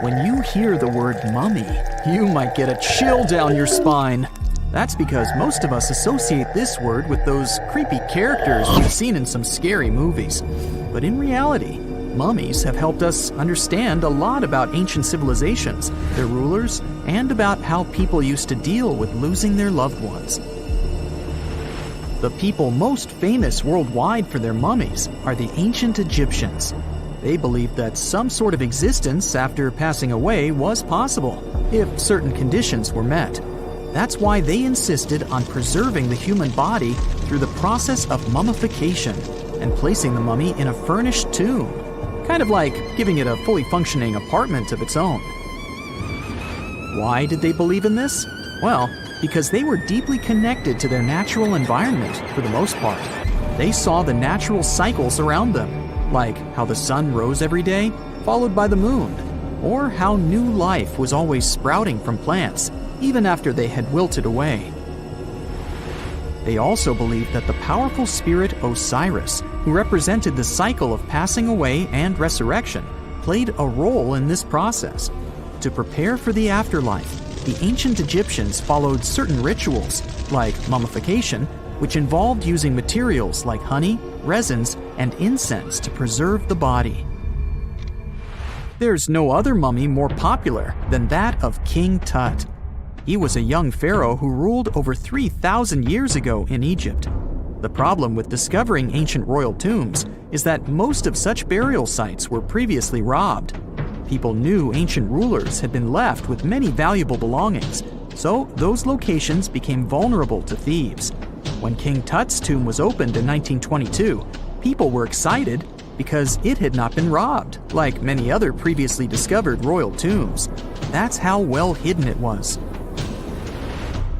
When you hear the word mummy, you might get a chill down your spine. That's because most of us associate this word with those creepy characters we've seen in some scary movies. But in reality, mummies have helped us understand a lot about ancient civilizations, their rulers, and about how people used to deal with losing their loved ones. The people most famous worldwide for their mummies are the ancient Egyptians. They believed that some sort of existence after passing away was possible, if certain conditions were met. That's why they insisted on preserving the human body through the process of mummification and placing the mummy in a furnished tomb, kind of like giving it a fully functioning apartment of its own. Why did they believe in this? Well, because they were deeply connected to their natural environment for the most part. They saw the natural cycles around them, like how the sun rose every day, followed by the moon, or how new life was always sprouting from plants, even after they had wilted away. They also believed that the powerful spirit Osiris, who represented the cycle of passing away and resurrection, played a role in this process. To prepare for the afterlife, the ancient Egyptians followed certain rituals, like mummification, which involved using materials like honey, resins, and incense to preserve the body. There's no other mummy more popular than that of King Tut. He was a young pharaoh who ruled over 3,000 years ago in Egypt. The problem with discovering ancient royal tombs is that most of such burial sites were previously robbed. People knew ancient rulers had been left with many valuable belongings, so those locations became vulnerable to thieves. When King Tut's tomb was opened in 1922, people were excited because it had not been robbed, like many other previously discovered royal tombs. That's how well hidden it was.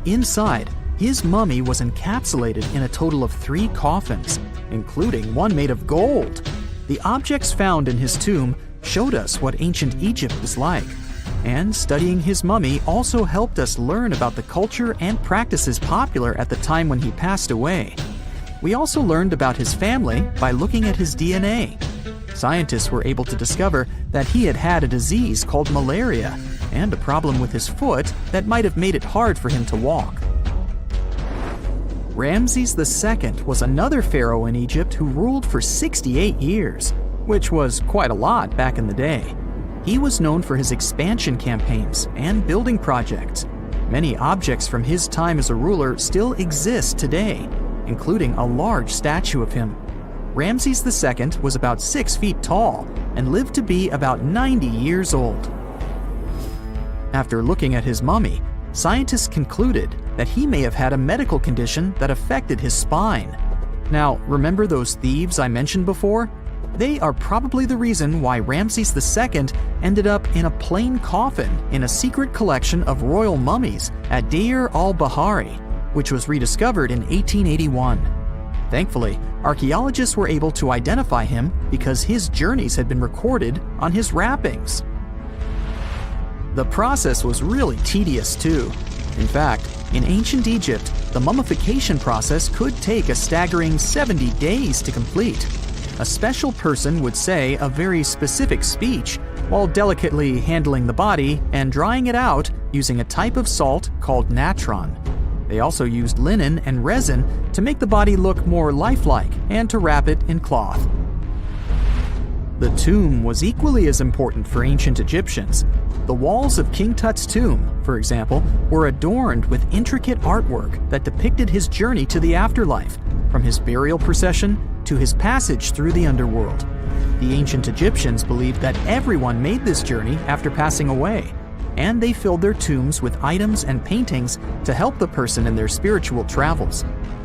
Inside, his mummy was encapsulated in a total of 3 coffins, including one made of gold. The objects found in his tomb showed us what ancient Egypt was like, and studying his mummy also helped us learn about the culture and practices popular at the time when he passed away. We also learned about his family by looking at his DNA. Scientists were able to discover that he had had a disease called malaria and a problem with his foot that might have made it hard for him to walk. Ramses II was another pharaoh in Egypt who ruled for 68 years, which was quite a lot back in the day. He was known for his expansion campaigns and building projects. Many objects from his time as a ruler still exist today, including a large statue of him. Ramses II was about 6 feet tall and lived to be about 90 years old. After looking at his mummy, scientists concluded that he may have had a medical condition that affected his spine. Now, remember those thieves I mentioned before? They are probably the reason why Ramses II ended up in a plain coffin in a secret collection of royal mummies at Deir al-Bahari, which was rediscovered in 1881. Thankfully, archaeologists were able to identify him because his journeys had been recorded on his wrappings. The process was really tedious too. In fact, in ancient Egypt, the mummification process could take a staggering 70 days to complete. A special person would say a very specific speech while delicately handling the body and drying it out using a type of salt called natron. They also used linen and resin to make the body look more lifelike and to wrap it in cloth. The tomb was equally as important for ancient Egyptians. The walls of King Tut's tomb, for example, were adorned with intricate artwork that depicted his journey to the afterlife, from his burial procession to his passage through the underworld. The ancient Egyptians believed that everyone made this journey after passing away, and they filled their tombs with items and paintings to help the person in their spiritual travels.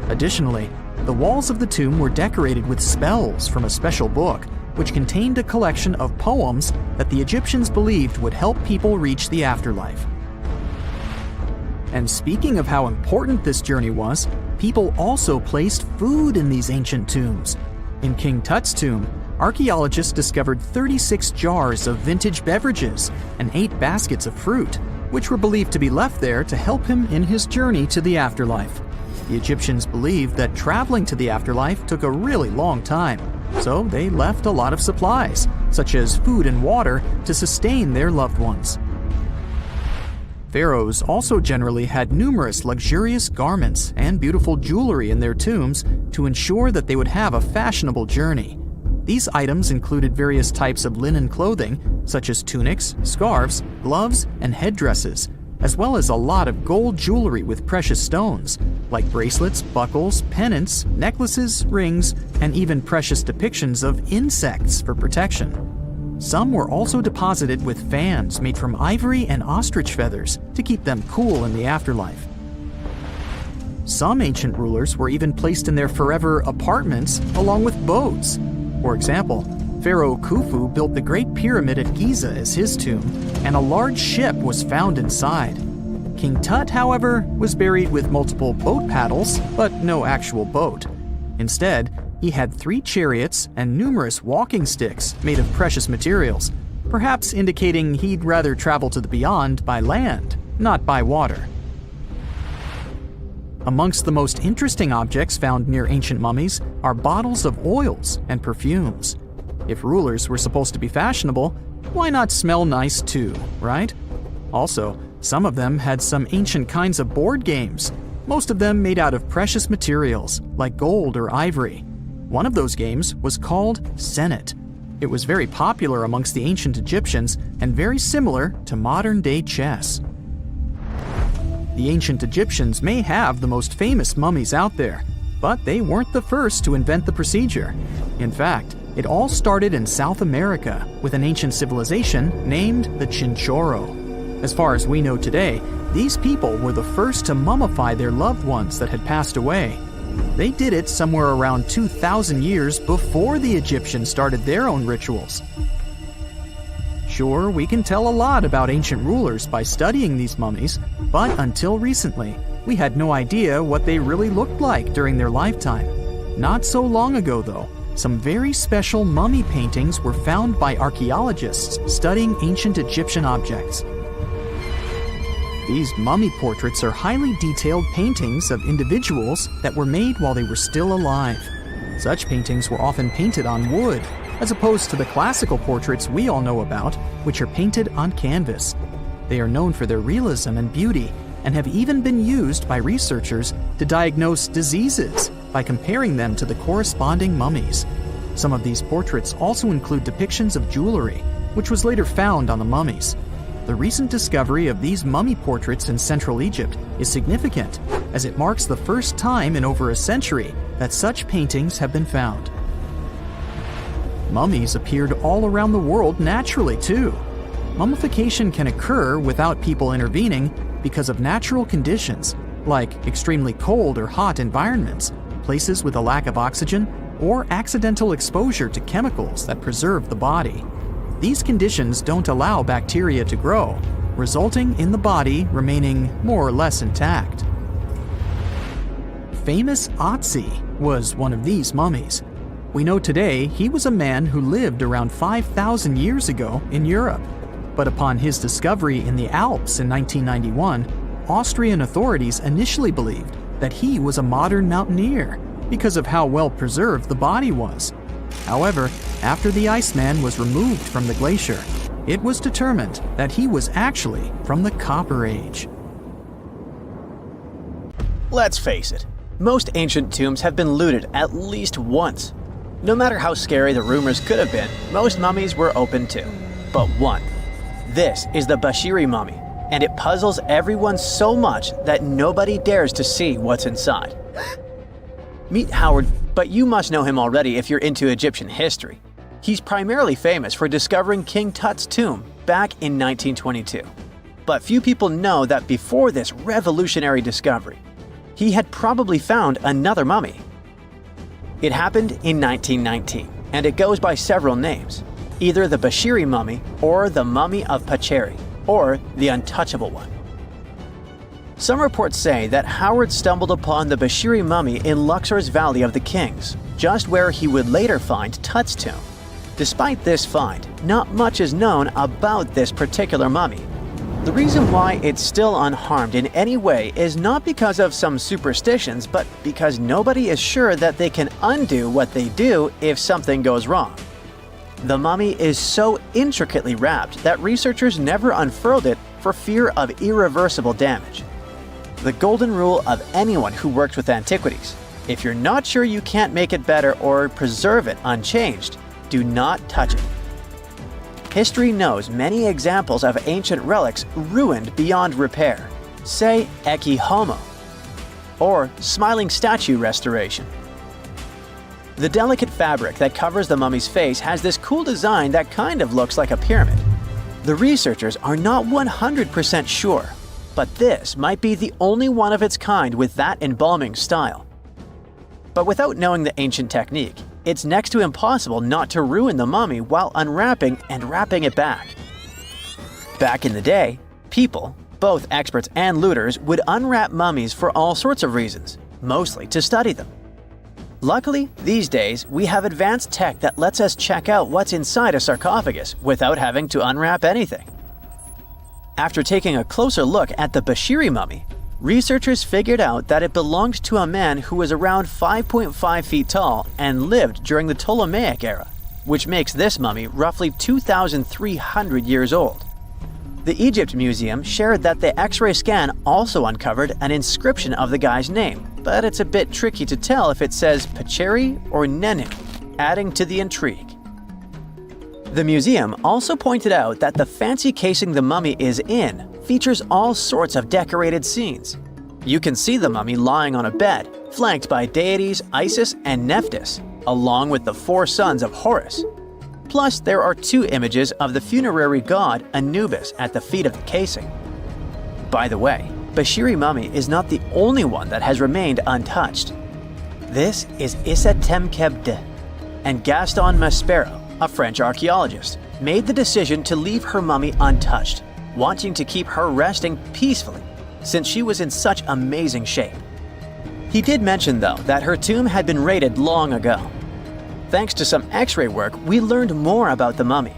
Additionally, the walls of the tomb were decorated with spells from a special book, which contained a collection of poems that the Egyptians believed would help people reach the afterlife. And speaking of how important this journey was, people also placed food in these ancient tombs. In King Tut's tomb, archaeologists discovered 36 jars of vintage beverages and 8 baskets of fruit, which were believed to be left there to help him in his journey to the afterlife. The Egyptians believed that traveling to the afterlife took a really long time, so they left a lot of supplies, such as food and water, to sustain their loved ones. Pharaohs also generally had numerous luxurious garments and beautiful jewelry in their tombs to ensure that they would have a fashionable journey. These items included various types of linen clothing, such as tunics, scarves, gloves, and headdresses, as well as a lot of gold jewelry with precious stones, like bracelets, buckles, pendants, necklaces, rings, and even precious depictions of insects for protection. Some were also deposited with fans made from ivory and ostrich feathers to keep them cool in the afterlife. Some ancient rulers were even placed in their forever apartments along with boats. For example, Pharaoh Khufu built the Great Pyramid at Giza as his tomb, and a large ship was found inside. King Tut, however, was buried with multiple boat paddles, but no actual boat. Instead, he had 3 chariots and numerous walking sticks made of precious materials, perhaps indicating he'd rather travel to the beyond by land, not by water. Amongst the most interesting objects found near ancient mummies are bottles of oils and perfumes. If rulers were supposed to be fashionable, why not smell nice too, right? Also, some of them had some ancient kinds of board games, most of them made out of precious materials like gold or ivory. One of those games was called Senet. It was very popular amongst the ancient Egyptians and very similar to modern-day chess. The ancient Egyptians may have the most famous mummies out there, but they weren't the first to invent the procedure. In fact, it all started in South America with an ancient civilization named the Chinchorro. As far as we know today, these people were the first to mummify their loved ones that had passed away. They did it somewhere around 2,000 years before the Egyptians started their own rituals. Sure, we can tell a lot about ancient rulers by studying these mummies, but until recently, we had no idea what they really looked like during their lifetime. Not so long ago, though, some very special mummy paintings were found by archaeologists studying ancient Egyptian objects. These mummy portraits are highly detailed paintings of individuals that were made while they were still alive. Such paintings were often painted on wood, as opposed to the classical portraits we all know about, which are painted on canvas. They are known for their realism and beauty, and have even been used by researchers to diagnose diseases by comparing them to the corresponding mummies. Some of these portraits also include depictions of jewelry, which was later found on the mummies. The recent discovery of these mummy portraits in Central Egypt is significant, as it marks the first time in over a century that such paintings have been found. Mummies appeared all around the world naturally, too. Mummification can occur without people intervening because of natural conditions, like extremely cold or hot environments, places with a lack of oxygen, or accidental exposure to chemicals that preserve the body. These conditions don't allow bacteria to grow, resulting in the body remaining more or less intact. Famous Otzi was one of these mummies. We know today he was a man who lived around 5,000 years ago in Europe. But upon his discovery in the Alps in 1991, Austrian authorities initially believed that he was a modern mountaineer because of how well preserved the body was. However, after the Iceman was removed from the glacier, it was determined that he was actually from the Copper Age. Let's face it, most ancient tombs have been looted at least once. No matter how scary the rumors could have been, most mummies were open to. But one. This is the Bashiri mummy, and it puzzles everyone so much that nobody dares to see what's inside. Meet Howard, but you must know him already if you're into Egyptian history. He's primarily famous for discovering King Tut's tomb back in 1922. But few people know that before this revolutionary discovery, he had probably found another mummy. It happened in 1919, and it goes by several names, either the Bashiri mummy or the Mummy of Pacheri, or the Untouchable One. Some reports say that Howard stumbled upon the Bashiri mummy in Luxor's Valley of the Kings, just where he would later find Tut's tomb. Despite this find, not much is known about this particular mummy. The reason why it's still unharmed in any way is not because of some superstitions, but because nobody is sure that they can undo what they do if something goes wrong. The mummy is so intricately wrapped that researchers never unfurled it for fear of irreversible damage. The golden rule of anyone who works with antiquities: if you're not sure you can't make it better or preserve it unchanged, do not touch it. History knows many examples of ancient relics ruined beyond repair, say Ecce Homo, or smiling statue restoration. The delicate fabric that covers the mummy's face has this cool design that kind of looks like a pyramid. The researchers are not 100% sure, but this might be the only one of its kind with that embalming style. But without knowing the ancient technique, it's next to impossible not to ruin the mummy while unwrapping and wrapping it back. Back in the day, people, both experts and looters, would unwrap mummies for all sorts of reasons, mostly to study them. Luckily, these days, we have advanced tech that lets us check out what's inside a sarcophagus without having to unwrap anything. After taking a closer look at the Bashiri mummy, researchers figured out that it belonged to a man who was around 5.5 feet tall and lived during the Ptolemaic era, which makes this mummy roughly 2,300 years old. The Egypt Museum shared that the X-ray scan also uncovered an inscription of the guy's name, but it's a bit tricky to tell if it says Pacheri or Nenu, adding to the intrigue. The museum also pointed out that the fancy casing the mummy is in features all sorts of decorated scenes. You can see the mummy lying on a bed, flanked by deities Isis and Nephthys, along with the 4 sons of Horus. Plus, there are 2 images of the funerary god Anubis at the feet of the casing. By the way, Bashiri mummy is not the only one that has remained untouched. This is Issa Temkebde, and Gaston Maspero, a French archaeologist, made the decision to leave her mummy untouched, wanting to keep her resting peacefully since she was in such amazing shape. He did mention, though, that her tomb had been raided long ago. Thanks to some X-ray work, we learned more about the mummy.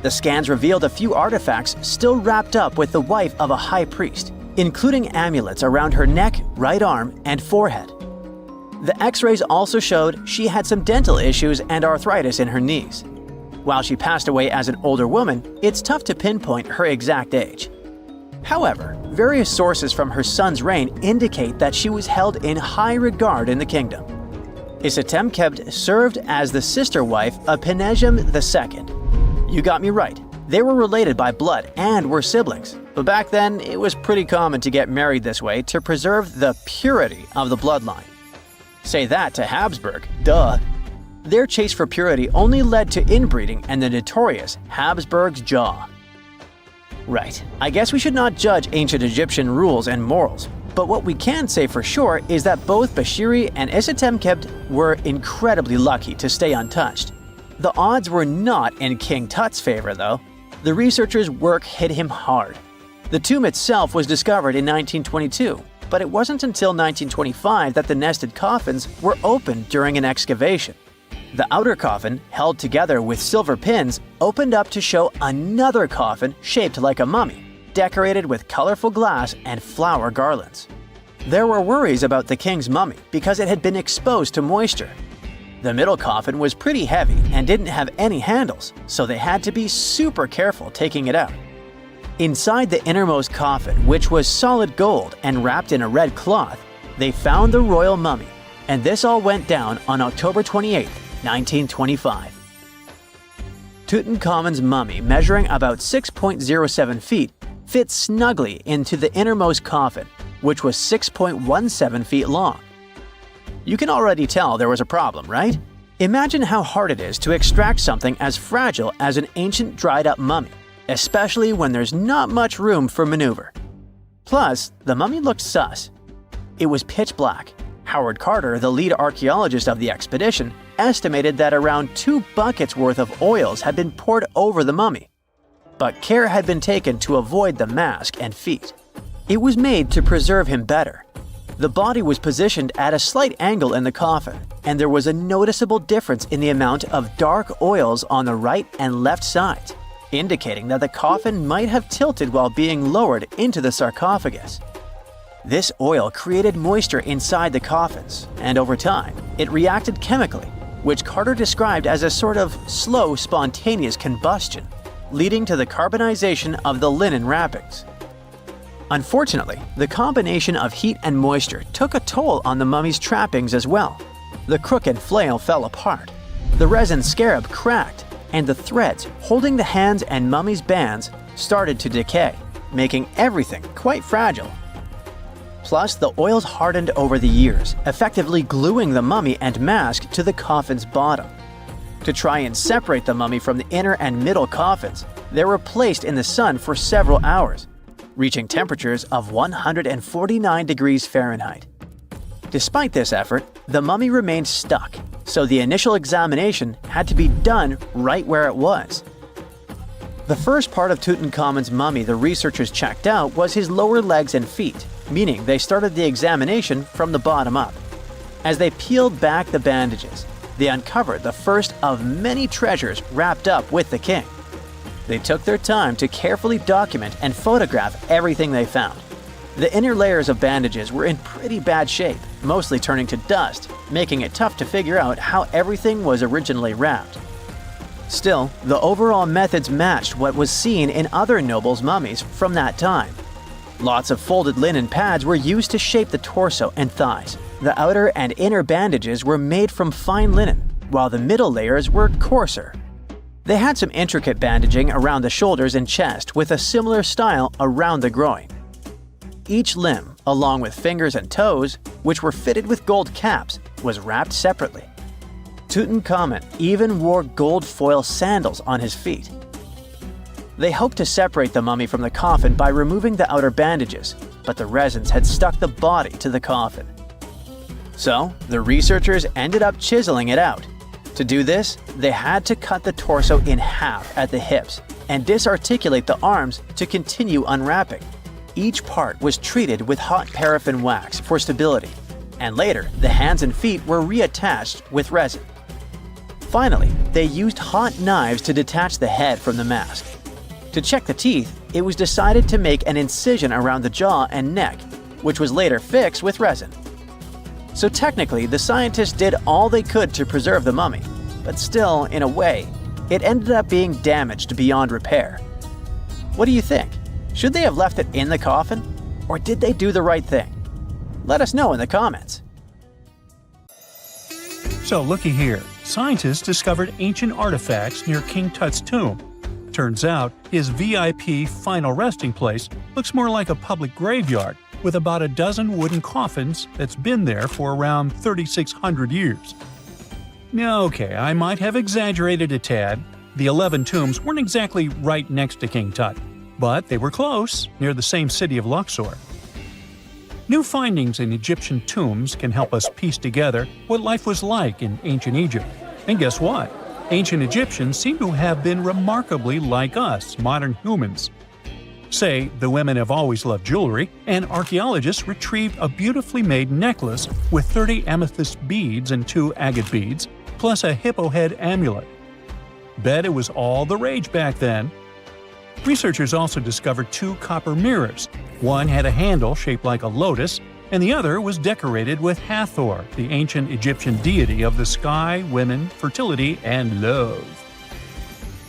The scans revealed a few artifacts still wrapped up with the wife of a high priest, including amulets around her neck, right arm, and forehead. The X-rays also showed she had some dental issues and arthritis in her knees. While she passed away as an older woman, it's tough to pinpoint her exact age. However, various sources from her son's reign indicate that she was held in high regard in the kingdom. Isatemkebd served as the sister wife of Penejam II. You got me right, they were related by blood and were siblings, but back then it was pretty common to get married this way to preserve the purity of the bloodline. Say that to Habsburg, duh. Their chase for purity only led to inbreeding and the notorious Habsburg's jaw. Right, I guess we should not judge ancient Egyptian rules and morals, but what we can say for sure is that both Bashiri and Isatemkebd were incredibly lucky to stay untouched. The odds were not in King Tut's favor, though. The researchers' work hit him hard. The tomb itself was discovered in 1922, but it wasn't until 1925 that the nested coffins were opened during an excavation. The outer coffin, held together with silver pins, opened up to show another coffin shaped like a mummy, decorated with colorful glass and flower garlands. There were worries about the king's mummy because it had been exposed to moisture. The middle coffin was pretty heavy and didn't have any handles, so they had to be super careful taking it out. Inside the innermost coffin, which was solid gold and wrapped in a red cloth, they found the royal mummy, and this all went down on October 28, 1925. Tutankhamun's mummy, measuring about 6.07 feet, fit snugly into the innermost coffin, which was 6.17 feet long. You can already tell there was a problem, right? Imagine how hard it is to extract something as fragile as an ancient dried-up mummy, especially when there's not much room for maneuver. Plus, the mummy looked sus. It was pitch black. Howard Carter, the lead archaeologist of the expedition, estimated that around 2 buckets worth of oils had been poured over the mummy. But care had been taken to avoid the mask and feet. It was made to preserve him better. The body was positioned at a slight angle in the coffin, and there was a noticeable difference in the amount of dark oils on the right and left sides. indicating that the coffin might have tilted while being lowered into the sarcophagus. This oil created moisture inside the coffins, and over time, it reacted chemically, which Carter described as a sort of slow, spontaneous combustion, leading to the carbonization of the linen wrappings. Unfortunately, the combination of heat and moisture took a toll on the mummy's trappings as well. The crooked flail fell apart, the resin scarab cracked, and the threads holding the hands and mummy's bands started to decay, making everything quite fragile. Plus, the oils hardened over the years, effectively gluing the mummy and mask to the coffin's bottom. To try and separate the mummy from the inner and middle coffins, they were placed in the sun for several hours, reaching temperatures of 149 degrees Fahrenheit. Despite this effort, the mummy remained stuck, so the initial examination had to be done right where it was. The first part of Tutankhamun's mummy the researchers checked out was his lower legs and feet, meaning they started the examination from the bottom up. As they peeled back the bandages, they uncovered the first of many treasures wrapped up with the king. They took their time to carefully document and photograph everything they found. The inner layers of bandages were in pretty bad shape, mostly turning to dust, making it tough to figure out how everything was originally wrapped. Still, the overall methods matched what was seen in other nobles' mummies from that time. Lots of folded linen pads were used to shape the torso and thighs. The outer and inner bandages were made from fine linen, while the middle layers were coarser. They had some intricate bandaging around the shoulders and chest with a similar style around the groin. Each limb, along with fingers and toes, which were fitted with gold caps, was wrapped separately. Tutankhamun even wore gold foil sandals on his feet. They hoped to separate the mummy from the coffin by removing the outer bandages, but the resins had stuck the body to the coffin. So, the researchers ended up chiseling it out. To do this, they had to cut the torso in half at the hips and disarticulate the arms to continue unwrapping. Each part was treated with hot paraffin wax for stability, and later the hands and feet were reattached with resin. Finally, they used hot knives to detach the head from the mask. To check the teeth, it was decided to make an incision around the jaw and neck, which was later fixed with resin. So technically, the scientists did all they could to preserve the mummy, but still, in a way, it ended up being damaged beyond repair. What do you think? Should they have left it in the coffin? Or did they do the right thing? Let us know in the comments. So looky here, scientists discovered ancient artifacts near King Tut's tomb. Turns out, his VIP final resting place looks more like a public graveyard with about a dozen wooden coffins that's been there for around 3,600 years. Okay, I might have exaggerated a tad. The 11 tombs weren't exactly right next to King Tut, but they were close, near the same city of Luxor. New findings in Egyptian tombs can help us piece together what life was like in ancient Egypt. And guess what? Ancient Egyptians seem to have been remarkably like us, modern humans. Say, the women have always loved jewelry, and archaeologists retrieved a beautifully made necklace with 30 amethyst beads and 2 agate beads, plus a hippo head amulet. Bet it was all the rage back then. Researchers also discovered 2 copper mirrors. One had a handle shaped like a lotus, and the other was decorated with Hathor, the ancient Egyptian deity of the sky, women, fertility, and love.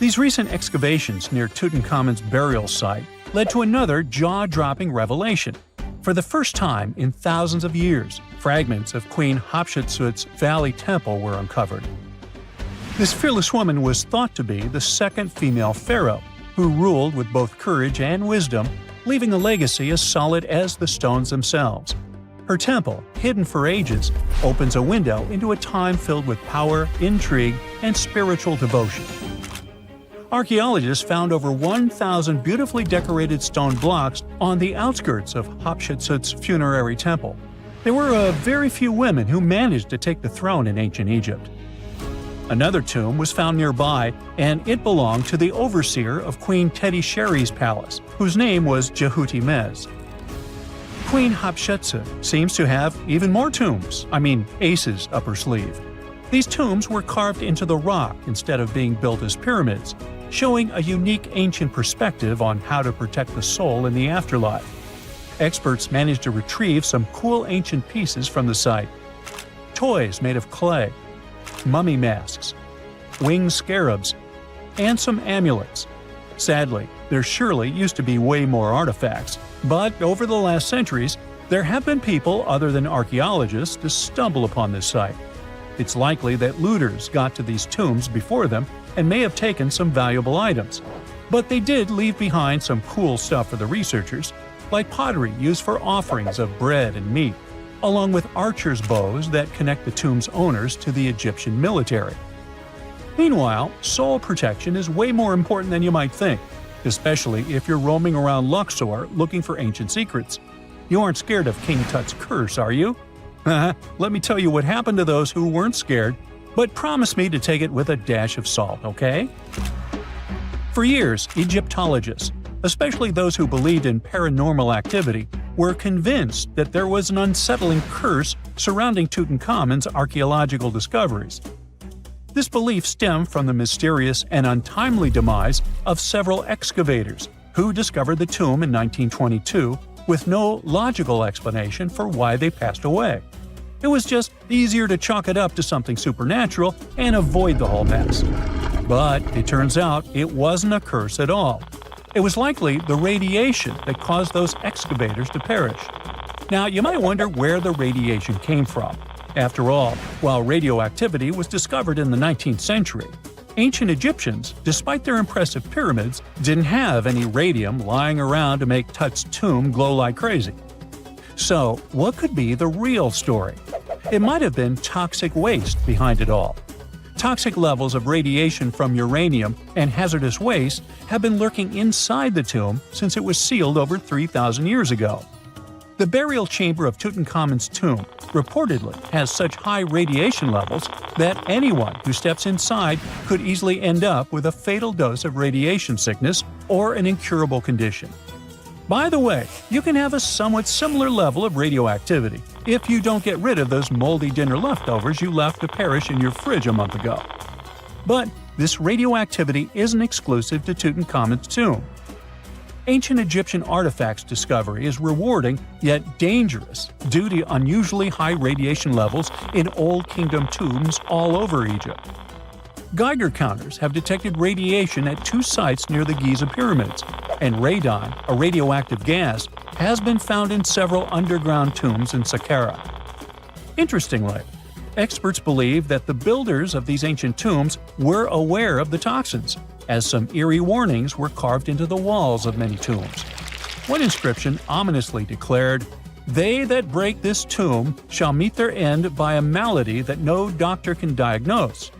These recent excavations near Tutankhamun's burial site led to another jaw-dropping revelation. For the first time in thousands of years, fragments of Queen Hatshepsut's Valley Temple were uncovered. This fearless woman was thought to be the second female pharaoh, who ruled with both courage and wisdom, leaving a legacy as solid as the stones themselves. Her temple, hidden for ages, opens a window into a time filled with power, intrigue, and spiritual devotion. Archaeologists found over 1,000 beautifully decorated stone blocks on the outskirts of Hatshepsut's funerary temple. There were very few women who managed to take the throne in ancient Egypt. Another tomb was found nearby, and it belonged to the overseer of Queen Teti Sheri's palace, whose name was Jehuti-Mez. Queen Hatshepsut seems to have even more tombs, aces up her sleeve. These tombs were carved into the rock instead of being built as pyramids, showing a unique ancient perspective on how to protect the soul in the afterlife. Experts managed to retrieve some cool ancient pieces from the site. Toys made of clay, mummy masks, winged scarabs, and some amulets. Sadly, there surely used to be way more artifacts, but over the last centuries, there have been people other than archaeologists to stumble upon this site. It's likely that looters got to these tombs before them and may have taken some valuable items. But they did leave behind some cool stuff for the researchers, like pottery used for offerings of bread and meat, along with archers' bows that connect the tomb's owners to the Egyptian military. Meanwhile, soul protection is way more important than you might think, especially if you're roaming around Luxor looking for ancient secrets. You aren't scared of King Tut's curse, are you? Let me tell you what happened to those who weren't scared, but promise me to take it with a dash of salt, okay? For years, Egyptologists, especially those who believed in paranormal activity, were convinced that there was an unsettling curse surrounding Tutankhamun's archaeological discoveries. This belief stemmed from the mysterious and untimely demise of several excavators who discovered the tomb in 1922 with no logical explanation for why they passed away. It was just easier to chalk it up to something supernatural and avoid the whole mess. But it turns out it wasn't a curse at all. It was likely the radiation that caused those excavators to perish. Now, you might wonder where the radiation came from. After all, while radioactivity was discovered in the 19th century, ancient Egyptians, despite their impressive pyramids, didn't have any radium lying around to make Tut's tomb glow like crazy. So, what could be the real story? It might have been toxic waste behind it all. Toxic levels of radiation from uranium and hazardous waste have been lurking inside the tomb since it was sealed over 3,000 years ago. The burial chamber of Tutankhamun's tomb reportedly has such high radiation levels that anyone who steps inside could easily end up with a fatal dose of radiation sickness or an incurable condition. By the way, you can have a somewhat similar level of radioactivity if you don't get rid of those moldy dinner leftovers you left to perish in your fridge a month ago. But this radioactivity isn't exclusive to Tutankhamun's tomb. Ancient Egyptian artifacts discovery is rewarding yet dangerous due to unusually high radiation levels in Old Kingdom tombs all over Egypt. Geiger counters have detected radiation at 2 sites near the Giza pyramids, and radon, a radioactive gas, has been found in several underground tombs in Saqqara. Interestingly, experts believe that the builders of these ancient tombs were aware of the toxins, as some eerie warnings were carved into the walls of many tombs. One inscription ominously declared, "They that break this tomb shall meet their end by a malady that no doctor can diagnose."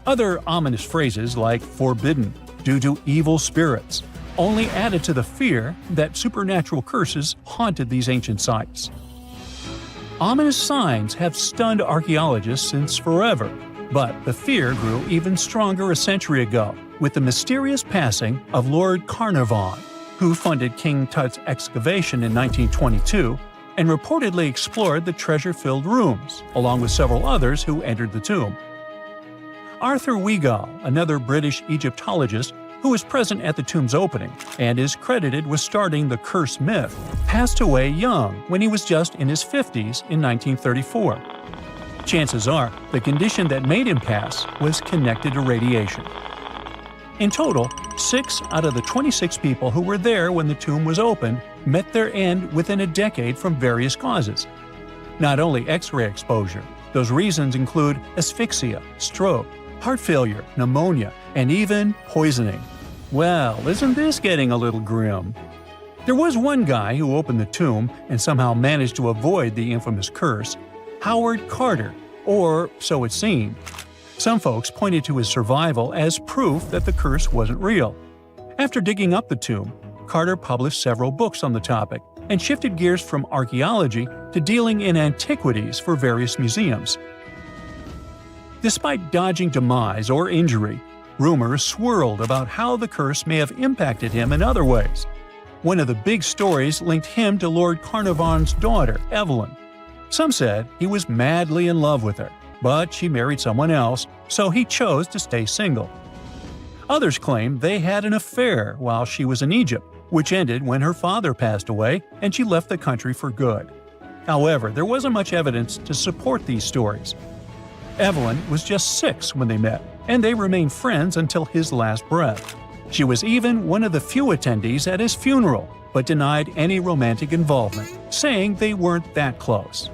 Other ominous phrases like "forbidden," "due to evil spirits," only added to the fear that supernatural curses haunted these ancient sites. Ominous signs have stunned archaeologists since forever, but the fear grew even stronger a century ago with the mysterious passing of Lord Carnarvon, who funded King Tut's excavation in 1922 and reportedly explored the treasure-filled rooms, along with several others who entered the tomb. Arthur Weigall, another British Egyptologist who was present at the tomb's opening and is credited with starting the curse myth, passed away young when he was just in his 50s in 1934. Chances are the condition that made him pass was connected to radiation. In total, 6 out of the 26 people who were there when the tomb was opened met their end within a decade from various causes. Not only X-ray exposure, those reasons include asphyxia, stroke, heart failure, pneumonia, and even poisoning. Well, isn't this getting a little grim? There was one guy who opened the tomb and somehow managed to avoid the infamous curse, Howard Carter, or so it seemed. Some folks pointed to his survival as proof that the curse wasn't real. After digging up the tomb, Carter published several books on the topic and shifted gears from archaeology to dealing in antiquities for various museums. Despite dodging demise or injury, rumors swirled about how the curse may have impacted him in other ways. One of the big stories linked him to Lord Carnarvon's daughter, Evelyn. Some said he was madly in love with her, but she married someone else, so he chose to stay single. Others claim they had an affair while she was in Egypt, which ended when her father passed away and she left the country for good. However, there wasn't much evidence to support these stories. Evelyn was just 6 when they met, and they remained friends until his last breath. She was even one of the few attendees at his funeral, but denied any romantic involvement, saying they weren't that close.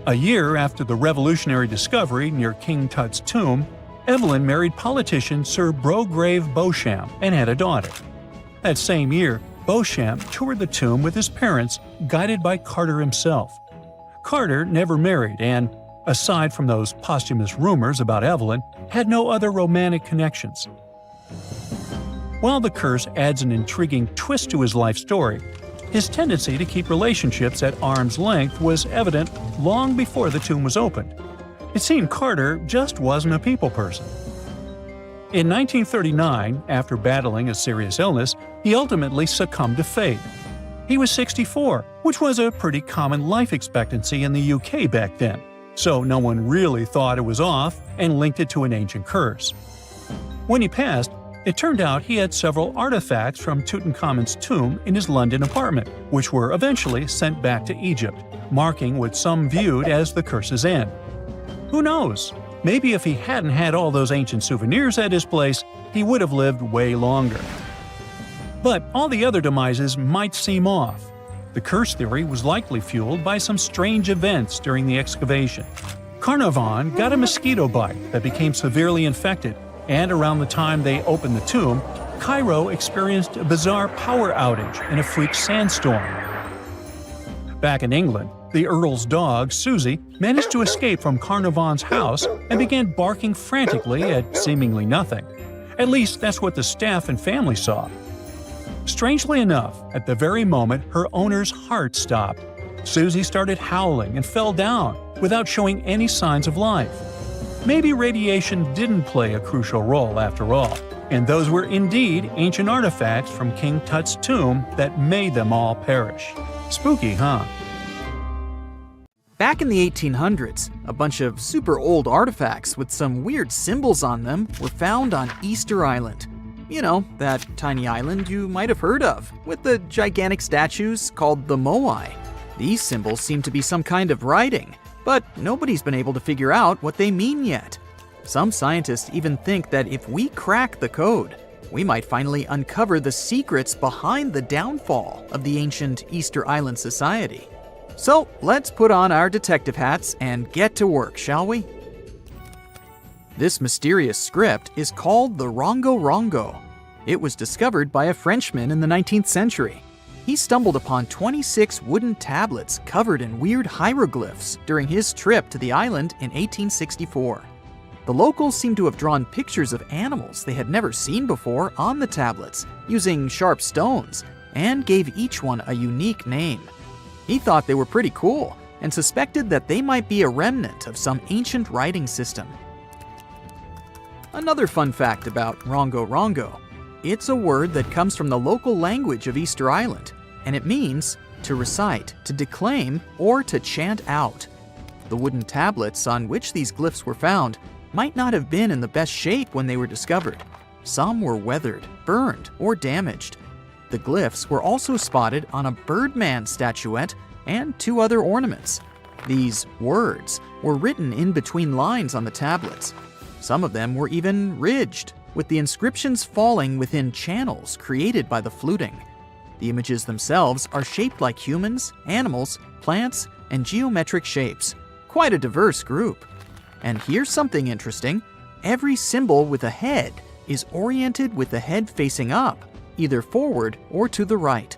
A year after the revolutionary discovery near King Tut's tomb, Evelyn married politician Sir Brograve Beauchamp and had a daughter. That same year, Beauchamp toured the tomb with his parents, guided by Carter himself. Carter never married and, aside from those posthumous rumors about Evelyn, had no other romantic connections. While the curse adds an intriguing twist to his life story, his tendency to keep relationships at arm's length was evident long before the tomb was opened. It seemed Carter just wasn't a people person. In 1939, after battling a serious illness, he ultimately succumbed to fate. He was 64, which was a pretty common life expectancy in the UK back then, so no one really thought it was off and linked it to an ancient curse. When he passed, it turned out he had several artifacts from Tutankhamun's tomb in his London apartment, which were eventually sent back to Egypt, marking what some viewed as the curse's end. Who knows? Maybe if he hadn't had all those ancient souvenirs at his place, he would have lived way longer. But all the other demises might seem off. The curse theory was likely fueled by some strange events during the excavation. Carnarvon got a mosquito bite that became severely infected, and around the time they opened the tomb, Cairo experienced a bizarre power outage and a freak sandstorm. Back in England, the Earl's dog, Susie, managed to escape from Carnarvon's house and began barking frantically at seemingly nothing. At least that's what the staff and family saw. Strangely enough, at the very moment her owner's heart stopped, Susie started howling and fell down without showing any signs of life. Maybe radiation didn't play a crucial role after all, and those were indeed ancient artifacts from King Tut's tomb that made them all perish. Spooky, huh? Back in the 1800s, a bunch of super old artifacts with some weird symbols on them were found on Easter Island. You know, that tiny island you might have heard of, with the gigantic statues called the moai. These symbols seem to be some kind of writing, but nobody's been able to figure out what they mean yet. Some scientists even think that if we crack the code, we might finally uncover the secrets behind the downfall of the ancient Easter Island society. So let's put on our detective hats and get to work, shall we? This mysterious script is called the Rongo Rongo. It was discovered by a Frenchman in the 19th century. He stumbled upon 26 wooden tablets covered in weird hieroglyphs during his trip to the island in 1864. The locals seem to have drawn pictures of animals they had never seen before on the tablets, using sharp stones, and gave each one a unique name. He thought they were pretty cool and suspected that they might be a remnant of some ancient writing system. Another fun fact about Rongo Rongo: it's a word that comes from the local language of Easter Island, and it means to recite, to declaim, or to chant out. The wooden tablets on which these glyphs were found might not have been in the best shape when they were discovered. Some were weathered, burned, or damaged. The glyphs were also spotted on a Birdman statuette and 2 other ornaments. These words were written in between lines on the tablets. Some of them were even ridged, with the inscriptions falling within channels created by the fluting. The images themselves are shaped like humans, animals, plants, and geometric shapes. Quite a diverse group. And here's something interesting: every symbol with a head is oriented with the head facing up, either forward or to the right.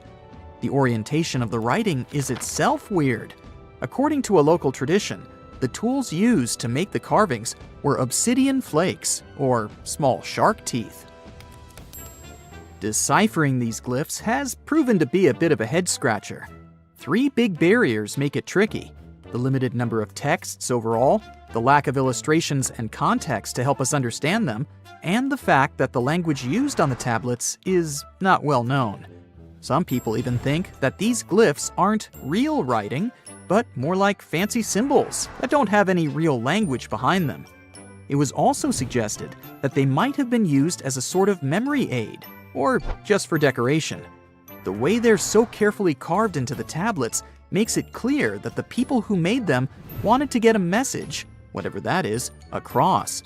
The orientation of the writing is itself weird. According to a local tradition, the tools used to make the carvings were obsidian flakes, or small shark teeth. Deciphering these glyphs has proven to be a bit of a head-scratcher. 3 big barriers make it tricky: the limited number of texts overall, the lack of illustrations and context to help us understand them, and the fact that the language used on the tablets is not well known. Some people even think that these glyphs aren't real writing, but more like fancy symbols that don't have any real language behind them. It was also suggested that they might have been used as a sort of memory aid, or just for decoration. The way they're so carefully carved into the tablets makes it clear that the people who made them wanted to get a message, whatever that is, across.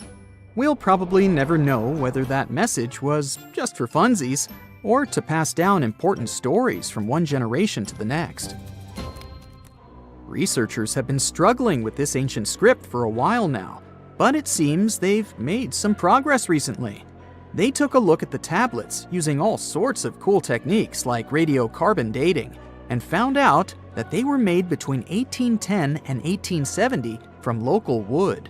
We'll probably never know whether that message was just for funsies or to pass down important stories from one generation to the next. Researchers have been struggling with this ancient script for a while now, but it seems they've made some progress recently. They took a look at the tablets using all sorts of cool techniques like radiocarbon dating and found out that they were made between 1810 and 1870 from local wood.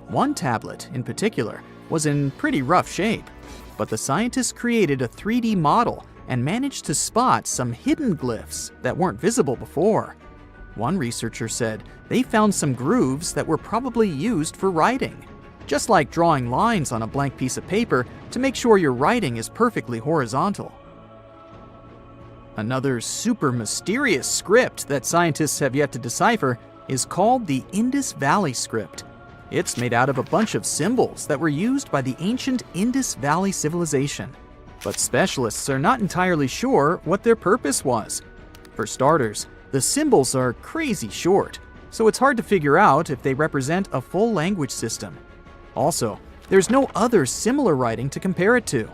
One tablet, in particular, was in pretty rough shape, but the scientists created a 3D model and managed to spot some hidden glyphs that weren't visible before. One researcher said they found some grooves that were probably used for writing, just like drawing lines on a blank piece of paper to make sure your writing is perfectly horizontal. Another super mysterious script that scientists have yet to decipher is called the Indus Valley script. It's made out of a bunch of symbols that were used by the ancient Indus Valley civilization, but specialists are not entirely sure what their purpose was. For starters, the symbols are crazy short, so it's hard to figure out if they represent a full language system. Also, there's no other similar writing to compare it to.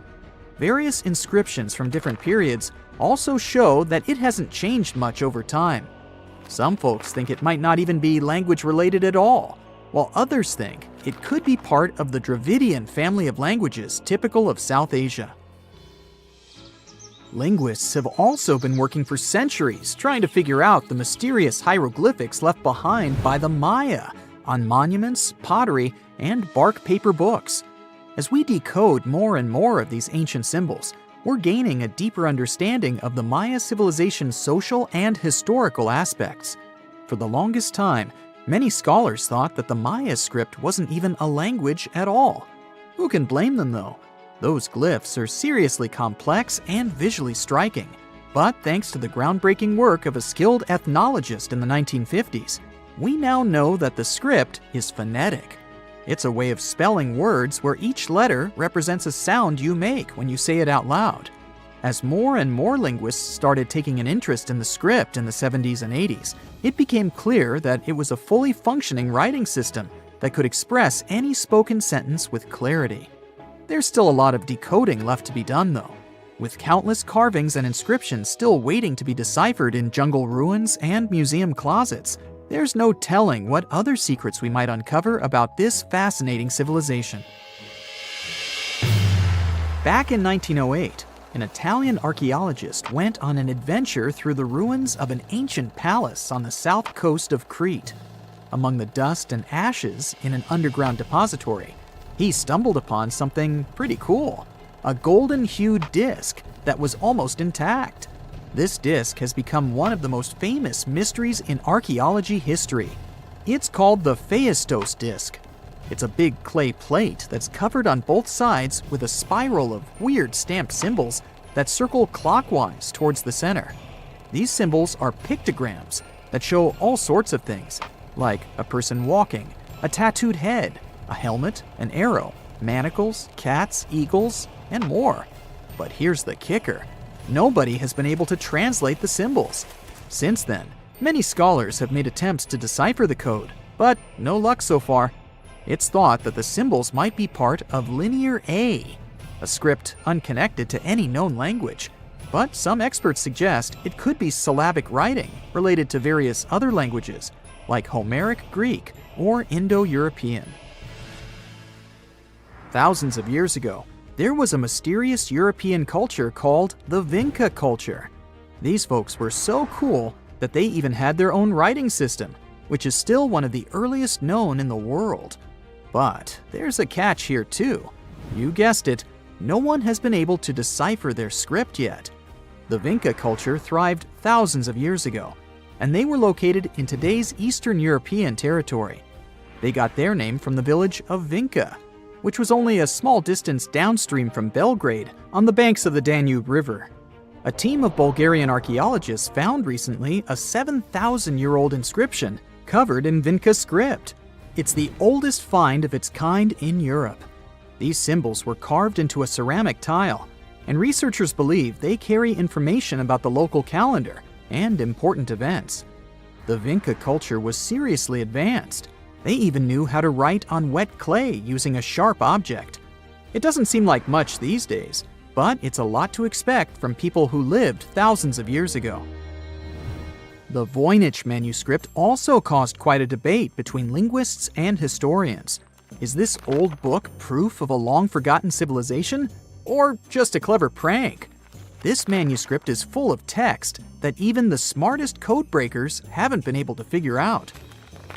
Various inscriptions from different periods also show that it hasn't changed much over time. Some folks think it might not even be language related at all, while others think it could be part of the Dravidian family of languages typical of South Asia. Linguists have also been working for centuries trying to figure out the mysterious hieroglyphics left behind by the Maya on monuments, pottery, and bark paper books. As we decode more and more of these ancient symbols, we're gaining a deeper understanding of the Maya civilization's social and historical aspects. For the longest time, many scholars thought that the Maya script wasn't even a language at all. Who can blame them, though? Those glyphs are seriously complex and visually striking. But thanks to the groundbreaking work of a skilled ethnologist in the 1950s, we now know that the script is phonetic. It's a way of spelling words where each letter represents a sound you make when you say it out loud. As more and more linguists started taking an interest in the script in the 70s and 80s, it became clear that it was a fully functioning writing system that could express any spoken sentence with clarity. There's still a lot of decoding left to be done, though, with countless carvings and inscriptions still waiting to be deciphered in jungle ruins and museum closets. There's no telling what other secrets we might uncover about this fascinating civilization. Back in 1908, an Italian archaeologist went on an adventure through the ruins of an ancient palace on the south coast of Crete. Among the dust and ashes in an underground depository, he stumbled upon something pretty cool, a golden-hued disc that was almost intact. This disc has become one of the most famous mysteries in archaeology history. It's called the Phaistos disc. It's a big clay plate that's covered on both sides with a spiral of weird stamped symbols that circle clockwise towards the center. These symbols are pictograms that show all sorts of things, like a person walking, a tattooed head, a helmet, an arrow, manacles, cats, eagles, and more. But here's the kicker. Nobody has been able to translate the symbols. Since then, many scholars have made attempts to decipher the code, but no luck so far. It's thought that the symbols might be part of Linear A, a script unconnected to any known language. But some experts suggest it could be syllabic writing related to various other languages, like Homeric Greek or Indo-European. Thousands of years ago, there was a mysterious European culture called the Vinca culture. These folks were so cool that they even had their own writing system, which is still one of the earliest known in the world. But there's a catch here too. You guessed it, no one has been able to decipher their script yet. The Vinca culture thrived thousands of years ago, and they were located in today's Eastern European territory. They got their name from the village of Vinca, which was only a small distance downstream from Belgrade on the banks of the Danube River. A team of Bulgarian archaeologists found recently a 7,000-year-old inscription covered in Vinca script. It's the oldest find of its kind in Europe. These symbols were carved into a ceramic tile, and researchers believe they carry information about the local calendar and important events. The Vinca culture was seriously advanced. They even knew how to write on wet clay using a sharp object. It doesn't seem like much these days, but it's a lot to expect from people who lived thousands of years ago. The Voynich manuscript also caused quite a debate between linguists and historians. Is this old book proof of a long-forgotten civilization, or just a clever prank? This manuscript is full of text that even the smartest codebreakers haven't been able to figure out.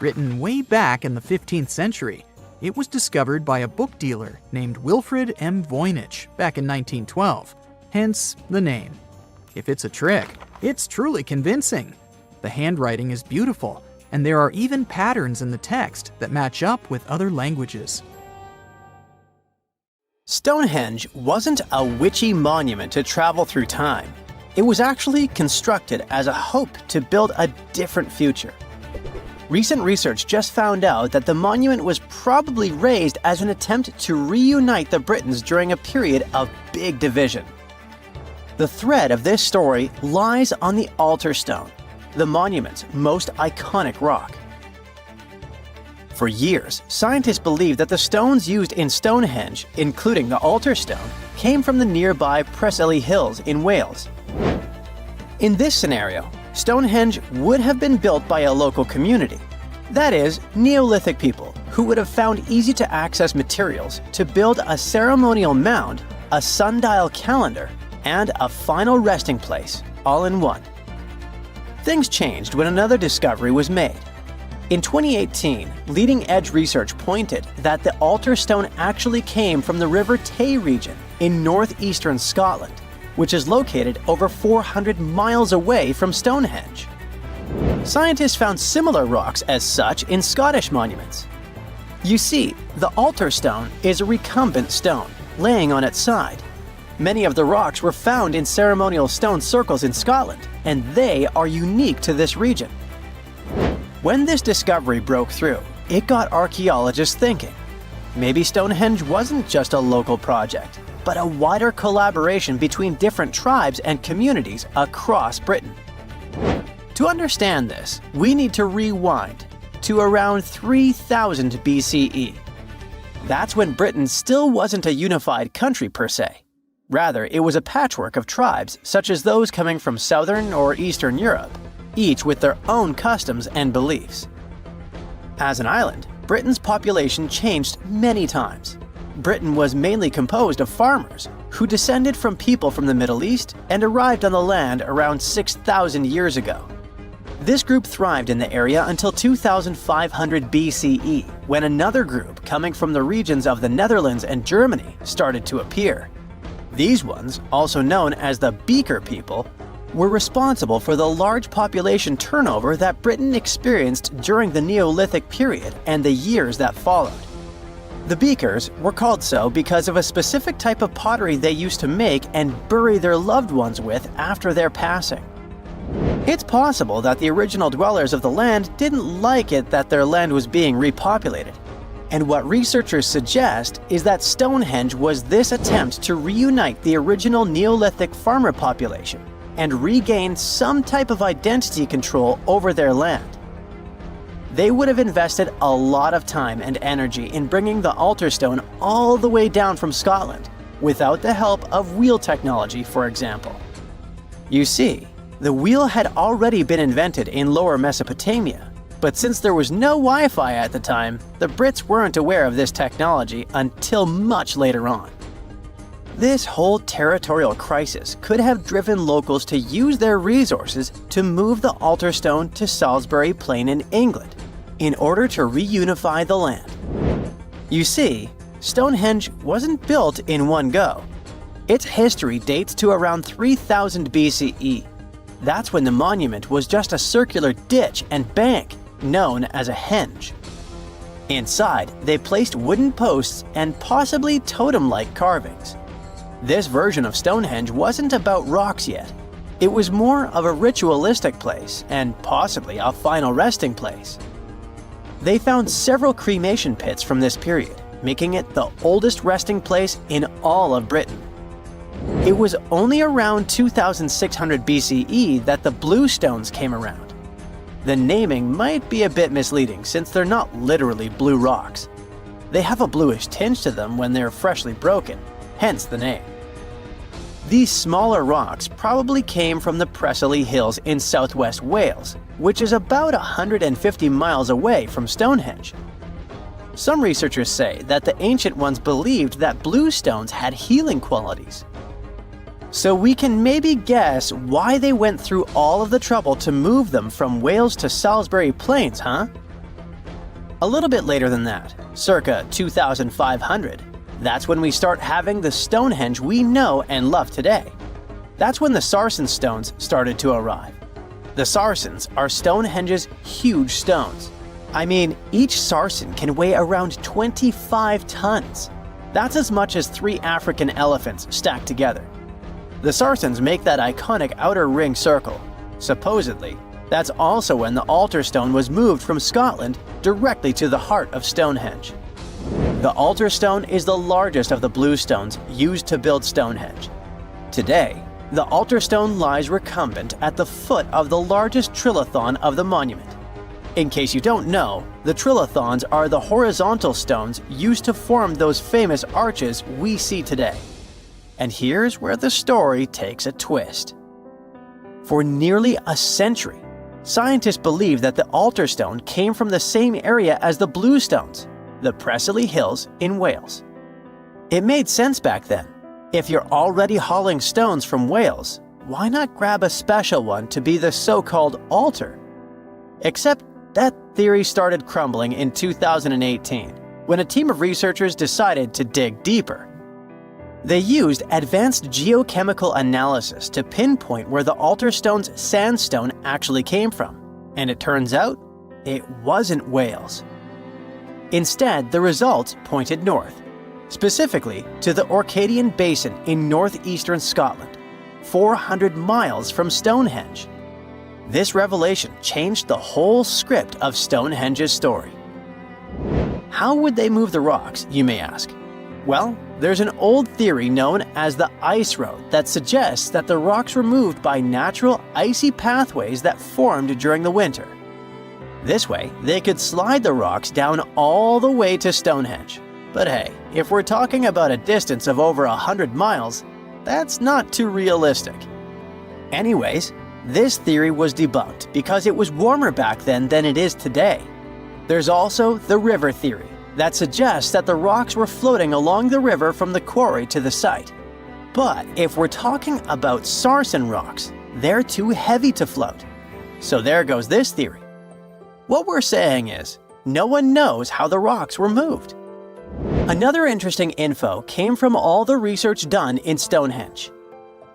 Written way back in the 15th century, it was discovered by a book dealer named Wilfrid M. Voynich back in 1912, hence the name. If it's a trick, it's truly convincing. The handwriting is beautiful, and there are even patterns in the text that match up with other languages. Stonehenge wasn't a witchy monument to travel through time. It was actually constructed as a hope to build a different future. Recent research just found out that the monument was probably raised as an attempt to reunite the Britons during a period of big division. The thread of this story lies on the altar stone, the monument's most iconic rock. For years, scientists believed that the stones used in Stonehenge, including the altar stone, came from the nearby Preseli Hills in Wales. In this scenario, Stonehenge would have been built by a local community, that is, Neolithic people who would have found easy-to-access materials to build a ceremonial mound, a sundial calendar, and a final resting place, all in one. Things changed when another discovery was made. In 2018, leading-edge research pointed that the altar stone actually came from the River Tay region in northeastern Scotland, which is located over 400 miles away from Stonehenge. Scientists found similar rocks as such in Scottish monuments. You see, the altar stone is a recumbent stone, laying on its side. Many of the rocks were found in ceremonial stone circles in Scotland, and they are unique to this region. When this discovery broke through, it got archaeologists thinking. Maybe Stonehenge wasn't just a local project, but a wider collaboration between different tribes and communities across Britain. To understand this, we need to rewind to around 3000 BCE. That's when Britain still wasn't a unified country per se. Rather, it was a patchwork of tribes, such as those coming from southern or eastern Europe, each with their own customs and beliefs. As an island, Britain's population changed many times. Britain was mainly composed of farmers who descended from people from the Middle East and arrived on the land around 6,000 years ago. This group thrived in the area until 2500 BCE, when another group coming from the regions of the Netherlands and Germany started to appear. These ones, also known as the Beaker people, were responsible for the large population turnover that Britain experienced during the Neolithic period and the years that followed. The Beakers were called so because of a specific type of pottery they used to make and bury their loved ones with after their passing. It's possible that the original dwellers of the land didn't like it that their land was being repopulated. And what researchers suggest is that Stonehenge was this attempt to reunite the original Neolithic farmer population and regain some type of identity control over their land. They would have invested a lot of time and energy in bringing the altar stone all the way down from Scotland, without the help of wheel technology, for example. You see, the wheel had already been invented in Lower Mesopotamia, but since there was no Wi-Fi at the time, the Brits weren't aware of this technology until much later on. This whole territorial crisis could have driven locals to use their resources to move the altar stone to Salisbury Plain in England, in order to reunify the land. You see, Stonehenge wasn't built in one go. Its history dates to around 3000 BCE. That's when the monument was just a circular ditch and bank, known as a henge. Inside, they placed wooden posts and possibly totem-like carvings. This version of Stonehenge wasn't about rocks yet. It was more of a ritualistic place and possibly a final resting place. They found several cremation pits from this period, making it the oldest resting place in all of Britain. It was only around 2600 BCE that the blue stones came around. The naming might be a bit misleading since they're not literally blue rocks. They have a bluish tinge to them when they're freshly broken, hence the name. These smaller rocks probably came from the Preseli Hills in southwest Wales, which is about 150 miles away from Stonehenge. Some researchers say that the ancient ones believed that blue stones had healing qualities. So we can maybe guess why they went through all of the trouble to move them from Wales to Salisbury Plains, huh? A little bit later than that, circa 2500, that's when we start having the Stonehenge we know and love today. That's when the Sarsen stones started to arrive. The Sarsens are Stonehenge's huge stones. I mean, each Sarsen can weigh around 25 tons. That's as much as 3 African elephants stacked together. The Sarsens make that iconic outer ring circle. Supposedly, that's also when the altar stone was moved from Scotland directly to the heart of Stonehenge. The altar stone is the largest of the blue stones used to build Stonehenge. Today, the altar stone lies recumbent at the foot of the largest trilithon of the monument. In case you don't know, the trilithons are the horizontal stones used to form those famous arches we see today. And here's where the story takes a twist. For nearly a century, scientists believe that the altar stone came from the same area as the blue stones, the Preseli Hills in Wales. It made sense back then. If you're already hauling stones from Wales, why not grab a special one to be the so-called altar? Except that theory started crumbling in 2018, when a team of researchers decided to dig deeper. They used advanced geochemical analysis to pinpoint where the altar stone's sandstone actually came from, and it turns out it wasn't Wales. Instead, the results pointed north, specifically to the Orcadian Basin in northeastern Scotland, 400 miles from Stonehenge. This revelation changed the whole script of Stonehenge's story. How would they move the rocks, you may ask? Well, there's an old theory known as the ice road that suggests that the rocks were moved by natural icy pathways that formed during the winter. This way, they could slide the rocks down all the way to Stonehenge. But hey, if we're talking about a distance of over 100 miles, that's not too realistic. Anyways, this theory was debunked because it was warmer back then than it is today. There's also the river theory that suggests that the rocks were floating along the river from the quarry to the site. But if we're talking about Sarsen rocks, they're too heavy to float. So there goes this theory. What we're saying is, no one knows how the rocks were moved. Another interesting info came from all the research done in Stonehenge.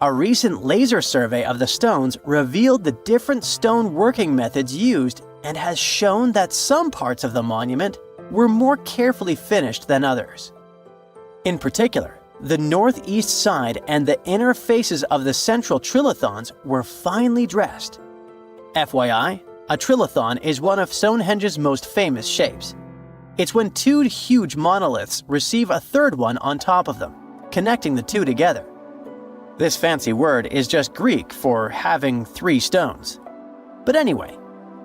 A recent laser survey of the stones revealed the different stone working methods used and has shown that some parts of the monument were more carefully finished than others. In particular, the northeast side and the inner faces of the central trilithons were finely dressed. FYI, a trilithon is one of Stonehenge's most famous shapes. It's when 2 huge monoliths receive a third one on top of them, connecting the 2 together. This fancy word is just Greek for having 3 stones. But anyway,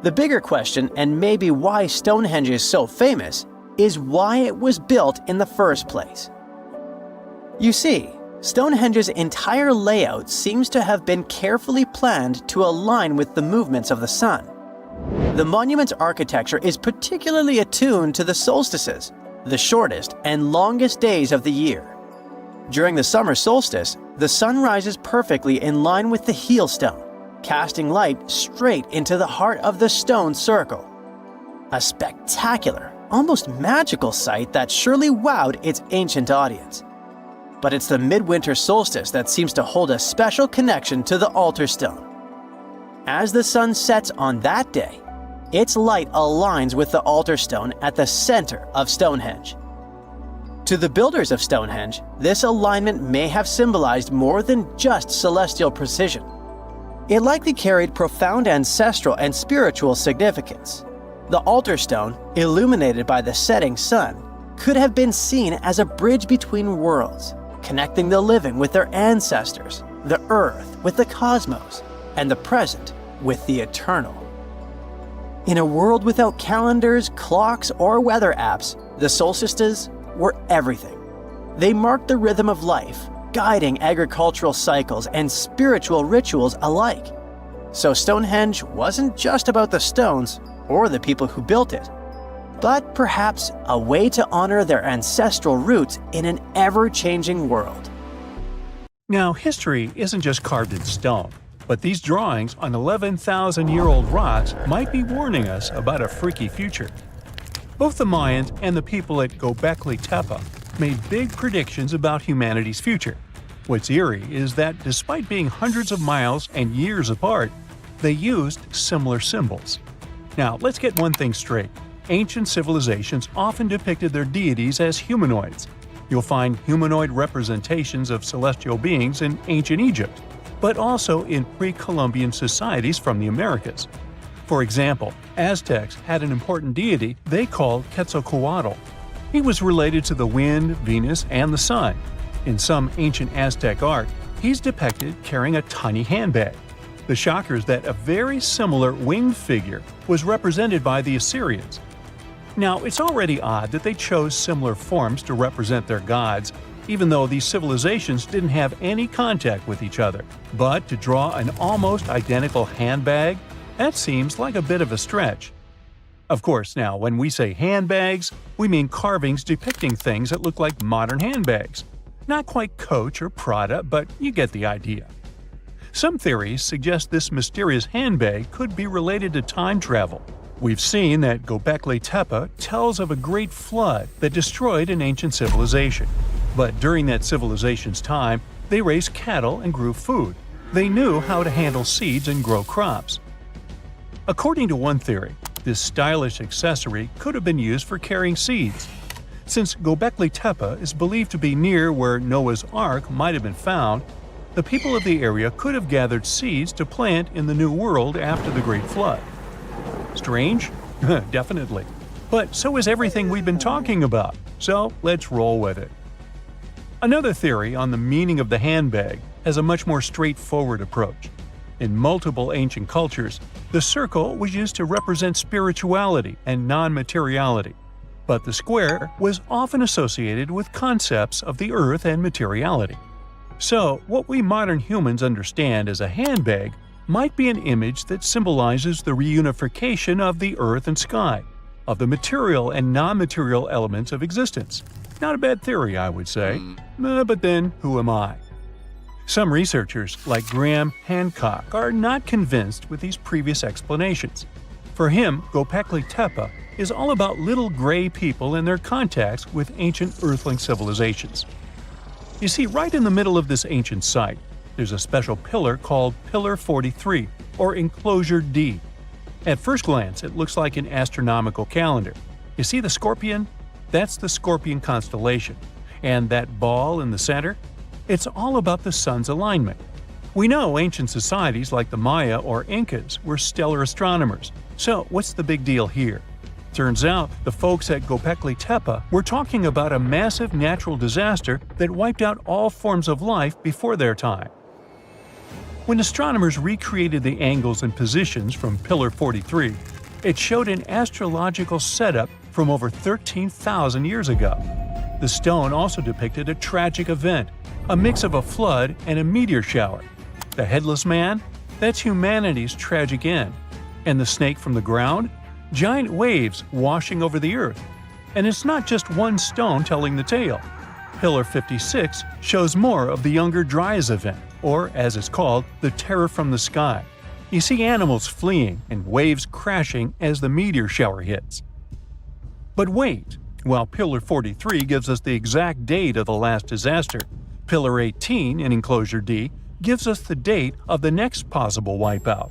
the bigger question, and maybe why Stonehenge is so famous, is why it was built in the first place. You see, Stonehenge's entire layout seems to have been carefully planned to align with the movements of the sun. The monument's architecture is particularly attuned to the solstices, the shortest and longest days of the year. During the summer solstice, the sun rises perfectly in line with the heel stone, casting light straight into the heart of the stone circle. A spectacular, almost magical sight that surely wowed its ancient audience. But it's the midwinter solstice that seems to hold a special connection to the altar stone. As the sun sets on that day, its light aligns with the altar stone at the center of Stonehenge. To the builders of Stonehenge, this alignment may have symbolized more than just celestial precision. It likely carried profound ancestral and spiritual significance. The altar stone, illuminated by the setting sun, could have been seen as a bridge between worlds, connecting the living with their ancestors, the earth with the cosmos, and the present with the eternal. In a world without calendars, clocks, or weather apps, the solstices were everything. They marked the rhythm of life, guiding agricultural cycles and spiritual rituals alike. So Stonehenge wasn't just about the stones or the people who built it, but perhaps a way to honor their ancestral roots in an ever-changing world. Now, history isn't just carved in stone, but these drawings on 11,000-year-old rocks might be warning us about a freaky future. Both the Mayans and the people at Göbekli Tepe made big predictions about humanity's future. What's eerie is that despite being hundreds of miles and years apart, they used similar symbols. Now, let's get one thing straight. Ancient civilizations often depicted their deities as humanoids. You'll find humanoid representations of celestial beings in ancient Egypt, but also in pre-Columbian societies from the Americas. For example, Aztecs had an important deity they called Quetzalcoatl. He was related to the wind, Venus, and the sun. In some ancient Aztec art, he's depicted carrying a tiny handbag. The shocker is that a very similar winged figure was represented by the Assyrians. Now, it's already odd that they chose similar forms to represent their gods, even though these civilizations didn't have any contact with each other. But to draw an almost identical handbag? That seems like a bit of a stretch. Of course, now, when we say handbags, we mean carvings depicting things that look like modern handbags. Not quite Coach or Prada, but you get the idea. Some theories suggest this mysterious handbag could be related to time travel. We've seen that Göbekli Tepe tells of a great flood that destroyed an ancient civilization. But during that civilization's time, they raised cattle and grew food. They knew how to handle seeds and grow crops. According to one theory, this stylish accessory could have been used for carrying seeds. Since Göbekli Tepe is believed to be near where Noah's Ark might have been found, the people of the area could have gathered seeds to plant in the New World after the Great Flood. Strange? Definitely. But so is everything we've been talking about, so let's roll with it. Another theory on the meaning of the handbag has a much more straightforward approach. In multiple ancient cultures, the circle was used to represent spirituality and non-materiality, but the square was often associated with concepts of the earth and materiality. So, what we modern humans understand as a handbag might be an image that symbolizes the reunification of the earth and sky, of the material and non-material elements of existence. Not a bad theory, I would say. But then, who am I? Some researchers, like Graham Hancock, are not convinced with these previous explanations. For him, Göbekli Tepe is all about little gray people and their contacts with ancient earthling civilizations. You see, right in the middle of this ancient site, there's a special pillar called Pillar 43, or Enclosure D. At first glance, it looks like an astronomical calendar. You see the scorpion? That's the Scorpion constellation. And that ball in the center? It's all about the sun's alignment. We know ancient societies like the Maya or Incas were stellar astronomers. So what's the big deal here? Turns out the folks at Göbekli Tepe were talking about a massive natural disaster that wiped out all forms of life before their time. When astronomers recreated the angles and positions from Pillar 43, it showed an astrological setup from over 13,000 years ago. The stone also depicted a tragic event, a mix of a flood and a meteor shower. The headless man? That's humanity's tragic end. And the snake from the ground? Giant waves washing over the earth. And it's not just one stone telling the tale. Pillar 56 shows more of the Younger Dryas event, or as it's called, the terror from the sky. You see animals fleeing and waves crashing as the meteor shower hits. But wait, while Pillar 43 gives us the exact date of the last disaster, Pillar 18 in Enclosure D gives us the date of the next possible wipeout.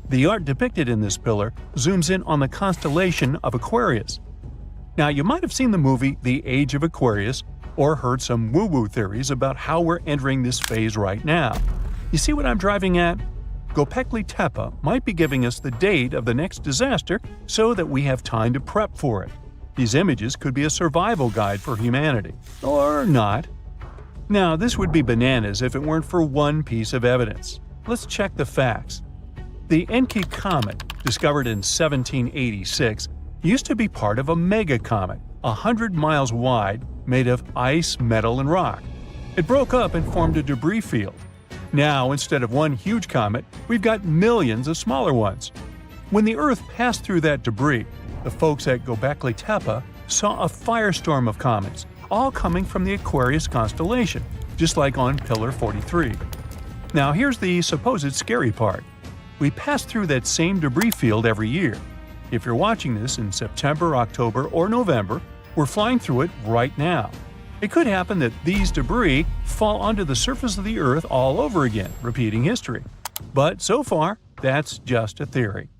The art depicted in this pillar zooms in on the constellation of Aquarius. Now, you might have seen the movie The Age of Aquarius or heard some woo-woo theories about how we're entering this phase right now. You see what I'm driving at? Göbekli Tepe might be giving us the date of the next disaster so that we have time to prep for it. These images could be a survival guide for humanity. Or not. Now, this would be bananas if it weren't for one piece of evidence. Let's check the facts. The Enki comet, discovered in 1786, used to be part of a megacomet, 100 miles wide, made of ice, metal, and rock. It broke up and formed a debris field. Now, instead of one huge comet, we've got millions of smaller ones. When the Earth passed through that debris, the folks at Göbekli Tepe saw a firestorm of comets, all coming from the Aquarius constellation, just like on Pillar 43. Now here's the supposed scary part. We pass through that same debris field every year. If you're watching this in September, October, or November, we're flying through it right now. It could happen that these debris fall onto the surface of the Earth all over again, repeating history. But so far, that's just a theory.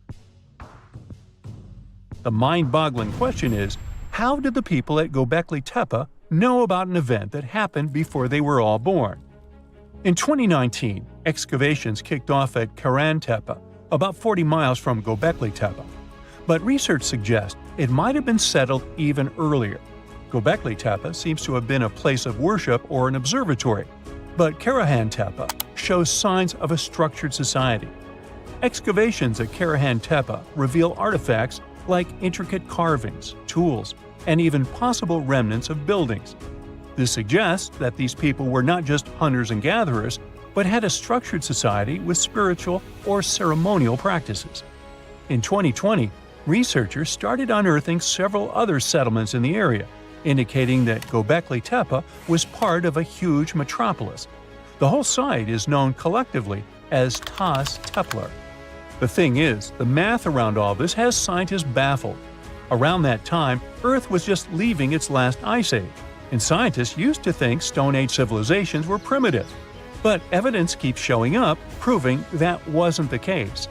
The mind-boggling question is, how did the people at Göbekli Tepe know about an event that happened before they were all born? In 2019, excavations kicked off at Karahan Tepe, about 40 miles from Göbekli Tepe. But research suggests it might have been settled even earlier. Göbekli Tepe seems to have been a place of worship or an observatory, but Karahan Tepe shows signs of a structured society. Excavations at Karahan Tepe reveal artifacts like intricate carvings, tools, and even possible remnants of buildings. This suggests that these people were not just hunters and gatherers, but had a structured society with spiritual or ceremonial practices. In 2020, researchers started unearthing several other settlements in the area, indicating that Göbekli Tepe was part of a huge metropolis. The whole site is known collectively as Tas Tepler. The thing is, the math around all this has scientists baffled. Around that time, Earth was just leaving its last ice age, and scientists used to think Stone Age civilizations were primitive. But evidence keeps showing up, proving that wasn't the case.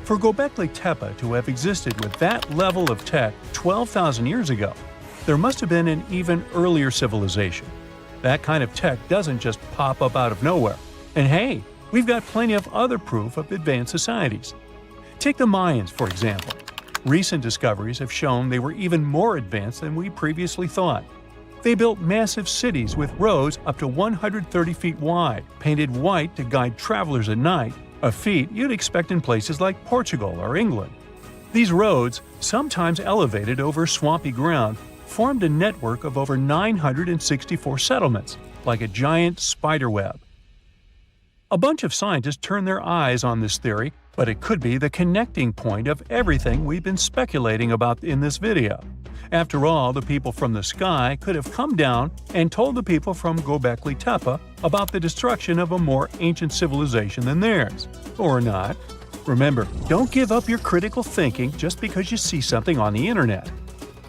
For Göbekli Tepe to have existed with that level of tech 12,000 years ago, there must have been an even earlier civilization. That kind of tech doesn't just pop up out of nowhere. And hey, we've got plenty of other proof of advanced societies. Take the Mayans, for example. Recent discoveries have shown they were even more advanced than we previously thought. They built massive cities with roads up to 130 feet wide, painted white to guide travelers at night, a feat you'd expect in places like Portugal or England. These roads, sometimes elevated over swampy ground, formed a network of over 964 settlements, like a giant spider web. A bunch of scientists turned their eyes on this theory, but it could be the connecting point of everything we've been speculating about in this video. After all, the people from the sky could have come down and told the people from Göbekli Tepe about the destruction of a more ancient civilization than theirs. Or not. Remember, don't give up your critical thinking just because you see something on the internet.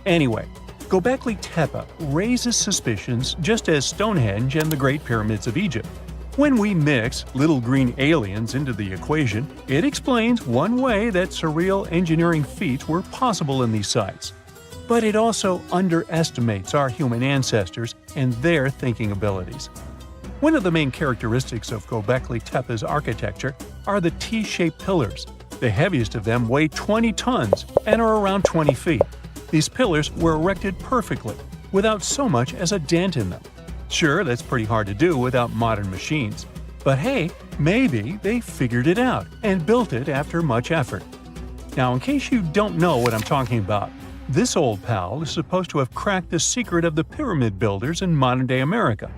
Anyway, Göbekli Tepe raises suspicions just as Stonehenge and the Great Pyramids of Egypt. When we mix little green aliens into the equation, it explains one way that surreal engineering feats were possible in these sites. But it also underestimates our human ancestors and their thinking abilities. One of the main characteristics of Göbekli Tepe's architecture are the T-shaped pillars. The heaviest of them weigh 20 tons and are around 20 feet. These pillars were erected perfectly, without so much as a dent in them. Sure, that's pretty hard to do without modern machines. But hey, maybe they figured it out and built it after much effort. Now, in case you don't know what I'm talking about, this old pal is supposed to have cracked the secret of the pyramid builders in modern-day America.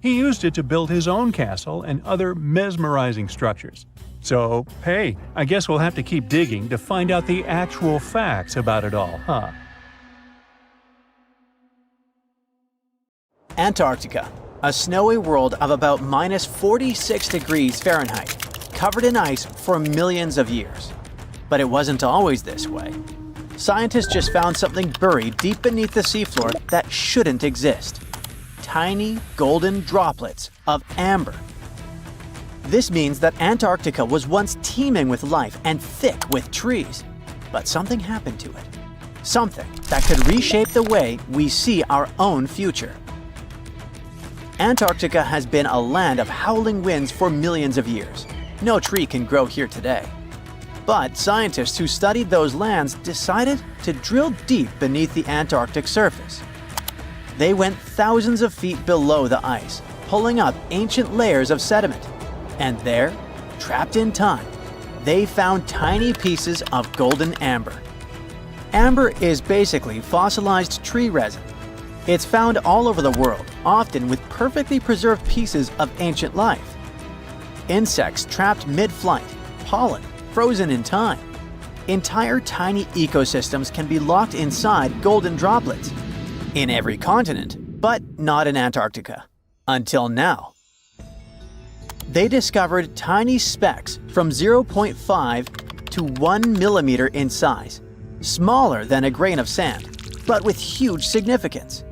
He used it to build his own castle and other mesmerizing structures. So, hey, I guess we'll have to keep digging to find out the actual facts about it all, huh? Antarctica, a snowy world of about minus 46 degrees Fahrenheit, covered in ice for millions of years. But it wasn't always this way. Scientists just found something buried deep beneath the seafloor that shouldn't exist. Tiny, golden droplets of amber. This means that Antarctica was once teeming with life and thick with trees. But something happened to it. Something that could reshape the way we see our own future. Antarctica has been a land of howling winds for millions of years. no tree can grow here today. But scientists who studied those lands decided to drill deep beneath the Antarctic surface. They went thousands of feet below the ice, pulling up ancient layers of sediment. And there, trapped in time, they found tiny pieces of golden amber. Amber is basically fossilized tree resin. It's found all over the world, often with perfectly preserved pieces of ancient life. Insects trapped mid-flight, pollen frozen in time. Entire tiny ecosystems can be locked inside golden droplets. In every continent, but not in Antarctica. Until now. They discovered tiny specks from 0.5 to 1 millimeter in size, smaller than a grain of sand, but with huge significance.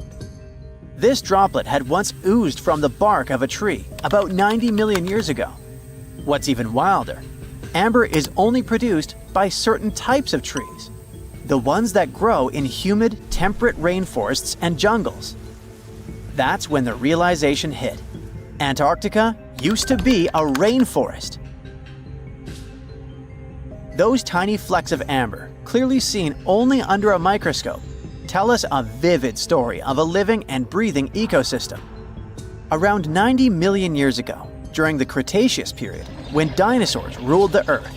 This droplet had once oozed from the bark of a tree about 90 million years ago. What's even wilder, amber is only produced by certain types of trees, the ones that grow in humid, temperate rainforests and jungles. That's when the realization hit. Antarctica used to be a rainforest. Those tiny flecks of amber, clearly seen only under a microscope, tell us a vivid story of a living and breathing ecosystem. Around 90 million years ago, during the Cretaceous period, when dinosaurs ruled the Earth,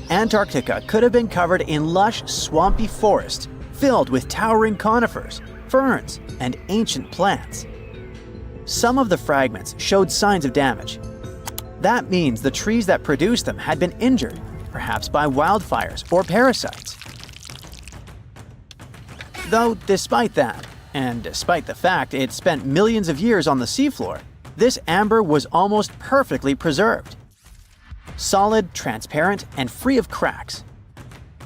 Antarctica could have been covered in lush, swampy forests filled with towering conifers, ferns, and ancient plants. Some of the fragments showed signs of damage. That means the trees that produced them had been injured, perhaps by wildfires or parasites. Though despite that, and despite the fact it spent millions of years on the seafloor, this amber was almost perfectly preserved. Solid, transparent, and free of cracks.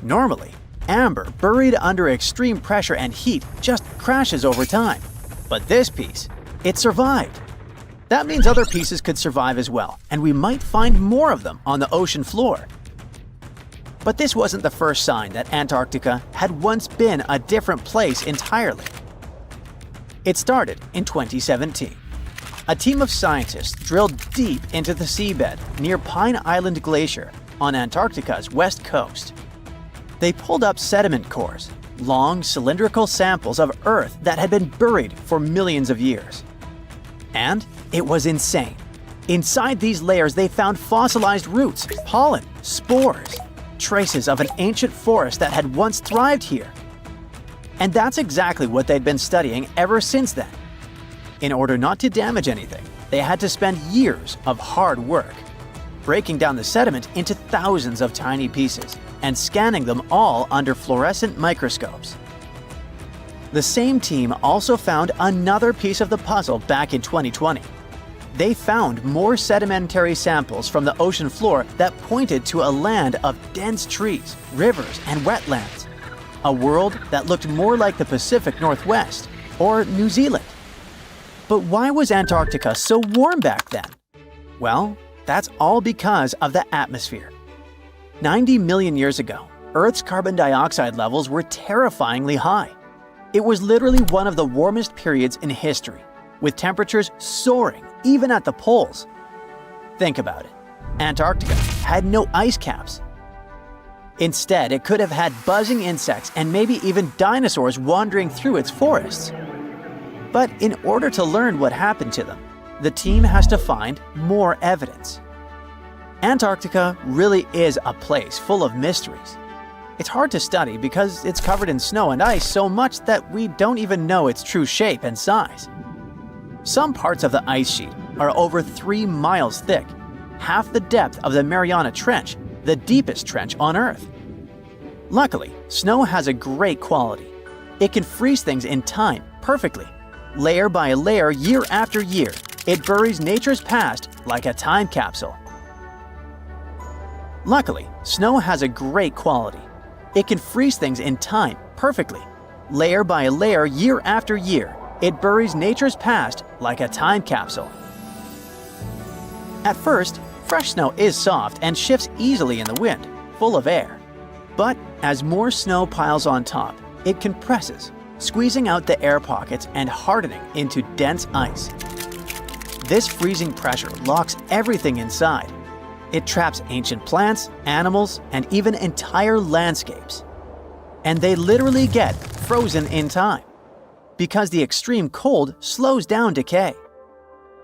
Normally, amber buried under extreme pressure and heat just crashes over time. But this piece, it survived. That means other pieces could survive as well, and we might find more of them on the ocean floor. But this wasn't the first sign that Antarctica had once been a different place entirely. It started in 2017. A team of scientists drilled deep into the seabed near Pine Island Glacier on Antarctica's west coast. They pulled up sediment cores, long cylindrical samples of Earth that had been buried for millions of years. And it was insane. Inside these layers they found fossilized roots, pollen, spores, traces of an ancient forest that had once thrived here. And that's exactly what they'd been studying ever since then. In order not to damage anything, they had to spend years of hard work, breaking down the sediment into thousands of tiny pieces and scanning them all under fluorescent microscopes. The same team also found another piece of the puzzle back in 2020. They found more sedimentary samples from the ocean floor that pointed to a land of dense trees, rivers, and wetlands. A world that looked more like the Pacific Northwest or New Zealand. But why was Antarctica so warm back then? Well, that's all because of the atmosphere. 90 million years ago, Earth's carbon dioxide levels were terrifyingly high. It was literally one of the warmest periods in history, with temperatures soaring even at the poles. Think about it. Antarctica had no ice caps. Instead, it could have had buzzing insects and maybe even dinosaurs wandering through its forests. But in order to learn what happened to them, the team has to find more evidence. Antarctica really is a place full of mysteries. It's hard to study because it's covered in snow and ice so much that we don't even know its true shape and size. Some parts of the ice sheet are over 3 miles thick, half the depth of the Mariana Trench, the deepest trench on Earth. Luckily, snow has a great quality. It can freeze things in time perfectly. Layer by layer, year after year, it buries nature's past like a time capsule. Luckily, snow has a great quality. It can freeze things in time perfectly. Layer by layer, year after year, it buries nature's past like a time capsule. At first, fresh snow is soft and shifts easily in the wind, full of air. But as more snow piles on top, it compresses, squeezing out the air pockets and hardening into dense ice. This freezing pressure locks everything inside. It traps ancient plants, animals, and even entire landscapes. And they literally get frozen in time, because the extreme cold slows down decay.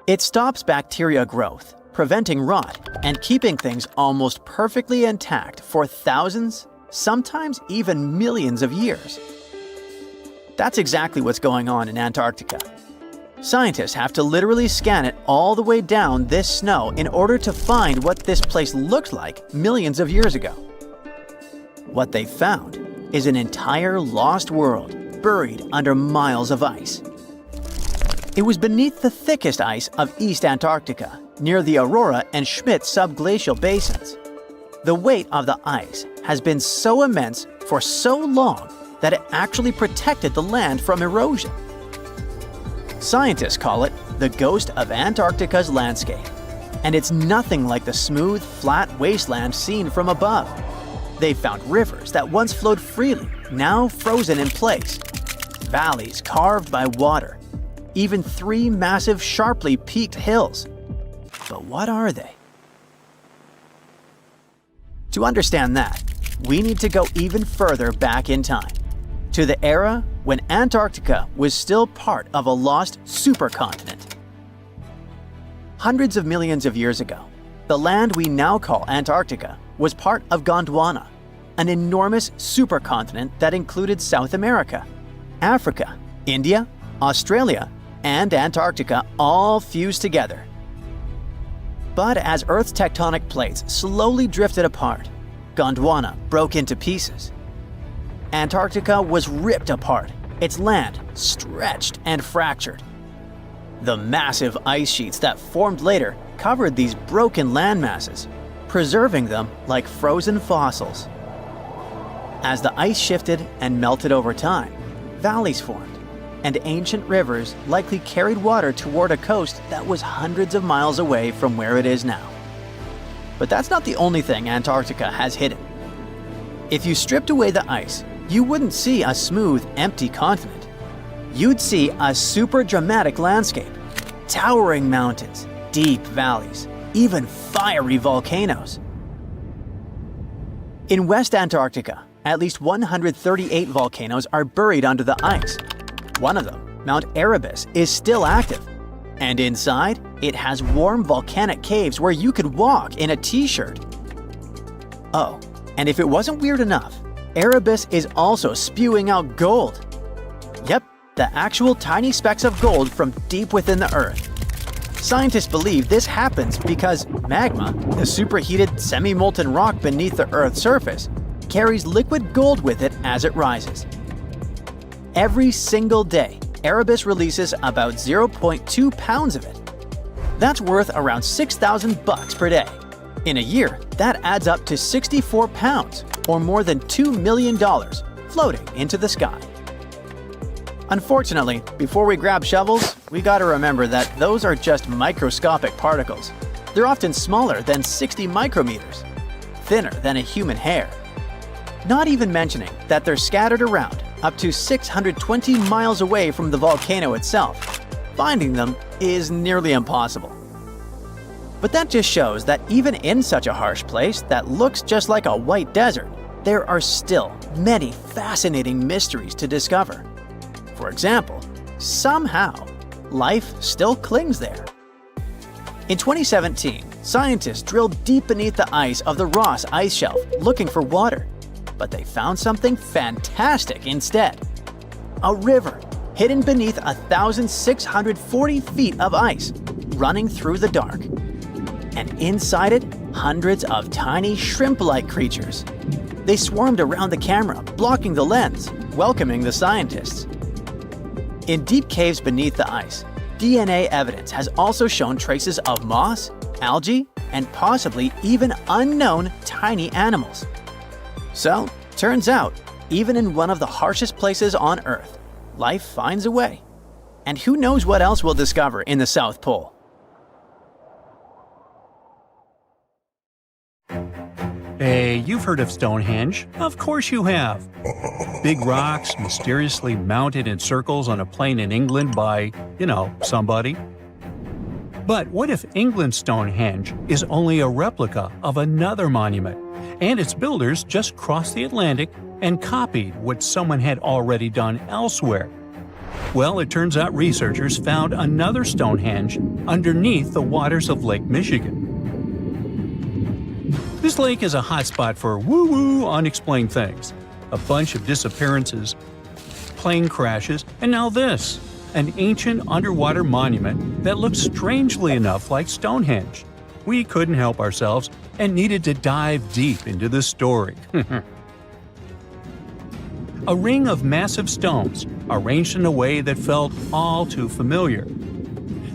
It stops bacteria growth, preventing rot, and keeping things almost perfectly intact for thousands, sometimes even millions of years. That's exactly what's going on in Antarctica. Scientists have to literally scan it all the way down this snow in order to find what this place looked like millions of years ago. What they found is an entire lost world buried under miles of ice. It was beneath the thickest ice of East Antarctica, near the Aurora and Schmidt subglacial basins. The weight of the ice has been so immense for so long that it actually protected the land from erosion. Scientists call it the ghost of Antarctica's landscape, and it's nothing like the smooth, flat wasteland seen from above. They found rivers that once flowed freely, now frozen in place, valleys carved by water, even 3 massive, sharply peaked hills. But what are they? To understand that, we need to go even further back in time, to the era when Antarctica was still part of a lost supercontinent. Hundreds of millions of years ago, the land we now call Antarctica was part of Gondwana, an enormous supercontinent that included South America, Africa, India, Australia, and Antarctica all fused together. But as Earth's tectonic plates slowly drifted apart, Gondwana broke into pieces. Antarctica was ripped apart, its land stretched and fractured. The massive ice sheets that formed later covered these broken landmasses, preserving them like frozen fossils. As the ice shifted and melted over time, valleys formed, and ancient rivers likely carried water toward a coast that was hundreds of miles away from where it is now. But that's not the only thing Antarctica has hidden. If you stripped away the ice, you wouldn't see a smooth, empty continent. You'd see a super dramatic landscape, towering mountains, deep valleys, even fiery volcanoes. In West Antarctica, at least 138 volcanoes are buried under the ice. One of them, Mount Erebus, is still active. And inside, it has warm volcanic caves where you could walk in a t-shirt. Oh, and if it wasn't weird enough, Erebus is also spewing out gold. Yep, the actual tiny specks of gold from deep within the Earth. Scientists believe this happens because magma, the superheated semi-molten rock beneath the Earth's surface, carries liquid gold with it as it rises. Every single day, Erebus releases about 0.2 pounds of it. That's worth around $6,000 per day. In a year, that adds up to 64 pounds, or more than $2 million, floating into the sky. Unfortunately, before we grab shovels, we gotta remember that those are just microscopic particles. They're often smaller than 60 micrometers, thinner than a human hair. Not even mentioning that they're scattered around up to 620 miles away from the volcano itself. Finding them is nearly impossible. But that just shows that even in such a harsh place that looks just like a white desert, there are still many fascinating mysteries to discover. For example, somehow, life still clings there. In 2017, scientists drilled deep beneath the ice of the Ross Ice Shelf looking for water. But they found something fantastic instead. A river hidden beneath 1,640 feet of ice, running through the dark. And inside it, hundreds of tiny shrimp-like creatures. They swarmed around the camera, blocking the lens, welcoming the scientists. In deep caves beneath the ice, DNA evidence has also shown traces of moss, algae, and possibly even unknown tiny animals. So, turns out, even in one of the harshest places on Earth, life finds a way. And who knows what else we'll discover in the South Pole? Hey, you've heard of Stonehenge. Of course you have. Big rocks mysteriously mounted in circles on a plain in England by, somebody. But what if England's Stonehenge is only a replica of another monument, and its builders just crossed the Atlantic and copied what someone had already done elsewhere? Well, it turns out researchers found another Stonehenge underneath the waters of Lake Michigan. This lake is a hotspot for woo-woo unexplained things. A bunch of disappearances, plane crashes, and now this, an ancient underwater monument that looks strangely enough like Stonehenge. We couldn't help ourselves and needed to dive deep into this story. A ring of massive stones, arranged in a way that felt all too familiar.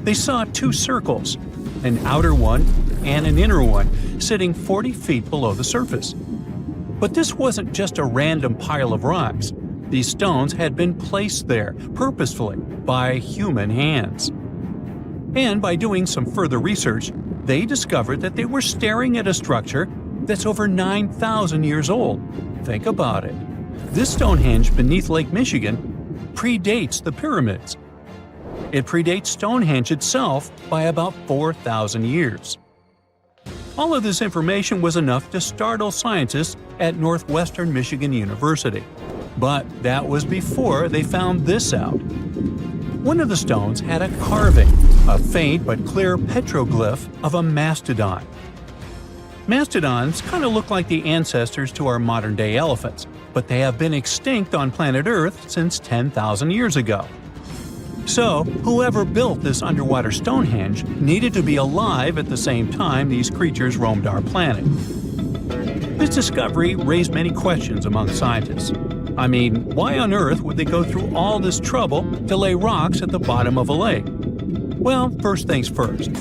They saw two circles, an outer one and an inner one, sitting 40 feet below the surface. But this wasn't just a random pile of rocks. These stones had been placed there, purposefully, by human hands. And by doing some further research, they discovered that they were staring at a structure that's over 9,000 years old. Think about it. This Stonehenge beneath Lake Michigan predates the pyramids. It predates Stonehenge itself by about 4,000 years. All of this information was enough to startle scientists at Northwestern Michigan University. But that was before they found this out. One of the stones had a carving, a faint but clear petroglyph of a mastodon. Mastodons kind of look like the ancestors to our modern-day elephants, but they have been extinct on planet Earth since 10,000 years ago. So, whoever built this underwater Stonehenge needed to be alive at the same time these creatures roamed our planet. This discovery raised many questions among scientists. I mean, why on earth would they go through all this trouble to lay rocks at the bottom of a lake? Well, first things first.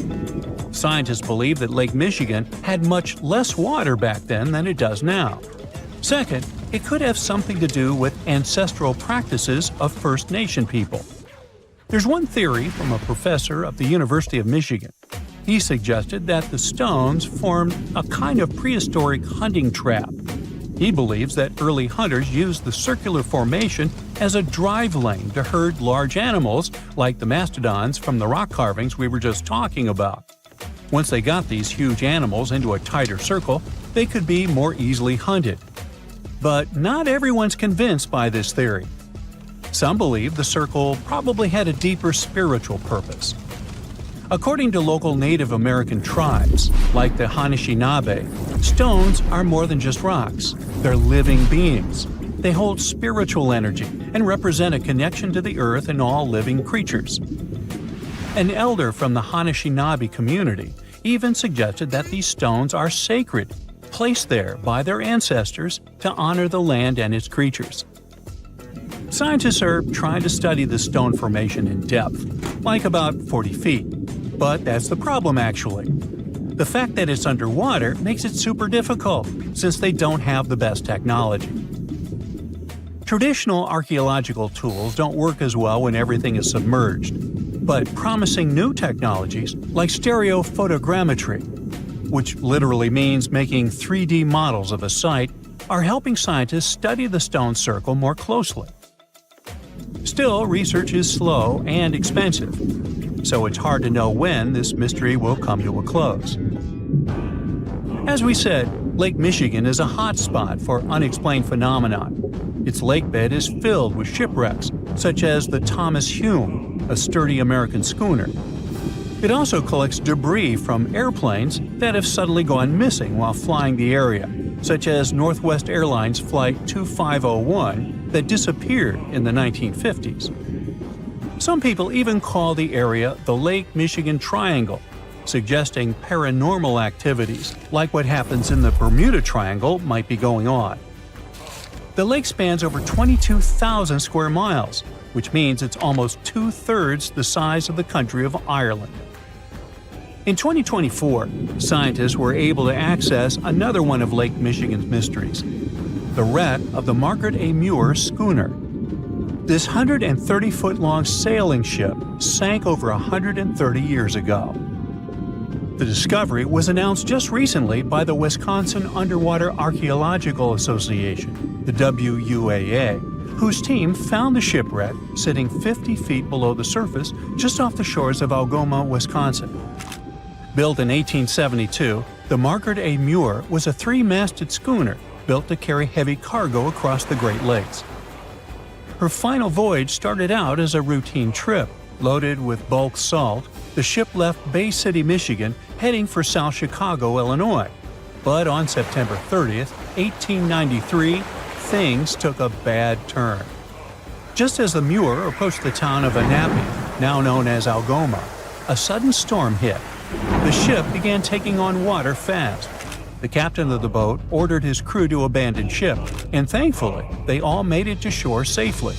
Scientists believe that Lake Michigan had much less water back then than it does now. Second, it could have something to do with ancestral practices of First Nation people. There's one theory from a professor of the University of Michigan. He suggested that the stones formed a kind of prehistoric hunting trap. He believes that early hunters used the circular formation as a drive lane to herd large animals like the mastodons from the rock carvings we were just talking about. Once they got these huge animals into a tighter circle, they could be more easily hunted. But not everyone's convinced by this theory. Some believe the circle probably had a deeper spiritual purpose. According to local Native American tribes, like the Anishinaabe, stones are more than just rocks. They're living beings. They hold spiritual energy and represent a connection to the earth and all living creatures. An elder from the Anishinaabe community even suggested that these stones are sacred, placed there by their ancestors to honor the land and its creatures. Scientists are trying to study the stone formation in depth, like about 40 feet. But that's the problem, actually. The fact that it's underwater makes it super difficult, since they don't have the best technology. Traditional archaeological tools don't work as well when everything is submerged, but promising new technologies like stereophotogrammetry, which literally means making 3D models of a site, are helping scientists study the stone circle more closely. Still, research is slow and expensive, so it's hard to know when this mystery will come to a close. As we said, Lake Michigan is a hotspot for unexplained phenomena. Its lakebed is filled with shipwrecks, such as the Thomas Hume, a sturdy American schooner. It also collects debris from airplanes that have suddenly gone missing while flying the area, such as Northwest Airlines Flight 2501 that disappeared in the 1950s. Some people even call the area the Lake Michigan Triangle, suggesting paranormal activities like what happens in the Bermuda Triangle might be going on. The lake spans over 22,000 square miles, which means it's almost two-thirds the size of the country of Ireland. In 2024, scientists were able to access another one of Lake Michigan's mysteries, the wreck of the Margaret A. Muir schooner. This 130-foot-long sailing ship sank over 130 years ago. The discovery was announced just recently by the Wisconsin Underwater Archaeological Association, the WUAA, whose team found the shipwreck sitting 50 feet below the surface just off the shores of Algoma, Wisconsin. Built in 1872, the Margaret A. Muir was a three-masted schooner built to carry heavy cargo across the Great Lakes. Her final voyage started out as a routine trip. Loaded with bulk salt, the ship left Bay City, Michigan, heading for South Chicago, Illinois. But on September 30th, 1893, things took a bad turn. Just as the Muir approached the town of Annapolis, now known as Algoma, a sudden storm hit. The ship began taking on water fast. The captain of the boat ordered his crew to abandon ship, and thankfully, they all made it to shore safely.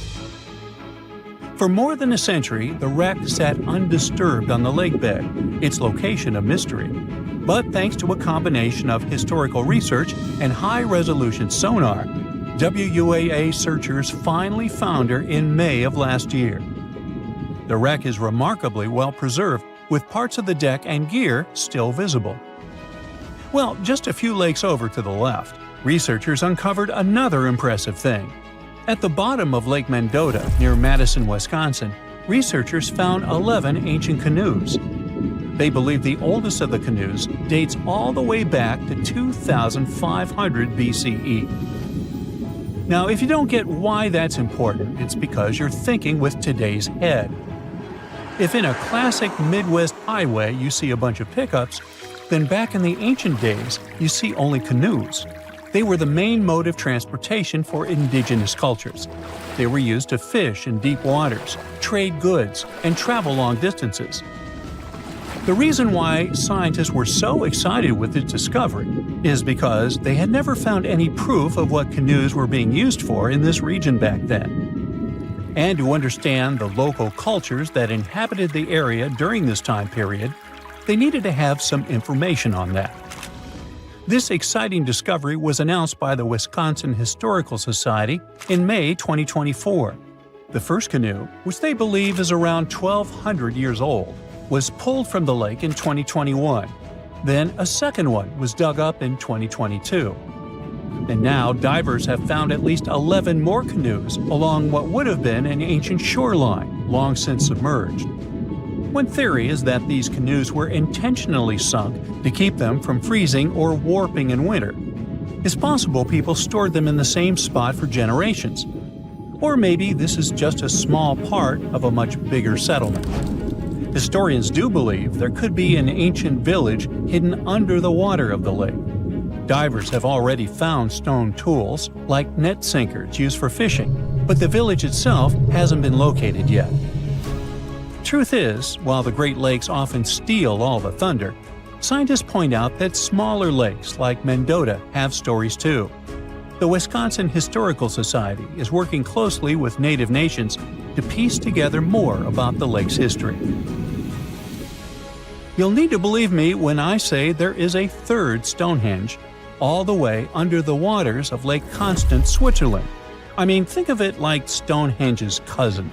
For more than a century, the wreck sat undisturbed on the lake bed, its location a mystery. But thanks to a combination of historical research and high-resolution sonar, WUAA searchers finally found her in May of last year. The wreck is remarkably well preserved, with parts of the deck and gear still visible. Well, just a few lakes over to the left, researchers uncovered another impressive thing. At the bottom of Lake Mendota, near Madison, Wisconsin, researchers found 11 ancient canoes. They believe the oldest of the canoes dates all the way back to 2500 BCE. Now, if you don't get why that's important, it's because you're thinking with today's head. If in a classic Midwest highway you see a bunch of pickups, then back in the ancient days you see only canoes. They were the main mode of transportation for indigenous cultures. They were used to fish in deep waters, trade goods, and travel long distances. The reason why scientists were so excited with its discovery is because they had never found any proof of what canoes were being used for in this region back then. And to understand the local cultures that inhabited the area during this time period, they needed to have some information on that. This exciting discovery was announced by the Wisconsin Historical Society in May 2024. The first canoe, which they believe is around 1,200 years old, was pulled from the lake in 2021. Then a second one was dug up in 2022. And now divers have found at least 11 more canoes along what would have been an ancient shoreline, long since submerged. One theory is that these canoes were intentionally sunk to keep them from freezing or warping in winter. It's possible people stored them in the same spot for generations. Or maybe this is just a small part of a much bigger settlement. Historians do believe there could be an ancient village hidden under the water of the lake. Divers have already found stone tools, like net sinkers used for fishing, but the village itself hasn't been located yet. Truth is, while the Great Lakes often steal all the thunder, scientists point out that smaller lakes like Mendota have stories too. The Wisconsin Historical Society is working closely with Native nations to piece together more about the lake's history. You'll need to believe me when I say there is a third Stonehenge, all the way under the waters of Lake Constance, Switzerland. I mean, think of it like Stonehenge's cousin.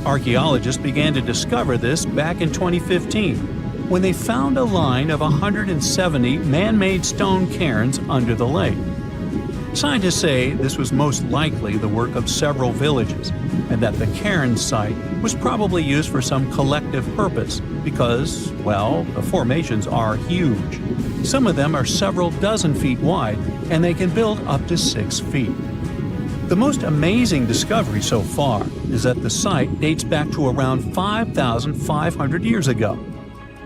Archaeologists began to discover this back in 2015, when they found a line of 170 man-made stone cairns under the lake. Scientists say this was most likely the work of several villages, and that the cairn site was probably used for some collective purpose because, well, the formations are huge. Some of them are several dozen feet wide, and they can build up to 6 feet. The most amazing discovery so far is that the site dates back to around 5,500 years ago.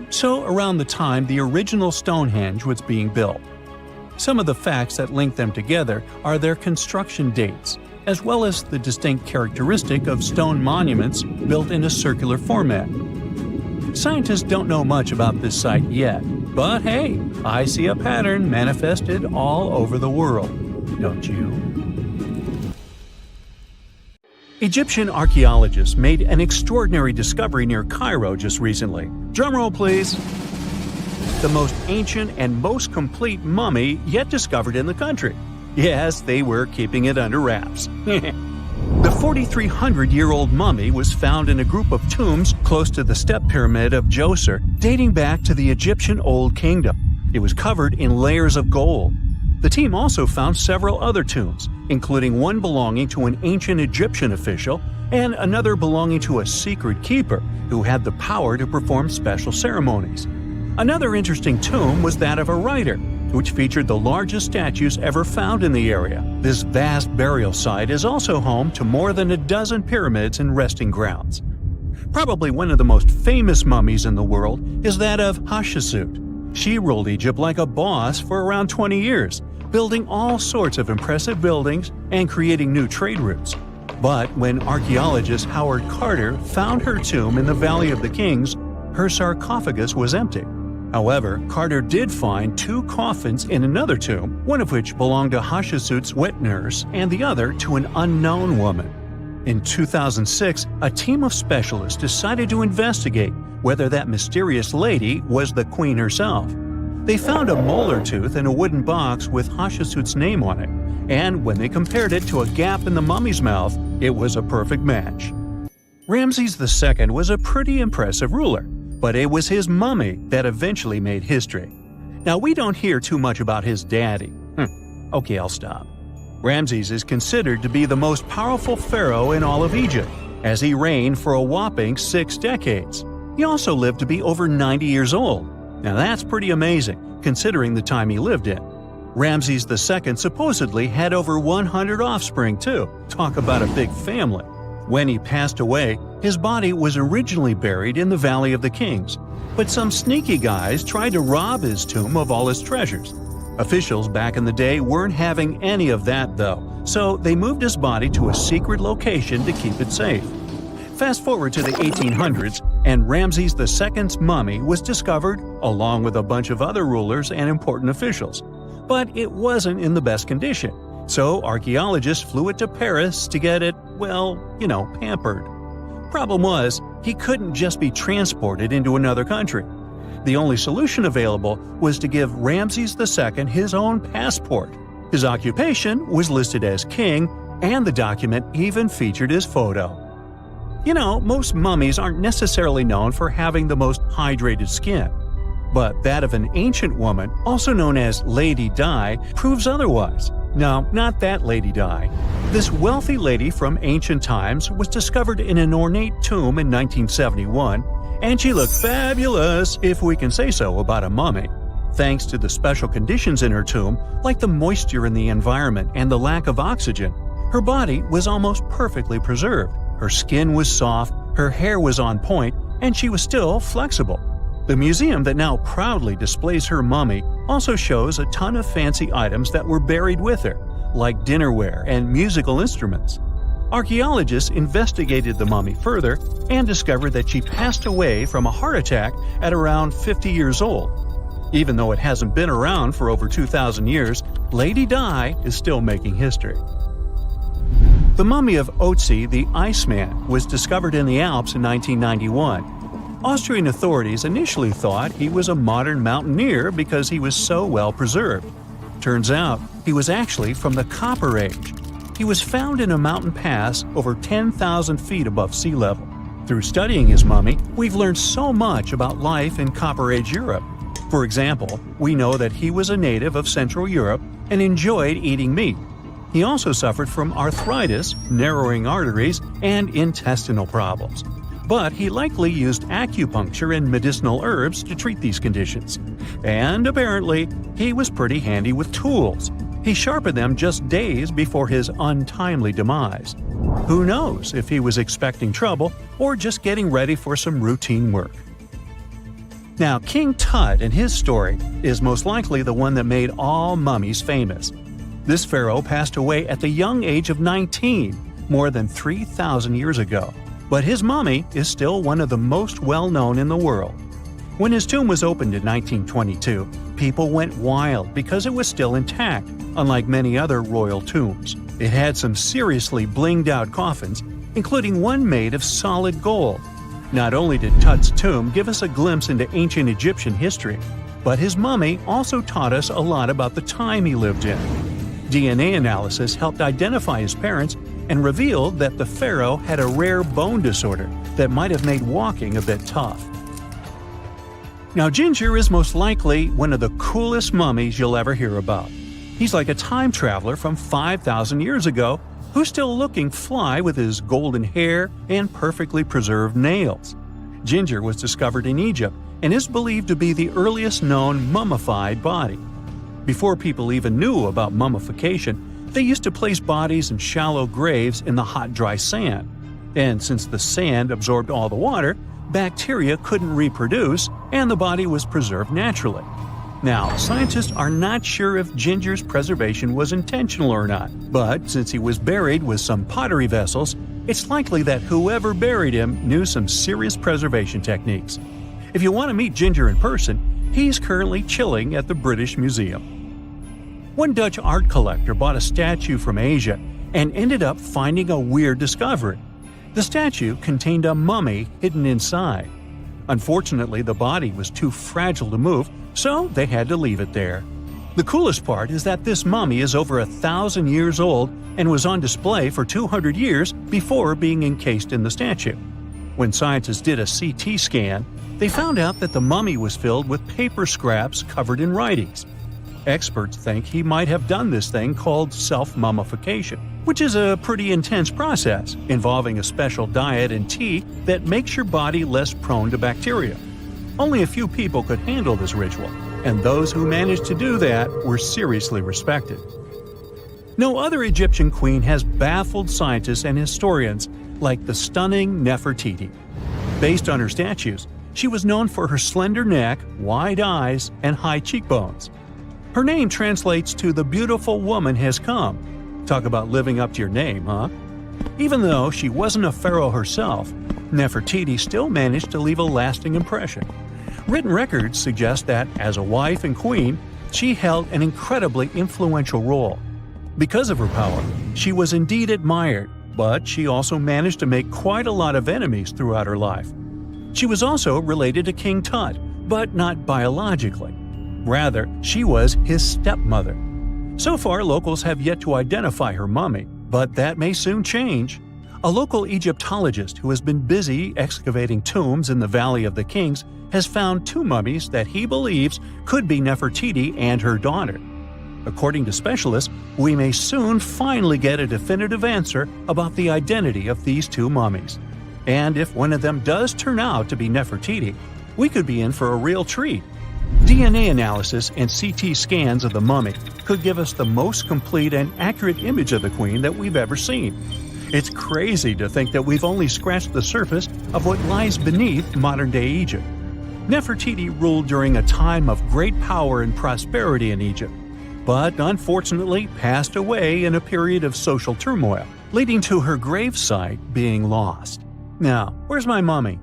So around the time the original Stonehenge was being built. Some of the facts that link them together are their construction dates, as well as the distinct characteristic of stone monuments built in a circular format. Scientists don't know much about this site yet, but hey, I see a pattern manifested all over the world, don't you? Egyptian archaeologists made an extraordinary discovery near Cairo just recently. Drumroll, please. The most ancient and most complete mummy yet discovered in the country. Yes, they were keeping it under wraps. The 4,300-year-old mummy was found in a group of tombs close to the step pyramid of Djoser, dating back to the Egyptian Old Kingdom. It was covered in layers of gold. The team also found several other tombs, including one belonging to an ancient Egyptian official and another belonging to a secret keeper who had the power to perform special ceremonies. Another interesting tomb was that of a writer, which featured the largest statues ever found in the area. This vast burial site is also home to more than a dozen pyramids and resting grounds. Probably one of the most famous mummies in the world is that of Hatshepsut. She ruled Egypt like a boss for around 20 years, building all sorts of impressive buildings and creating new trade routes. But when archaeologist Howard Carter found her tomb in the Valley of the Kings, her sarcophagus was empty. However, Carter did find 2 coffins in another tomb, one of which belonged to Hatshepsut's wet nurse and the other to an unknown woman. In 2006, a team of specialists decided to investigate whether that mysterious lady was the queen herself. They found a molar tooth in a wooden box with Hatshepsut's name on it, and when they compared it to a gap in the mummy's mouth, it was a perfect match. Ramses II was a pretty impressive ruler, but it was his mummy that eventually made history. Now, we don't hear too much about his daddy. Okay, I'll stop. Ramses is considered to be the most powerful pharaoh in all of Egypt, as he reigned for a whopping 6 decades. He also lived to be over 90 years old. Now that's pretty amazing, considering the time he lived in. Ramses II supposedly had over 100 offspring too. Talk about a big family. When he passed away, his body was originally buried in the Valley of the Kings, but some sneaky guys tried to rob his tomb of all his treasures. Officials back in the day weren't having any of that though, so they moved his body to a secret location to keep it safe. Fast forward to the 1800s, and Ramses II's mummy was discovered along with a bunch of other rulers and important officials. But it wasn't in the best condition, so archaeologists flew it to Paris to get it, pampered. Problem was, he couldn't just be transported into another country. The only solution available was to give Ramses II his own passport. His occupation was listed as king, and the document even featured his photo. Most mummies aren't necessarily known for having the most hydrated skin. But that of an ancient woman, also known as Lady Di, proves otherwise. No, not that Lady Di. This wealthy lady from ancient times was discovered in an ornate tomb in 1971, and she looked fabulous, if we can say so about a mummy. Thanks to the special conditions in her tomb, like the moisture in the environment and the lack of oxygen, her body was almost perfectly preserved. Her skin was soft, her hair was on point, and she was still flexible. The museum that now proudly displays her mummy also shows a ton of fancy items that were buried with her, like dinnerware and musical instruments. Archaeologists investigated the mummy further and discovered that she passed away from a heart attack at around 50 years old. Even though it hasn't been around for over 2,000 years, Lady Di is still making history. The mummy of Otzi the Iceman was discovered in the Alps in 1991. Austrian authorities initially thought he was a modern mountaineer because he was so well preserved. Turns out, he was actually from the Copper Age. He was found in a mountain pass over 10,000 feet above sea level. Through studying his mummy, we've learned so much about life in Copper Age Europe. For example, we know that he was a native of Central Europe and enjoyed eating meat. He also suffered from arthritis, narrowing arteries, and intestinal problems. But he likely used acupuncture and medicinal herbs to treat these conditions. And apparently, he was pretty handy with tools. He sharpened them just days before his untimely demise. Who knows if he was expecting trouble or just getting ready for some routine work. Now, King Tut and his story is most likely the one that made all mummies famous. This pharaoh passed away at the young age of 19, more than 3,000 years ago. But his mummy is still one of the most well-known in the world. When his tomb was opened in 1922, people went wild because it was still intact, unlike many other royal tombs. It had some seriously blinged-out coffins, including one made of solid gold. Not only did Tut's tomb give us a glimpse into ancient Egyptian history, but his mummy also taught us a lot about the time he lived in. DNA analysis helped identify his parents and revealed that the pharaoh had a rare bone disorder that might have made walking a bit tough. Now, Ginger is most likely one of the coolest mummies you'll ever hear about. He's like a time traveler from 5,000 years ago who's still looking fly with his golden hair and perfectly preserved nails. Ginger was discovered in Egypt and is believed to be the earliest known mummified body. Before people even knew about mummification, they used to place bodies in shallow graves in the hot, dry sand. And since the sand absorbed all the water, bacteria couldn't reproduce and the body was preserved naturally. Now, scientists are not sure if Ginger's preservation was intentional or not, but since he was buried with some pottery vessels, it's likely that whoever buried him knew some serious preservation techniques. If you want to meet Ginger in person, he's currently chilling at the British Museum. One Dutch art collector bought a statue from Asia and ended up finding a weird discovery. The statue contained a mummy hidden inside. Unfortunately, the body was too fragile to move, so they had to leave it there. The coolest part is that this mummy is over 1,000 years old and was on display for 200 years before being encased in the statue. When scientists did a CT scan, they found out that the mummy was filled with paper scraps covered in writings. Experts think he might have done this thing called self-mummification, which is a pretty intense process involving a special diet and tea that makes your body less prone to bacteria. Only a few people could handle this ritual, and those who managed to do that were seriously respected. No other Egyptian queen has baffled scientists and historians like the stunning Nefertiti. Based on her statues, she was known for her slender neck, wide eyes, and high cheekbones. Her name translates to "the beautiful woman has come." Talk about living up to your name, huh? Even though she wasn't a pharaoh herself, Nefertiti still managed to leave a lasting impression. Written records suggest that, as a wife and queen, she held an incredibly influential role. Because of her power, she was indeed admired, but she also managed to make quite a lot of enemies throughout her life. She was also related to King Tut, but not biologically. Rather, she was his stepmother. So far, locals have yet to identify her mummy, but that may soon change. A local Egyptologist who has been busy excavating tombs in the Valley of the Kings has found two mummies that he believes could be Nefertiti and her daughter. According to specialists, we may soon finally get a definitive answer about the identity of these two mummies. And if one of them does turn out to be Nefertiti, we could be in for a real treat. DNA analysis and CT scans of the mummy could give us the most complete and accurate image of the queen that we've ever seen. It's crazy to think that we've only scratched the surface of what lies beneath modern-day Egypt. Nefertiti ruled during a time of great power and prosperity in Egypt, but unfortunately passed away in a period of social turmoil, leading to her gravesite being lost. Now, where's my mummy?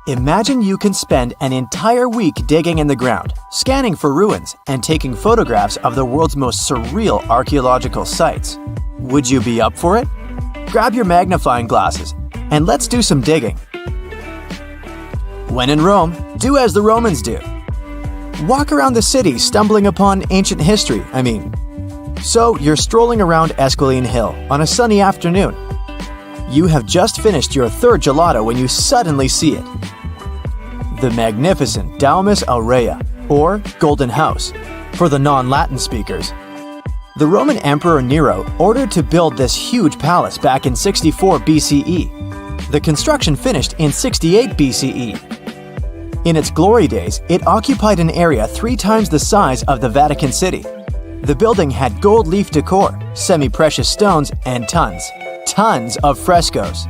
Imagine you can spend an entire week digging in the ground, scanning for ruins, and taking photographs of the world's most surreal archaeological sites. Would you be up for it? Grab your magnifying glasses, and let's do some digging. When in Rome, do as the Romans do. Walk around the city stumbling upon ancient history, So you're strolling around Esquiline Hill on a sunny afternoon. You have just finished your third gelato when you suddenly see it. The magnificent Domus Aurea, or Golden House, for the non-Latin speakers. The Roman Emperor Nero ordered to build this huge palace back in 64 BCE. The construction finished in 68 BCE. In its glory days, it occupied an area 3 times the size of the Vatican City. The building had gold leaf decor, semi-precious stones, and tons of frescoes.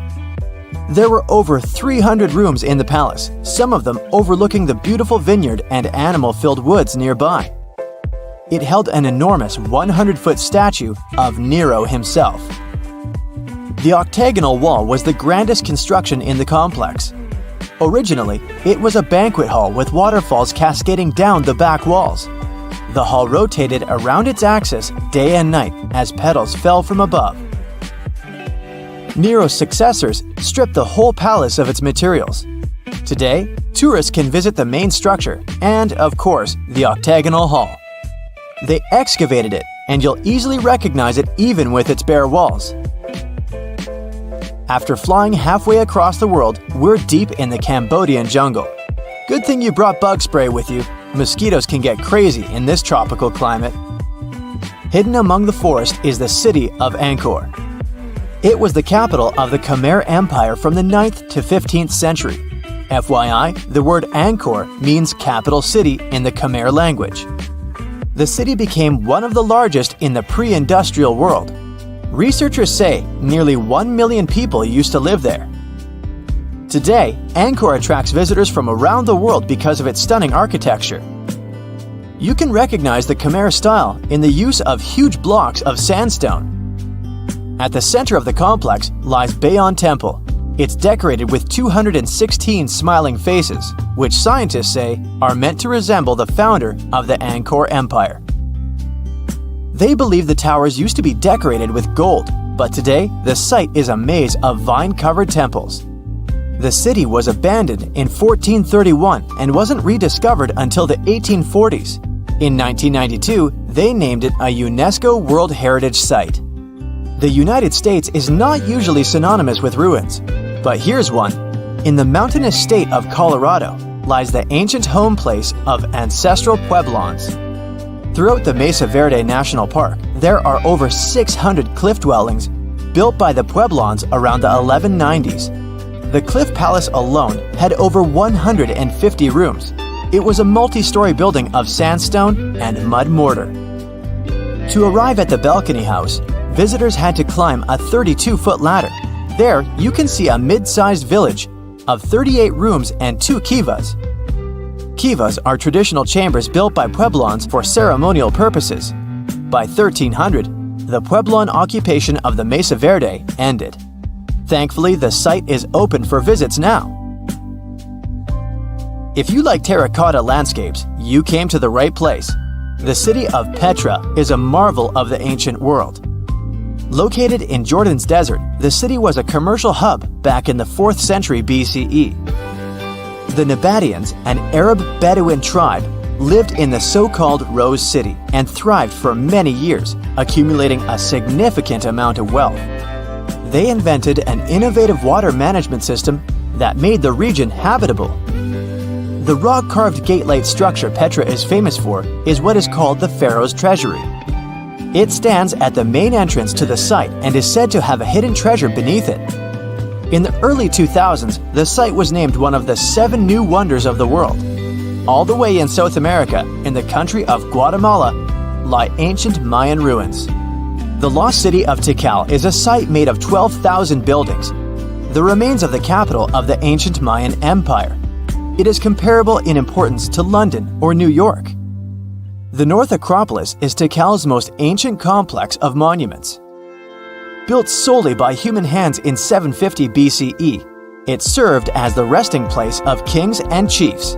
There were over 300 rooms in the palace, some of them overlooking the beautiful vineyard and animal-filled woods nearby. It held an enormous 100-foot statue of Nero himself. The octagonal wall was the grandest construction in the complex. Originally, it was a banquet hall with waterfalls cascading down the back walls. The hall rotated around its axis day and night as petals fell from above. Nero's successors stripped the whole palace of its materials. Today, tourists can visit the main structure and, of course, the octagonal hall. They excavated it, and you'll easily recognize it even with its bare walls. After flying halfway across the world, we're deep in the Cambodian jungle. Good thing you brought bug spray with you. Mosquitoes can get crazy in this tropical climate. Hidden among the forest is the city of Angkor. It was the capital of the Khmer Empire from the 9th to 15th century. FYI, the word Angkor means capital city in the Khmer language. The city became one of the largest in the pre-industrial world. Researchers say nearly 1 million people used to live there. Today, Angkor attracts visitors from around the world because of its stunning architecture. You can recognize the Khmer style in the use of huge blocks of sandstone. At the center of the complex lies Bayon Temple. It's decorated with 216 smiling faces, which scientists say are meant to resemble the founder of the Angkor Empire. They believe the towers used to be decorated with gold, but today the site is a maze of vine-covered temples. The city was abandoned in 1431 and wasn't rediscovered until the 1840s. In 1992, they named it a UNESCO World Heritage Site. The United States is not usually synonymous with ruins, but here's one. In the mountainous state of Colorado lies the ancient home place of ancestral Pueblans. Throughout the Mesa Verde National Park, there are over 600 cliff dwellings built by the Pueblans around the 1190s. The Cliff Palace alone had over 150 rooms. It was a multi-story building of sandstone and mud mortar. To arrive at the balcony house, visitors had to climb a 32-foot ladder. There, you can see a mid-sized village of 38 rooms and 2 kivas. Kivas are traditional chambers built by Pueblans for ceremonial purposes. By 1300, the Pueblan occupation of the Mesa Verde ended. Thankfully, the site is open for visits now. If you like terracotta landscapes, you came to the right place. The city of Petra is a marvel of the ancient world. Located in Jordan's desert, the city was a commercial hub back in the 4th century BCE. The Nabateans, an Arab Bedouin tribe, lived in the so-called Rose City and thrived for many years, accumulating a significant amount of wealth. They invented an innovative water management system that made the region habitable. The rock-carved gate-like structure Petra is famous for is what is called the Pharaoh's Treasury. It stands at the main entrance to the site and is said to have a hidden treasure beneath it. In the early 2000s, the site was named one of the 7 new wonders of the world. All the way in South America, in the country of Guatemala, lie ancient Mayan ruins. The lost city of Tikal is a site made of 12,000 buildings, the remains of the capital of the ancient Mayan Empire. It is comparable in importance to London or New York. The North Acropolis is Tikal's most ancient complex of monuments. Built solely by human hands in 750 BCE, it served as the resting place of kings and chiefs.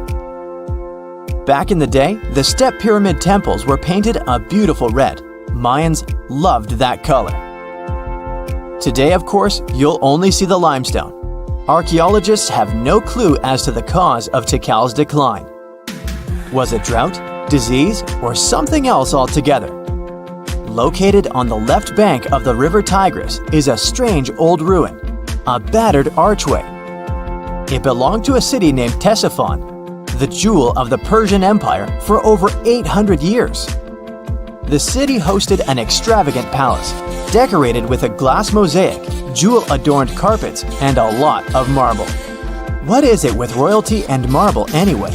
Back in the day, the step pyramid temples were painted a beautiful red. Mayans loved that color. Today, of course, you'll only see the limestone. Archaeologists have no clue as to the cause of Tikal's decline. Was it drought, disease, or something else altogether? Located on the left bank of the river Tigris is a strange old ruin, a battered archway. It belonged to a city named Ctesiphon, the jewel of the Persian Empire, for over 800 years. The city hosted an extravagant palace, decorated with a glass mosaic, jewel-adorned carpets, and a lot of marble. What is it with royalty and marble anyway?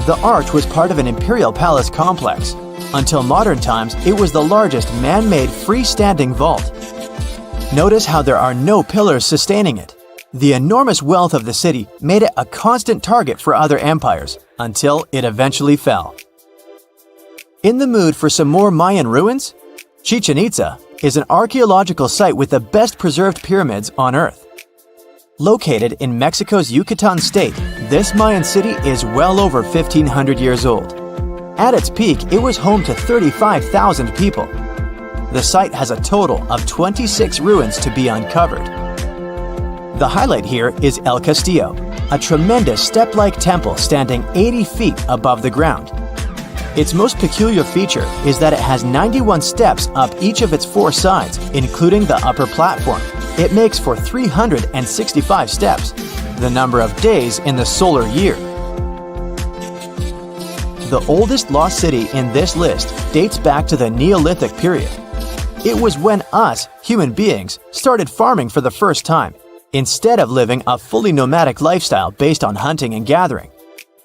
The arch was part of an imperial palace complex. Until modern times, it was the largest man-made freestanding vault. Notice how there are no pillars sustaining it. The enormous wealth of the city made it a constant target for other empires, until it eventually fell. In the mood for some more Mayan ruins? Chichen Itza is an archaeological site with the best preserved pyramids on Earth. Located in Mexico's Yucatan state, this Mayan city is well over 1,500 years old. At its peak, it was home to 35,000 people. The site has a total of 26 ruins to be uncovered. The highlight here is El Castillo, a tremendous step-like temple standing 80 feet above the ground. Its most peculiar feature is that it has 91 steps up each of its 4 sides, including the upper platform. It makes for 365 steps, the number of days in the solar year. The oldest lost city in this list dates back to the Neolithic period. It was when us, human beings, started farming for the first time, instead of living a fully nomadic lifestyle based on hunting and gathering.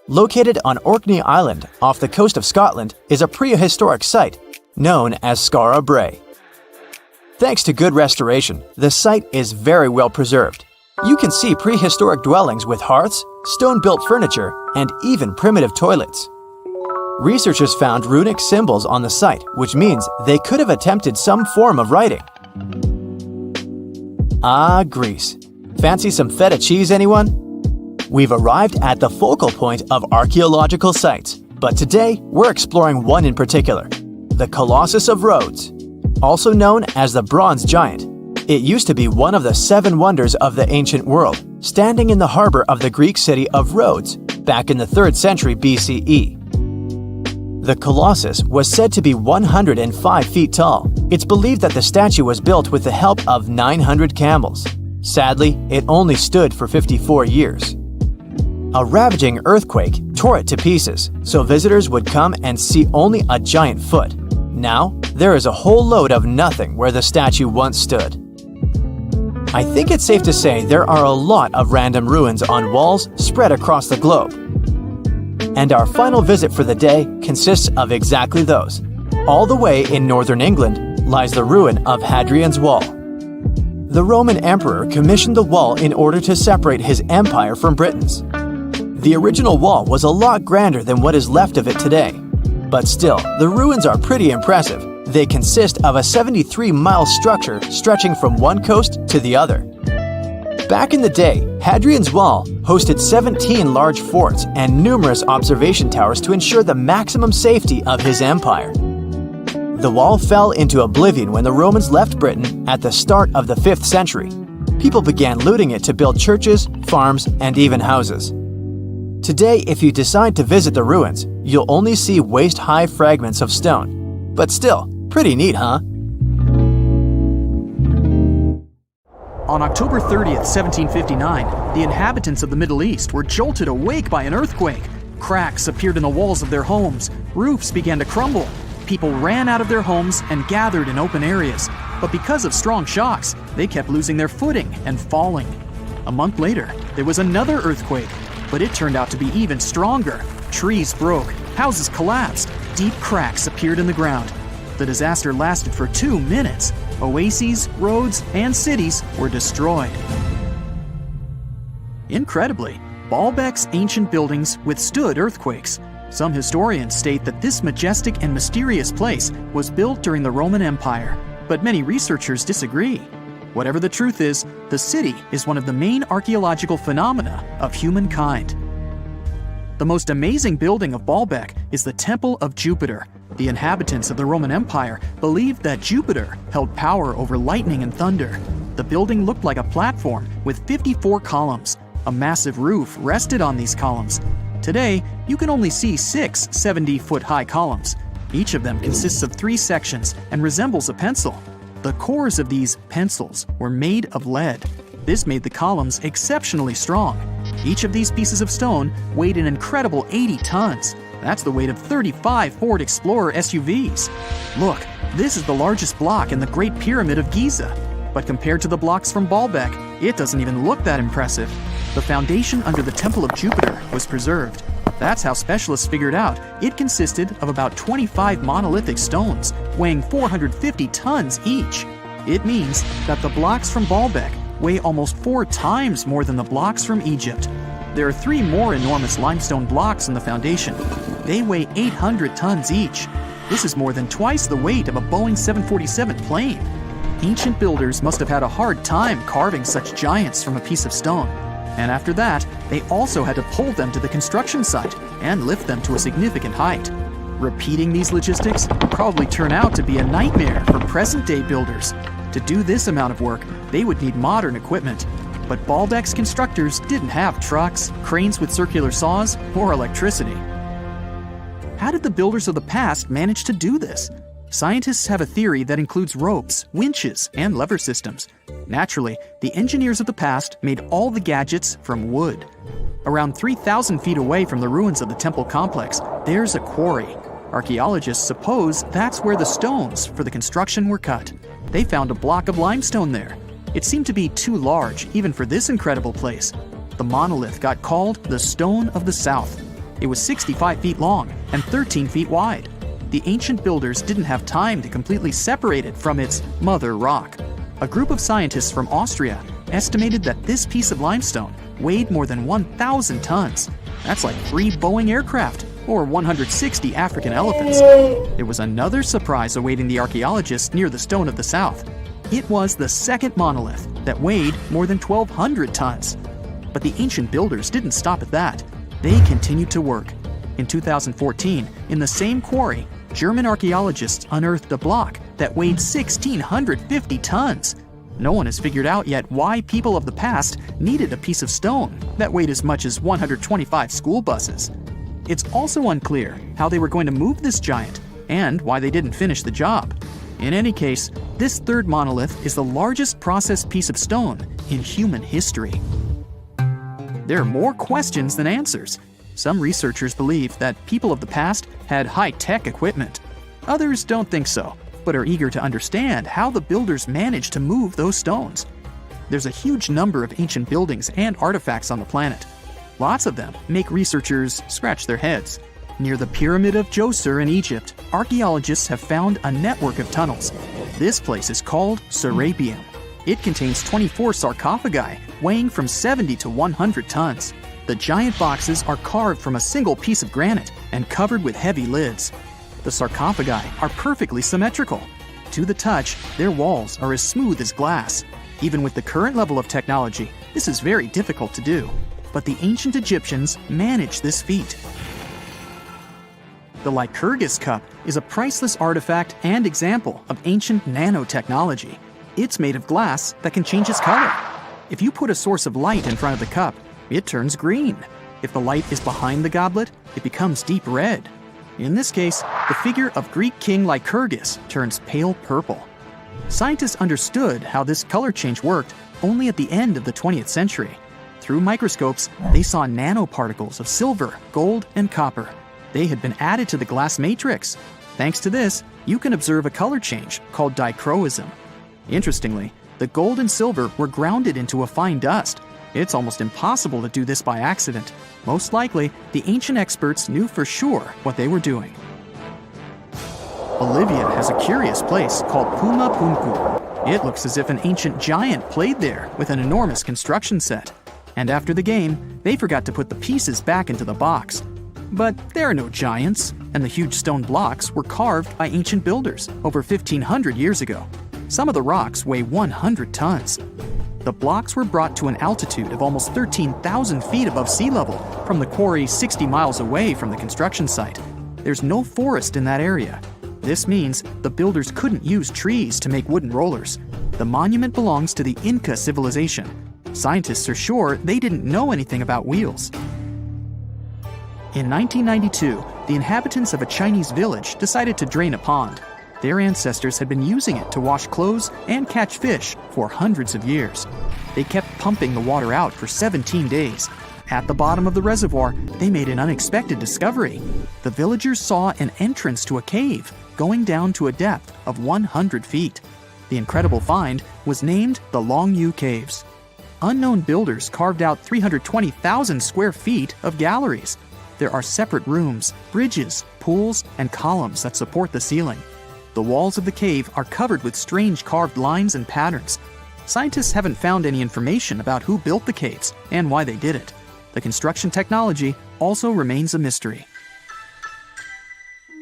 Located on Orkney Island off the coast of Scotland is a prehistoric site known as Skara Brae. Thanks to good restoration, the site is very well preserved. You can see prehistoric dwellings with hearths, stone-built furniture, and even primitive toilets. Researchers found runic symbols on the site, which means they could have attempted some form of writing. Ah, Greece. Fancy some feta cheese, anyone? We've arrived at the focal point of archaeological sites, but today we're exploring one in particular, the Colossus of Rhodes. Also known as the Bronze Giant, it used to be one of the 7 wonders of the ancient world, standing in the harbor of the Greek city of Rhodes back in the 3rd century BCE. The Colossus was said to be 105 feet tall. It's believed that the statue was built with the help of 900 camels. Sadly, it only stood for 54 years. A ravaging earthquake tore it to pieces, so visitors would come and see only a giant foot. Now, there is a whole load of nothing where the statue once stood. I think it's safe to say there are a lot of random ruins on walls spread across the globe. And our final visit for the day consists of exactly those. All the way in northern England lies the ruin of Hadrian's Wall. The Roman emperor commissioned the wall in order to separate his empire from Britain's. The original wall was a lot grander than what is left of it today. But still, the ruins are pretty impressive. They consist of a 73-mile structure stretching from one coast to the other. Back in the day, Hadrian's Wall hosted 17 large forts and numerous observation towers to ensure the maximum safety of his empire. The wall fell into oblivion when the Romans left Britain at the start of the 5th century. People began looting it to build churches, farms, and even houses. Today, if you decide to visit the ruins, you'll only see waist-high fragments of stone. But still, pretty neat, huh? On October 30th, 1759, the inhabitants of the Middle East were jolted awake by an earthquake. Cracks appeared in the walls of their homes, roofs began to crumble. People ran out of their homes and gathered in open areas. But because of strong shocks, they kept losing their footing and falling. A month later, there was another earthquake, but it turned out to be even stronger. Trees broke, houses collapsed, deep cracks appeared in the ground. The disaster lasted for 2 minutes. Oases, roads, and cities were destroyed. Incredibly, Baalbek's ancient buildings withstood earthquakes. Some historians state that this majestic and mysterious place was built during the Roman Empire, but many researchers disagree. Whatever the truth is, the city is one of the main archaeological phenomena of humankind. The most amazing building of Baalbek is the Temple of Jupiter. The inhabitants of the Roman Empire believed that Jupiter held power over lightning and thunder. The building looked like a platform with 54 columns. A massive roof rested on these columns. Today, you can only see 6 70-foot-high columns. Each of them consists of 3 sections and resembles a pencil. The cores of these pencils were made of lead. This made the columns exceptionally strong. Each of these pieces of stone weighed an incredible 80 tons. That's the weight of 35 Ford Explorer SUVs. Look, this is the largest block in the Great Pyramid of Giza. But compared to the blocks from Baalbek, it doesn't even look that impressive. The foundation under the Temple of Jupiter was preserved. That's how specialists figured out it consisted of about 25 monolithic stones, weighing 450 tons each. It means that the blocks from Baalbek weigh almost 4 times more than the blocks from Egypt. There are 3 more enormous limestone blocks in the foundation. They weigh 800 tons each. This is more than twice the weight of a Boeing 747 plane. Ancient builders must have had a hard time carving such giants from a piece of stone. And after that, they also had to pull them to the construction site and lift them to a significant height. Repeating these logistics would probably turn out to be a nightmare for present-day builders. To do this amount of work, they would need modern equipment. But Baalbek's constructors didn't have trucks, cranes with circular saws, or electricity. How did the builders of the past manage to do this? Scientists have a theory that includes ropes, winches, and lever systems. Naturally, the engineers of the past made all the gadgets from wood. Around 3,000 feet away from the ruins of the temple complex, there's a quarry. Archaeologists suppose that's where the stones for the construction were cut. They found a block of limestone there. It seemed to be too large even for this incredible place. The monolith got called the Stone of the South. It was 65 feet long and 13 feet wide. The ancient builders didn't have time to completely separate it from its mother rock. A group of scientists from Austria estimated that this piece of limestone weighed more than 1,000 tons. That's like 3 Boeing aircraft or 160 African elephants. There was another surprise awaiting the archaeologists near the Stone of the South. It was the second monolith that weighed more than 1,200 tons. But the ancient builders didn't stop at that. They continued to work. In 2014, in the same quarry, German archaeologists unearthed a block that weighed 1,650 tons. No one has figured out yet why people of the past needed a piece of stone that weighed as much as 125 school buses. It's also unclear how they were going to move this giant and why they didn't finish the job. In any case, this third monolith is the largest processed piece of stone in human history. There are more questions than answers. Some researchers believe that people of the past had high-tech equipment. Others don't think so, but are eager to understand how the builders managed to move those stones. There's a huge number of ancient buildings and artifacts on the planet. Lots of them make researchers scratch their heads. Near the Pyramid of Djoser in Egypt, archaeologists have found a network of tunnels. This place is called Serapeum. It contains 24 sarcophagi weighing from 70 to 100 tons. The giant boxes are carved from a single piece of granite and covered with heavy lids. The sarcophagi are perfectly symmetrical. To the touch, their walls are as smooth as glass. Even with the current level of technology, this is very difficult to do. But the ancient Egyptians managed this feat. The Lycurgus cup is a priceless artifact and example of ancient nanotechnology. It's made of glass that can change its color. If you put a source of light in front of the cup, it turns green. If the light is behind the goblet, it becomes deep red. In this case, the figure of Greek king Lycurgus turns pale purple. Scientists understood how this color change worked only at the end of the 20th century. Through microscopes, they saw nanoparticles of silver, gold, and copper. They had been added to the glass matrix. Thanks to this, you can observe a color change called dichroism. Interestingly, the gold and silver were grounded into a fine dust. It's almost impossible to do this by accident. Most likely, the ancient experts knew for sure what they were doing. Bolivia has a curious place called Puma Punku. It looks as if an ancient giant played there with an enormous construction set. And after the game, they forgot to put the pieces back into the box. But there are no giants, and the huge stone blocks were carved by ancient builders over 1,500 years ago. Some of the rocks weigh 100 tons. The blocks were brought to an altitude of almost 13,000 feet above sea level from the quarry 60 miles away from the construction site. There's no forest in that area. This means the builders couldn't use trees to make wooden rollers. The monument belongs to the Inca civilization. Scientists are sure they didn't know anything about wheels. In 1992, the inhabitants of a Chinese village decided to drain a pond. Their ancestors had been using it to wash clothes and catch fish for hundreds of years. They kept pumping the water out for 17 days. At the bottom of the reservoir, they made an unexpected discovery. The villagers saw an entrance to a cave going down to a depth of 100 feet. The incredible find was named the Longyu Caves. Unknown builders carved out 320,000 square feet of galleries. There are separate rooms, bridges, pools, and columns that support the ceiling. The walls of the cave are covered with strange carved lines and patterns. Scientists haven't found any information about who built the caves and why they did it. The construction technology also remains a mystery.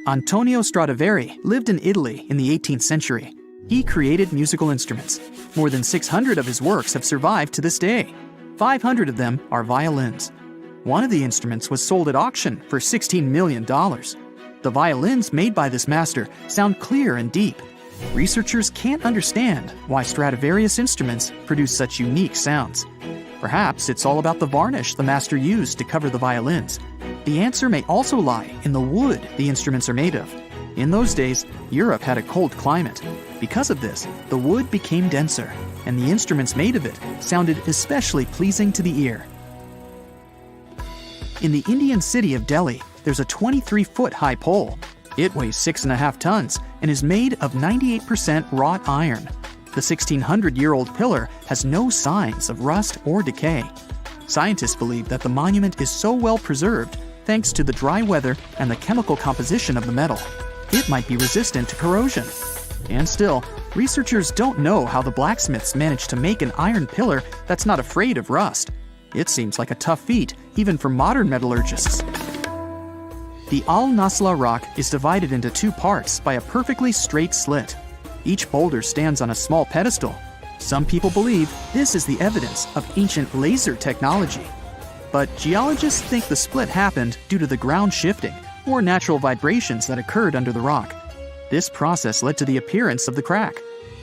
Antonio Stradivari lived in Italy in the 18th century. He created musical instruments. More than 600 of his works have survived to this day. 500 of them are violins. One of the instruments was sold at auction for $16 million. The violins made by this master sound clear and deep. Researchers can't understand why Stradivarius instruments produce such unique sounds. Perhaps it's all about the varnish the master used to cover the violins. The answer may also lie in the wood the instruments are made of. In those days, Europe had a cold climate. Because of this, the wood became denser, and the instruments made of it sounded especially pleasing to the ear. In the Indian city of Delhi, there's a 23-foot high pole. It weighs 6.5 tons and is made of 98% wrought iron. The 1,600-year-old pillar has no signs of rust or decay. Scientists believe that the monument is so well preserved thanks to the dry weather and the chemical composition of the metal. It might be resistant to corrosion. And still, researchers don't know how the blacksmiths managed to make an iron pillar that's not afraid of rust. It seems like a tough feat, even for modern metallurgists. The Al-Nasla rock is divided into two parts by a perfectly straight slit. Each boulder stands on a small pedestal. Some people believe this is the evidence of ancient laser technology. But geologists think the split happened due to the ground shifting or natural vibrations that occurred under the rock. This process led to the appearance of the crack.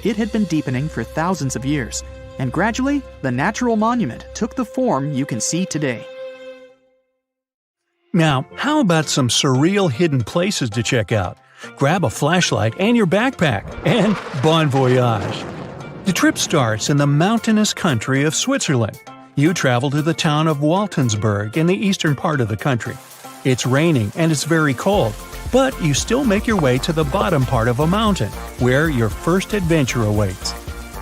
It had been deepening for thousands of years, and gradually, the natural monument took the form you can see today. Now, how about some surreal hidden places to check out? Grab a flashlight and your backpack, and bon voyage! The trip starts in the mountainous country of Switzerland. You travel to the town of Waltensburg in the eastern part of the country. It's raining and it's very cold, but you still make your way to the bottom part of a mountain, where your first adventure awaits.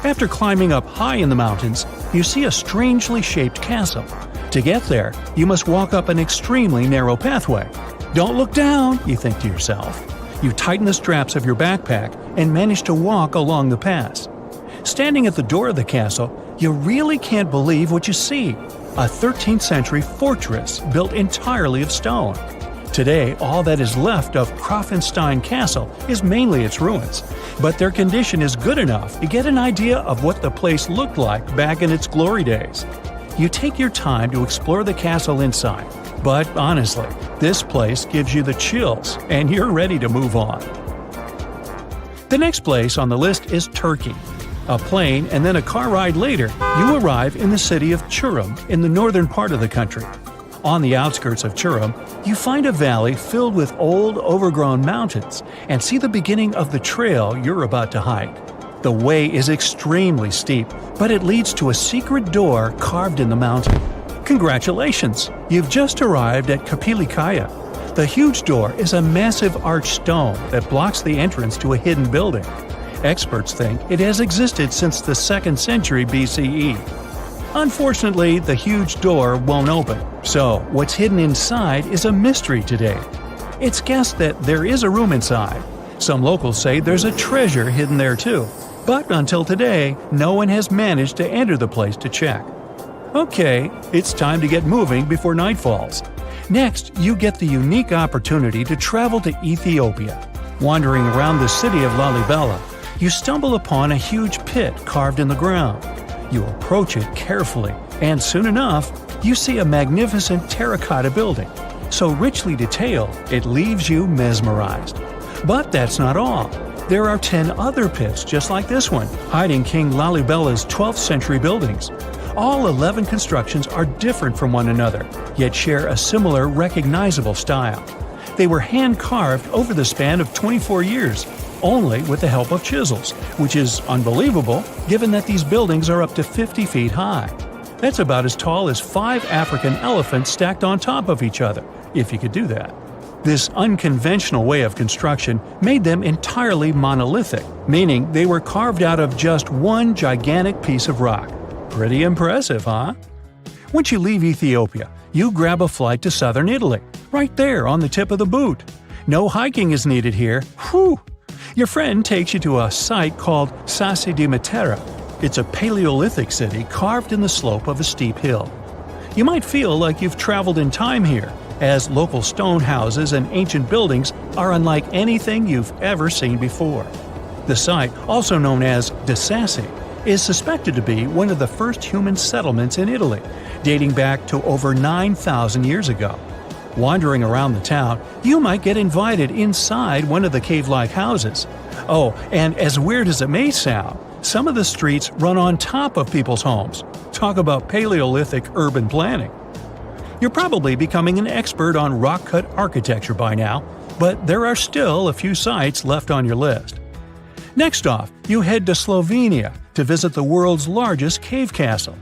After climbing up high in the mountains, you see a strangely shaped castle. To get there, you must walk up an extremely narrow pathway. Don't look down, you think to yourself. You tighten the straps of your backpack and manage to walk along the pass. Standing at the door of the castle, you really can't believe what you see. A 13th century fortress built entirely of stone. Today, all that is left of Krafenstein Castle is mainly its ruins, but their condition is good enough to get an idea of what the place looked like back in its glory days. You take your time to explore the castle inside, but honestly, this place gives you the chills and you're ready to move on. The next place on the list is Turkey. A plane and then a car ride later, you arrive in the city of Çorum in the northern part of the country. On the outskirts of Çorum, you find a valley filled with old, overgrown mountains and see the beginning of the trail you're about to hike. The way is extremely steep, but it leads to a secret door carved in the mountain. Congratulations! You've just arrived at Kapilikaya. The huge door is a massive arched stone that blocks the entrance to a hidden building. Experts think it has existed since the 2nd century BCE. Unfortunately, the huge door won't open, so what's hidden inside is a mystery today. It's guessed that there is a room inside. Some locals say there's a treasure hidden there too, but until today, no one has managed to enter the place to check. Okay, it's time to get moving before night falls. Next, you get the unique opportunity to travel to Ethiopia. Wandering around the city of Lalibela, you stumble upon a huge pit carved in the ground. You approach it carefully, and soon enough, you see a magnificent terracotta building. So richly detailed, it leaves you mesmerized. But that's not all. There are 10 other pits just like this one, hiding King Lalibela's 12th century buildings. All 11 constructions are different from one another, yet share a similar recognizable style. They were hand-carved over the span of 24 years, only with the help of chisels, which is unbelievable given that these buildings are up to 50 feet high. That's about as tall as 5 African elephants stacked on top of each other, if you could do that. This unconventional way of construction made them entirely monolithic, meaning they were carved out of just one gigantic piece of rock. Pretty impressive, huh? Once you leave Ethiopia, you grab a flight to southern Italy, right there on the tip of the boot. No hiking is needed here. Whew! Your friend takes you to a site called Sassi di Matera. It's a Paleolithic city carved in the slope of a steep hill. You might feel like you've traveled in time here, as local stone houses and ancient buildings are unlike anything you've ever seen before. The site, also known as De Sassi, is suspected to be one of the first human settlements in Italy, dating back to over 9,000 years ago. Wandering around the town, you might get invited inside one of the cave-like houses. Oh, and as weird as it may sound, some of the streets run on top of people's homes. Talk about Paleolithic urban planning. You're probably becoming an expert on rock-cut architecture by now, but there are still a few sites left on your list. Next off, you head to Slovenia to visit the world's largest cave castle.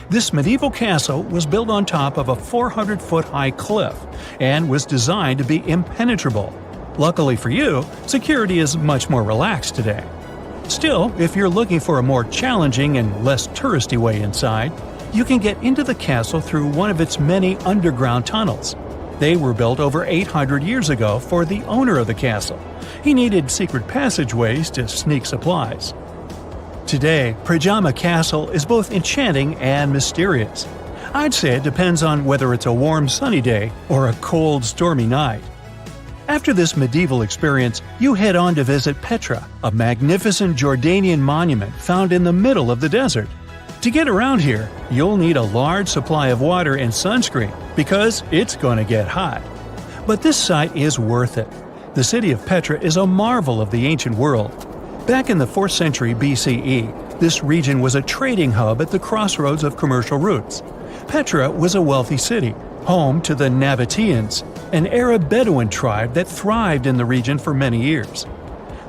This medieval castle was built on top of a 400-foot-high cliff and was designed to be impenetrable. Luckily for you, security is much more relaxed today. Still, if you're looking for a more challenging and less touristy way inside, you can get into the castle through one of its many underground tunnels. They were built over 800 years ago for the owner of the castle. He needed secret passageways to sneak supplies. Today, Pajama Castle is both enchanting and mysterious. I'd say it depends on whether it's a warm sunny day or a cold stormy night. After this medieval experience, you head on to visit Petra, a magnificent Jordanian monument found in the middle of the desert. To get around here, you'll need a large supply of water and sunscreen because it's going to get hot. But this site is worth it. The city of Petra is a marvel of the ancient world. Back in the 4th century BCE, this region was a trading hub at the crossroads of commercial routes. Petra was a wealthy city, home to the Nabateans, an Arab Bedouin tribe that thrived in the region for many years.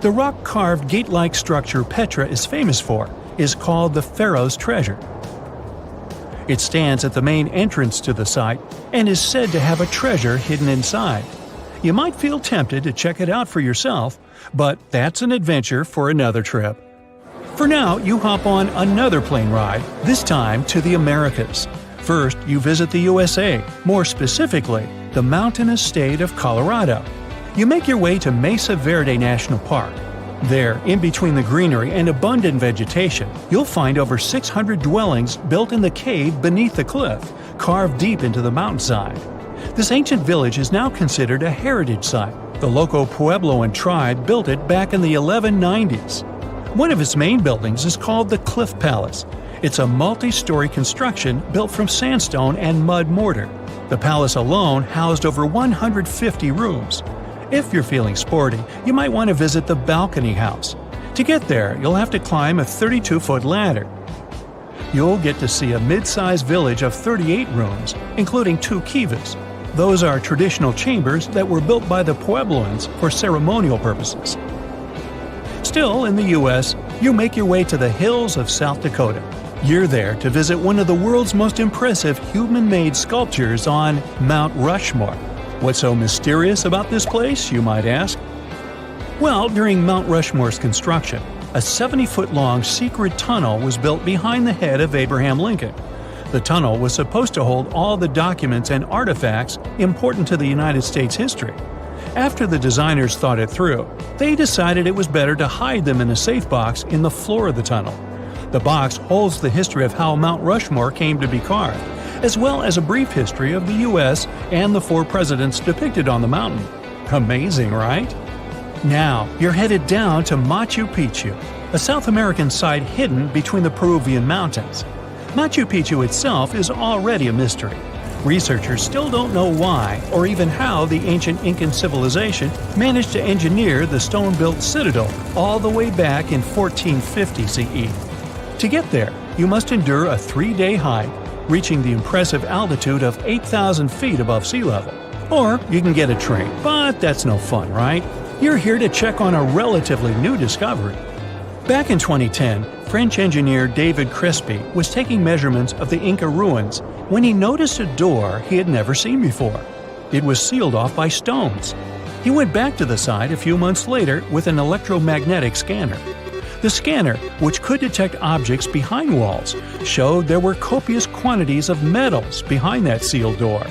The rock-carved gate-like structure Petra is famous for is called the Pharaoh's Treasure. It stands at the main entrance to the site and is said to have a treasure hidden inside. You might feel tempted to check it out for yourself, but that's an adventure for another trip. For now, you hop on another plane ride, this time to the Americas. First, you visit the USA, more specifically, the mountainous state of Colorado. You make your way to Mesa Verde National Park. There, in between the greenery and abundant vegetation, you'll find over 600 dwellings built in the cave beneath the cliff, carved deep into the mountainside. This ancient village is now considered a heritage site. The local Puebloan tribe built it back in the 1190s. One of its main buildings is called the Cliff Palace. It's a multi-story construction built from sandstone and mud mortar. The palace alone housed over 150 rooms. If you're feeling sporty, you might want to visit the Balcony House. To get there, you'll have to climb a 32-foot ladder. You'll get to see a mid-sized village of 38 rooms, including 2 kivas. Those are traditional chambers that were built by the Puebloans for ceremonial purposes. Still, in the U.S., you make your way to the hills of South Dakota. You're there to visit one of the world's most impressive human-made sculptures on Mount Rushmore. What's so mysterious about this place, you might ask? Well, during Mount Rushmore's construction, a 70-foot-long secret tunnel was built behind the head of Abraham Lincoln. The tunnel was supposed to hold all the documents and artifacts important to the United States history. After the designers thought it through, they decided it was better to hide them in a safe box in the floor of the tunnel. The box holds the history of how Mount Rushmore came to be carved, as well as a brief history of the U.S. and the 4 presidents depicted on the mountain. Amazing, right? Now, you're headed down to Machu Picchu, a South American site hidden between the Peruvian mountains. Machu Picchu itself is already a mystery. Researchers still don't know why or even how the ancient Incan civilization managed to engineer the stone-built citadel all the way back in 1450 CE. To get there, you must endure a 3-day hike, reaching the impressive altitude of 8,000 feet above sea level. Or you can get a train, but that's no fun, right? You're here to check on a relatively new discovery. Back in 2010, French engineer David Crespi was taking measurements of the Inca ruins when he noticed a door he had never seen before. It was sealed off by stones. He went back to the site a few months later with an electromagnetic scanner. The scanner, which could detect objects behind walls, showed there were copious quantities of metals behind that sealed door.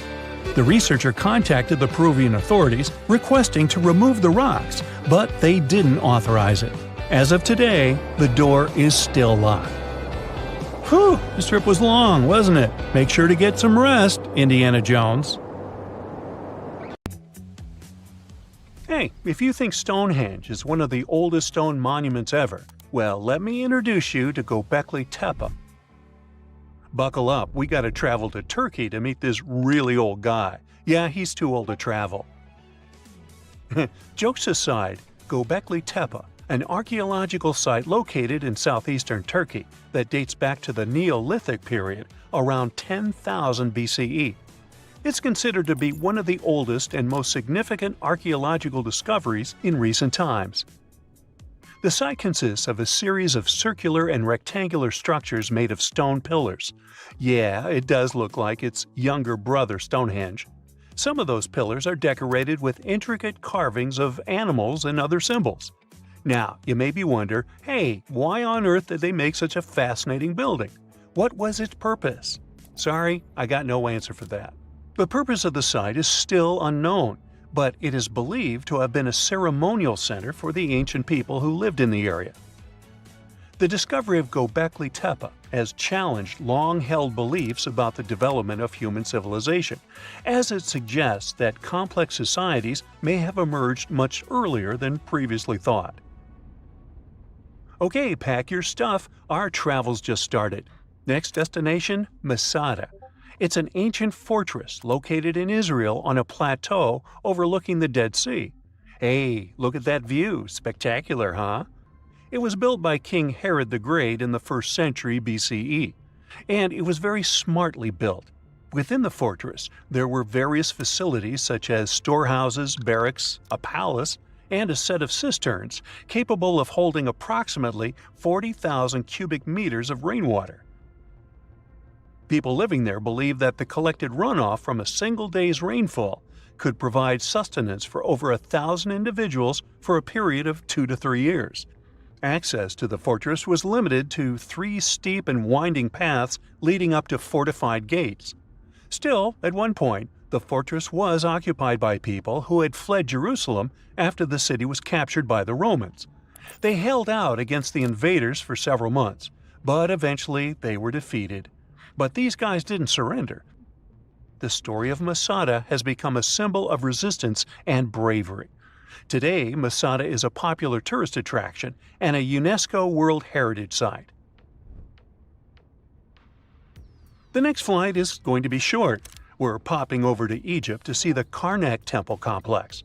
The researcher contacted the Peruvian authorities requesting to remove the rocks, but they didn't authorize it. As of today, the door is still locked. Whew, this trip was long, wasn't it? Make sure to get some rest, Indiana Jones. Hey, if you think Stonehenge is one of the oldest stone monuments ever, well, let me introduce you to Göbekli Tepe. Buckle up, we gotta travel to Turkey to meet this really old guy. Yeah, he's too old to travel. Jokes aside, Göbekli Tepe, an archaeological site located in southeastern Turkey that dates back to the Neolithic period around 10,000 BCE. It's considered to be one of the oldest and most significant archaeological discoveries in recent times. The site consists of a series of circular and rectangular structures made of stone pillars. Yeah, it does look like its younger brother Stonehenge. Some of those pillars are decorated with intricate carvings of animals and other symbols. Now, you may be wondering, hey, why on earth did they make such a fascinating building? What was its purpose? Sorry, I got no answer for that. The purpose of the site is still unknown, but it is believed to have been a ceremonial center for the ancient people who lived in the area. The discovery of Göbekli Tepe has challenged long-held beliefs about the development of human civilization, as it suggests that complex societies may have emerged much earlier than previously thought. Okay, pack your stuff, our travels just started. Next destination, Masada. It's an ancient fortress located in Israel on a plateau overlooking the Dead Sea. Hey, look at that view, spectacular, huh? It was built by King Herod the Great in the 1st century BCE, and it was very smartly built. Within the fortress, there were various facilities such as storehouses, barracks, a palace, and a set of cisterns capable of holding approximately 40,000 cubic meters of rainwater. People living there believed that the collected runoff from a single day's rainfall could provide sustenance for over 1,000 individuals for a period of 2 to 3 years. Access to the fortress was limited to 3 steep and winding paths leading up to fortified gates. Still, at one point, the fortress was occupied by people who had fled Jerusalem after the city was captured by the Romans. They held out against the invaders for several months, but eventually they were defeated. But these guys didn't surrender. The story of Masada has become a symbol of resistance and bravery. Today, Masada is a popular tourist attraction and a UNESCO World Heritage Site. The next flight is going to be short. We're popping over to Egypt to see the Karnak Temple Complex.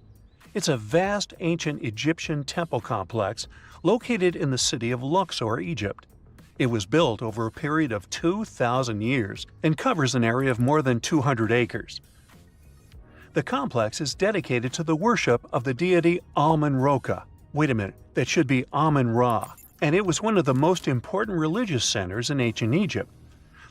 It's a vast ancient Egyptian temple complex located in the city of Luxor, Egypt. It was built over a period of 2,000 years and covers an area of more than 200 acres. The complex is dedicated to the worship of the deity Amun-Roka. Wait a minute, that should be Amun-Ra, and it was one of the most important religious centers in ancient Egypt.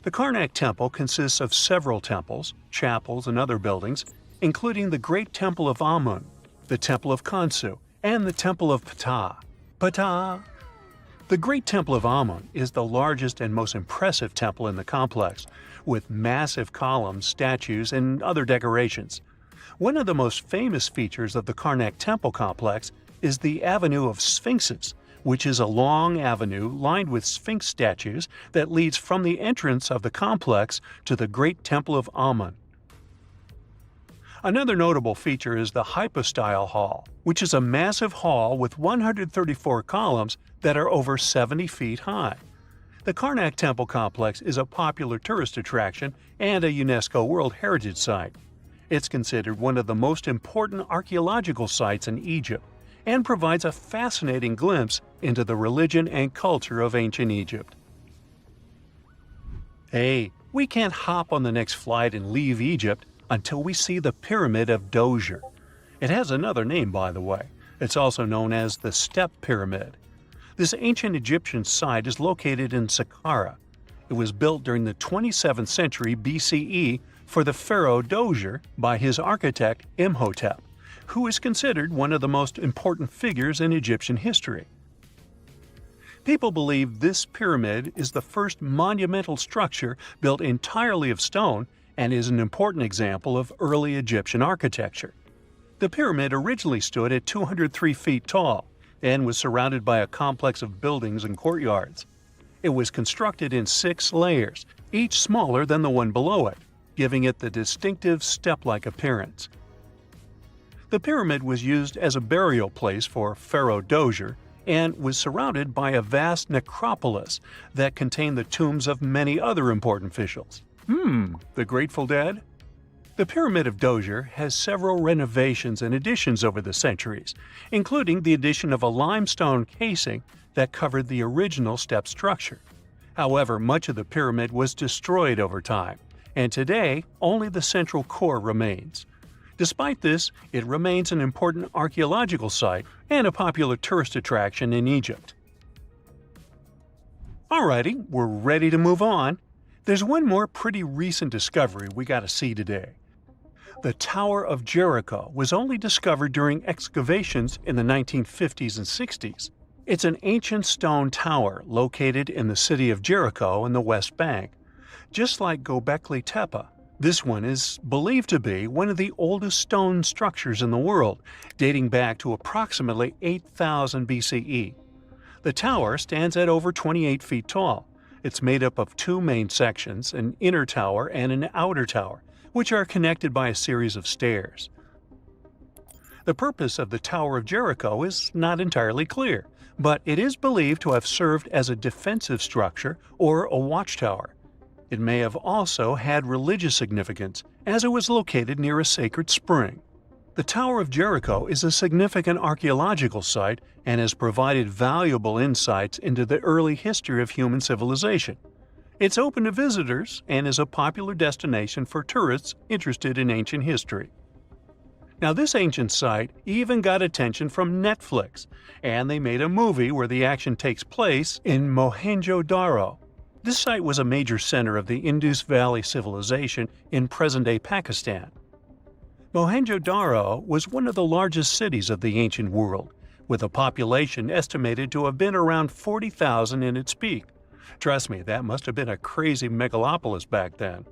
The Karnak Temple consists of several temples, chapels, and other buildings, including the Great Temple of Amun, the Temple of Khonsu, and the Temple of Ptah. Ptah! The Great Temple of Amun is the largest and most impressive temple in the complex, with massive columns, statues, and other decorations. One of the most famous features of the Karnak Temple complex is the Avenue of Sphinxes, which is a long avenue lined with Sphinx statues that leads from the entrance of the complex to the Great Temple of Amun. Another notable feature is the Hypostyle Hall, which is a massive hall with 134 columns that are over 70 feet high. The Karnak Temple complex is a popular tourist attraction and a UNESCO World Heritage Site. It's considered one of the most important archaeological sites in Egypt and provides a fascinating glimpse into the religion and culture of ancient Egypt. Hey, we can't hop on the next flight and leave Egypt until we see the Pyramid of Djoser. It has another name, by the way. It's also known as the Step Pyramid. This ancient Egyptian site is located in Saqqara. It was built during the 27th century BCE for the pharaoh Djoser by his architect Imhotep, who is considered one of the most important figures in Egyptian history. People believe this pyramid is the first monumental structure built entirely of stone and is an important example of early Egyptian architecture. The pyramid originally stood at 203 feet tall and was surrounded by a complex of buildings and courtyards. It was constructed in 6 layers, each smaller than the one below it, giving it the distinctive step-like appearance. The pyramid was used as a burial place for Pharaoh Djoser and was surrounded by a vast necropolis that contained the tombs of many other important officials. The Grateful Dead? The Pyramid of Djoser has several renovations and additions over the centuries, including the addition of a limestone casing that covered the original step structure. However, much of the pyramid was destroyed over time, and today only the central core remains. Despite this, it remains an important archaeological site and a popular tourist attraction in Egypt. Alrighty, we're ready to move on. There's one more pretty recent discovery we gotta see today. The Tower of Jericho was only discovered during excavations in the 1950s and 60s. It's an ancient stone tower located in the city of Jericho in the West Bank. Just like Göbekli Tepe, this one is believed to be one of the oldest stone structures in the world, dating back to approximately 8000 BCE. The tower stands at over 28 feet tall. It's made up of two main sections, an inner tower and an outer tower, which are connected by a series of stairs. The purpose of the Tower of Jericho is not entirely clear, but it is believed to have served as a defensive structure or a watchtower. It may have also had religious significance, as it was located near a sacred spring. The Tower of Jericho is a significant archaeological site and has provided valuable insights into the early history of human civilization. It's open to visitors and is a popular destination for tourists interested in ancient history. Now, this ancient site even got attention from Netflix, and they made a movie where the action takes place in Mohenjo-Daro. This site was a major center of the Indus Valley civilization in present-day Pakistan. Mohenjo-Daro was one of the largest cities of the ancient world, with a population estimated to have been around 40,000 in its peak. Trust me, that must have been a crazy megalopolis back then.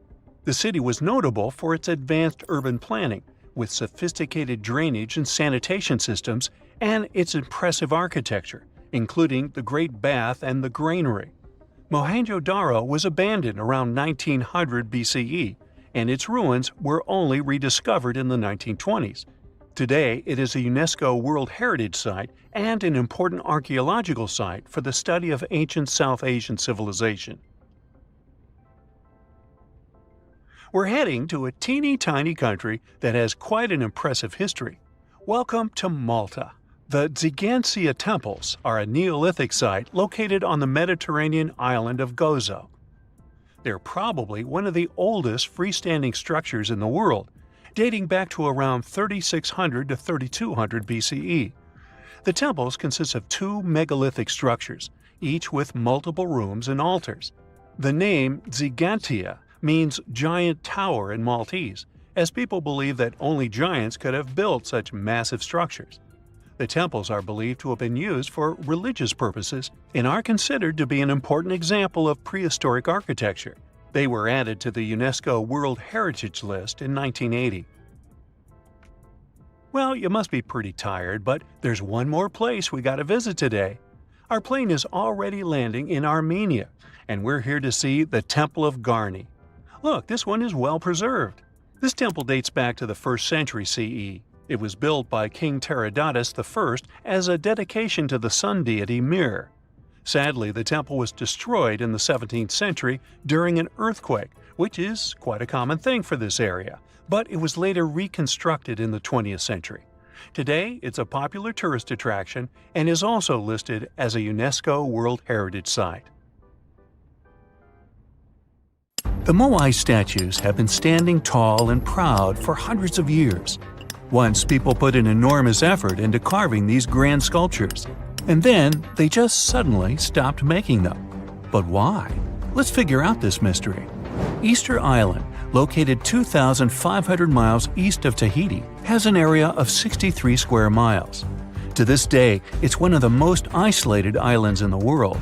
The city was notable for its advanced urban planning, with sophisticated drainage and sanitation systems, and its impressive architecture, including the Great Bath and the Granary. Mohenjo-Daro was abandoned around 1900 BCE, and its ruins were only rediscovered in the 1920s. Today, it is a UNESCO World Heritage Site and an important archaeological site for the study of ancient South Asian civilization. We're heading to a teeny-tiny country that has quite an impressive history. Welcome to Malta. The Tzigantsia Temples are a Neolithic site located on the Mediterranean island of Gozo. They're probably one of the oldest freestanding structures in the world, dating back to around 3600 to 3200 BCE. The temples consist of two megalithic structures, each with multiple rooms and altars. The name Tzigantsia means giant tower in Maltese, as people believe that only giants could have built such massive structures. The temples are believed to have been used for religious purposes and are considered to be an important example of prehistoric architecture. They were added to the UNESCO World Heritage List in 1980. Well, you must be pretty tired, but there's one more place we gotta visit today. Our plane is already landing in Armenia, and we're here to see the Temple of Garni. Look, this one is well preserved. This temple dates back to the 1st century CE. It was built by King Herodotus I as a dedication to the sun deity Mir. Sadly, the temple was destroyed in the 17th century during an earthquake, which is quite a common thing for this area, but it was later reconstructed in the 20th century. Today, it's a popular tourist attraction and is also listed as a UNESCO World Heritage Site. The Moai statues have been standing tall and proud for hundreds of years. Once, people put an enormous effort into carving these grand sculptures, and then they just suddenly stopped making them. But why? Let's figure out this mystery. Easter Island, located 2,500 miles east of Tahiti, has an area of 63 square miles. To this day, it's one of the most isolated islands in the world.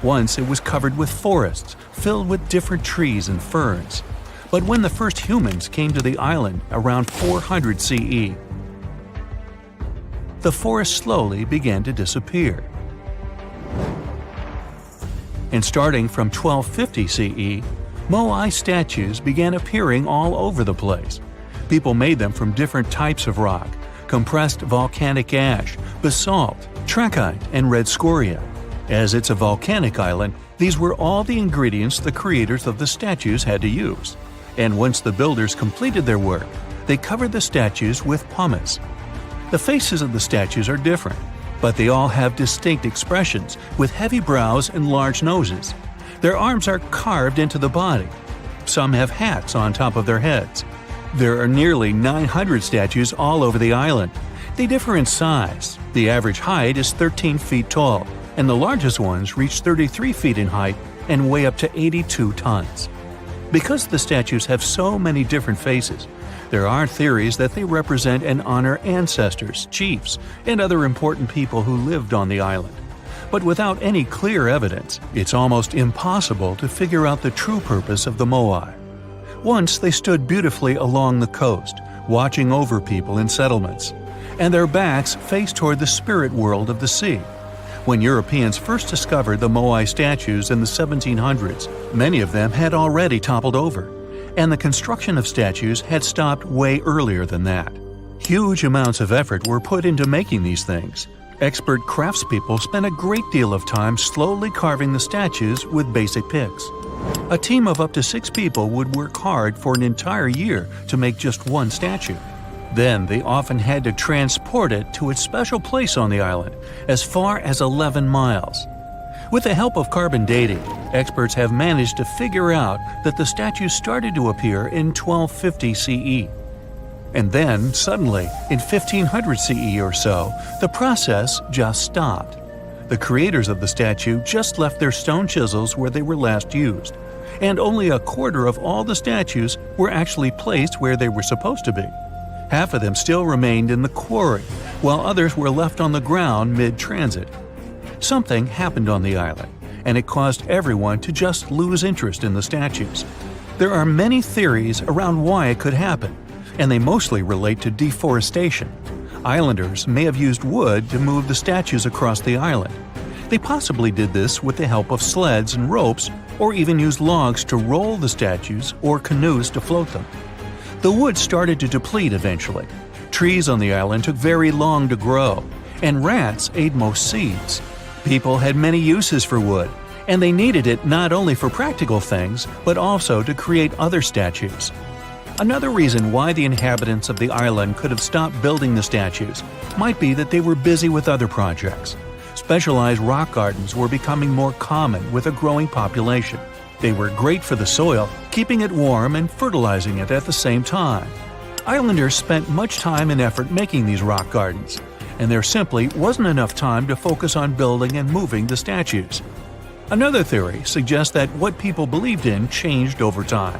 Once it was covered with forests, filled with different trees and ferns. But when the first humans came to the island around 400 CE, the forest slowly began to disappear. And starting from 1250 CE, Moai statues began appearing all over the place. People made them from different types of rock, compressed volcanic ash, basalt, trachyte, and red scoria. As it's a volcanic island, these were all the ingredients the creators of the statues had to use. And once the builders completed their work, they covered the statues with pumice. The faces of the statues are different, but they all have distinct expressions, with heavy brows and large noses. Their arms are carved into the body. Some have hats on top of their heads. There are nearly 900 statues all over the island. They differ in size. The average height is 13 feet tall, and the largest ones reach 33 feet in height and weigh up to 82 tons. Because the statues have so many different faces, there are theories that they represent and honor ancestors, chiefs, and other important people who lived on the island. But without any clear evidence, it's almost impossible to figure out the true purpose of the moai. Once they stood beautifully along the coast, watching over people in settlements, and their backs faced toward the spirit world of the sea. When Europeans first discovered the moai statues in the 1700s, many of them had already toppled over, and the construction of statues had stopped way earlier than that. Huge amounts of effort were put into making these things. Expert craftspeople spent a great deal of time slowly carving the statues with basic picks. A team of up to 6 people would work hard for an entire year to make just one statue. Then they often had to transport it to its special place on the island, as far as 11 miles. With the help of carbon dating, experts have managed to figure out that the statues started to appear in 1250 CE. And then, suddenly, in 1500 CE or so, the process just stopped. The creators of the statue just left their stone chisels where they were last used, and only a quarter of all the statues were actually placed where they were supposed to be. Half of them still remained in the quarry, while others were left on the ground mid-transit. Something happened on the island, and it caused everyone to just lose interest in the statues. There are many theories around why it could happen, and they mostly relate to deforestation. Islanders may have used wood to move the statues across the island. They possibly did this with the help of sleds and ropes, or even used logs to roll the statues or canoes to float them. The wood started to deplete eventually. Trees on the island took very long to grow, and rats ate most seeds. People had many uses for wood, and they needed it not only for practical things, but also to create other statues. Another reason why the inhabitants of the island could have stopped building the statues might be that they were busy with other projects. Specialized rock gardens were becoming more common with a growing population. They were great for the soil, keeping it warm and fertilizing it at the same time. Islanders spent much time and effort making these rock gardens, and there simply wasn't enough time to focus on building and moving the statues. Another theory suggests that what people believed in changed over time.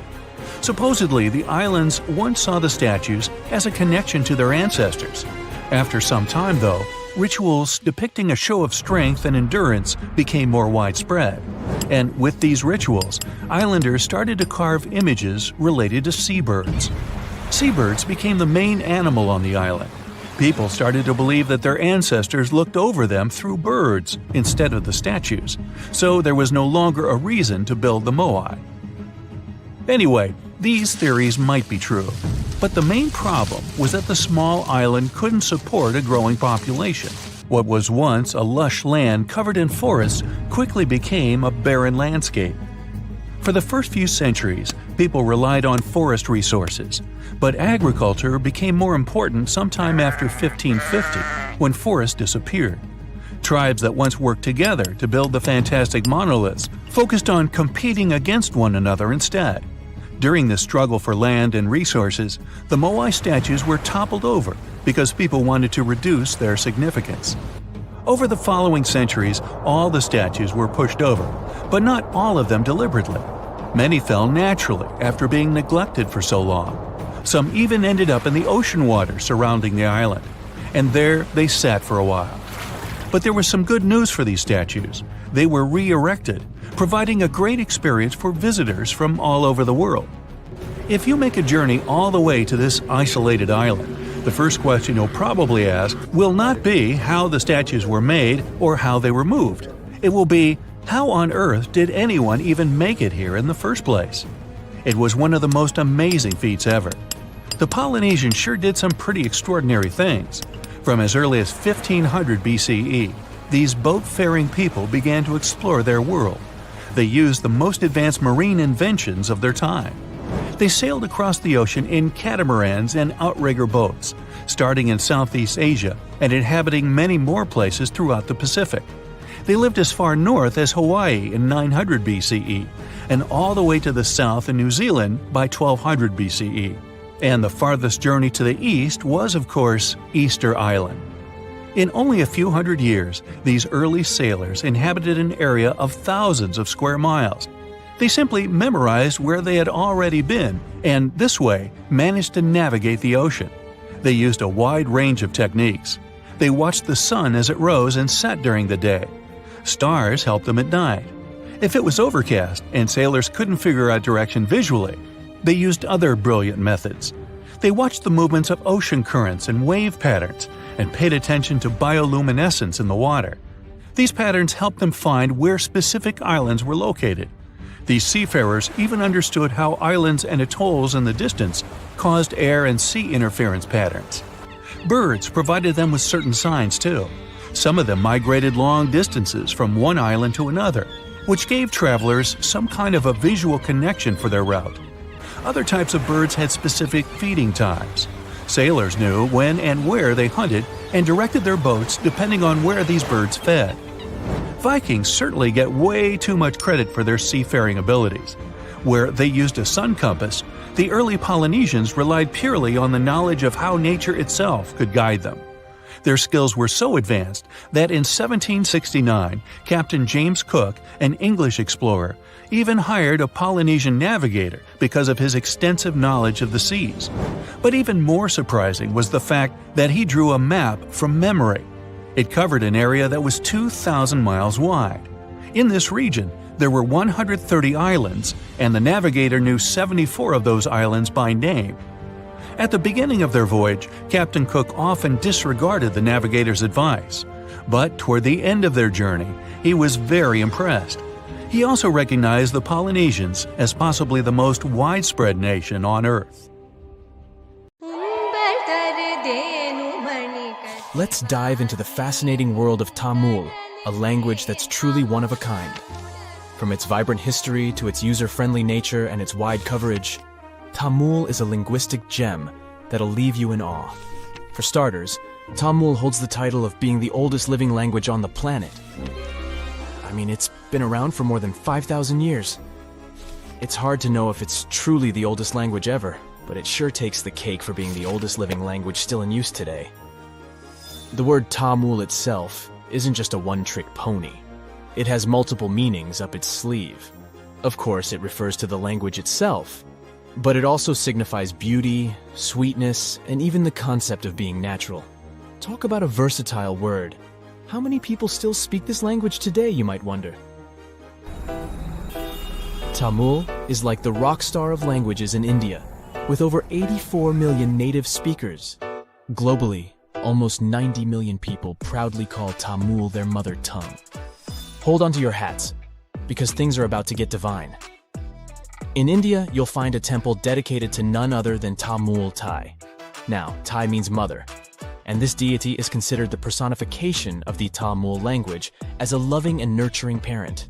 Supposedly, the islands once saw the statues as a connection to their ancestors. After some time, though, rituals depicting a show of strength and endurance became more widespread. And with these rituals, islanders started to carve images related to seabirds. Seabirds became the main animal on the island. People started to believe that their ancestors looked over them through birds instead of the statues, so there was no longer a reason to build the moai. Anyway, these theories might be true, but the main problem was that the small island couldn't support a growing population. What was once a lush land covered in forests quickly became a barren landscape. For the first few centuries, people relied on forest resources, but agriculture became more important sometime after 1550, when forests disappeared. Tribes that once worked together to build the fantastic monoliths focused on competing against one another instead. During this struggle for land and resources, the moai statues were toppled over because people wanted to reduce their significance. Over the following centuries, all the statues were pushed over, but not all of them deliberately. Many fell naturally after being neglected for so long. Some even ended up in the ocean water surrounding the island, and there they sat for a while. But there was some good news for these statues. They were re-erected, providing a great experience for visitors from all over the world. If you make a journey all the way to this isolated island, the first question you'll probably ask will not be how the statues were made or how they were moved. It will be, how on earth did anyone even make it here in the first place? It was one of the most amazing feats ever. The Polynesians sure did some pretty extraordinary things. From as early as 1500 BCE, these boat-faring people began to explore their world. They used the most advanced marine inventions of their time. They sailed across the ocean in catamarans and outrigger boats, starting in Southeast Asia and inhabiting many more places throughout the Pacific. They lived as far north as Hawaii in 900 BCE and all the way to the south in New Zealand by 1200 BCE. And the farthest journey to the east was, of course, Easter Island. In only a few hundred years, these early sailors inhabited an area of thousands of square miles. They simply memorized where they had already been and, this way, managed to navigate the ocean. They used a wide range of techniques. They watched the sun as it rose and set during the day. Stars helped them at night. If it was overcast and sailors couldn't figure out direction visually, they used other brilliant methods. They watched the movements of ocean currents and wave patterns and paid attention to bioluminescence in the water. These patterns helped them find where specific islands were located. These seafarers even understood how islands and atolls in the distance caused air and sea interference patterns. Birds provided them with certain signs too. Some of them migrated long distances from one island to another, which gave travelers some kind of a visual connection for their route. Other types of birds had specific feeding times. Sailors knew when and where they hunted and directed their boats depending on where these birds fed. Vikings certainly get way too much credit for their seafaring abilities. Where they used a sun compass, the early Polynesians relied purely on the knowledge of how nature itself could guide them. Their skills were so advanced that in 1769, Captain James Cook, an English explorer, even hired a Polynesian navigator because of his extensive knowledge of the seas. But even more surprising was the fact that he drew a map from memory. It covered an area that was 2,000 miles wide. In this region, there were 130 islands, and the navigator knew 74 of those islands by name. At the beginning of their voyage, Captain Cook often disregarded the navigator's advice. But toward the end of their journey, he was very impressed. He also recognized the Polynesians as possibly the most widespread nation on Earth. Let's dive into the fascinating world of Tamil, a language that's truly one of a kind. From its vibrant history to its user-friendly nature and its wide coverage, Tamil is a linguistic gem that'll leave you in awe. For starters, Tamil holds the title of being the oldest living language on the planet. I mean, it's been around for more than 5,000 years. It's hard to know if it's truly the oldest language ever, but it sure takes the cake for being the oldest living language still in use today. The word Tamil itself isn't just a one-trick pony. It has multiple meanings up its sleeve. Of course, it refers to the language itself, but it also signifies beauty, sweetness, and even the concept of being natural. Talk about a versatile word. How many people still speak this language today, you might wonder? Tamil is like the rock star of languages in India, with over 84 million native speakers. Globally, almost 90 million people proudly call Tamil their mother tongue. Hold on to your hats, because things are about to get divine. In India, you'll find a temple dedicated to none other than Tamul Tai. Now, Tai means mother, and this deity is considered the personification of the Tamil language as a loving and nurturing parent.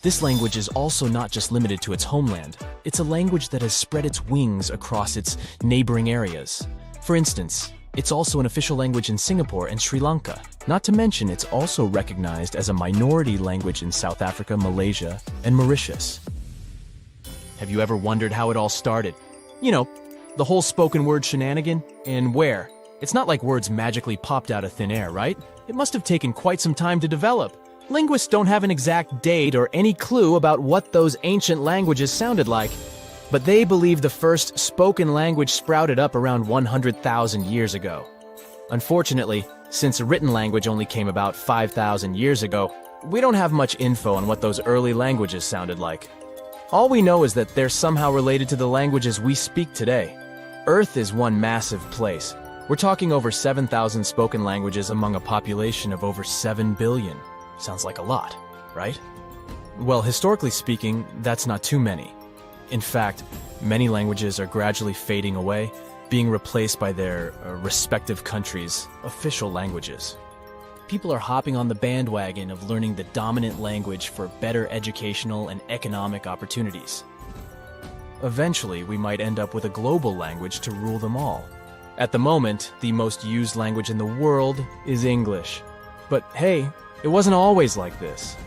This language is also not just limited to its homeland. It's a language that has spread its wings across its neighboring areas. For instance, it's also an official language in Singapore and Sri Lanka. Not to mention, it's also recognized as a minority language in South Africa, Malaysia, and Mauritius. Have you ever wondered how it all started? You know, the whole spoken word shenanigan? And where? It's not like words magically popped out of thin air, right? It must have taken quite some time to develop. Linguists don't have an exact date or any clue about what those ancient languages sounded like, but they believe the first spoken language sprouted up around 100,000 years ago. Unfortunately, since a written language only came about 5,000 years ago, we don't have much info on what those early languages sounded like. All we know is that they're somehow related to the languages we speak today. Earth is one massive place. We're talking over 7,000 spoken languages among a population of over 7 billion. Sounds like a lot, right? Well, historically speaking, that's not too many. In fact, many languages are gradually fading away, being replaced by their respective countries' official languages. People are hopping on the bandwagon of learning the dominant language for better educational and economic opportunities. Eventually, we might end up with a global language to rule them all. At the moment, the most used language in the world is English. But hey, it wasn't always like this.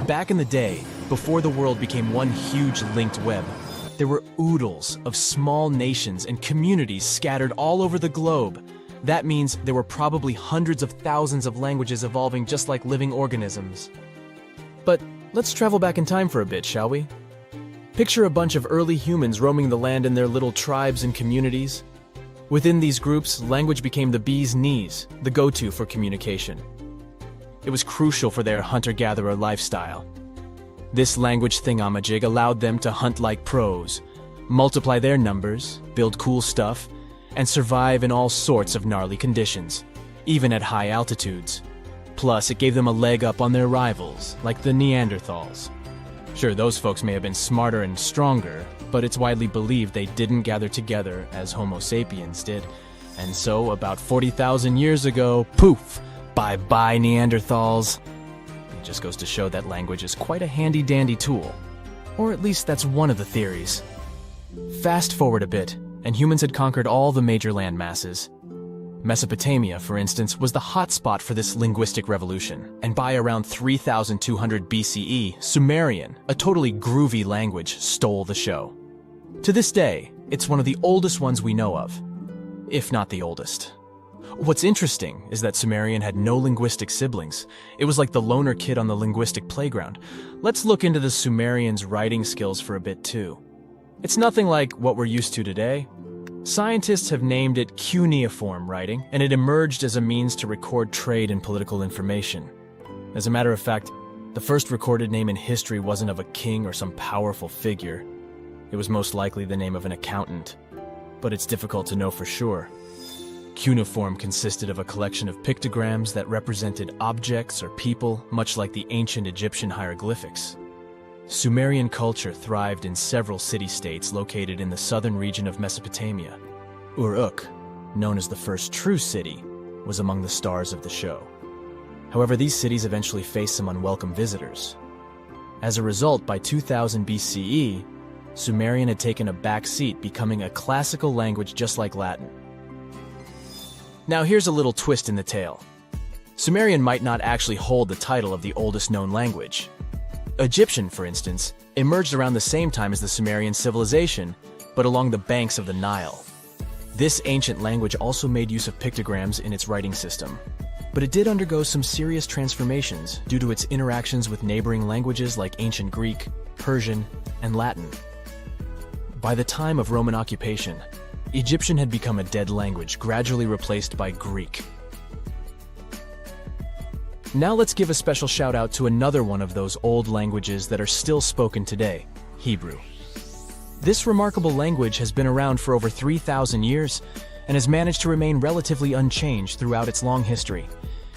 Back in the day, before the world became one huge linked web, There were oodles of small nations and communities scattered all over the globe. That means there were probably hundreds of thousands of languages evolving just like living organisms. But let's travel back in time for a bit, shall we? Picture a bunch of early humans roaming the land in their little tribes and communities. Within these groups, language became the bee's knees, the go-to for communication. It was crucial for their hunter-gatherer lifestyle. This language thingamajig allowed them to hunt like pros, multiply their numbers, build cool stuff, and survive in all sorts of gnarly conditions, even at high altitudes. Plus, it gave them a leg up on their rivals, like the Neanderthals. Sure, those folks may have been smarter and stronger, but it's widely believed they didn't gather together as Homo sapiens did. And so, about 40,000 years ago, poof! Bye-bye, Neanderthals. It just goes to show that language is quite a handy-dandy tool. Or at least that's one of the theories. Fast forward a bit, and humans had conquered all the major land masses. Mesopotamia, for instance, was the hotspot for this linguistic revolution, and by around 3200 BCE, Sumerian, a totally groovy language, stole the show. To this day, it's one of the oldest ones we know of, if not the oldest. What's interesting is that Sumerian had no linguistic siblings. It was like the loner kid on the linguistic playground. Let's look into the Sumerians' writing skills for a bit too. It's nothing like what we're used to today. Scientists have named it cuneiform writing, and it emerged as a means to record trade and political information. As a matter of fact, the first recorded name in history wasn't of a king or some powerful figure. It was most likely the name of an accountant, but it's difficult to know for sure. Cuneiform consisted of a collection of pictograms that represented objects or people, much like the ancient Egyptian hieroglyphics. Sumerian culture thrived in several city-states located in the southern region of Mesopotamia. Uruk, known as the first true city, was among the stars of the show. However, these cities eventually faced some unwelcome visitors. As a result, by 2000 BCE, Sumerian had taken a back seat, becoming a classical language just like Latin. Now here's a little twist in the tale. Sumerian might not actually hold the title of the oldest known language. Egyptian, for instance, emerged around the same time as the Sumerian civilization, but along the banks of the Nile. This ancient language also made use of pictograms in its writing system, but it did undergo some serious transformations due to its interactions with neighboring languages like ancient Greek, Persian, and Latin. By the time of Roman occupation, Egyptian had become a dead language, gradually replaced by Greek. Now let's give a special shout out to another one of those old languages that are still spoken today, Hebrew. This remarkable language has been around for over 3,000 years and has managed to remain relatively unchanged throughout its long history.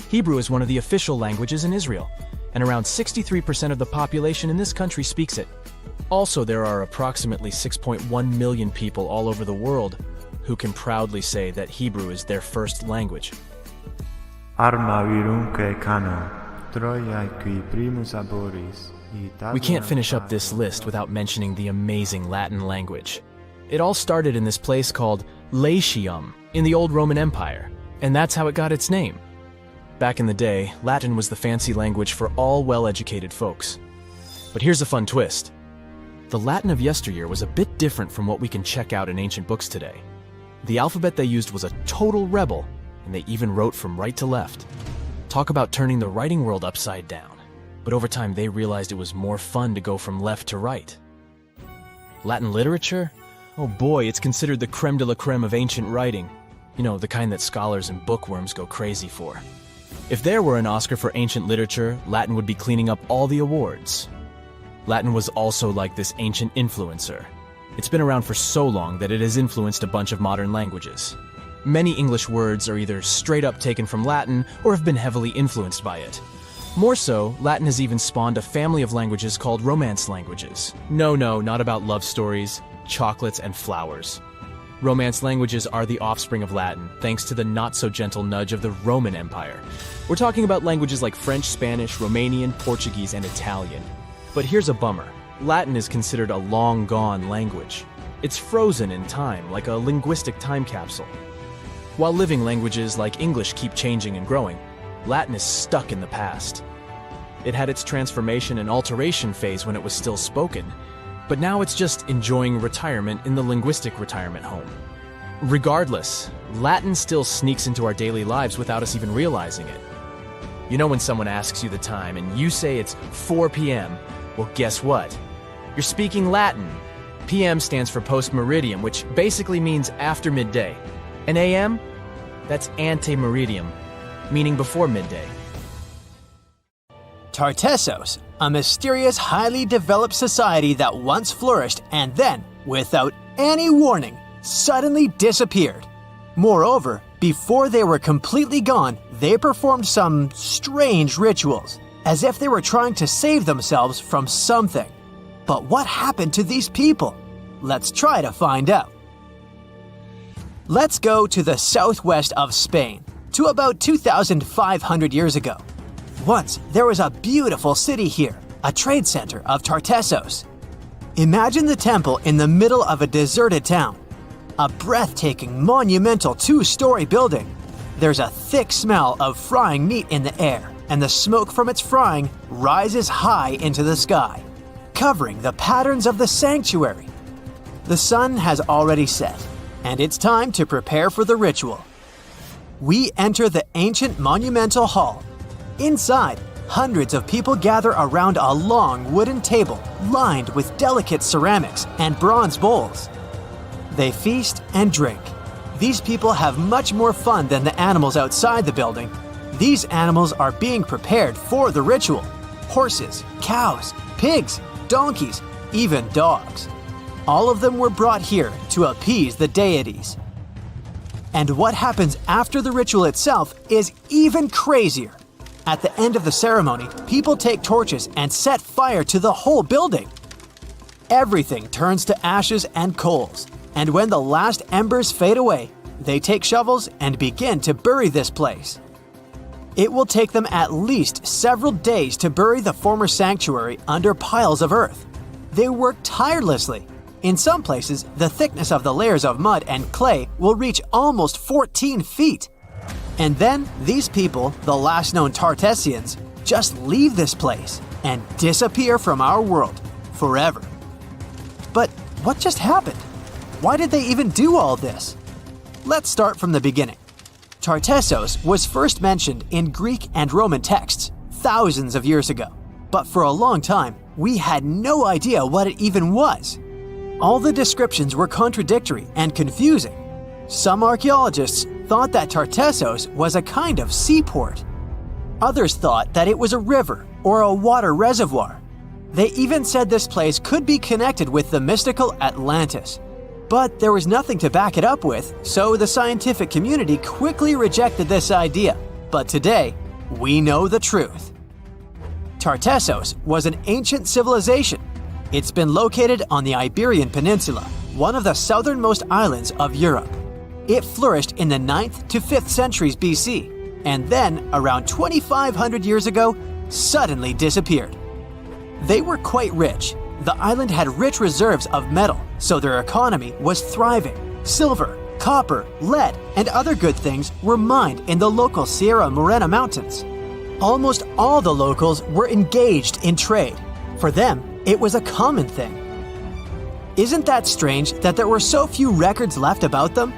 Hebrew is one of the official languages in Israel, and around 63% of the population in this country speaks it. Also, there are approximately 6.1 million people all over the world who can proudly say that Hebrew is their first language. We can't finish up this list without mentioning the amazing Latin language. It all started in this place called Latium in the old Roman Empire, and that's how it got its name. Back in the day, Latin was the fancy language for all well-educated folks. But here's a fun twist. The Latin of yesteryear was a bit different from what we can check out in ancient books today. The alphabet they used was a total rebel, and they even wrote from right to left. Talk about turning the writing world upside down. But over time they realized it was more fun to go from left to right. Latin literature? Oh boy, it's considered the creme de la creme of ancient writing. You know, the kind that scholars and bookworms go crazy for. If there were an Oscar for ancient literature, Latin would be cleaning up all the awards. Latin was also like this ancient influencer. It's been around for so long that it has influenced a bunch of modern languages. Many English words are either straight up taken from Latin or have been heavily influenced by it. More so, Latin has even spawned a family of languages called Romance languages. No, not about love stories, chocolates, and flowers. Romance languages are the offspring of Latin, thanks to the not-so-gentle nudge of the Roman Empire. We're talking about languages like French, Spanish, Romanian, Portuguese, and Italian. But here's a bummer. Latin is considered a long-gone language. It's frozen in time, like a linguistic time capsule. While living languages like English keep changing and growing, Latin is stuck in the past. It had its transformation and alteration phase when it was still spoken, but now it's just enjoying retirement in the linguistic retirement home. Regardless, Latin still sneaks into our daily lives without us even realizing it. You know when someone asks you the time and you say it's 4 p.m., well, guess what? You're speaking Latin. PM stands for post-meridium, which basically means after midday. And AM? That's ante-meridium, meaning before midday. Tartessos, a mysterious, highly developed society that once flourished and then, without any warning, suddenly disappeared. Moreover, before they were completely gone, they performed some strange rituals, as if they were trying to save themselves from something. But what happened to these people? Let's try to find out. Let's go to the southwest of Spain, to about 2,500 years ago. Once, there was a beautiful city here, a trade center of Tartessos. Imagine the temple in the middle of a deserted town. A breathtaking, monumental 2-story building. There's a thick smell of frying meat in the air, and the smoke from its frying rises high into the sky, covering the patterns of the sanctuary. The sun has already set, and it's time to prepare for the ritual. We enter the ancient monumental hall. Inside, hundreds of people gather around a long wooden table lined with delicate ceramics and bronze bowls. They feast and drink. These people have much more fun than the animals outside the building. These animals are being prepared for the ritual. Horses, cows, pigs, donkeys, even dogs. All of them were brought here to appease the deities. And what happens after the ritual itself is even crazier. At the end of the ceremony, people take torches and set fire to the whole building. Everything turns to ashes and coals, and when the last embers fade away, they take shovels and begin to bury this place. It will take them at least several days to bury the former sanctuary under piles of earth. They work tirelessly. In some places, the thickness of the layers of mud and clay will reach almost 14 feet. And then, these people, the last known Tartessians, just leave this place and disappear from our world forever. But what just happened? Why did they even do all this? Let's start from the beginning. Tartessos was first mentioned in Greek and Roman texts thousands of years ago, but for a long time, we had no idea what it even was. All the descriptions were contradictory and confusing. Some archaeologists thought that Tartessos was a kind of seaport. Others thought that it was a river or a water reservoir. They even said this place could be connected with the mystical Atlantis. But there was nothing to back it up with, so the scientific community quickly rejected this idea. But today, we know the truth. Tartessos was an ancient civilization. It's been located on the Iberian Peninsula, one of the southernmost islands of Europe. It flourished in the 9th to 5th centuries BC, and then, around 2,500 years ago, suddenly disappeared. They were quite rich. The island had rich reserves of metal, so their economy was thriving. Silver, copper, lead, and other good things were mined in the local Sierra Morena Mountains. Almost all the locals were engaged in trade. For them, it was a common thing. Isn't that strange that there were so few records left about them?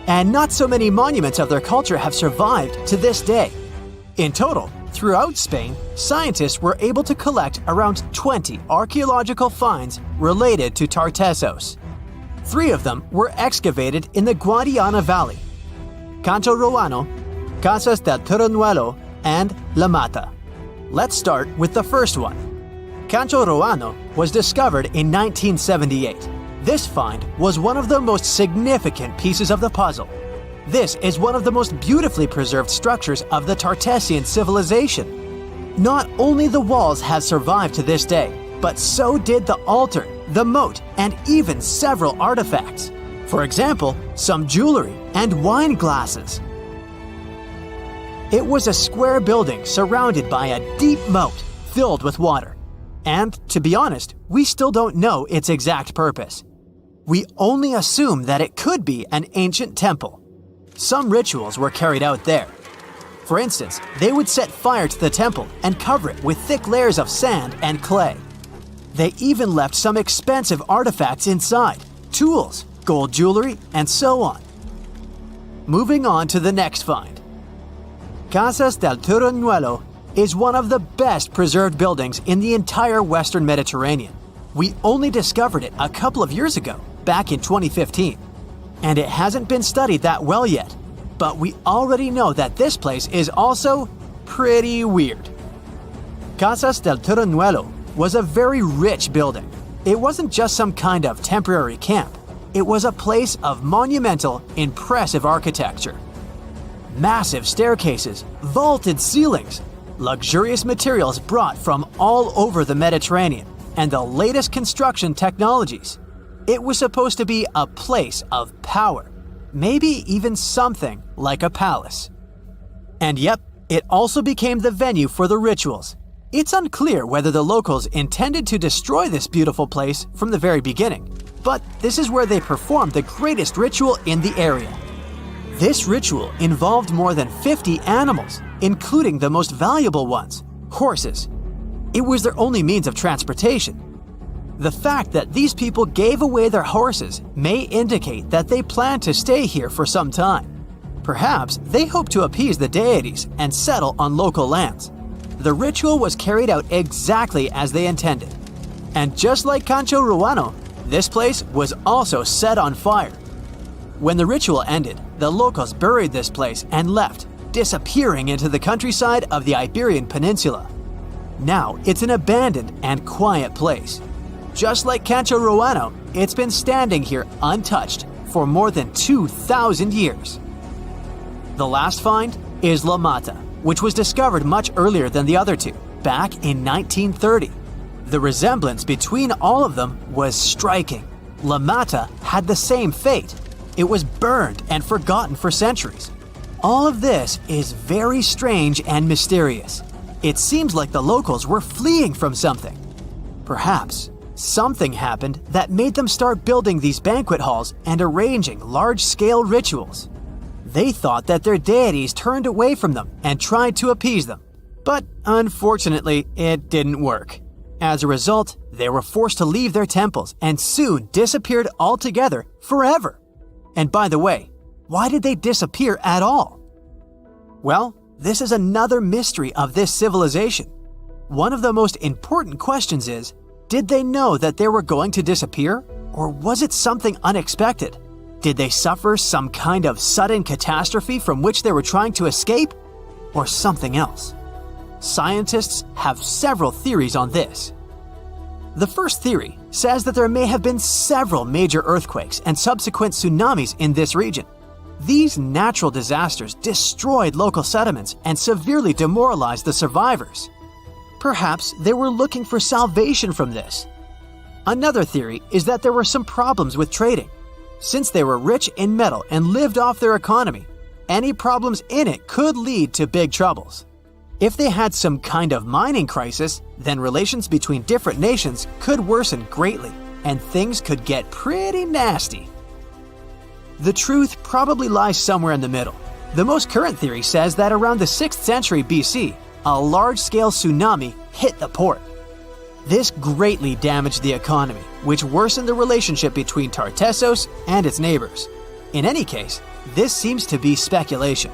And not so many monuments of their culture have survived to this day. In total, throughout Spain, scientists were able to collect around 20 archaeological finds related to Tartessos. 3 of them were excavated in the Guadiana Valley: Canto Roano, Casas del Turrunuelo, and La Mata. Let's start with the first one. Canto Roano was discovered in 1978. This find was one of the most significant pieces of the puzzle. This is one of the most beautifully preserved structures of the Tartessian civilization. Not only the walls have survived to this day, but so did the altar, the moat, and even several artifacts. For example, some jewelry and wine glasses. It was a square building surrounded by a deep moat filled with water. And, to be honest, we still don't know its exact purpose. We only assume that it could be an ancient temple. Some rituals were carried out there. For instance, they would set fire to the temple and cover it with thick layers of sand and clay. They even left some expensive artifacts inside, tools, gold jewelry, and so on. Moving on to the next find. Casas del Turruñuelo is one of the best preserved buildings in the entire Western Mediterranean. We only discovered it a couple of years ago, back in 2015. And it hasn't been studied that well yet, but we already know that this place is also pretty weird. Casas del Turruñuelo was a very rich building. It wasn't just some kind of temporary camp. It was a place of monumental, impressive architecture. Massive staircases, vaulted ceilings, luxurious materials brought from all over the Mediterranean, and the latest construction technologies. It was supposed to be a place of power, maybe even something like a palace. And yep, it also became the venue for the rituals. It's unclear whether the locals intended to destroy this beautiful place from the very beginning, but this is where they performed the greatest ritual in the area. This ritual involved more than 50 animals, including the most valuable ones, horses. It was their only means of transportation. The fact that these people gave away their horses may indicate that they planned to stay here for some time. Perhaps they hoped to appease the deities and settle on local lands. The ritual was carried out exactly as they intended. And just like Cancho Ruano, this place was also set on fire. When the ritual ended, the locals buried this place and left, disappearing into the countryside of the Iberian Peninsula. Now it's an abandoned and quiet place. Just like Cancho Ruano, it's been standing here untouched for more than 2,000 years. The last find is La Mata, which was discovered much earlier than the other two, back in 1930. The resemblance between all of them was striking. La Mata had the same fate. It was burned and forgotten for centuries. All of this is very strange and mysterious. It seems like the locals were fleeing from something. Perhaps something happened that made them start building these banquet halls and arranging large-scale rituals. They thought that their deities turned away from them and tried to appease them. But unfortunately, it didn't work. As a result, they were forced to leave their temples and soon disappeared altogether forever. And by the way, why did they disappear at all? Well, this is another mystery of this civilization. One of the most important questions is, did they know that they were going to disappear? Or was it something unexpected? Did they suffer some kind of sudden catastrophe from which they were trying to escape? Or something else? Scientists have several theories on this. The first theory says that there may have been several major earthquakes and subsequent tsunamis in this region. These natural disasters destroyed local settlements and severely demoralized the survivors. Perhaps they were looking for salvation from this. Another theory is that there were some problems with trading. Since they were rich in metal and lived off their economy, any problems in it could lead to big troubles. If they had some kind of mining crisis, then relations between different nations could worsen greatly, and things could get pretty nasty. The truth probably lies somewhere in the middle. The most current theory says that around the 6th century BC, a large-scale tsunami hit the port. This greatly damaged the economy, which worsened the relationship between Tartessos and its neighbors. In any case, this seems to be speculation.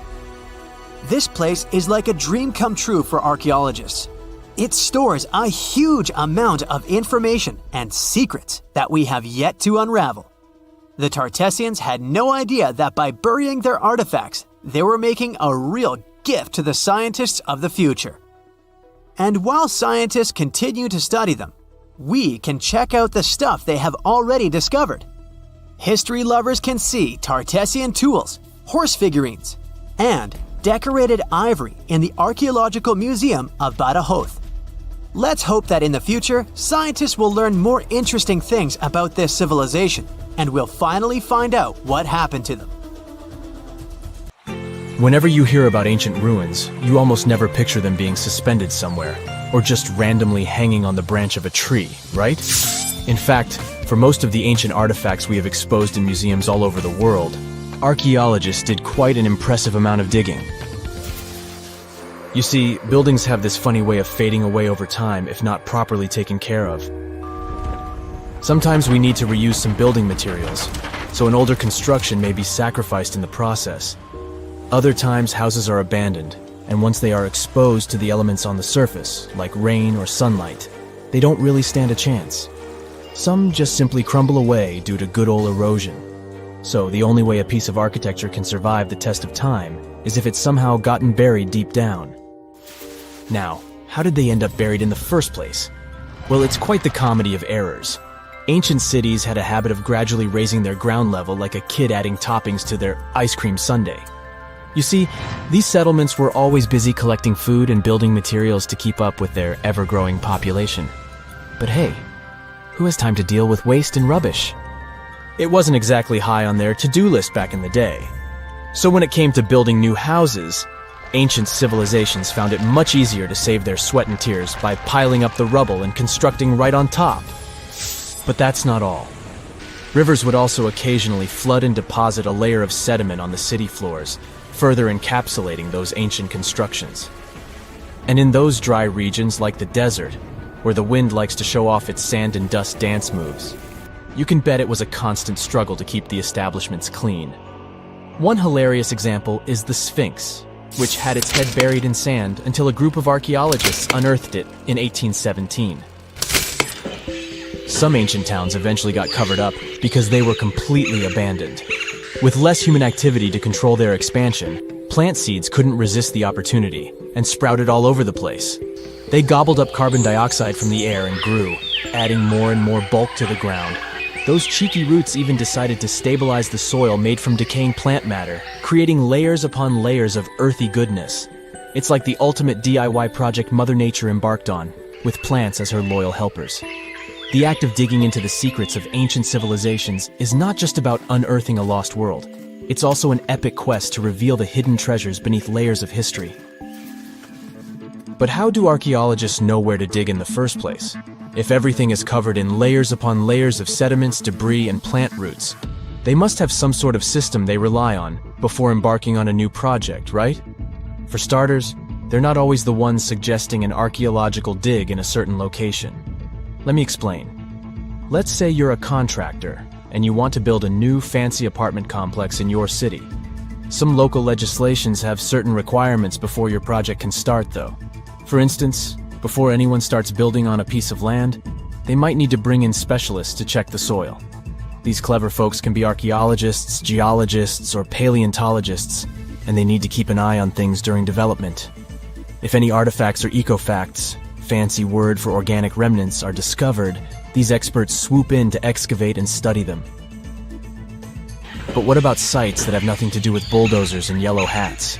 This place is like a dream come true for archaeologists. It stores a huge amount of information and secrets that we have yet to unravel. The Tartessians had no idea that by burying their artifacts, they were making a real gift to the scientists of the future. And while scientists continue to study them, we can check out the stuff they have already discovered. History lovers can see Tartessian tools, horse figurines, and decorated ivory in the Archaeological Museum of Badajoz. Let's hope that in the future, scientists will learn more interesting things about this civilization, and we'll finally find out what happened to them. Whenever you hear about ancient ruins, you almost never picture them being suspended somewhere, or just randomly hanging on the branch of a tree, right? In fact, for most of the ancient artifacts we have exposed in museums all over the world, archaeologists did quite an impressive amount of digging. You see, buildings have this funny way of fading away over time if not properly taken care of. Sometimes we need to reuse some building materials, so an older construction may be sacrificed in the process. Other times, houses are abandoned, and once they are exposed to the elements on the surface, like rain or sunlight, they don't really stand a chance. Some just simply crumble away due to good old erosion. So the only way a piece of architecture can survive the test of time is if it's somehow gotten buried deep down. Now, how did they end up buried in the first place? Well, it's quite the comedy of errors. Ancient cities had a habit of gradually raising their ground level like a kid adding toppings to their ice cream sundae. You see, these settlements were always busy collecting food and building materials to keep up with their ever-growing population. But hey, who has time to deal with waste and rubbish? It wasn't exactly high on their to-do list back in the day. So when it came to building new houses, ancient civilizations found it much easier to save their sweat and tears by piling up the rubble and constructing right on top. But that's not all. Rivers would also occasionally flood and deposit a layer of sediment on the city floors, further encapsulating those ancient constructions. And in those dry regions like the desert, where the wind likes to show off its sand and dust dance moves, you can bet it was a constant struggle to keep the establishments clean. One hilarious example is the Sphinx, which had its head buried in sand until a group of archaeologists unearthed it in 1817. Some ancient towns eventually got covered up because they were completely abandoned. With less human activity to control their expansion, plant seeds couldn't resist the opportunity and sprouted all over the place. They gobbled up carbon dioxide from the air and grew, adding more and more bulk to the ground. Those cheeky roots even decided to stabilize the soil made from decaying plant matter, creating layers upon layers of earthy goodness. It's like the ultimate DIY project Mother Nature embarked on, with plants as her loyal helpers. The act of digging into the secrets of ancient civilizations is not just about unearthing a lost world. It's also an epic quest to reveal the hidden treasures beneath layers of history. But how do archaeologists know where to dig in the first place? If everything is covered in layers upon layers of sediments, debris, and plant roots, they must have some sort of system they rely on before embarking on a new project, right? For starters, they're not always the ones suggesting an archaeological dig in a certain location. Let me explain. Let's say you're a contractor and you want to build a new fancy apartment complex in your city. Some local legislations have certain requirements before your project can start, though. For instance, before anyone starts building on a piece of land, they might need to bring in specialists to check the soil. These clever folks can be archaeologists, geologists, or paleontologists, and they need to keep an eye on things during development. If any artifacts or ecofacts, fancy word for organic remnants, are discovered, these experts swoop in to excavate and study them. But what about sites that have nothing to do with bulldozers and yellow hats?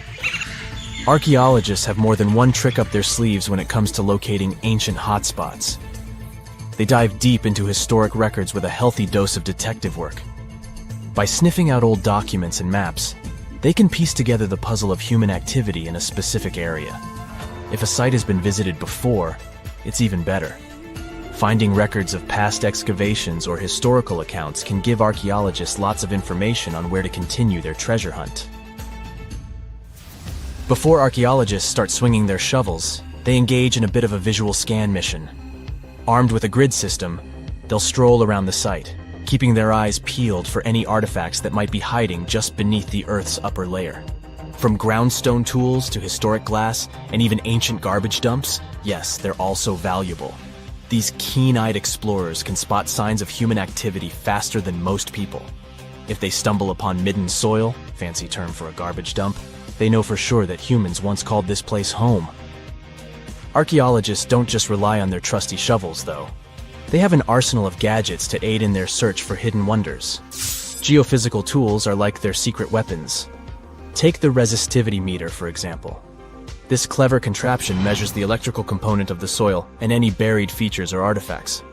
Archaeologists have more than one trick up their sleeves when it comes to locating ancient hotspots. They dive deep into historic records with a healthy dose of detective work. By sniffing out old documents and maps, they can piece together the puzzle of human activity in a specific area. If a site has been visited before, it's even better. Finding records of past excavations or historical accounts can give archaeologists lots of information on where to continue their treasure hunt. Before archaeologists start swinging their shovels, they engage in a bit of a visual scan mission. Armed with a grid system, they'll stroll around the site, keeping their eyes peeled for any artifacts that might be hiding just beneath the Earth's upper layer. From groundstone tools to historic glass and even ancient garbage dumps, yes, they're also valuable. These keen-eyed explorers can spot signs of human activity faster than most people. If they stumble upon midden soil, fancy term for a garbage dump, they know for sure that humans once called this place home. Archaeologists don't just rely on their trusty shovels, though. They have an arsenal of gadgets to aid in their search for hidden wonders. Geophysical tools are like their secret weapons. Take the resistivity meter, for example. This clever contraption measures the electrical component of the soil and any buried features or artifacts.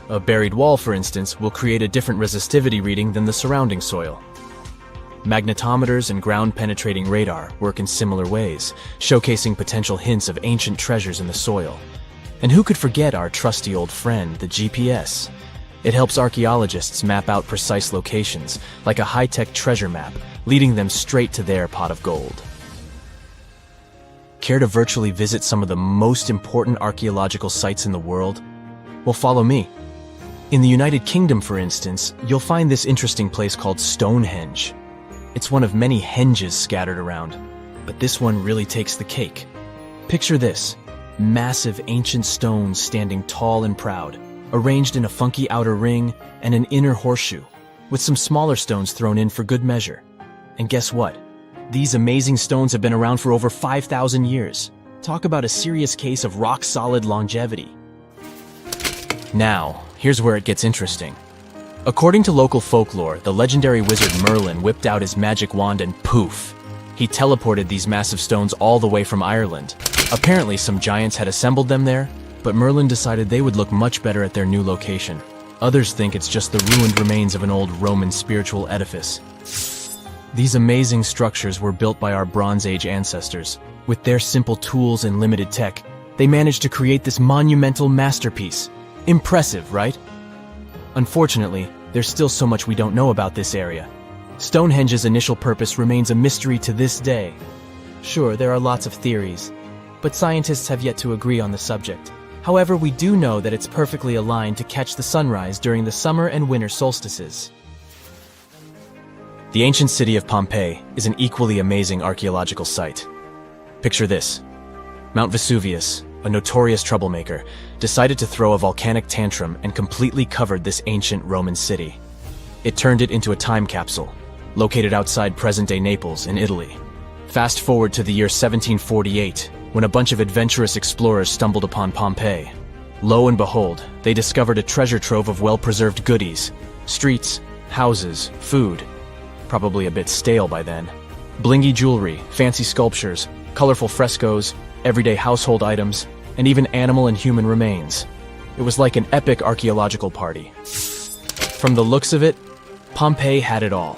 A buried wall, for instance, will create a different resistivity reading than the surrounding soil. Magnetometers and ground-penetrating radar work in similar ways, showcasing potential hints of ancient treasures in the soil. And who could forget our trusty old friend, the GPS? It helps archaeologists map out precise locations, like a high-tech treasure map, leading them straight to their pot of gold. Care to virtually visit some of the most important archaeological sites in the world? Well, follow me. In the United Kingdom, for instance, you'll find this interesting place called Stonehenge. It's one of many henges scattered around, but this one really takes the cake. Picture this: massive ancient stones standing tall and proud, arranged in a funky outer ring and an inner horseshoe, with some smaller stones thrown in for good measure. And guess what? These amazing stones have been around for over 5,000 years. Talk about a serious case of rock-solid longevity. Now, here's where it gets interesting. According to local folklore, the legendary wizard Merlin whipped out his magic wand and poof! He teleported these massive stones all the way from Ireland. Apparently, some giants had assembled them there, but Merlin decided they would look much better at their new location. Others think it's just the ruined remains of an old Roman spiritual edifice. These amazing structures were built by our Bronze Age ancestors. With their simple tools and limited tech, they managed to create this monumental masterpiece. Impressive, right? Unfortunately, there's still so much we don't know about this area. Stonehenge's initial purpose remains a mystery to this day. Sure, there are lots of theories, but scientists have yet to agree on the subject. However, we do know that it's perfectly aligned to catch the sunrise during the summer and winter solstices. The ancient city of Pompeii is an equally amazing archaeological site. Picture this: Mount Vesuvius, a notorious troublemaker, decided to throw a volcanic tantrum and completely covered this ancient Roman city. It turned it into a time capsule, located outside present-day Naples in Italy. Fast forward to the year 1748, when a bunch of adventurous explorers stumbled upon Pompeii. Lo and behold, they discovered a treasure trove of well-preserved goodies: streets, houses, food, probably a bit stale by then, blingy jewelry, fancy sculptures, colorful frescoes, everyday household items, and even animal and human remains. It was like an epic archaeological party. From the looks of it, Pompeii had it all.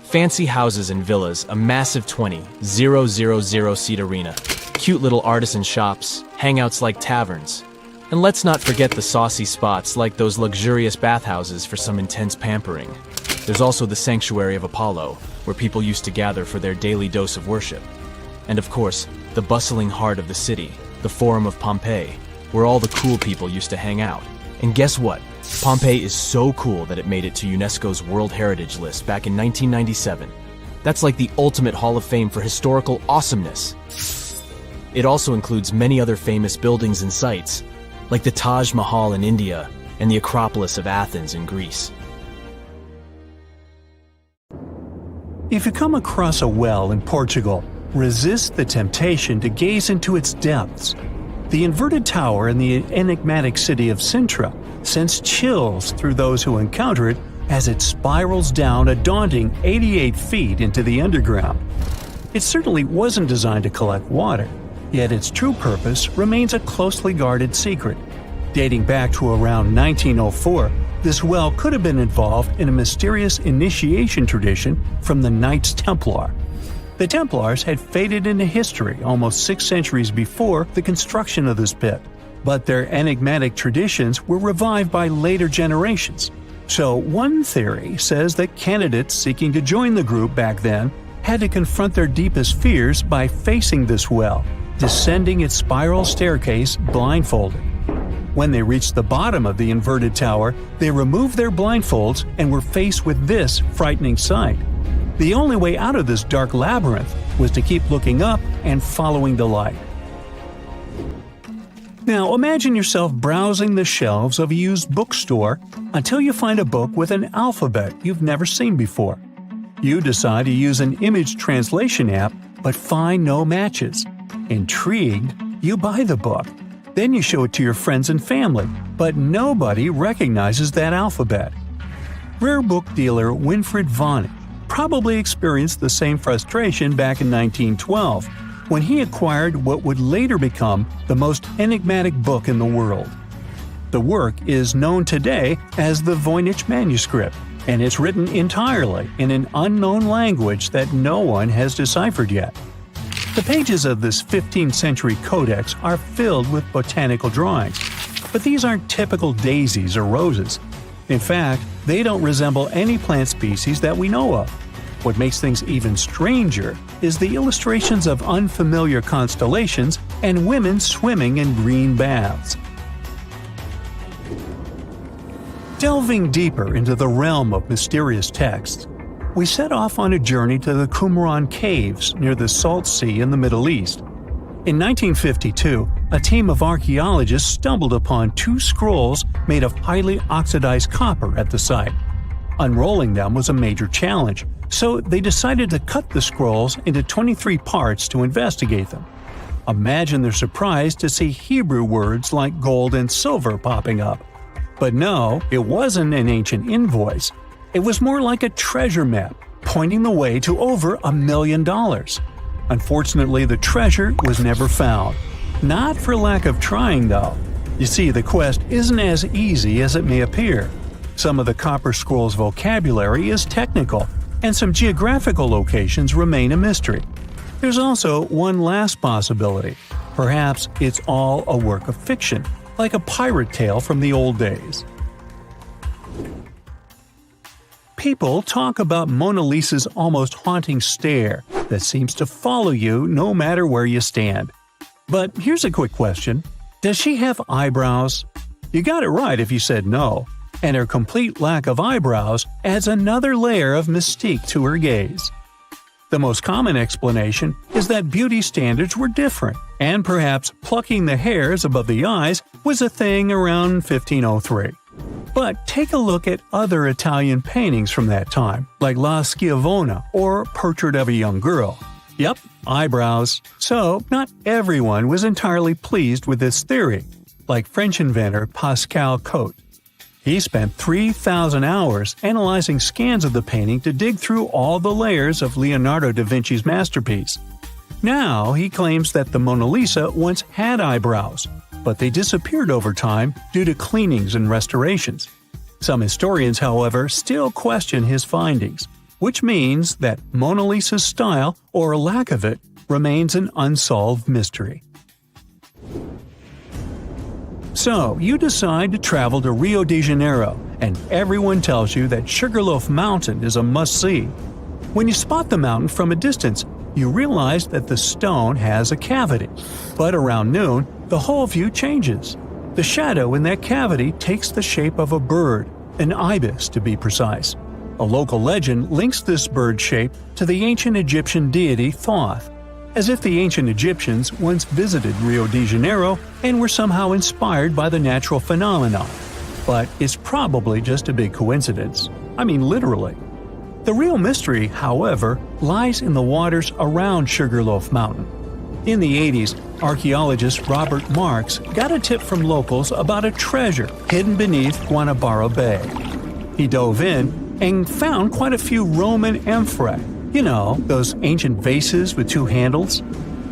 Fancy houses and villas, a massive 20,000-seat arena, cute little artisan shops, hangouts like taverns. And let's not forget the saucy spots like those luxurious bathhouses for some intense pampering. There's also the Sanctuary of Apollo, where people used to gather for their daily dose of worship. And of course, the bustling heart of the city, the Forum of Pompeii, where all the cool people used to hang out. And guess what? Pompeii is so cool that it made it to UNESCO's World Heritage List back in 1997. That's like the ultimate Hall of Fame for historical awesomeness. It also includes many other famous buildings and sites, like the Taj Mahal in India and the Acropolis of Athens in Greece. If you come across a well in Portugal, resist the temptation to gaze into its depths. The inverted tower in the enigmatic city of Sintra sends chills through those who encounter it as it spirals down a daunting 88 feet into the underground. It certainly wasn't designed to collect water, yet its true purpose remains a closely guarded secret. Dating back to around 1904, this well could have been involved in a mysterious initiation tradition from the Knights Templar. The Templars had faded into history almost 6 centuries before the construction of this pit, but their enigmatic traditions were revived by later generations. So one theory says that candidates seeking to join the group back then had to confront their deepest fears by facing this well, descending its spiral staircase blindfolded. When they reached the bottom of the inverted tower, they removed their blindfolds and were faced with this frightening sight. The only way out of this dark labyrinth was to keep looking up and following the light. Now imagine yourself browsing the shelves of a used bookstore until you find a book with an alphabet you've never seen before. You decide to use an image translation app but find no matches. Intrigued, you buy the book. Then you show it to your friends and family, but nobody recognizes that alphabet. Rare book dealer Winfried Vonnig probably experienced the same frustration back in 1912 when he acquired what would later become the most enigmatic book in the world. The work is known today as the Voynich manuscript, and it's written entirely in an unknown language that no one has deciphered yet. The pages of this 15th century codex are filled with botanical drawings, but these aren't typical daisies or roses. In fact, they don't resemble any plant species that we know of. What makes things even stranger is the illustrations of unfamiliar constellations and women swimming in green baths. Delving deeper into the realm of mysterious texts, we set off on a journey to the Qumran Caves near the Salt Sea in the Middle East. In 1952, a team of archaeologists stumbled upon 2 scrolls made of highly oxidized copper at the site. Unrolling them was a major challenge, so they decided to cut the scrolls into 23 parts to investigate them. Imagine their surprise to see Hebrew words like gold and silver popping up. But no, it wasn't an ancient invoice. It was more like a treasure map, pointing the way to over $1 million. Unfortunately, the treasure was never found. Not for lack of trying, though. You see, the quest isn't as easy as it may appear. Some of the copper scroll's vocabulary is technical, and some geographical locations remain a mystery. There's also one last possibility. Perhaps it's all a work of fiction, like a pirate tale from the old days. People talk about Mona Lisa's almost haunting stare that seems to follow you no matter where you stand. But here's a quick question. Does she have eyebrows? You got it right if you said no, and her complete lack of eyebrows adds another layer of mystique to her gaze. The most common explanation is that beauty standards were different, and perhaps plucking the hairs above the eyes was a thing around 1503. But take a look at other Italian paintings from that time, like La Schiavona or Portrait of a Young Girl. Yep, eyebrows. So, not everyone was entirely pleased with this theory, like French inventor Pascal Cotte. He spent 3,000 hours analyzing scans of the painting to dig through all the layers of Leonardo da Vinci's masterpiece. Now he claims that the Mona Lisa once had eyebrows, but they disappeared over time due to cleanings and restorations. Some historians, however, still question his findings, which means that Mona Lisa's style, or lack of it, remains an unsolved mystery. So, you decide to travel to Rio de Janeiro, and everyone tells you that Sugarloaf Mountain is a must-see. When you spot the mountain from a distance, you realize that the stone has a cavity. But around noon, the whole view changes. The shadow in that cavity takes the shape of a bird, an ibis to be precise. A local legend links this bird shape to the ancient Egyptian deity Thoth, as if the ancient Egyptians once visited Rio de Janeiro and were somehow inspired by the natural phenomenon. But it's probably just a big coincidence. I mean, literally. The real mystery, however, lies in the waters around Sugarloaf Mountain. In the 80s, archaeologist Robert Marks got a tip from locals about a treasure hidden beneath Guanabara Bay. He dove in and found quite a few Roman amphorae. You know, those ancient vases with 2 handles?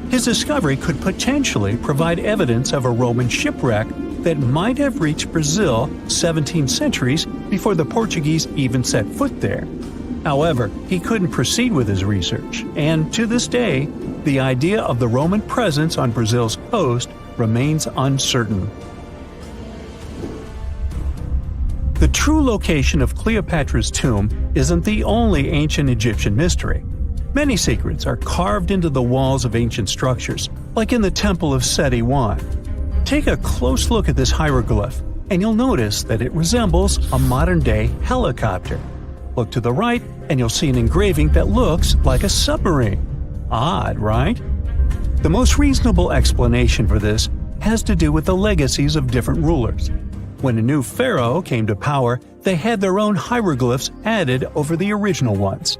His discovery could potentially provide evidence of a Roman shipwreck that might have reached Brazil 17 centuries before the Portuguese even set foot there. However, he couldn't proceed with his research, and to this day, the idea of the Roman presence on Brazil's coast remains uncertain. The true location of Cleopatra's tomb isn't the only ancient Egyptian mystery. Many secrets are carved into the walls of ancient structures, like in the Temple of Seti I. Take a close look at this hieroglyph, and you'll notice that it resembles a modern-day helicopter. Look to the right, and you'll see an engraving that looks like a submarine. Odd, right? The most reasonable explanation for this has to do with the legacies of different rulers. When a new pharaoh came to power, they had their own hieroglyphs added over the original ones.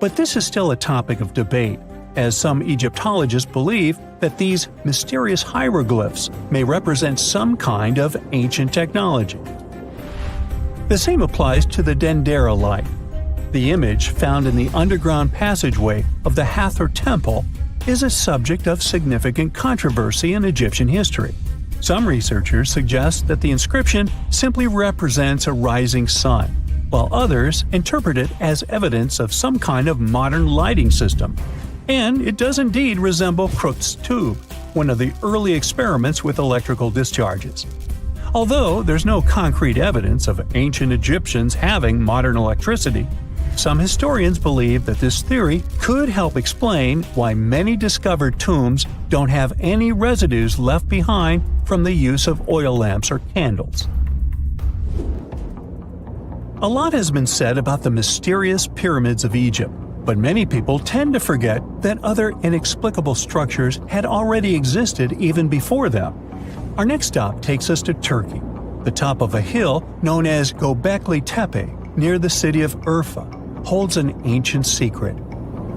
But this is still a topic of debate, as some Egyptologists believe that these mysterious hieroglyphs may represent some kind of ancient technology. The same applies to the Dendera light. The image found in the underground passageway of the Hathor Temple is a subject of significant controversy in Egyptian history. Some researchers suggest that the inscription simply represents a rising sun, while others interpret it as evidence of some kind of modern lighting system. And it does indeed resemble Crookes' tube, one of the early experiments with electrical discharges. Although there's no concrete evidence of ancient Egyptians having modern electricity, some historians believe that this theory could help explain why many discovered tombs don't have any residues left behind from the use of oil lamps or candles. A lot has been said about the mysterious pyramids of Egypt, but many people tend to forget that other inexplicable structures had already existed even before them. Our next stop takes us to Turkey. The top of a hill known as Göbekli Tepe, near the city of Urfa, holds an ancient secret.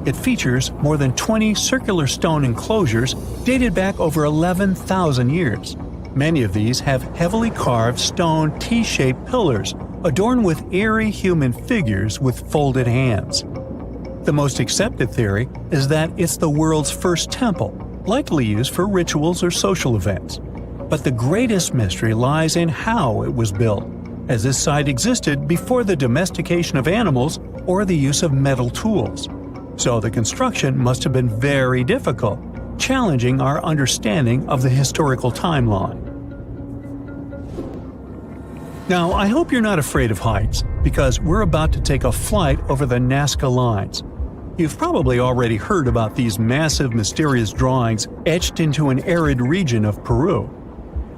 It features more than 20 circular stone enclosures dated back over 11,000 years. Many of these have heavily carved stone T-shaped pillars adorned with eerie human figures with folded hands. The most accepted theory is that it's the world's first temple, likely used for rituals or social events. But the greatest mystery lies in how it was built, as this site existed before the domestication of animals or the use of metal tools. So the construction must have been very difficult, challenging our understanding of the historical timeline. Now, I hope you're not afraid of heights, because we're about to take a flight over the Nazca Lines. You've probably already heard about these massive, mysterious drawings etched into an arid region of Peru.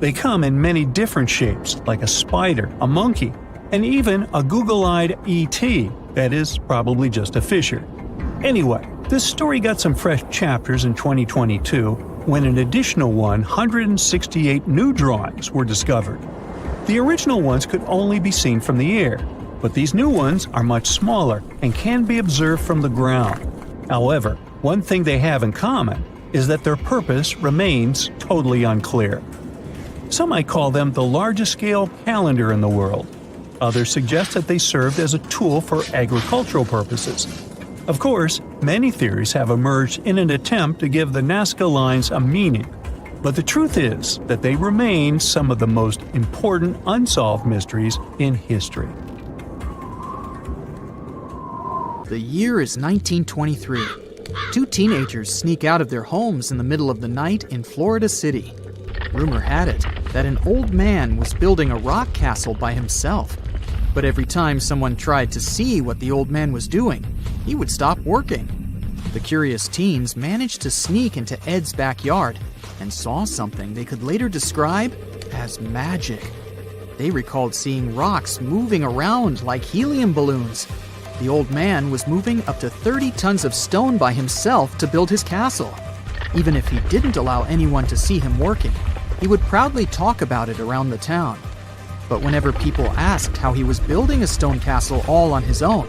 They come in many different shapes, like a spider, a monkey, and even a Google-eyed ET that is probably just a fissure. Anyway, this story got some fresh chapters in 2022 when an additional 168 new drawings were discovered. The original ones could only be seen from the air, but these new ones are much smaller and can be observed from the ground. However, one thing they have in common is that their purpose remains totally unclear. Some might call them the largest-scale calendar in the world. Others suggest that they served as a tool for agricultural purposes. Of course, many theories have emerged in an attempt to give the Nazca Lines a meaning, but the truth is that they remain some of the most important unsolved mysteries in history. The year is 1923. Two teenagers sneak out of their homes in the middle of the night in Florida City. Rumor had it that an old man was building a rock castle by himself. But every time someone tried to see what the old man was doing, he would stop working. The curious teens managed to sneak into Ed's backyard and saw something they could later describe as magic. They recalled seeing rocks moving around like helium balloons. The old man was moving up to 30 tons of stone by himself to build his castle. Even if he didn't allow anyone to see him working, he would proudly talk about it around the town. But whenever people asked how he was building a stone castle all on his own,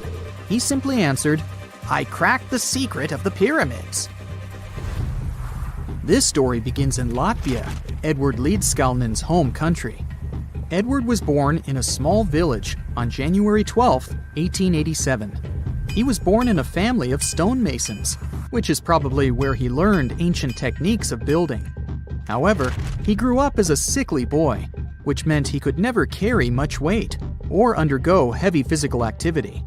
he simply answered, "I cracked the secret of the pyramids." This story begins in Latvia, Edward Leedskalnin's home country. Edward was born in a small village on January 12, 1887. He was born in a family of stonemasons, which is probably where he learned ancient techniques of building. However, he grew up as a sickly boy, which meant he could never carry much weight or undergo heavy physical activity.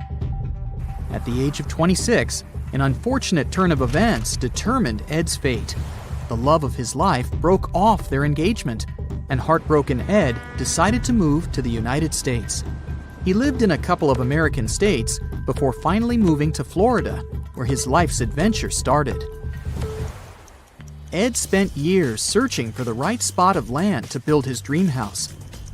At the age of 26, an unfortunate turn of events determined Ed's fate. The love of his life broke off their engagement, and heartbroken Ed decided to move to the United States. He lived in a couple of American states before finally moving to Florida, where his life's adventure started. Ed spent years searching for the right spot of land to build his dream house.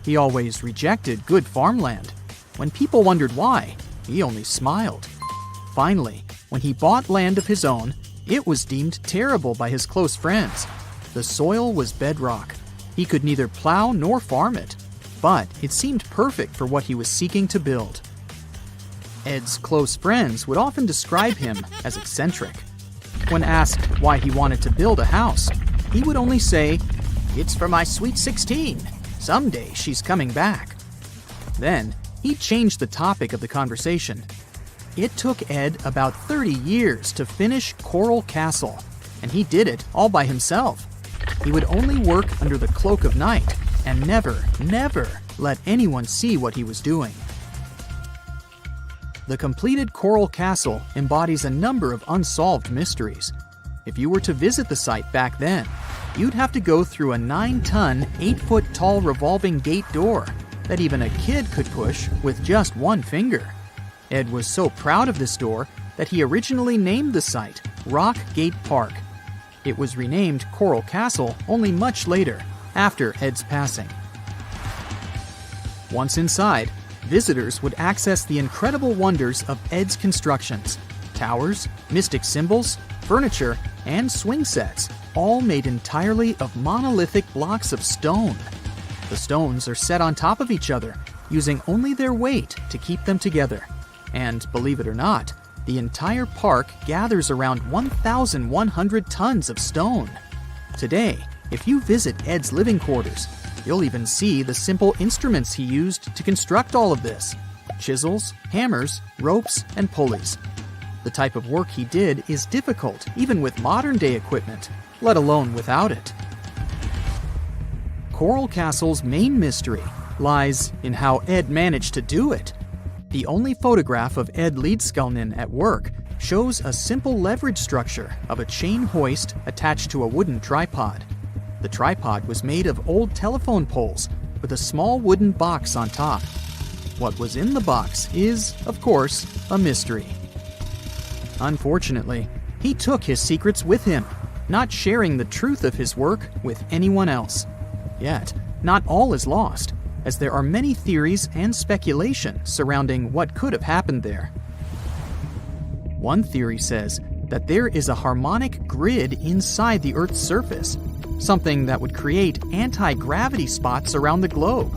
He always rejected good farmland. When people wondered why, he only smiled. Finally, when he bought land of his own, it was deemed terrible by his close friends. The soil was bedrock. He could neither plow nor farm it, but it seemed perfect for what he was seeking to build. Ed's close friends would often describe him as eccentric. When asked why he wanted to build a house, he would only say, "It's for my sweet 16. Someday she's coming back." Then, he changed the topic of the conversation. It took Ed about 30 years to finish Coral Castle, and he did it all by himself. He would only work under the cloak of night and never let anyone see what he was doing. The completed Coral Castle embodies a number of unsolved mysteries. If you were to visit the site back then, you'd have to go through a 9-ton, 8-foot-tall revolving gate door that even a kid could push with just one finger. Ed was so proud of this door that he originally named the site Rock Gate Park. It was renamed Coral Castle only much later, after Ed's passing. Once inside, visitors would access the incredible wonders of Ed's constructions: towers, mystic symbols, furniture, and swing sets, all made entirely of monolithic blocks of stone. The stones are set on top of each other, using only their weight to keep them together. And believe it or not, the entire park gathers around 1,100 tons of stone. Today, if you visit Ed's living quarters, you'll even see the simple instruments he used to construct all of this: chisels, hammers, ropes, and pulleys. The type of work he did is difficult even with modern-day equipment, let alone without it. Coral Castle's main mystery lies in how Ed managed to do it. The only photograph of Ed Leedskalnin at work shows a simple leverage structure of a chain hoist attached to a wooden tripod. The tripod was made of old telephone poles with a small wooden box on top. What was in the box is, of course, a mystery. Unfortunately, he took his secrets with him, not sharing the truth of his work with anyone else. Yet, not all is lost, as there are many theories and speculation surrounding what could have happened there. One theory says that there is a harmonic grid inside the Earth's surface, something that would create anti-gravity spots around the globe.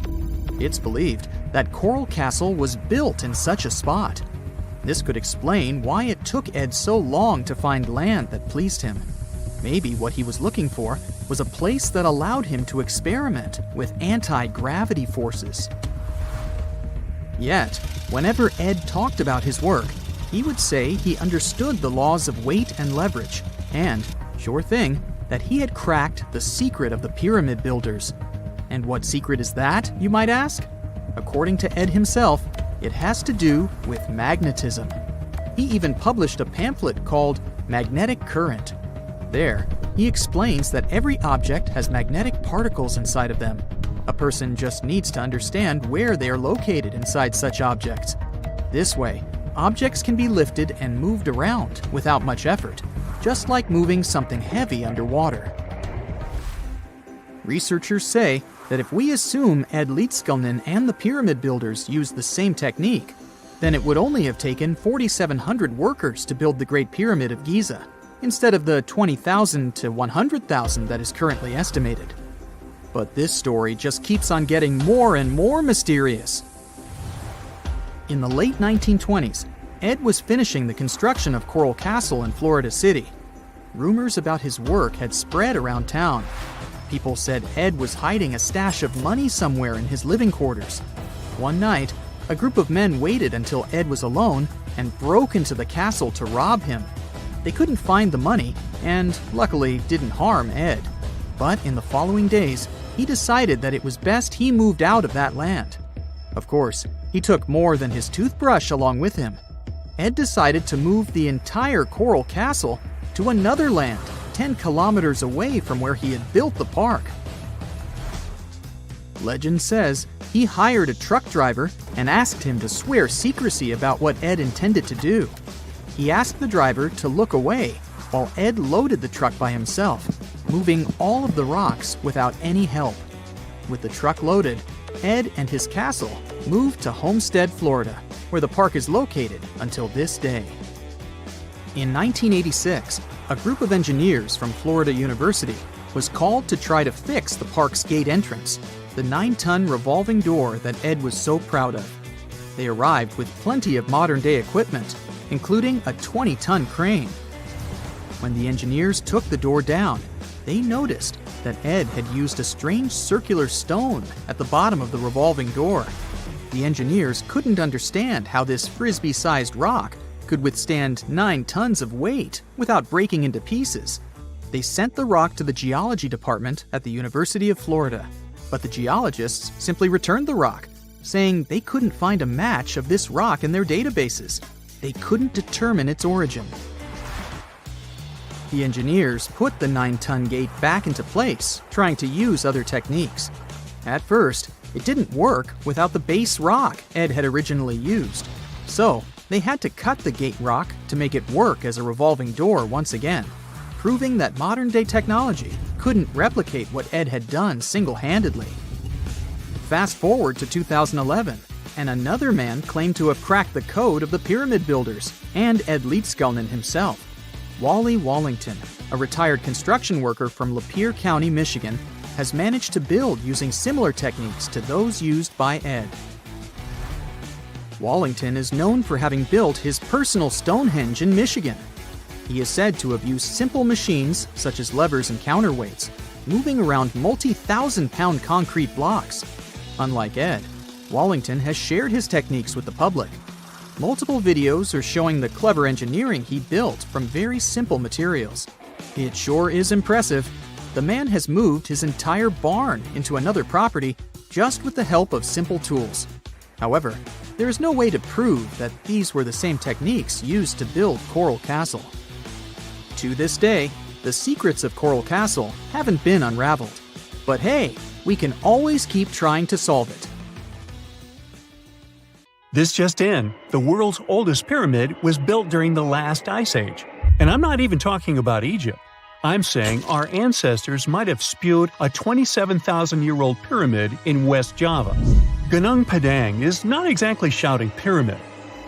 It's believed that Coral Castle was built in such a spot. This could explain why it took Ed so long to find land that pleased him. Maybe what he was looking for was a place that allowed him to experiment with anti-gravity forces. Yet, whenever Ed talked about his work, he would say he understood the laws of weight and leverage, and, sure thing, that he had cracked the secret of the pyramid builders. And what secret is that, you might ask? According to Ed himself, it has to do with magnetism. He even published a pamphlet called Magnetic Current. There, he explains that every object has magnetic particles inside of them. A person just needs to understand where they are located inside such objects. This way, objects can be lifted and moved around without much effort, just like moving something heavy underwater. Researchers say that if we assume Ed Leedskalnin and the pyramid builders used the same technique, then it would only have taken 4,700 workers to build the Great Pyramid of Giza, instead of the 20,000 to 100,000 that is currently estimated. But this story just keeps on getting more and more mysterious. In the late 1920s, Ed was finishing the construction of Coral Castle in Florida City. Rumors about his work had spread around town. People said Ed was hiding a stash of money somewhere in his living quarters. One night, a group of men waited until Ed was alone and broke into the castle to rob him. They couldn't find the money and, luckily, didn't harm Ed. But in the following days, he decided that it was best he moved out of that land. Of course, he took more than his toothbrush along with him. Ed decided to move the entire Coral Castle to another land 10 kilometers away from where he had built the park. Legend says he hired a truck driver and asked him to swear secrecy about what Ed intended to do. He asked the driver to look away while Ed loaded the truck by himself, moving all of the rocks without any help. With the truck loaded, Ed and his castle moved to Homestead, Florida, where the park is located until this day. In 1986, a group of engineers from Florida University was called to try to fix the park's gate entrance, the 9-ton revolving door that Ed was so proud of. They arrived with plenty of modern-day equipment, including a 20-ton crane. When the engineers took the door down, they noticed that Ed had used a strange circular stone at the bottom of the revolving door. The engineers couldn't understand how this frisbee-sized rock could withstand 9 tons of weight without breaking into pieces. They sent the rock to the geology department at the University of Florida, but the geologists simply returned the rock, saying they couldn't find a match of this rock in their databases. They couldn't determine its origin. The engineers put the 9-ton gate back into place, trying to use other techniques. At first, it didn't work without the base rock Ed had originally used. So, they had to cut the gate rock to make it work as a revolving door once again, proving that modern-day technology couldn't replicate what Ed had done single-handedly. Fast forward to 2011, and another man claimed to have cracked the code of the pyramid builders and Ed Leedskalnin himself. Wally Wallington, a retired construction worker from Lapeer County, Michigan, has managed to build using similar techniques to those used by Ed. Wallington is known for having built his personal Stonehenge in Michigan. He is said to have used simple machines, such as levers and counterweights, moving around multi-thousand-pound concrete blocks. Unlike Ed, Wallington has shared his techniques with the public. Multiple videos are showing the clever engineering he built from very simple materials. It sure is impressive. The man has moved his entire barn into another property just with the help of simple tools. However, there is no way to prove that these were the same techniques used to build Coral Castle. To this day, the secrets of Coral Castle haven't been unraveled. But hey, we can always keep trying to solve it. This just in, the world's oldest pyramid was built during the last ice age. And I'm not even talking about Egypt. I'm saying our ancestors might have spewed a 27,000-year-old pyramid in West Java. Gunung Padang is not exactly shouting pyramid.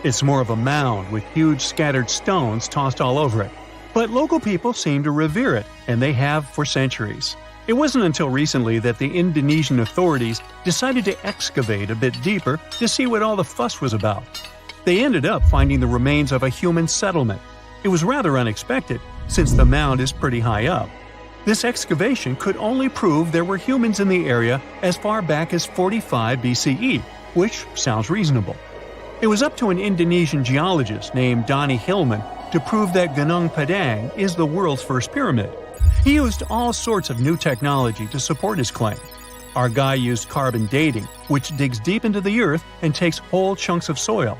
It's more of a mound with huge scattered stones tossed all over it. But local people seem to revere it, and they have for centuries. It wasn't until recently that the Indonesian authorities decided to excavate a bit deeper to see what all the fuss was about. They ended up finding the remains of a human settlement. It was rather unexpected, since the mound is pretty high up. This excavation could only prove there were humans in the area as far back as 45 BCE, which sounds reasonable. It was up to an Indonesian geologist named Donnie Hillman to prove that Gunung Padang is the world's first pyramid. He used all sorts of new technology to support his claim. Our guy used carbon dating, which digs deep into the earth and takes whole chunks of soil.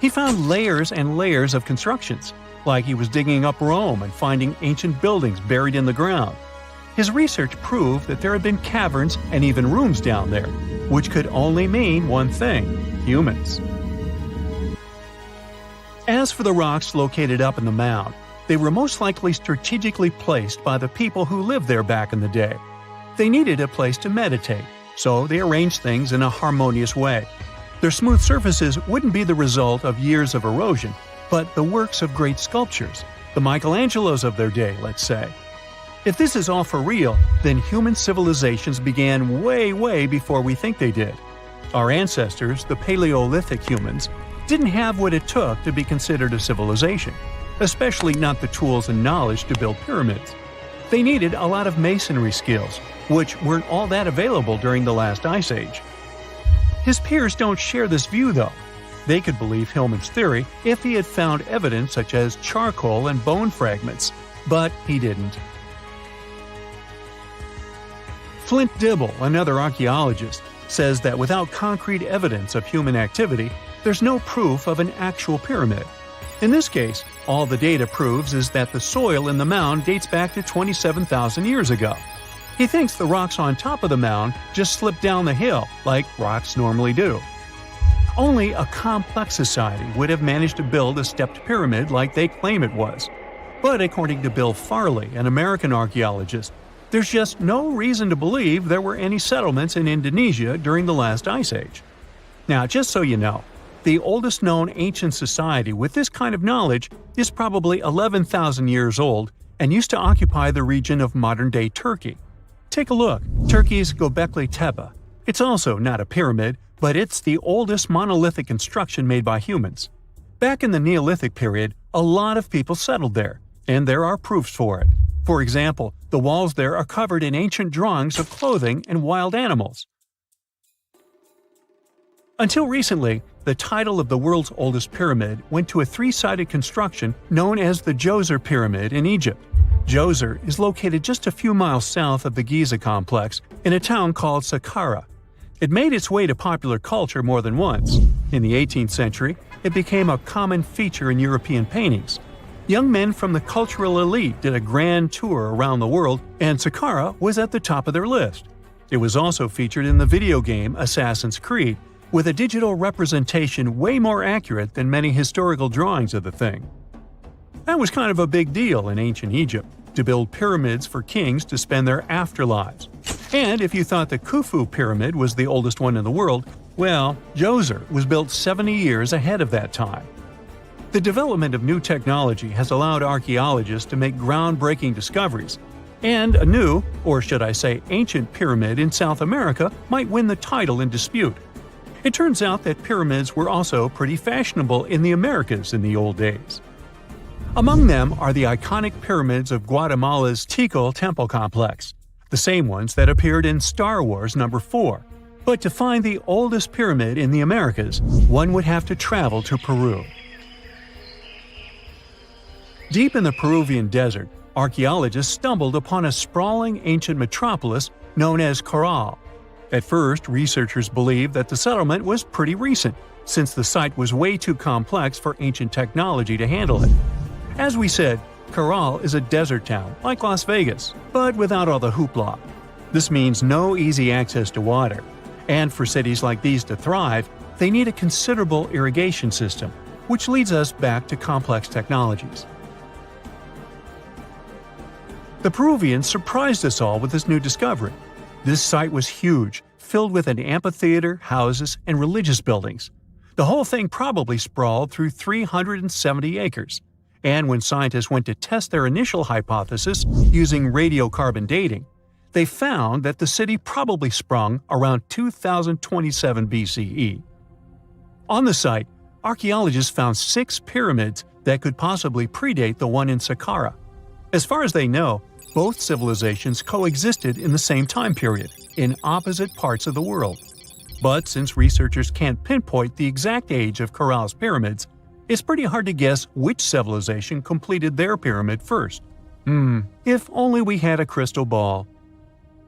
He found layers and layers of constructions, like he was digging up Rome and finding ancient buildings buried in the ground. His research proved that there had been caverns and even rooms down there, which could only mean one thing: humans. As for the rocks located up in the mound, they were most likely strategically placed by the people who lived there back in the day. They needed a place to meditate, so they arranged things in a harmonious way. Their smooth surfaces wouldn't be the result of years of erosion, but the works of great sculptures, the Michelangelos of their day, let's say. If this is all for real, then human civilizations began way before we think they did. Our ancestors, the Paleolithic humans, didn't have what it took to be considered a civilization, especially not the tools and knowledge to build pyramids. They needed a lot of masonry skills, which weren't all that available during the last ice age. His peers don't share this view, though. They could believe Hillman's theory if he had found evidence such as charcoal and bone fragments, but he didn't. Flint Dibble, another archaeologist, says that without concrete evidence of human activity, there's no proof of an actual pyramid. In this case, all the data proves is that the soil in the mound dates back to 27,000 years ago. He thinks the rocks on top of the mound just slipped down the hill, like rocks normally do. Only a complex society would have managed to build a stepped pyramid like they claim it was. But according to Bill Farley, an American archaeologist, there's just no reason to believe there were any settlements in Indonesia during the last ice age. Now, just so you know, the oldest known ancient society with this kind of knowledge is probably 11,000 years old and used to occupy the region of modern-day Turkey. Take a look, Turkey's Göbekli Tepe. It's also not a pyramid, but it's the oldest monolithic construction made by humans. Back in the Neolithic period, a lot of people settled there, and there are proofs for it. For example, the walls there are covered in ancient drawings of clothing and wild animals. Until recently, the title of the world's oldest pyramid went to a three-sided construction known as the Djoser Pyramid in Egypt. Djoser is located just a few miles south of the Giza complex in a town called Saqqara. It made its way to popular culture more than once. In the 18th century, it became a common feature in European paintings. Young men from the cultural elite did a grand tour around the world, and Saqqara was at the top of their list. It was also featured in the video game Assassin's Creed, with a digital representation way more accurate than many historical drawings of the thing. That was kind of a big deal in ancient Egypt, to build pyramids for kings to spend their afterlives. And if you thought the Khufu pyramid was the oldest one in the world, Well, Djoser was built 70 years ahead of that time. The development of new technology has allowed archaeologists to make groundbreaking discoveries, and a new, or should I say ancient pyramid in South America might win the title in dispute. It turns out that pyramids were also pretty fashionable in the Americas in the old days. Among them are the iconic pyramids of Guatemala's Tikal temple complex, the same ones that appeared in Star Wars No. 4. But to find the oldest pyramid in the Americas, one would have to travel to Peru. Deep in the Peruvian desert, archaeologists stumbled upon a sprawling ancient metropolis known as Caral. At first, researchers believed that the settlement was pretty recent, since the site was way too complex for ancient technology to handle it. As we said, Caral is a desert town, like Las Vegas, but without all the hoopla. This means no easy access to water. And for cities like these to thrive, they need a considerable irrigation system, which leads us back to complex technologies. The Peruvians surprised us all with this new discovery. This site was huge, filled with an amphitheater, houses, and religious buildings. The whole thing probably sprawled through 370 acres. And when scientists went to test their initial hypothesis using radiocarbon dating, they found that the city probably sprung around 2027 BCE. On the site, archaeologists found 6 pyramids that could possibly predate the one in Saqqara. As far as they know, both civilizations coexisted in the same time period, in opposite parts of the world. But since researchers can't pinpoint the exact age of Caral's pyramids, it's pretty hard to guess which civilization completed their pyramid first. If only we had a crystal ball.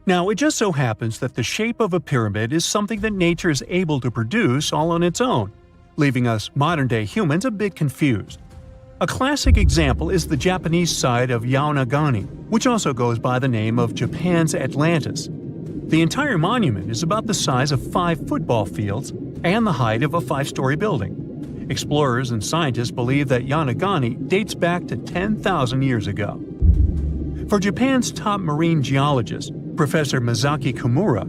Now, it just so happens that the shape of a pyramid is something that nature is able to produce all on its own, leaving us modern-day humans a bit confused. A classic example is the Japanese site of Yaonagani, which also goes by the name of Japan's Atlantis. The entire monument is about the size of 5 football fields and the height of a 5-story building. Explorers and scientists believe that Yaonagani dates back to 10,000 years ago. For Japan's top marine geologist, Professor Masaki Kimura,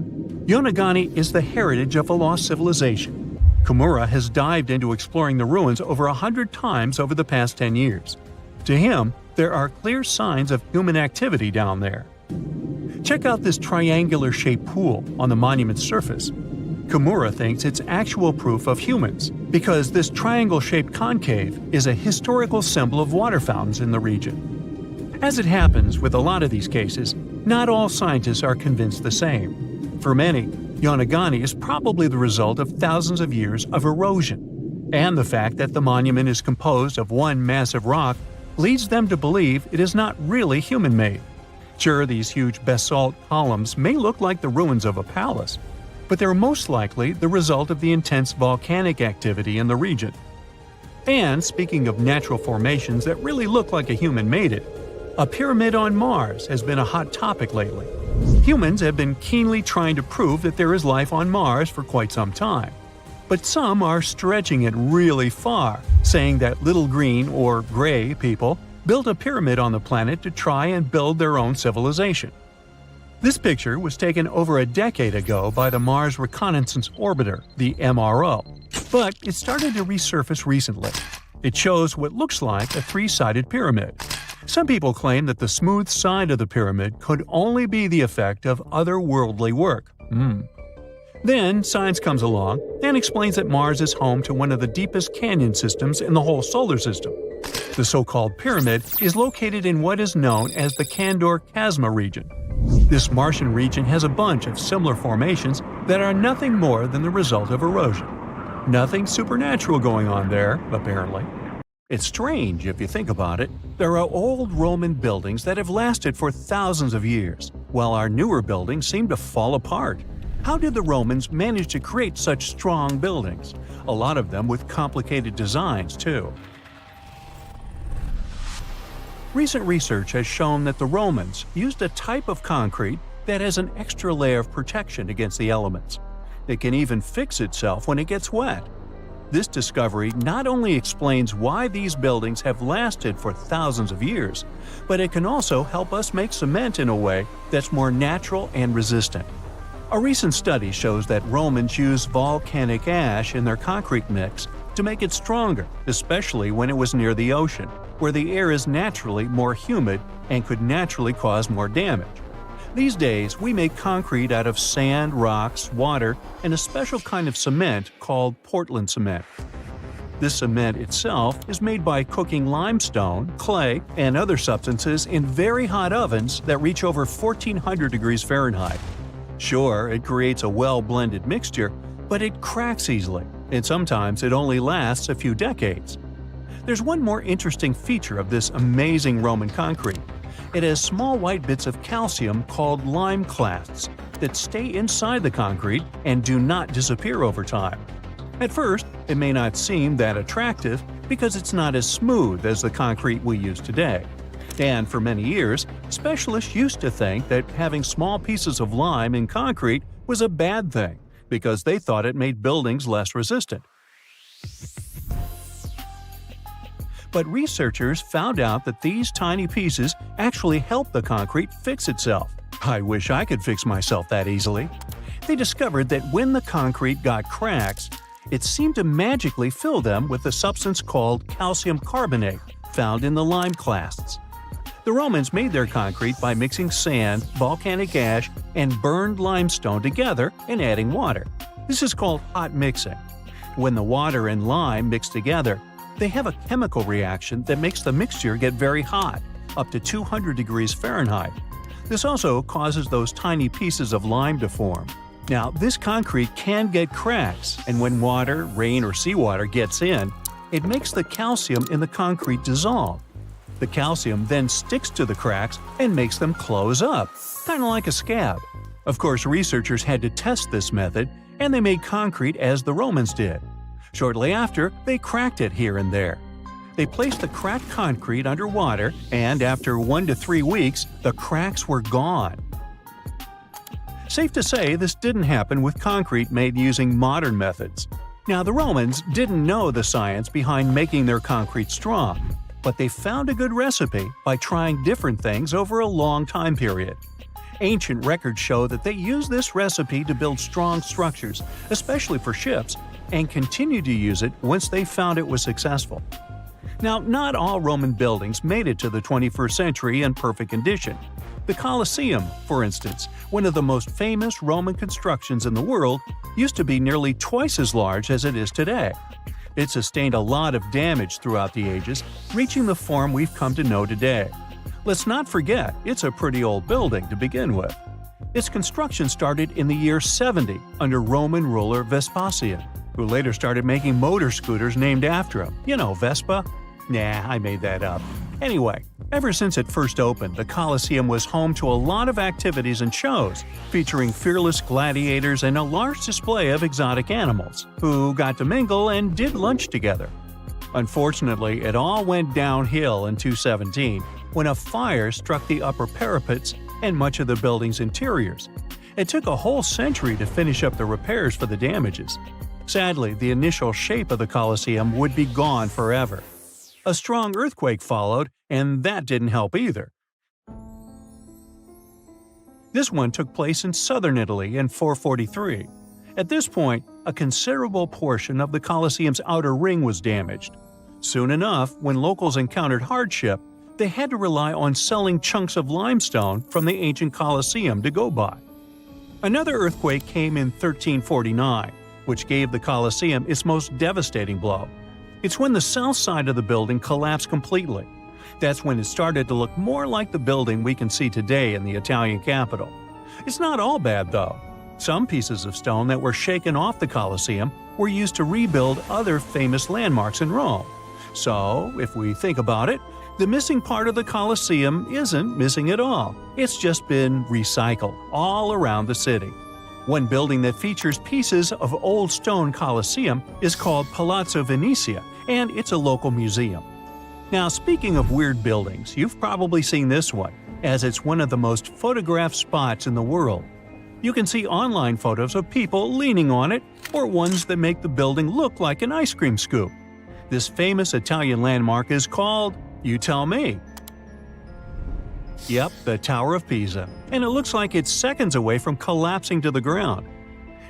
Yaonagani is the heritage of a lost civilization. Kimura has dived into exploring the ruins over 100 times over the past 10 years. To him, there are clear signs of human activity down there. Check out this triangular-shaped pool on the monument's surface. Kimura thinks it's actual proof of humans, because this triangle-shaped concave is a historical symbol of water fountains in the region. As it happens with a lot of these cases, not all scientists are convinced the same. For many, Yaonagani is probably the result of thousands of years of erosion, and the fact that the monument is composed of one massive rock leads them to believe it is not really human-made. Sure, these huge basalt columns may look like the ruins of a palace, but they're most likely the result of the intense volcanic activity in the region. And speaking of natural formations that really look like a human made it, a pyramid on Mars has been a hot topic lately. Humans have been keenly trying to prove that there is life on Mars for quite some time. But some are stretching it really far, saying that little green or gray people built a pyramid on the planet to try and build their own civilization. This picture was taken over a decade ago by the Mars Reconnaissance Orbiter, the MRO, but it started to resurface recently. It shows what looks like a 3-sided pyramid. Some people claim that the smooth side of the pyramid could only be the effect of otherworldly work. Then science comes along and explains that Mars is home to one of the deepest canyon systems in the whole solar system. The so-called pyramid is located in what is known as the Kandor-Chasma region. This Martian region has a bunch of similar formations that are nothing more than the result of erosion. Nothing supernatural going on there, apparently. It's strange if you think about it. There are old Roman buildings that have lasted for thousands of years, while our newer buildings seem to fall apart. How did the Romans manage to create such strong buildings? A lot of them with complicated designs, too. Recent research has shown that the Romans used a type of concrete that has an extra layer of protection against the elements. It can even fix itself when it gets wet. This discovery not only explains why these buildings have lasted for thousands of years, but it can also help us make cement in a way that's more natural and resistant. A recent study shows that Romans used volcanic ash in their concrete mix to make it stronger, especially when it was near the ocean, where the air is naturally more humid and could naturally cause more damage. These days, we make concrete out of sand, rocks, water, and a special kind of cement called Portland cement. This cement itself is made by cooking limestone, clay, and other substances in very hot ovens that reach over 1400 degrees Fahrenheit. Sure, it creates a well-blended mixture, but it cracks easily, and sometimes it only lasts a few decades. There's one more interesting feature of this amazing Roman concrete. It has small white bits of calcium called lime clasts that stay inside the concrete and do not disappear over time. At first, it may not seem that attractive because it's not as smooth as the concrete we use today. And for many years, specialists used to think that having small pieces of lime in concrete was a bad thing because they thought it made buildings less resistant. But researchers found out that these tiny pieces actually help the concrete fix itself. I wish I could fix myself that easily. They discovered that when the concrete got cracks, it seemed to magically fill them with a substance called calcium carbonate found in the lime clasts. The Romans made their concrete by mixing sand, volcanic ash, and burned limestone together and adding water. This is called hot mixing. When the water and lime mix together, they have a chemical reaction that makes the mixture get very hot, up to 200 degrees Fahrenheit. This also causes those tiny pieces of lime to form. Now, this concrete can get cracks, and when water, rain, or seawater gets in, it makes the calcium in the concrete dissolve. The calcium then sticks to the cracks and makes them close up, kind of like a scab. Of course, researchers had to test this method, and they made concrete as the Romans did. Shortly after, they cracked it here and there. They placed the cracked concrete under water, and after 1 to 3 weeks, the cracks were gone. Safe to say, this didn't happen with concrete made using modern methods. Now, the Romans didn't know the science behind making their concrete strong, but they found a good recipe by trying different things over a long time period. Ancient records show that they used this recipe to build strong structures, especially for ships, and continued to use it once they found it was successful. Now, not all Roman buildings made it to the 21st century in perfect condition. The Colosseum, for instance, one of the most famous Roman constructions in the world, used to be nearly twice as large as it is today. It sustained a lot of damage throughout the ages, reaching the form we've come to know today. Let's not forget, it's a pretty old building to begin with. Its construction started in the year 70 under Roman ruler Vespasian, who later started making motor scooters named after him. You know, Vespa? Nah, I made that up. Anyway, ever since it first opened, the Colosseum was home to a lot of activities and shows, featuring fearless gladiators and a large display of exotic animals, who got to mingle and did lunch together. Unfortunately, it all went downhill in 217, when a fire struck the upper parapets and much of the building's interiors. It took a whole century to finish up the repairs for the damages. Sadly, the initial shape of the Colosseum would be gone forever. A strong earthquake followed, and that didn't help either. This one took place in southern Italy in 443. At this point, a considerable portion of the Colosseum's outer ring was damaged. Soon enough, when locals encountered hardship, they had to rely on selling chunks of limestone from the ancient Colosseum to go by. Another earthquake came in 1349, which gave the Colosseum its most devastating blow. It's when the south side of the building collapsed completely. That's when it started to look more like the building we can see today in the Italian capital. It's not all bad, though. Some pieces of stone that were shaken off the Colosseum were used to rebuild other famous landmarks in Rome. So, if we think about it, the missing part of the Colosseum isn't missing at all. It's just been recycled all around the city. One building that features pieces of old stone Colosseum is called Palazzo Venezia, and it's a local museum. Now, speaking of weird buildings, you've probably seen this one, as it's one of the most photographed spots in the world. You can see online photos of people leaning on it, or ones that make the building look like an ice cream scoop. This famous Italian landmark is called, you tell me. Yep, the Tower of Pisa, and it looks like it's seconds away from collapsing to the ground.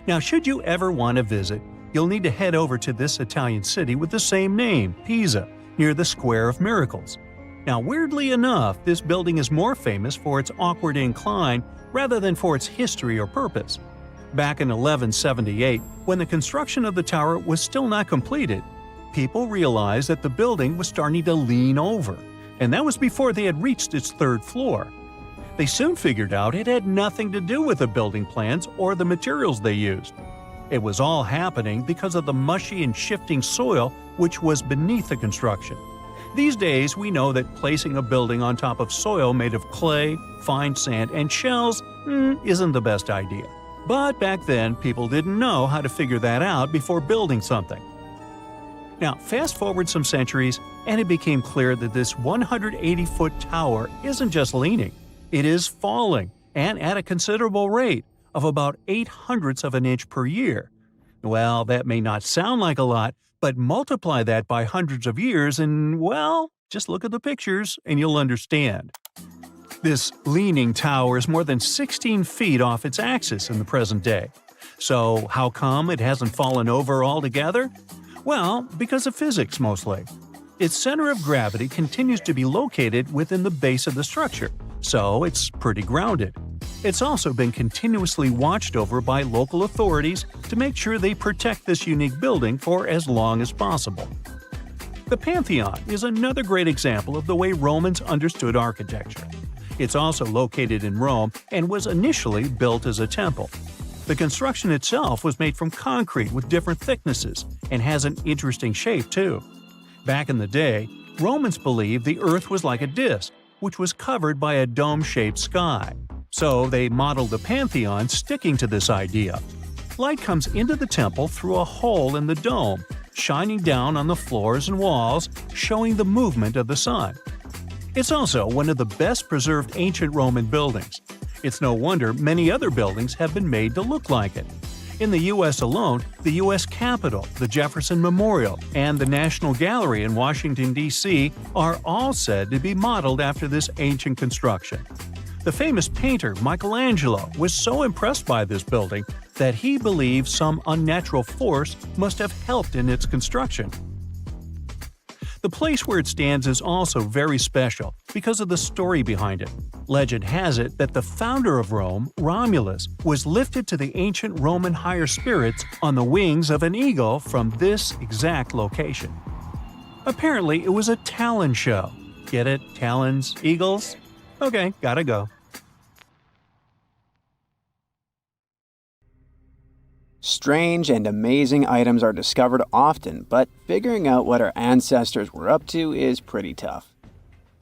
Now, should you ever want to visit, you'll need to head over to this Italian city with the same name, Pisa, near the Square of Miracles. Now, weirdly enough, this building is more famous for its awkward incline rather than for its history or purpose. Back in 1178, when the construction of the tower was still not completed, people realized that the building was starting to lean over, and that was before they had reached its third floor. They soon figured out it had nothing to do with the building plans or the materials they used. It was all happening because of the mushy and shifting soil which was beneath the construction. These days, we know that placing a building on top of soil made of clay, fine sand, and shells isn't the best idea. But back then, people didn't know how to figure that out before building something. Now, fast forward some centuries, and it became clear that this 180-foot tower isn't just leaning, it is falling, and at a considerable rate of about 0.08 of an inch per year. Well, that may not sound like a lot, but multiply that by hundreds of years and, well, just look at the pictures and you'll understand. This leaning tower is more than 16 feet off its axis in the present day. So how come it hasn't fallen over altogether? Well, because of physics mostly. Its center of gravity continues to be located within the base of the structure, so it's pretty grounded. It's also been continuously watched over by local authorities to make sure they protect this unique building for as long as possible. The Pantheon is another great example of the way Romans understood architecture. It's also located in Rome and was initially built as a temple. The construction itself was made from concrete with different thicknesses and has an interesting shape too. Back in the day, Romans believed the Earth was like a disc, which was covered by a dome-shaped sky. So they modeled the Pantheon sticking to this idea. Light comes into the temple through a hole in the dome, shining down on the floors and walls, showing the movement of the sun. It's also one of the best preserved ancient Roman buildings. It's no wonder many other buildings have been made to look like it. In the U.S. alone, the U.S. Capitol, the Jefferson Memorial, and the National Gallery in Washington, D.C. are all said to be modeled after this ancient construction. The famous painter Michelangelo was so impressed by this building that he believed some unnatural force must have helped in its construction. The place where it stands is also very special because of the story behind it. Legend has it that the founder of Rome, Romulus, was lifted to the ancient Roman higher spirits on the wings of an eagle from this exact location. Apparently, it was a talon show. Get it? Talons? Eagles? Okay, gotta go. Strange and amazing items are discovered often, but figuring out what our ancestors were up to is pretty tough.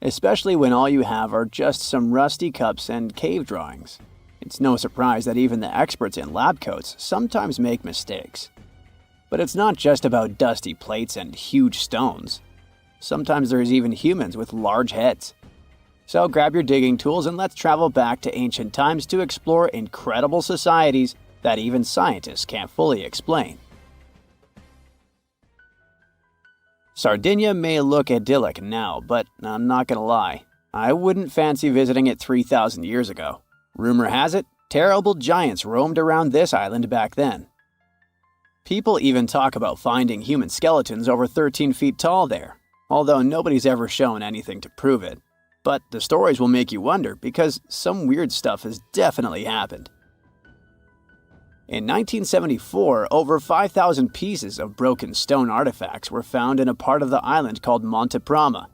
Especially when all you have are just some rusty cups and cave drawings. It's no surprise that even the experts in lab coats sometimes make mistakes. But it's not just about dusty plates and huge stones. Sometimes there's even humans with large heads. So grab your digging tools and let's travel back to ancient times to explore incredible societies that even scientists can't fully explain. Sardinia may look idyllic now, but I'm not gonna lie, I wouldn't fancy visiting it 3,000 years ago. Rumor has it, terrible giants roamed around this island back then. People even talk about finding human skeletons over 13 feet tall there, although nobody's ever shown anything to prove it. But the stories will make you wonder because some weird stuff has definitely happened. In 1974, over 5,000 pieces of broken stone artifacts were found in a part of the island called Monte Prama,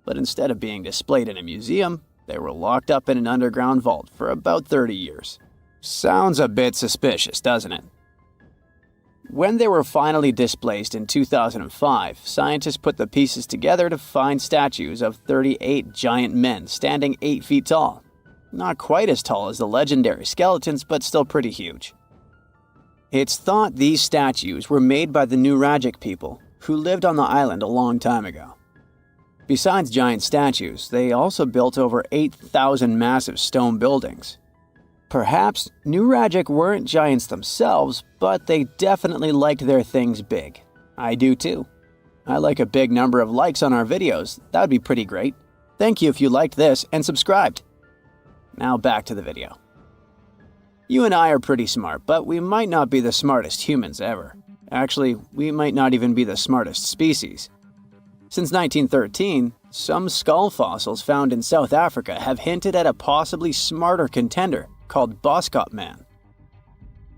but instead of being displayed in a museum, they were locked up in an underground vault for about 30 years. Sounds a bit suspicious, doesn't it? When they were finally displaced in 2005, scientists put the pieces together to find statues of 38 giant men standing 8 feet tall. Not quite as tall as the legendary skeletons, but still pretty huge. It's thought these statues were made by the Nuragic people, who lived on the island a long time ago. Besides giant statues, they also built over 8,000 massive stone buildings. Perhaps Nuragic weren't giants themselves, but they definitely liked their things big. I do too. I like a big number of likes on our videos, that'd be pretty great. Thank you if you liked this and subscribed. Now back to the video. You and I are pretty smart, but we might not be the smartest humans ever. Actually, we might not even be the smartest species. Since 1913, some skull fossils found in South Africa have hinted at a possibly smarter contender called Boskop Man.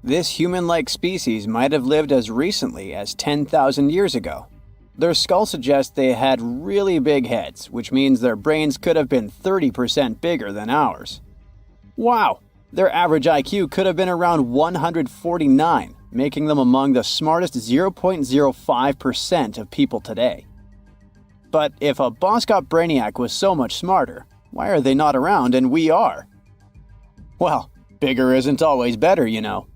This human-like species might have lived as recently as 10,000 years ago. Their skull suggests they had really big heads, which means their brains could have been 30% bigger than ours. Wow! Their average IQ could have been around 149, making them among the smartest 0.05% of people today. But if a Boskop brainiac was so much smarter, why are they not around and we are? Well, bigger isn't always better, you know.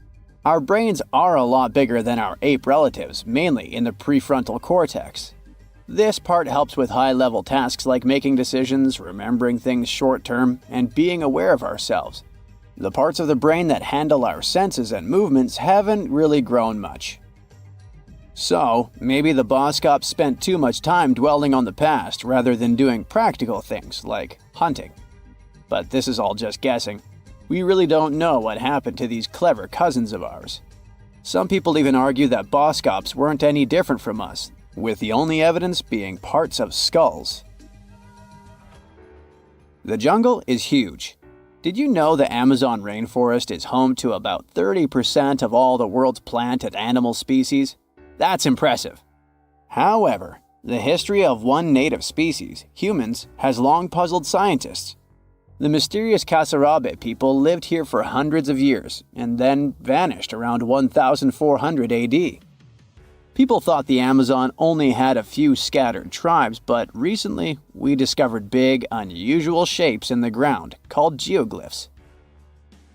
Our brains are a lot bigger than our ape relatives, mainly in the prefrontal cortex. This part helps with high-level tasks like making decisions, remembering things short-term, and being aware of ourselves. The parts of the brain that handle our senses and movements haven't really grown much. So, maybe the Boskops spent too much time dwelling on the past rather than doing practical things like hunting. But this is all just guessing. We really don't know what happened to these clever cousins of ours. Some people even argue that Boskops weren't any different from us, with the only evidence being parts of skulls. The jungle is huge. Did you know the Amazon rainforest is home to about 30% of all the world's plant and animal species? That's impressive. However, the history of one native species, humans, has long puzzled scientists. The mysterious Kasarabe people lived here for hundreds of years and then vanished around 1400 AD. People thought the Amazon only had a few scattered tribes, but recently we discovered big, unusual shapes in the ground called geoglyphs.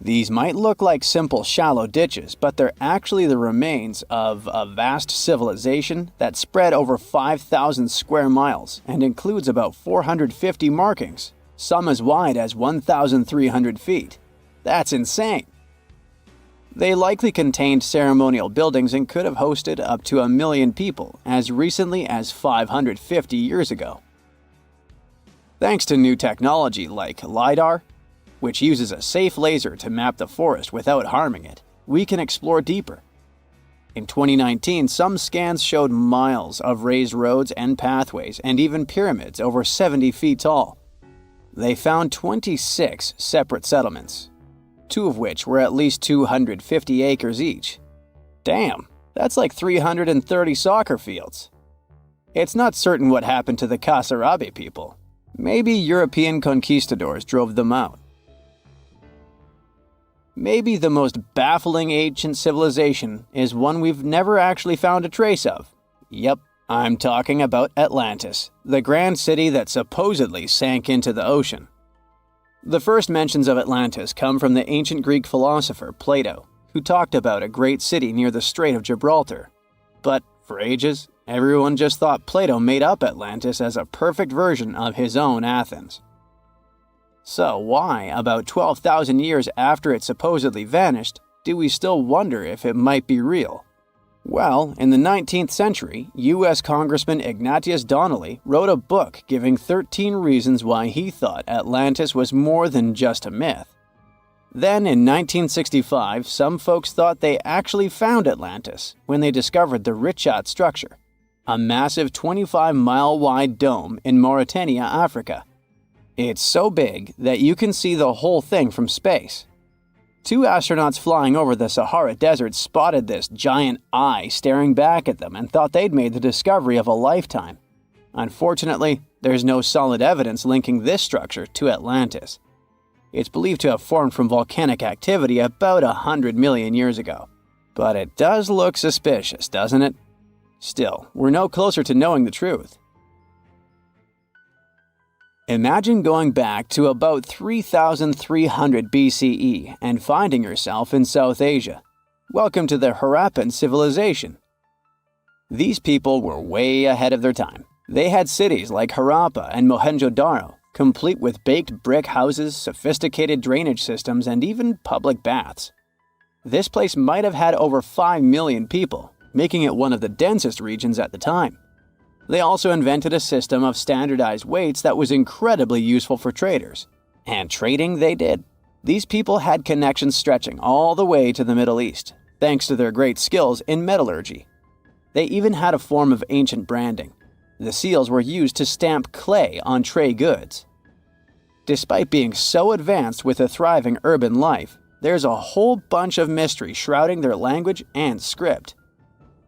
These might look like simple shallow ditches, but they're actually the remains of a vast civilization that spread over 5,000 square miles and includes about 450 markings, some as wide as 1,300 feet. That's insane! They likely contained ceremonial buildings and could have hosted up to 1 million people as recently as 550 years ago. Thanks to new technology like LiDAR, which uses a safe laser to map the forest without harming it, we can explore deeper. In 2019, some scans showed miles of raised roads and pathways and even pyramids over 70 feet tall. They found 26 separate settlements, 2 of which were at least 250 acres each. Damn, that's like 330 soccer fields. It's not certain what happened to the Kasarabe people. Maybe European conquistadors drove them out. Maybe the most baffling ancient civilization is one we've never actually found a trace of. Yep, I'm talking about Atlantis, the grand city that supposedly sank into the ocean. The first mentions of Atlantis come from the ancient Greek philosopher Plato, who talked about a great city near the Strait of Gibraltar. But for ages, everyone just thought Plato made up Atlantis as a perfect version of his own Athens. So why, about 12,000 years after it supposedly vanished, do we still wonder if it might be real? Well, in the 19th century, U.S. Congressman Ignatius Donnelly wrote a book giving 13 reasons why he thought Atlantis was more than just a myth. Then, in 1965, some folks thought they actually found Atlantis when they discovered the Richat structure, a massive 25-mile-wide dome in Mauritania, Africa. It's so big that you can see the whole thing from space. 2 astronauts flying over the Sahara Desert spotted this giant eye staring back at them and thought they'd made the discovery of a lifetime. Unfortunately, there's no solid evidence linking this structure to Atlantis. It's believed to have formed from volcanic activity about 100 million years ago. But it does look suspicious, doesn't it? Still, we're no closer to knowing the truth. Imagine going back to about 3,300 BCE and finding yourself in South Asia. Welcome to the Harappan civilization. These people were way ahead of their time. They had cities like Harappa and Mohenjo-Daro, complete with baked brick houses, sophisticated drainage systems, and even public baths. This place might have had over 5 million people, making it one of the densest regions at the time. They also invented a system of standardized weights that was incredibly useful for traders. And trading they did. These people had connections stretching all the way to the Middle East, thanks to their great skills in metallurgy. They even had a form of ancient branding. The seals were used to stamp clay on trade goods. Despite being so advanced with a thriving urban life, there's a whole bunch of mystery shrouding their language and script.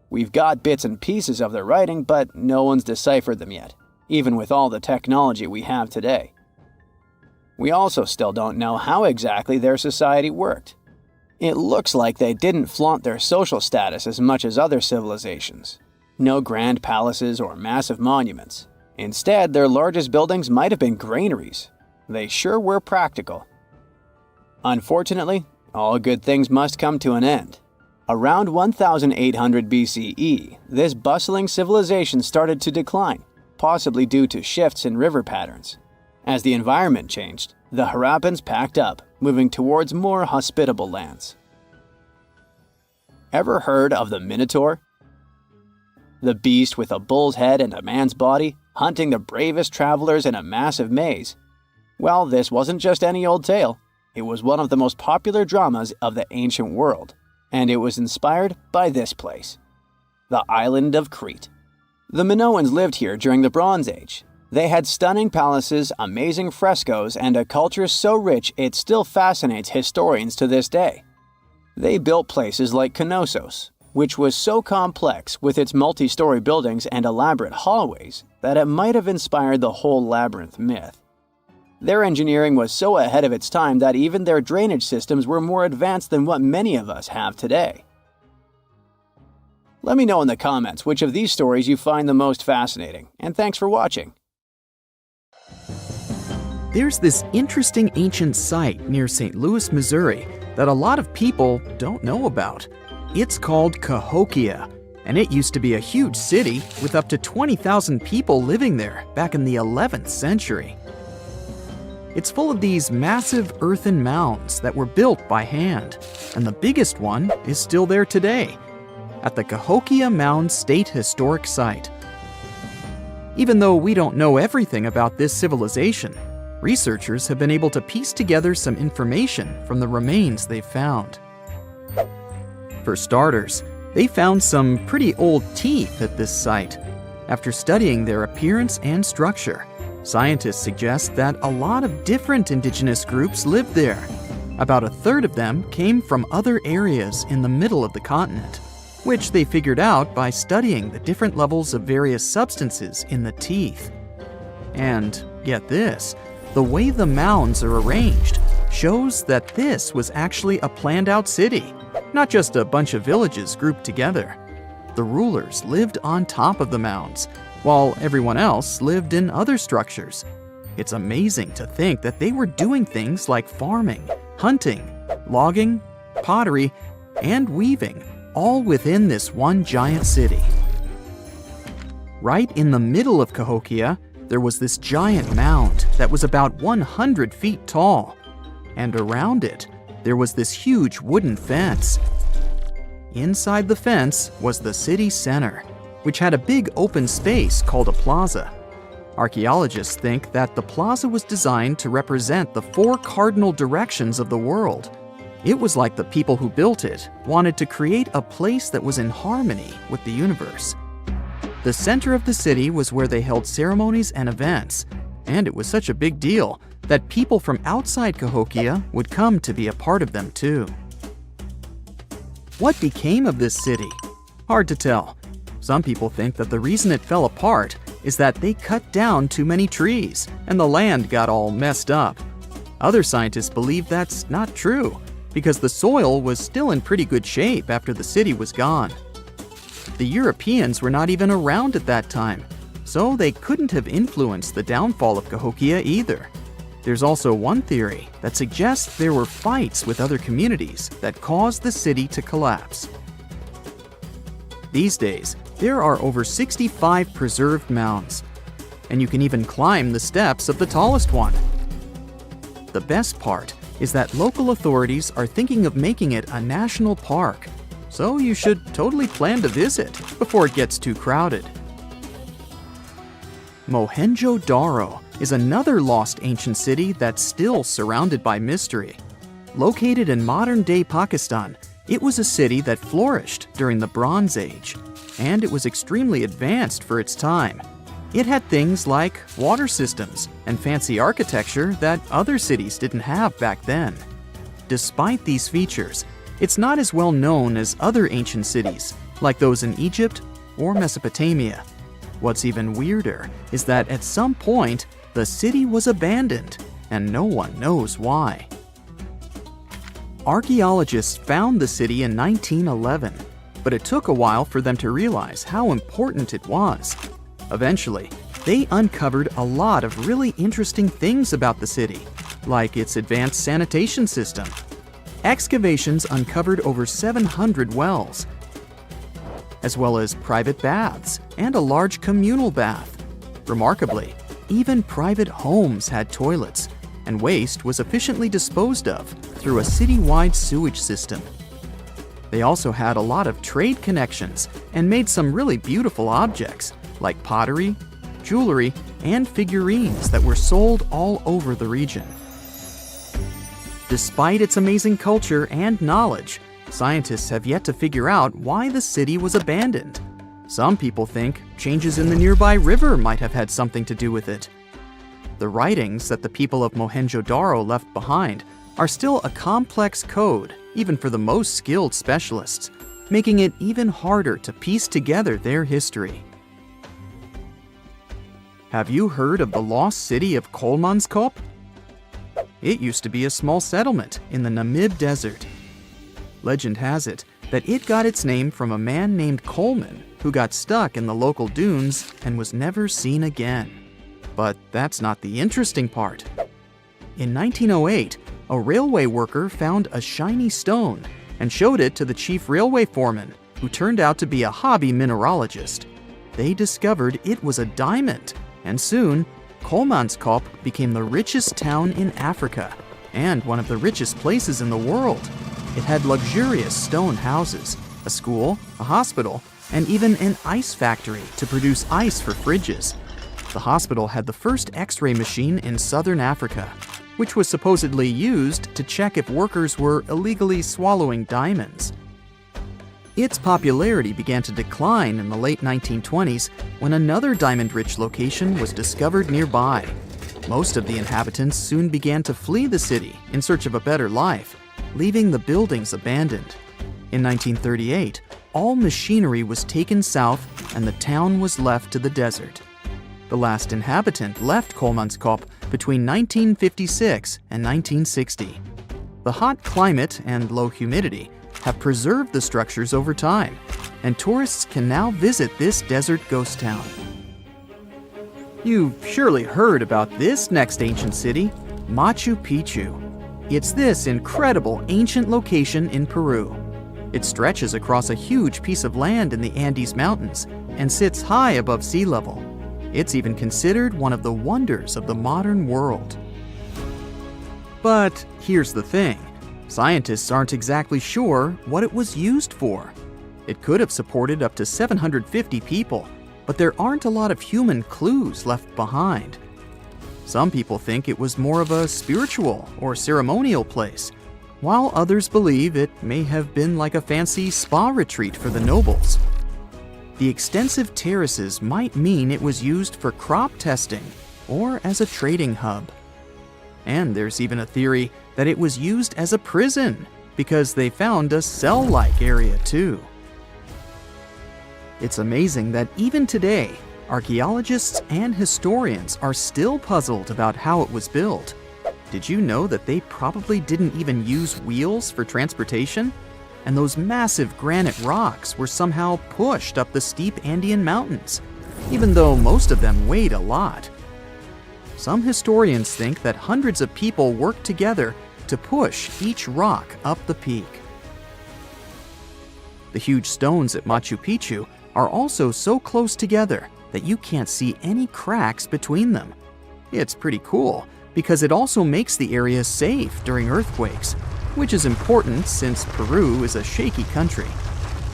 We've got bits and pieces of their writing, but no one's deciphered them yet, even with all the technology we have today. We also still don't know how exactly their society worked. It looks like they didn't flaunt their social status as much as other civilizations. No grand palaces or massive monuments. Instead, their largest buildings might have been granaries. They sure were practical. Unfortunately, all good things must come to an end. Around 1800 BCE, this bustling civilization started to decline, possibly due to shifts in river patterns. As the environment changed, the Harappans packed up, moving towards more hospitable lands. Ever heard of the Minotaur? The beast with a bull's head and a man's body, hunting the bravest travelers in a massive maze. Well, this wasn't just any old tale. It was one of the most popular dramas of the ancient world, and it was inspired by this place, the island of Crete. The Minoans lived here during the Bronze Age. They had stunning palaces, amazing frescoes, and a culture so rich it still fascinates historians to this day. They built places like Knossos, which was so complex with its multi-story buildings and elaborate hallways that it might have inspired the whole labyrinth myth. Their engineering was so ahead of its time that even their drainage systems were more advanced than what many of us have today. Let me know in the comments which of these stories you find the most fascinating, and thanks for watching. There's this interesting ancient site near St. Louis, Missouri, that a lot of people don't know about. It's called Cahokia, and it used to be a huge city with up to 20,000 people living there back in the 11th century. It's full of these massive earthen mounds that were built by hand, and the biggest one is still there today, at the Cahokia Mound State Historic Site. Even though we don't know everything about this civilization, researchers have been able to piece together some information from the remains they've found. For starters, they found some pretty old teeth at this site. After studying their appearance and structure, scientists suggest that a lot of different indigenous groups lived there. About a third of them came from other areas in the middle of the continent, which they figured out by studying the different levels of various substances in the teeth. And get this, the way the mounds are arranged shows that this was actually a planned-out city, not just a bunch of villages grouped together. The rulers lived on top of the mounds, while everyone else lived in other structures. It's amazing to think that they were doing things like farming, hunting, logging, pottery, and weaving, all within this one giant city. Right in the middle of Cahokia, there was this giant mound that was about 100 feet tall, and around it, there was this huge wooden fence. Inside the fence was the city center, which had a big open space called a plaza. Archaeologists think that the plaza was designed to represent the 4 cardinal directions of the world. It was like the people who built it wanted to create a place that was in harmony with the universe. The center of the city was where they held ceremonies and events, and it was such a big deal that people from outside Cahokia would come to be a part of them too. What became of this city? Hard to tell. Some people think that the reason it fell apart is that they cut down too many trees and the land got all messed up. Other scientists believe that's not true, because the soil was still in pretty good shape after the city was gone. The Europeans were not even around at that time, so they couldn't have influenced the downfall of Cahokia either. There's also one theory that suggests there were fights with other communities that caused the city to collapse. These days, there are over 65 preserved mounds, and you can even climb the steps of the tallest one. The best part is that local authorities are thinking of making it a national park, so you should totally plan to visit before it gets too crowded. Mohenjo-Daro is another lost ancient city that's still surrounded by mystery. Located in modern-day Pakistan, it was a city that flourished during the Bronze Age, and it was extremely advanced for its time. It had things like water systems and fancy architecture that other cities didn't have back then. Despite these features, it's not as well known as other ancient cities, like those in Egypt or Mesopotamia. What's even weirder is that at some point, the city was abandoned, and no one knows why. Archaeologists found the city in 1911, but it took a while for them to realize how important it was. Eventually, they uncovered a lot of really interesting things about the city, like its advanced sanitation system. Excavations uncovered over 700 wells, as well as private baths and a large communal bath. Remarkably, even private homes had toilets, and waste was efficiently disposed of through a citywide sewage system. They also had a lot of trade connections and made some really beautiful objects, like pottery, jewelry, and figurines that were sold all over the region. Despite its amazing culture and knowledge, scientists have yet to figure out why the city was abandoned. Some people think changes in the nearby river might have had something to do with it. The writings that the people of Mohenjo-Daro left behind are still a complex code, even for the most skilled specialists, making it even harder to piece together their history. Have you heard of the lost city of Kolmanskop? It used to be a small settlement in the Namib Desert. Legend has it that it got its name from a man named Coleman who got stuck in the local dunes and was never seen again. But that's not the interesting part. In 1908, a railway worker found a shiny stone and showed it to the chief railway foreman, who turned out to be a hobby mineralogist. They discovered it was a diamond, and soon, Kolmanskop became the richest town in Africa and one of the richest places in the world. It had luxurious stone houses, a school, a hospital, and even an ice factory to produce ice for fridges. The hospital had the first X-ray machine in southern Africa, which was supposedly used to check if workers were illegally swallowing diamonds. Its popularity began to decline in the late 1920s when another diamond-rich location was discovered nearby. Most of the inhabitants soon began to flee the city in search of a better life, leaving the buildings abandoned. In 1938, all machinery was taken south and the town was left to the desert. The last inhabitant left Kolmanskop between 1956 and 1960. The hot climate and low humidity have preserved the structures over time, and tourists can now visit this desert ghost town. You've surely heard about this next ancient city, Machu Picchu. It's this incredible ancient location in Peru. It stretches across a huge piece of land in the Andes Mountains and sits high above sea level. It's even considered one of the wonders of the modern world. But here's the thing. Scientists aren't exactly sure what it was used for. It could have supported up to 750 people, but there aren't a lot of human clues left behind. Some people think it was more of a spiritual or ceremonial place, while others believe it may have been like a fancy spa retreat for the nobles. The extensive terraces might mean it was used for crop testing or as a trading hub. And there's even a theory that it was used as a prison because they found a cell-like area too. It's amazing that even today, archaeologists and historians are still puzzled about how it was built. Did you know that they probably didn't even use wheels for transportation? And those massive granite rocks were somehow pushed up the steep Andean mountains, even though most of them weighed a lot. Some historians think that hundreds of people worked together to push each rock up the peak. The huge stones at Machu Picchu are also so close together that you can't see any cracks between them. It's pretty cool because it also makes the area safe during earthquakes, which is important since Peru is a shaky country.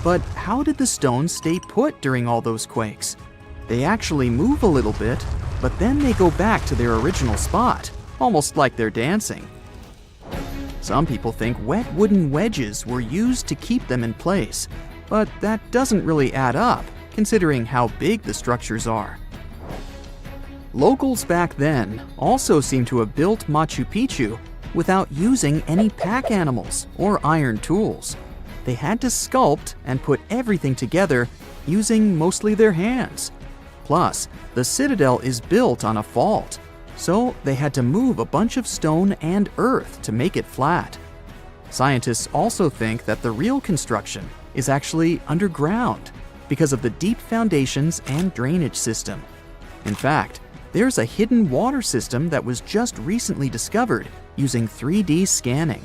But how did the stones stay put during all those quakes? They actually move a little bit, but then they go back to their original spot, almost like they're dancing. Some people think wet wooden wedges were used to keep them in place, but that doesn't really add up, considering how big the structures are. Locals back then also seem to have built Machu Picchu without using any pack animals or iron tools. They had to sculpt and put everything together using mostly their hands. Plus, the citadel is built on a fault, so they had to move a bunch of stone and earth to make it flat. Scientists also think that the real construction is actually underground because of the deep foundations and drainage system. In fact, there's a hidden water system that was just recently discovered using 3D scanning.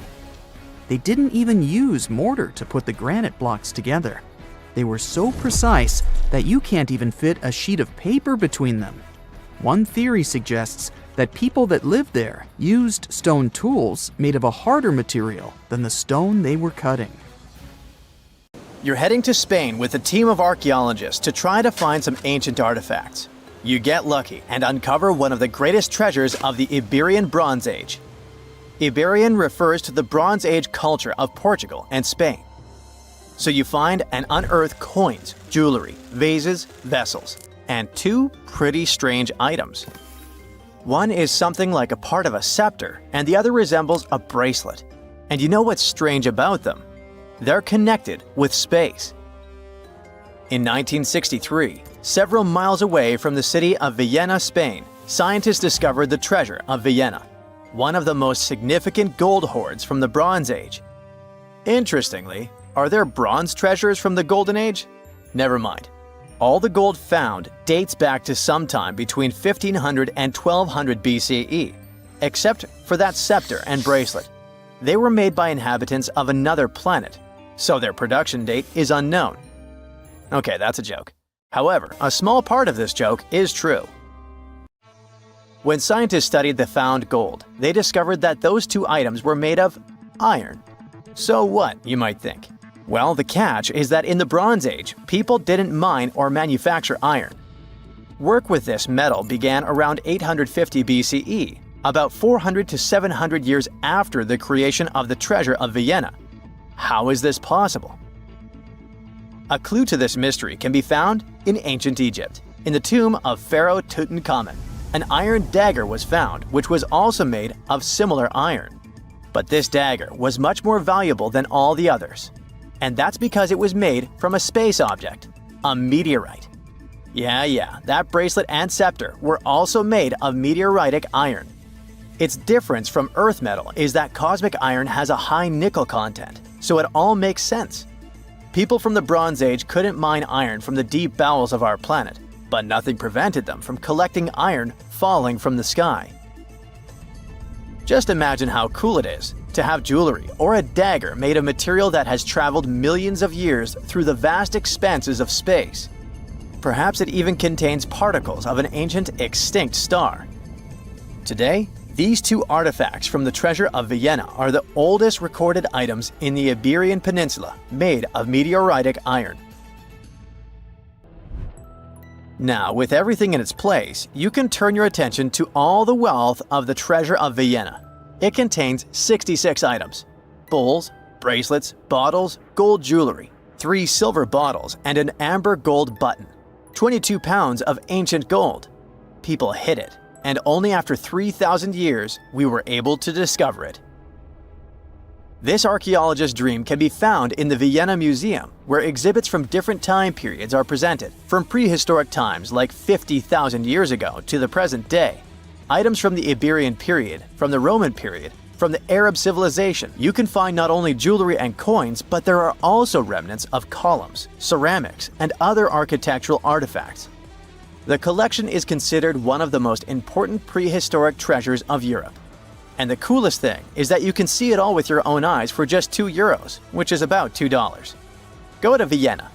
They didn't even use mortar to put the granite blocks together. They were so precise that you can't even fit a sheet of paper between them. One theory suggests that people that lived there used stone tools made of a harder material than the stone they were cutting. You're heading to Spain with a team of archaeologists to try to find some ancient artifacts. You get lucky and uncover one of the greatest treasures of the Iberian Bronze Age. Iberian refers to the Bronze Age culture of Portugal and Spain. So you find and unearth coins, jewelry, vases, vessels, and two pretty strange items. One is something like a part of a scepter, and the other resembles a bracelet. And you know what's strange about them? They're connected with space. In 1963, several miles away from the city of Villena, Spain, scientists discovered the treasure of Villena, one of the most significant gold hoards from the Bronze Age. Interestingly, are there bronze treasures from the Golden Age? Never mind. All the gold found dates back to sometime between 1500 and 1200 BCE, except for that scepter and bracelet. They were made by inhabitants of another planet, so their production date is unknown. Okay, that's a joke. However, a small part of this joke is true. When scientists studied the found gold, they discovered that those two items were made of iron. So what, you might think? Well, the catch is that in the Bronze Age, people didn't mine or manufacture iron. Work with this metal began around 850 BCE, about 400 to 700 years after the creation of the treasure of Villena. How is this possible? A clue to this mystery can be found in ancient Egypt. In the tomb of Pharaoh Tutankhamun, an iron dagger was found, which was also made of similar iron. But this dagger was much more valuable than all the others. And that's because it was made from a space object, a meteorite. Yeah, that bracelet and scepter were also made of meteoritic iron. Its difference from Earth metal is that cosmic iron has a high nickel content, so it all makes sense. People from the Bronze Age couldn't mine iron from the deep bowels of our planet, but nothing prevented them from collecting iron falling from the sky. Just imagine how cool it is to have jewelry or a dagger made of material that has traveled millions of years through the vast expanses of space. Perhaps it even contains particles of an ancient extinct star. Today, these two artifacts from the treasure of Villena are the oldest recorded items in the Iberian Peninsula made of meteoritic iron. Now, with everything in its place, you can turn your attention to all the wealth of the treasure of Villena. It contains 66 items: bowls, bracelets, bottles, gold jewelry, 3 silver bottles, and an amber gold button. 22 pounds of ancient gold. People hid it, and only after 3,000 years we were able to discover it. This archaeologist's dream can be found in the Villena Museum, where exhibits from different time periods are presented, from prehistoric times like 50,000 years ago to the present day. Items from the Iberian period, from the Roman period, from the Arab civilization. You can find not only jewelry and coins, but there are also remnants of columns, ceramics, and other architectural artifacts. The collection is considered one of the most important prehistoric treasures of Europe. And the coolest thing is that you can see it all with your own eyes for just €2, which is about $2. Go to Villena,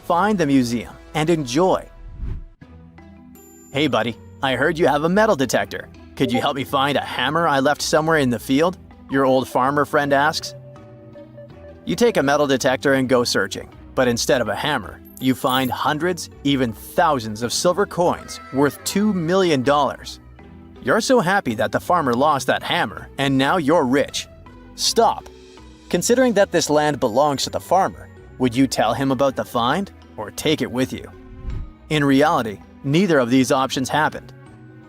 find the museum, and enjoy. Hey buddy, I heard you have a metal detector. Could you help me find a hammer I left somewhere in the field? Your old farmer friend asks. You take a metal detector and go searching, but instead of a hammer, you find hundreds, even thousands of silver coins worth $2 million. You're so happy that the farmer lost that hammer, and now you're rich. Stop! Considering that this land belongs to the farmer, would you tell him about the find or take it with you? In reality, neither of these options happened.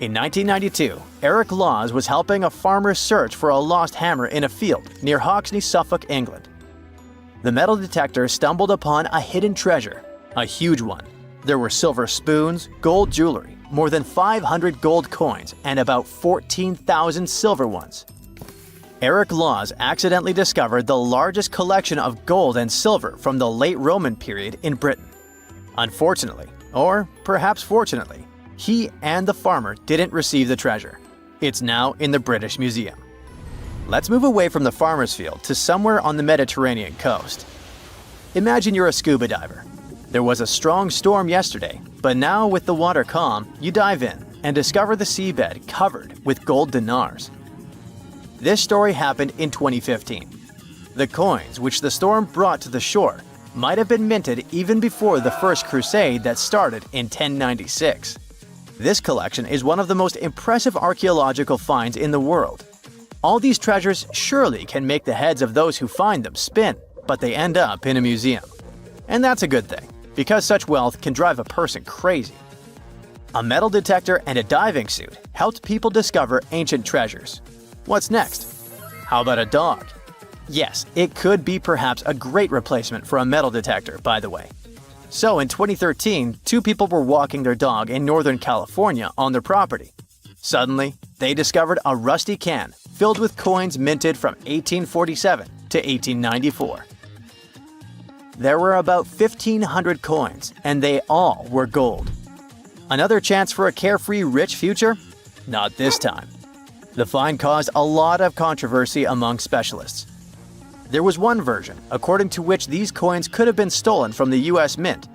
In 1992, Eric Laws was helping a farmer search for a lost hammer in a field near Hawksney, Suffolk, England. The metal detector stumbled upon a hidden treasure, a huge one. There were silver spoons, gold jewelry, more than 500 gold coins, and about 14,000 silver ones. Eric Laws accidentally discovered the largest collection of gold and silver from the late Roman period in Britain. Unfortunately, or perhaps fortunately, he and the farmer didn't receive the treasure. It's now in the British Museum. Let's move away from the farmer's field to somewhere on the Mediterranean coast. Imagine you're a scuba diver. There was a strong storm yesterday, but now with the water calm, you dive in and discover the seabed covered with gold dinars. This story happened in 2015. The coins which the storm brought to the shore might have been minted even before the First Crusade that started in 1096. This collection is one of the most impressive archaeological finds in the world. All these treasures surely can make the heads of those who find them spin, but they end up in a museum. And that's a good thing, because such wealth can drive a person crazy. A metal detector and a diving suit helped people discover ancient treasures. What's next? How about a dog? Yes, it could be perhaps a great replacement for a metal detector, by the way. So in 2013, two people were walking their dog in Northern California on their property. Suddenly, they discovered a rusty can filled with coins minted from 1847 to 1894. There were about 1,500 coins, and they all were gold. Another chance for a carefree, rich future? Not this time. The find caused a lot of controversy among specialists. There was one version, according to which these coins could have been stolen from the US Mint,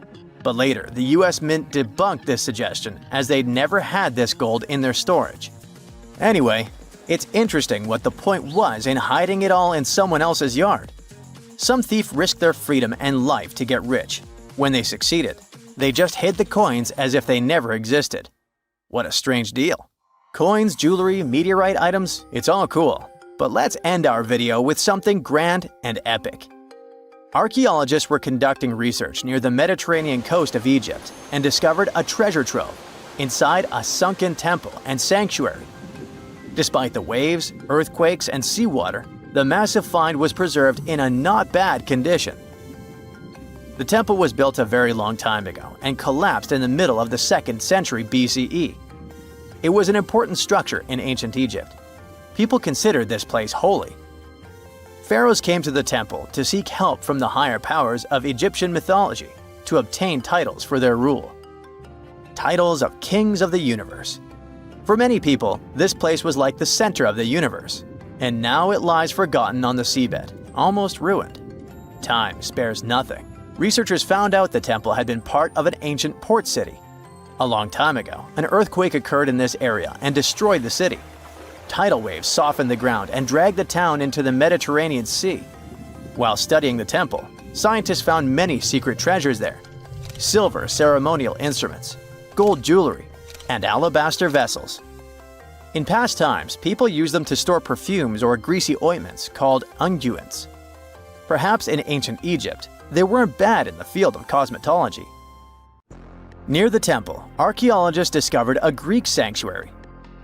but later the US Mint debunked this suggestion as they'd never had this gold in their storage. Anyway, it's interesting what the point was in hiding it all in someone else's yard. Some thief risked their freedom and life to get rich. When they succeeded, they just hid the coins as if they never existed. What a strange deal. Coins, jewelry, meteorite items, it's all cool. But let's end our video with something grand and epic. Archaeologists were conducting research near the Mediterranean coast of Egypt and discovered a treasure trove inside a sunken temple and sanctuary. Despite the waves, earthquakes, and seawater, the massive find was preserved in a not bad condition. The temple was built a very long time ago and collapsed in the middle of the 2nd century BCE. It was an important structure in ancient Egypt. People considered this place holy. Pharaohs came to the temple to seek help from the higher powers of Egyptian mythology to obtain titles for their rule. Titles of kings of the universe. For many people, this place was like the center of the universe, and now it lies forgotten on the seabed, almost ruined. Time spares nothing. Researchers found out the temple had been part of an ancient port city. A long time ago, an earthquake occurred in this area and destroyed the city. Tidal waves softened the ground and dragged the town into the Mediterranean Sea. While studying the temple, scientists found many secret treasures there: silver ceremonial instruments, gold jewelry, and alabaster vessels. In past times, people used them to store perfumes or greasy ointments called unguents. Perhaps in ancient Egypt, they weren't bad in the field of cosmetology. Near the temple, archaeologists discovered a Greek sanctuary.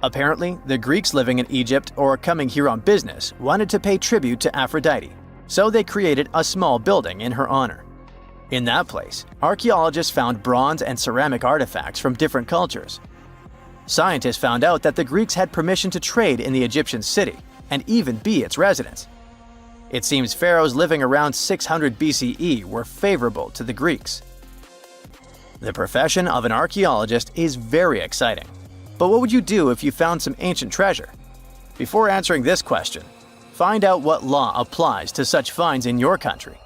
Apparently, the Greeks living in Egypt or coming here on business wanted to pay tribute to Aphrodite, so they created a small building in her honor. In that place, archaeologists found bronze and ceramic artifacts from different cultures. Scientists found out that the Greeks had permission to trade in the Egyptian city and even be its residents. It seems pharaohs living around 600 BCE were favorable to the Greeks. The profession of an archaeologist is very exciting. But what would you do if you found some ancient treasure? Before answering this question, find out what law applies to such finds in your country.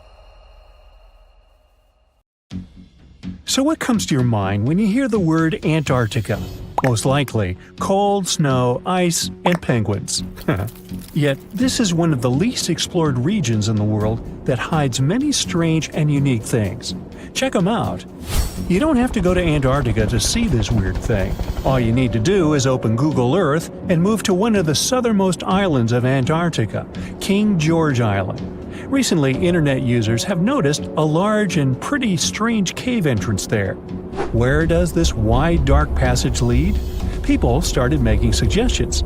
So what comes to your mind when you hear the word Antarctica? Most likely, cold, snow, ice, and penguins. Yet, this is one of the least explored regions in the world that hides many strange and unique things. Check them out. You don't have to go to Antarctica to see this weird thing. All you need to do is open Google Earth and move to one of the southernmost islands of Antarctica, King George Island. Recently, internet users have noticed a large and pretty strange cave entrance there. Where does this wide, dark passage lead? People started making suggestions.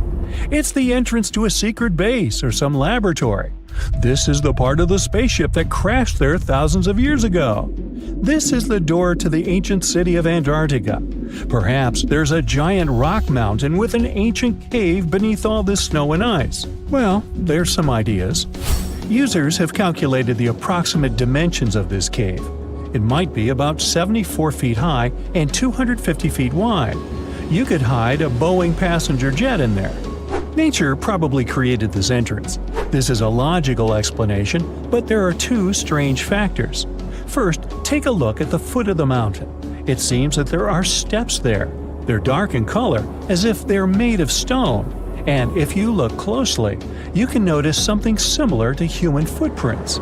It's the entrance to a secret base or some laboratory. This is the part of the spaceship that crashed there thousands of years ago. This is the door to the ancient city of Antarctica. Perhaps there's a giant rock mountain with an ancient cave beneath all this snow and ice. Well, there's some ideas. Users have calculated the approximate dimensions of this cave. It might be about 74 feet high and 250 feet wide. You could hide a Boeing passenger jet in there. Nature probably created this entrance. This is a logical explanation, but there are two strange factors. First, take a look at the foot of the mountain. It seems that there are steps there. They're dark in color, as if they're made of stone. And if you look closely, you can notice something similar to human footprints.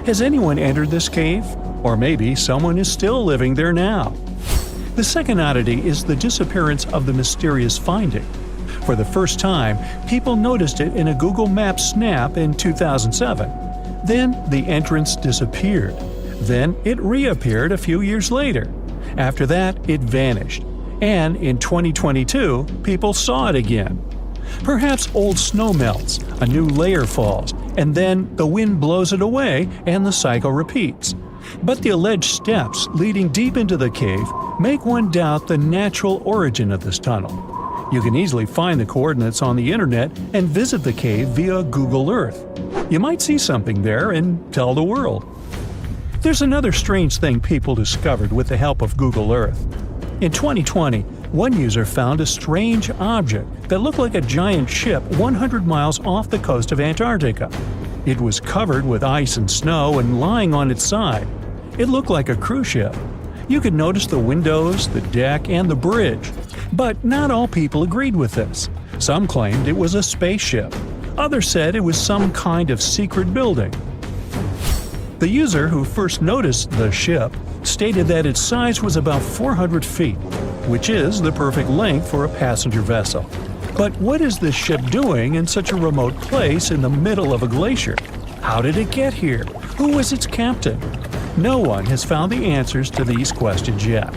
Has anyone entered this cave? Or maybe someone is still living there now. The second oddity is the disappearance of the mysterious finding. For the first time, people noticed it in a Google Maps snap in 2007. Then the entrance disappeared. Then it reappeared a few years later. After that, it vanished. And in 2022, people saw it again. Perhaps old snow melts, a new layer falls, and then the wind blows it away and the cycle repeats. But the alleged steps leading deep into the cave make one doubt the natural origin of this tunnel. You can easily find the coordinates on the internet and visit the cave via Google Earth. You might see something there and tell the world. There's another strange thing people discovered with the help of Google Earth. In 2020, one user found a strange object that looked like a giant ship 100 miles off the coast of Antarctica. It was covered with ice and snow and lying on its side. It looked like a cruise ship. You could notice the windows, the deck, and the bridge. But not all people agreed with this. Some claimed it was a spaceship. Others said it was some kind of secret building. The user who first noticed the ship stated that its size was about 400 feet, which is the perfect length for a passenger vessel. But what is this ship doing in such a remote place in the middle of a glacier? How did it get here? Who was its captain? No one has found the answers to these questions yet.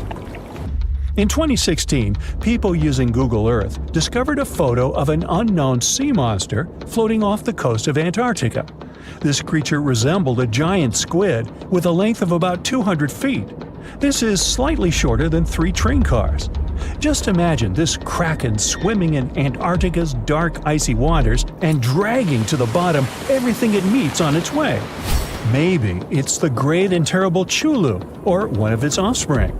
In 2016, people using Google Earth discovered a photo of an unknown sea monster floating off the coast of Antarctica. This creature resembled a giant squid with a length of about 200 feet. This is slightly shorter than 3 train cars. Just imagine this kraken swimming in Antarctica's dark, icy waters and dragging to the bottom everything it meets on its way. Maybe it's the great and terrible Chulu, or one of its offspring.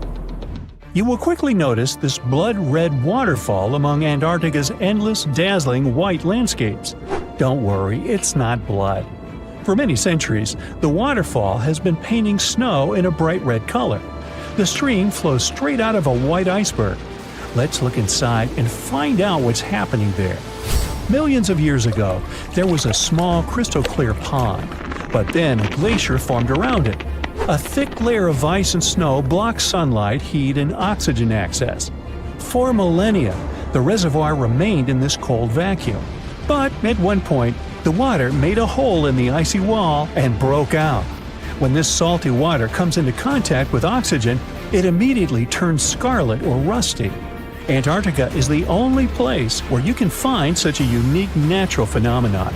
You will quickly notice this blood-red waterfall among Antarctica's endless, dazzling white landscapes. Don't worry, it's not blood. For many centuries, the waterfall has been painting snow in a bright red color. The stream flows straight out of a white iceberg. Let's look inside and find out what's happening there. Millions of years ago, there was a small crystal-clear pond, but then a glacier formed around it. A thick layer of ice and snow blocked sunlight, heat, and oxygen access. For millennia, the reservoir remained in this cold vacuum. But at one point, the water made a hole in the icy wall and broke out. When this salty water comes into contact with oxygen, it immediately turns scarlet or rusty. Antarctica is the only place where you can find such a unique natural phenomenon.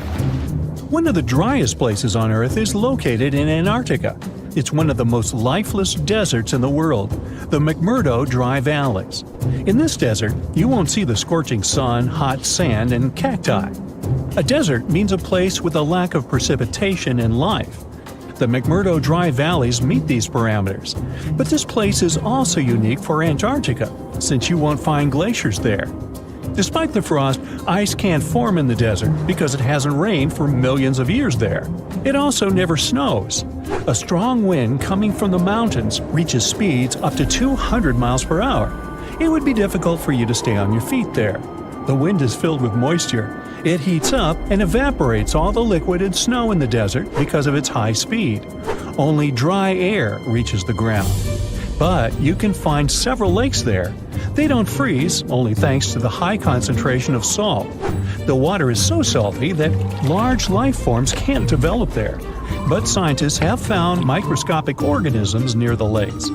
One of the driest places on Earth is located in Antarctica. It's one of the most lifeless deserts in the world, the McMurdo Dry Valleys. In this desert, you won't see the scorching sun, hot sand, and cacti. A desert means a place with a lack of precipitation and life. The McMurdo Dry Valleys meet these parameters. But this place is also unique for Antarctica, since you won't find glaciers there. Despite the frost, ice can't form in the desert because it hasn't rained for millions of years there. It also never snows. A strong wind coming from the mountains reaches speeds up to 200 miles per hour. It would be difficult for you to stay on your feet there. The wind is filled with moisture. It heats up and evaporates all the liquid and snow in the desert because of its high speed. Only dry air reaches the ground. But you can find several lakes there. They don't freeze, only thanks to the high concentration of salt. The water is so salty that large life forms can't develop there. But scientists have found microscopic organisms near the lakes.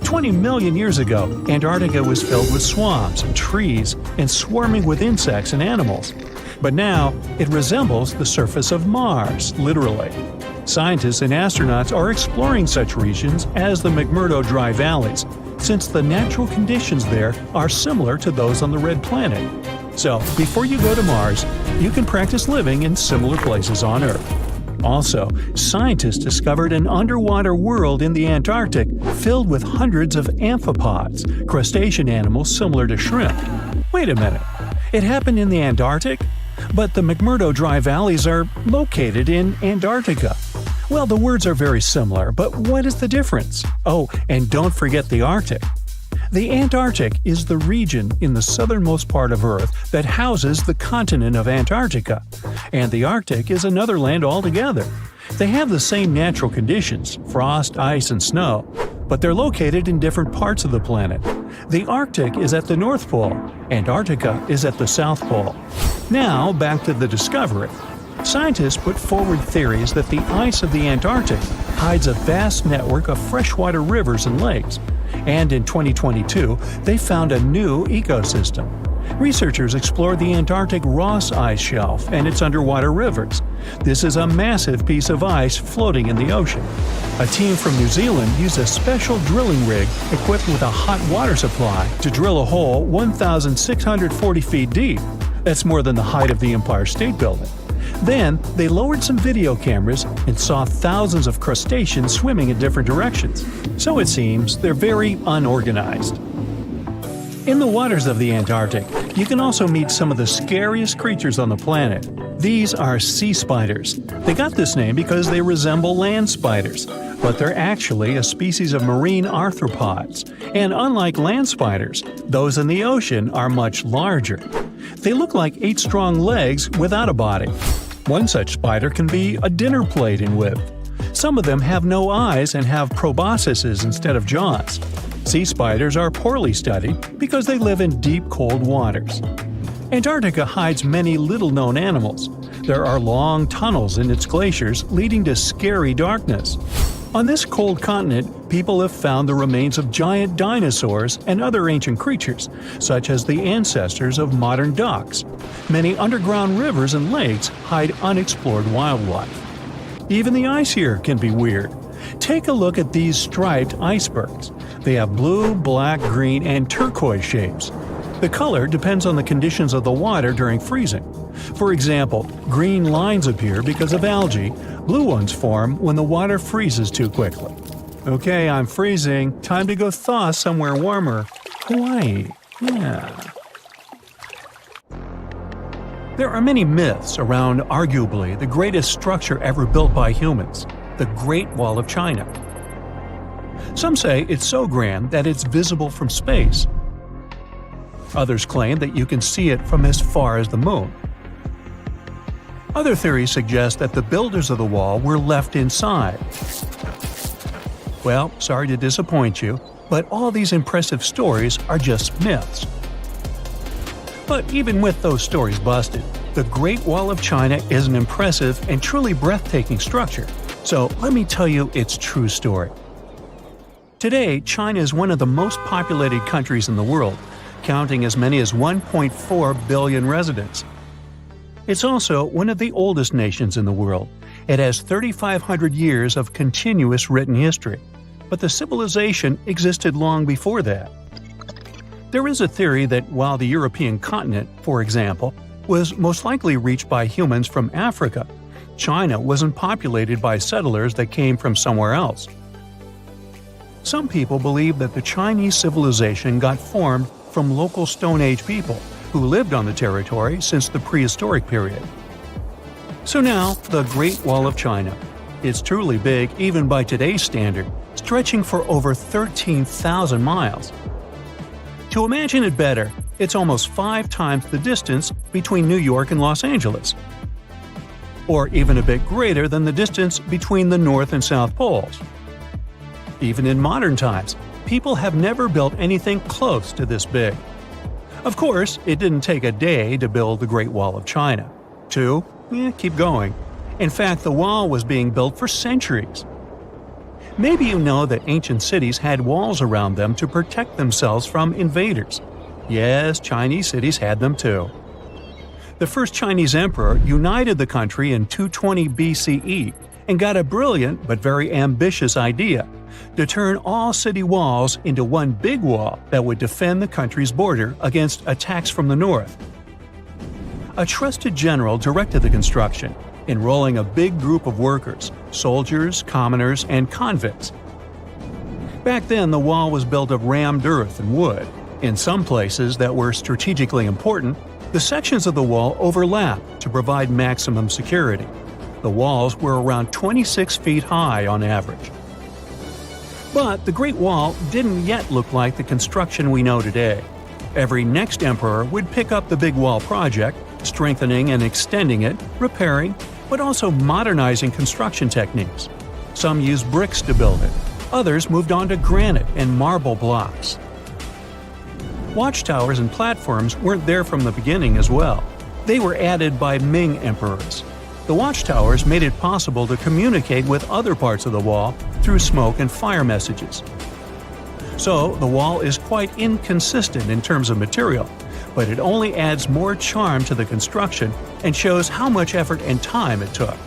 20 million years ago, Antarctica was filled with swamps and trees and swarming with insects and animals. But now, it resembles the surface of Mars, literally. Scientists and astronauts are exploring such regions as the McMurdo Dry Valleys, since the natural conditions there are similar to those on the Red Planet. So, before you go to Mars, you can practice living in similar places on Earth. Also, scientists discovered an underwater world in the Antarctic filled with hundreds of amphipods, crustacean animals similar to shrimp. Wait a minute, it happened in the Antarctic? But the McMurdo Dry Valleys are located in Antarctica. Well, the words are very similar, but what is the difference? Oh, and don't forget the Arctic. The Antarctic is the region in the southernmost part of Earth that houses the continent of Antarctica, and the Arctic is another land altogether. They have the same natural conditions, frost, ice, and snow, but they're located in different parts of the planet. The Arctic is at the North Pole, Antarctica is at the South Pole. Now, back to the discovery. Scientists put forward theories that the ice of the Antarctic hides a vast network of freshwater rivers and lakes. And in 2022, they found a new ecosystem. Researchers explored the Antarctic Ross Ice Shelf and its underwater rivers. This is a massive piece of ice floating in the ocean. A team from New Zealand used a special drilling rig equipped with a hot water supply to drill a hole 1,640 feet deep. That's more than the height of the Empire State Building. Then, they lowered some video cameras and saw thousands of crustaceans swimming in different directions. So it seems they're very unorganized. In the waters of the Antarctic, you can also meet some of the scariest creatures on the planet. These are sea spiders. They got this name because they resemble land spiders, but they're actually a species of marine arthropods. And unlike land spiders, those in the ocean are much larger. They look like 8 strong legs without a body. One such spider can be a dinner plate in width. Some of them have no eyes and have proboscises instead of jaws. Sea spiders are poorly studied because they live in deep, cold waters. Antarctica hides many little-known animals. There are long tunnels in its glaciers leading to scary darkness. On this cold continent, people have found the remains of giant dinosaurs and other ancient creatures, such as the ancestors of modern ducks. Many underground rivers and lakes hide unexplored wildlife. Even the ice here can be weird. Take a look at these striped icebergs. They have blue, black, green, and turquoise shapes. The color depends on the conditions of the water during freezing. For example, green lines appear because of algae. Blue ones form when the water freezes too quickly. Okay, I'm freezing. Time to go thaw somewhere warmer. Hawaii. Yeah. There are many myths around arguably the greatest structure ever built by humans, the Great Wall of China. Some say it's so grand that it's visible from space. Others claim that you can see it from as far as the moon. Other theories suggest that the builders of the wall were left inside. Well, sorry to disappoint you, but all these impressive stories are just myths. But even with those stories busted, the Great Wall of China is an impressive and truly breathtaking structure. So let me tell you its true story. Today, China is one of the most populated countries in the world, counting as many as 1.4 billion residents. It's also one of the oldest nations in the world. It has 3,500 years of continuous written history, but the civilization existed long before that. There is a theory that while the European continent, for example, was most likely reached by humans from Africa, China wasn't populated by settlers that came from somewhere else. Some people believe that the Chinese civilization got formed from local Stone Age people who lived on the territory since the prehistoric period. So now, the Great Wall of China. It's truly big even by today's standard, stretching for over 13,000 miles. To imagine it better, it's almost 5 times the distance between New York and Los Angeles, or even a bit greater than the distance between the North and South Poles. Even in modern times, people have never built anything close to this big. Of course, it didn't take a day to build the Great Wall of China. 2? Keep going. In fact, the wall was being built for centuries. Maybe you know that ancient cities had walls around them to protect themselves from invaders. Yes, Chinese cities had them too. The first Chinese emperor united the country in 220 BCE and got a brilliant but very ambitious idea to turn all city walls into one big wall that would defend the country's border against attacks from the north. A trusted general directed the construction, enrolling a big group of workers, soldiers, commoners, and convicts. Back then, the wall was built of rammed earth and wood. In some places that were strategically important, the sections of the wall overlapped to provide maximum security. The walls were around 26 feet high on average. But the Great Wall didn't yet look like the construction we know today. Every next emperor would pick up the big wall project, strengthening and extending it, repairing, but also modernizing construction techniques. Some used bricks to build it. Others moved on to granite and marble blocks. Watchtowers and platforms weren't there from the beginning as well. They were added by Ming emperors. The watchtowers made it possible to communicate with other parts of the wall through smoke and fire messages. So, the wall is quite inconsistent in terms of material, but it only adds more charm to the construction and shows how much effort and time it took.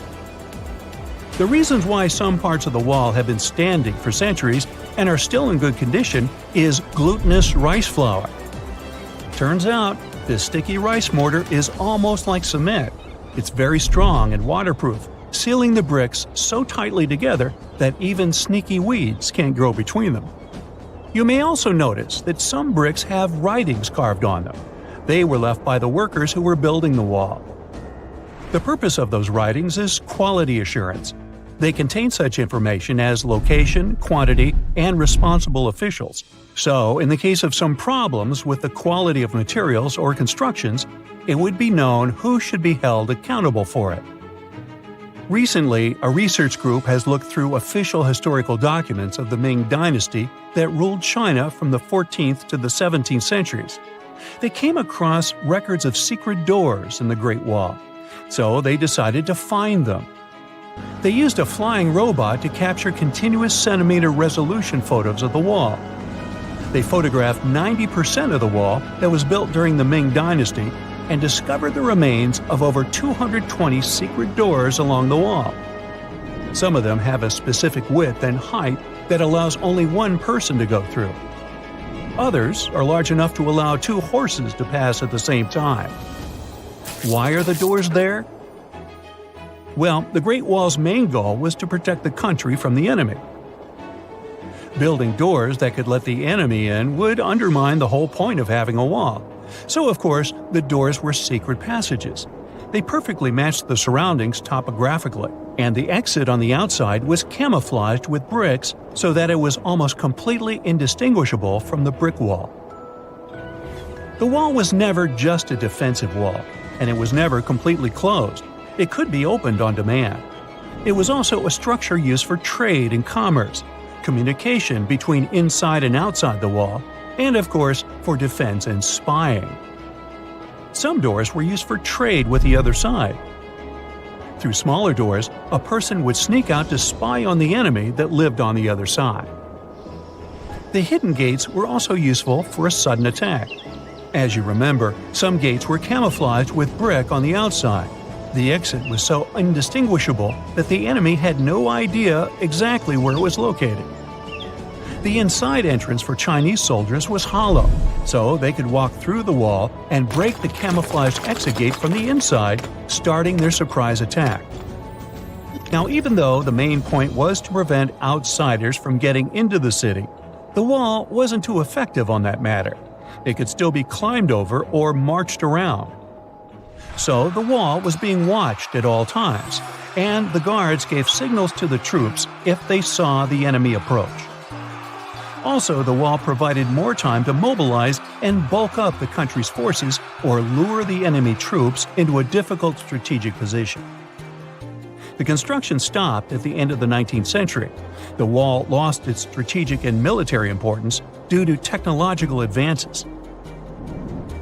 The reasons why some parts of the wall have been standing for centuries and are still in good condition is glutinous rice flour. Turns out, this sticky rice mortar is almost like cement. It's very strong and waterproof, sealing the bricks so tightly together that even sneaky weeds can't grow between them. You may also notice that some bricks have writings carved on them. They were left by the workers who were building the wall. The purpose of those writings is quality assurance. They contain such information as location, quantity, and responsible officials. So, in the case of some problems with the quality of materials or constructions, it would be known who should be held accountable for it. Recently, a research group has looked through official historical documents of the Ming Dynasty that ruled China from the 14th to the 17th centuries. They came across records of secret doors in the Great Wall, so they decided to find them. They used a flying robot to capture continuous centimeter resolution photos of the wall. They photographed 90% of the wall that was built during the Ming Dynasty and discovered the remains of over 220 secret doors along the wall. Some of them have a specific width and height that allows only one person to go through. Others are large enough to allow 2 horses to pass at the same time. Why are the doors there? Well, the Great Wall's main goal was to protect the country from the enemy. Building doors that could let the enemy in would undermine the whole point of having a wall. So, of course, the doors were secret passages. They perfectly matched the surroundings topographically, and the exit on the outside was camouflaged with bricks so that it was almost completely indistinguishable from the brick wall. The wall was never just a defensive wall, and it was never completely closed. It could be opened on demand. It was also a structure used for trade and commerce, communication between inside and outside the wall, and of course, for defense and spying. Some doors were used for trade with the other side. Through smaller doors, a person would sneak out to spy on the enemy that lived on the other side. The hidden gates were also useful for a sudden attack. As you remember, some gates were camouflaged with brick on the outside. The exit was so indistinguishable that the enemy had no idea exactly where it was located. The inside entrance for Chinese soldiers was hollow, so they could walk through the wall and break the camouflaged exit gate from the inside, starting their surprise attack. Now, even though the main point was to prevent outsiders from getting into the city, the wall wasn't too effective on that matter. It could still be climbed over or marched around. So the wall was being watched at all times, and the guards gave signals to the troops if they saw the enemy approach. Also, the wall provided more time to mobilize and bulk up the country's forces or lure the enemy troops into a difficult strategic position. The construction stopped at the end of the 19th century. The wall lost its strategic and military importance due to technological advances.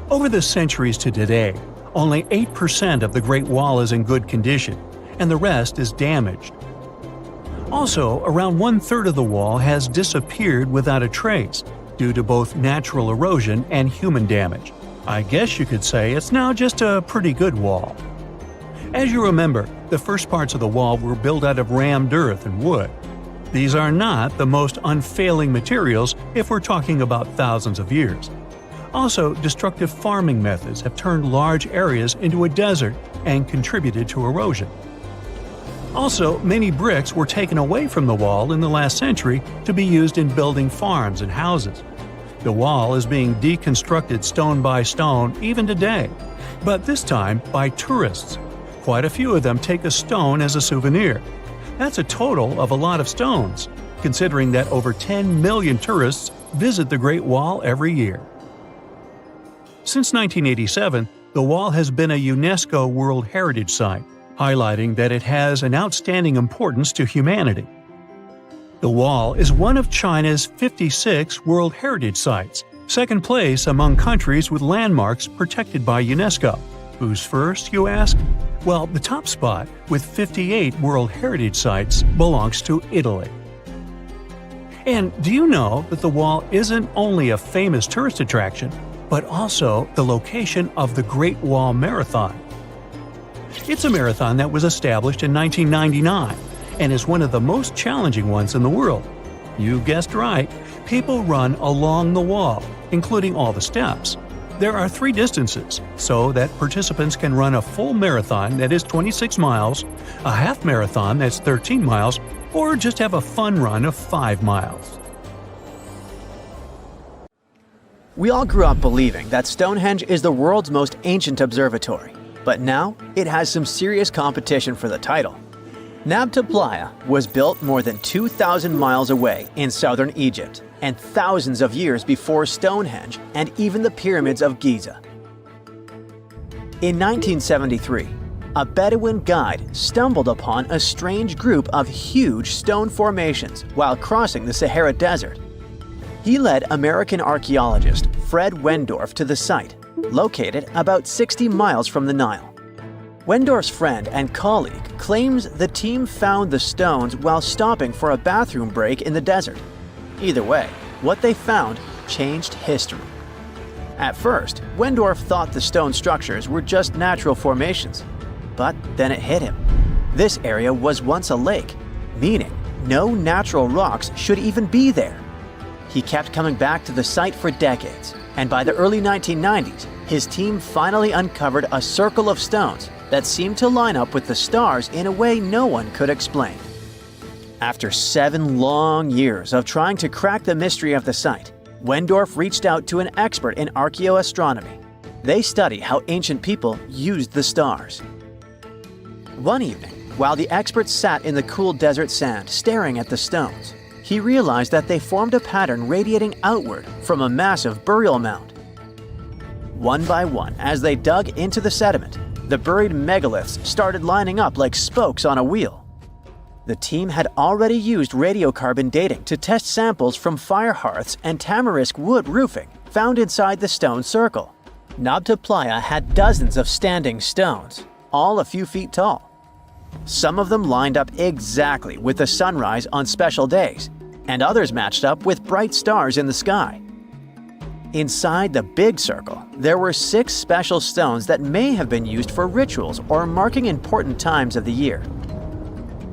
Over the centuries to today, only 8% of the Great Wall is in good condition, and the rest is damaged. Also, around 1/3 of the wall has disappeared without a trace, due to both natural erosion and human damage. I guess you could say it's now just a pretty good wall. As you remember, the first parts of the wall were built out of rammed earth and wood. These are not the most unfailing materials if we're talking about thousands of years. Also, destructive farming methods have turned large areas into a desert and contributed to erosion. Also, many bricks were taken away from the wall in the last century to be used in building farms and houses. The wall is being deconstructed stone by stone even today, but this time by tourists. Quite a few of them take a stone as a souvenir. That's a total of a lot of stones, considering that over 10 million tourists visit the Great Wall every year. Since 1987, the wall has been a UNESCO World Heritage Site, highlighting that it has an outstanding importance to humanity. The wall is one of China's 56 World Heritage Sites, second place among countries with landmarks protected by UNESCO. Who's first, you ask? Well, the top spot, with 58 World Heritage Sites, belongs to Italy. And do you know that the wall isn't only a famous tourist attraction, but also the location of the Great Wall Marathon? It's a marathon that was established in 1999 and is one of the most challenging ones in the world. You guessed right, people run along the wall, including all the steps. There are 3 distances, so that participants can run a full marathon that is 26 miles, a half marathon that's 13 miles, or just have a fun run of 5 miles. We all grew up believing that Stonehenge is the world's most ancient observatory, but now it has some serious competition for the title. Nabta Playa was built more than 2,000 miles away in southern Egypt, and thousands of years before Stonehenge and even the pyramids of Giza. In 1973, a Bedouin guide stumbled upon a strange group of huge stone formations while crossing the Sahara Desert. He led American archaeologist Fred Wendorf to the site, located about 60 miles from the Nile. Wendorf's friend and colleague claims the team found the stones while stopping for a bathroom break in the desert. Either way, what they found changed history. At first, Wendorf thought the stone structures were just natural formations. But then it hit him. This area was once a lake, meaning no natural rocks should even be there. He kept coming back to the site for decades, and by the early 1990s, his team finally uncovered a circle of stones that seemed to line up with the stars in a way no one could explain. After 7 long years of trying to crack the mystery of the site, Wendorf reached out to an expert in archaeoastronomy. They study how ancient people used the stars. One evening, while the expert sat in the cool desert sand staring at the stones, he realized that they formed a pattern radiating outward from a massive burial mound. One by one, as they dug into the sediment, the buried megaliths started lining up like spokes on a wheel. The team had already used radiocarbon dating to test samples from fire hearths and tamarisk wood roofing found inside the stone circle. Nabta Playa had dozens of standing stones, all a few feet tall. Some of them lined up exactly with the sunrise on special days, and others matched up with bright stars in the sky. Inside the big circle, there were 6 special stones that may have been used for rituals or marking important times of the year.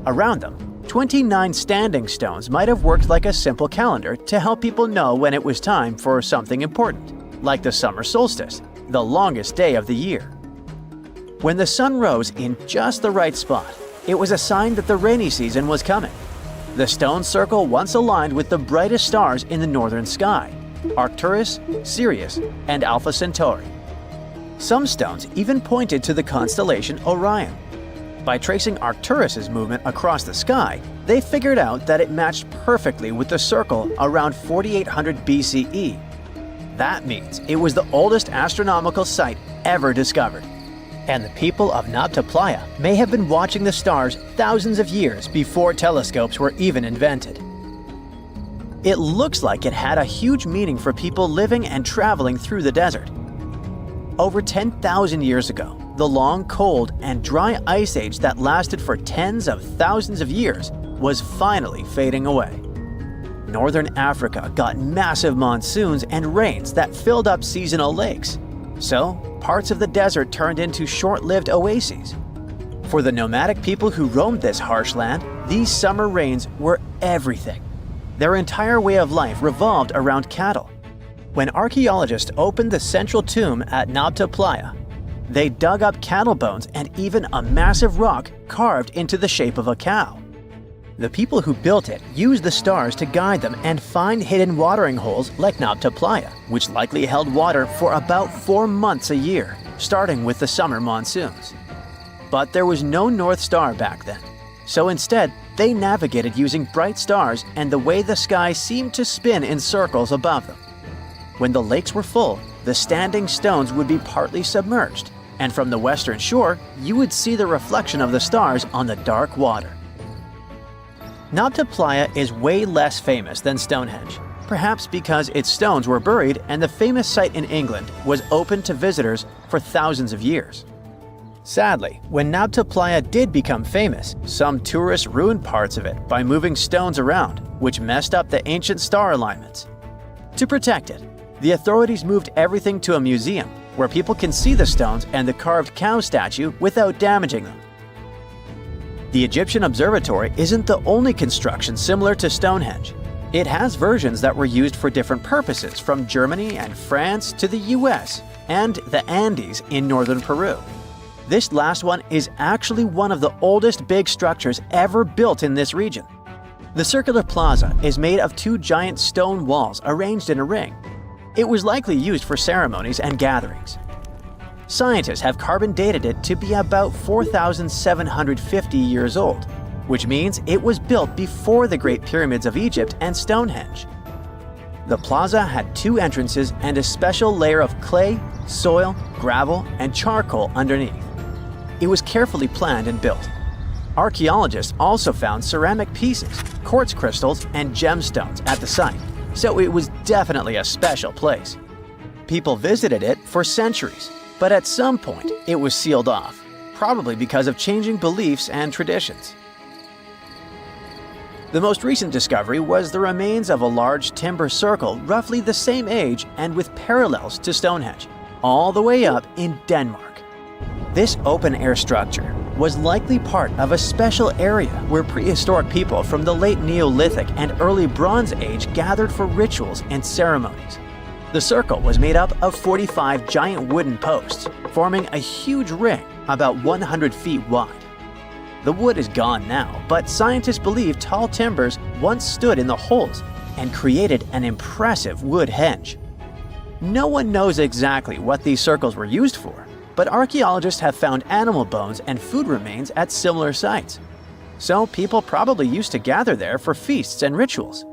Around them, 29 standing stones might have worked like a simple calendar to help people know when it was time for something important, like the summer solstice, the longest day of the year. When the sun rose in just the right spot, it was a sign that the rainy season was coming. The stone circle once aligned with the brightest stars in the northern sky: Arcturus, Sirius, and Alpha Centauri. Some stones even pointed to the constellation Orion. By tracing Arcturus's movement across the sky, they figured out that it matched perfectly with the circle around 4800 BCE. That means it was the oldest astronomical site ever discovered. And the people of Nabta Playa may have been watching the stars thousands of years before telescopes were even invented. It looks like it had a huge meaning for people living and traveling through the desert. Over 10,000 years ago, the long, cold, and dry ice age that lasted for tens of thousands of years was finally fading away. Northern Africa got massive monsoons and rains that filled up seasonal lakes. So, parts of the desert turned into short-lived oases. For the nomadic people who roamed this harsh land, these summer rains were everything. Their entire way of life revolved around cattle. When archaeologists opened the central tomb at Nabta Playa, they dug up cattle bones and even a massive rock carved into the shape of a cow. The people who built it used the stars to guide them and find hidden watering holes like Nabta Playa, which likely held water for about 4 months a year, starting with the summer monsoons. But there was no North Star back then, so instead they navigated using bright stars and the way the sky seemed to spin in circles above them. When the lakes were full, the standing stones would be partly submerged, and from the western shore, you would see the reflection of the stars on the dark water. Nabta Playa is way less famous than Stonehenge, perhaps because its stones were buried and the famous site in England was open to visitors for thousands of years. Sadly, when Nabta Playa did become famous, some tourists ruined parts of it by moving stones around, which messed up the ancient star alignments. To protect it, the authorities moved everything to a museum where people can see the stones and the carved cow statue without damaging them. The Egyptian Observatory isn't the only construction similar to Stonehenge. It has versions that were used for different purposes, from Germany and France to the US and the Andes in northern Peru. This last one is actually one of the oldest big structures ever built in this region. The circular plaza is made of 2 giant stone walls arranged in a ring. It was likely used for ceremonies and gatherings. Scientists have carbon dated it to be about 4,750 years old, which means it was built before the Great Pyramids of Egypt and Stonehenge. The plaza had 2 entrances and a special layer of clay, soil, gravel, and charcoal underneath. It was carefully planned and built. Archaeologists also found ceramic pieces, quartz crystals, and gemstones at the site, so it was definitely a special place. People visited it for centuries, but at some point it was sealed off, probably because of changing beliefs and traditions. The most recent discovery was the remains of a large timber circle roughly the same age and with parallels to Stonehenge, all the way up in Denmark. This open-air structure was likely part of a special area where prehistoric people from the late Neolithic and early Bronze Age gathered for rituals and ceremonies. The circle was made up of 45 giant wooden posts, forming a huge ring about 100 feet wide. The wood is gone now, but scientists believe tall timbers once stood in the holes and created an impressive wood henge. No one knows exactly what these circles were used for, but archaeologists have found animal bones and food remains at similar sites. So people probably used to gather there for feasts and rituals.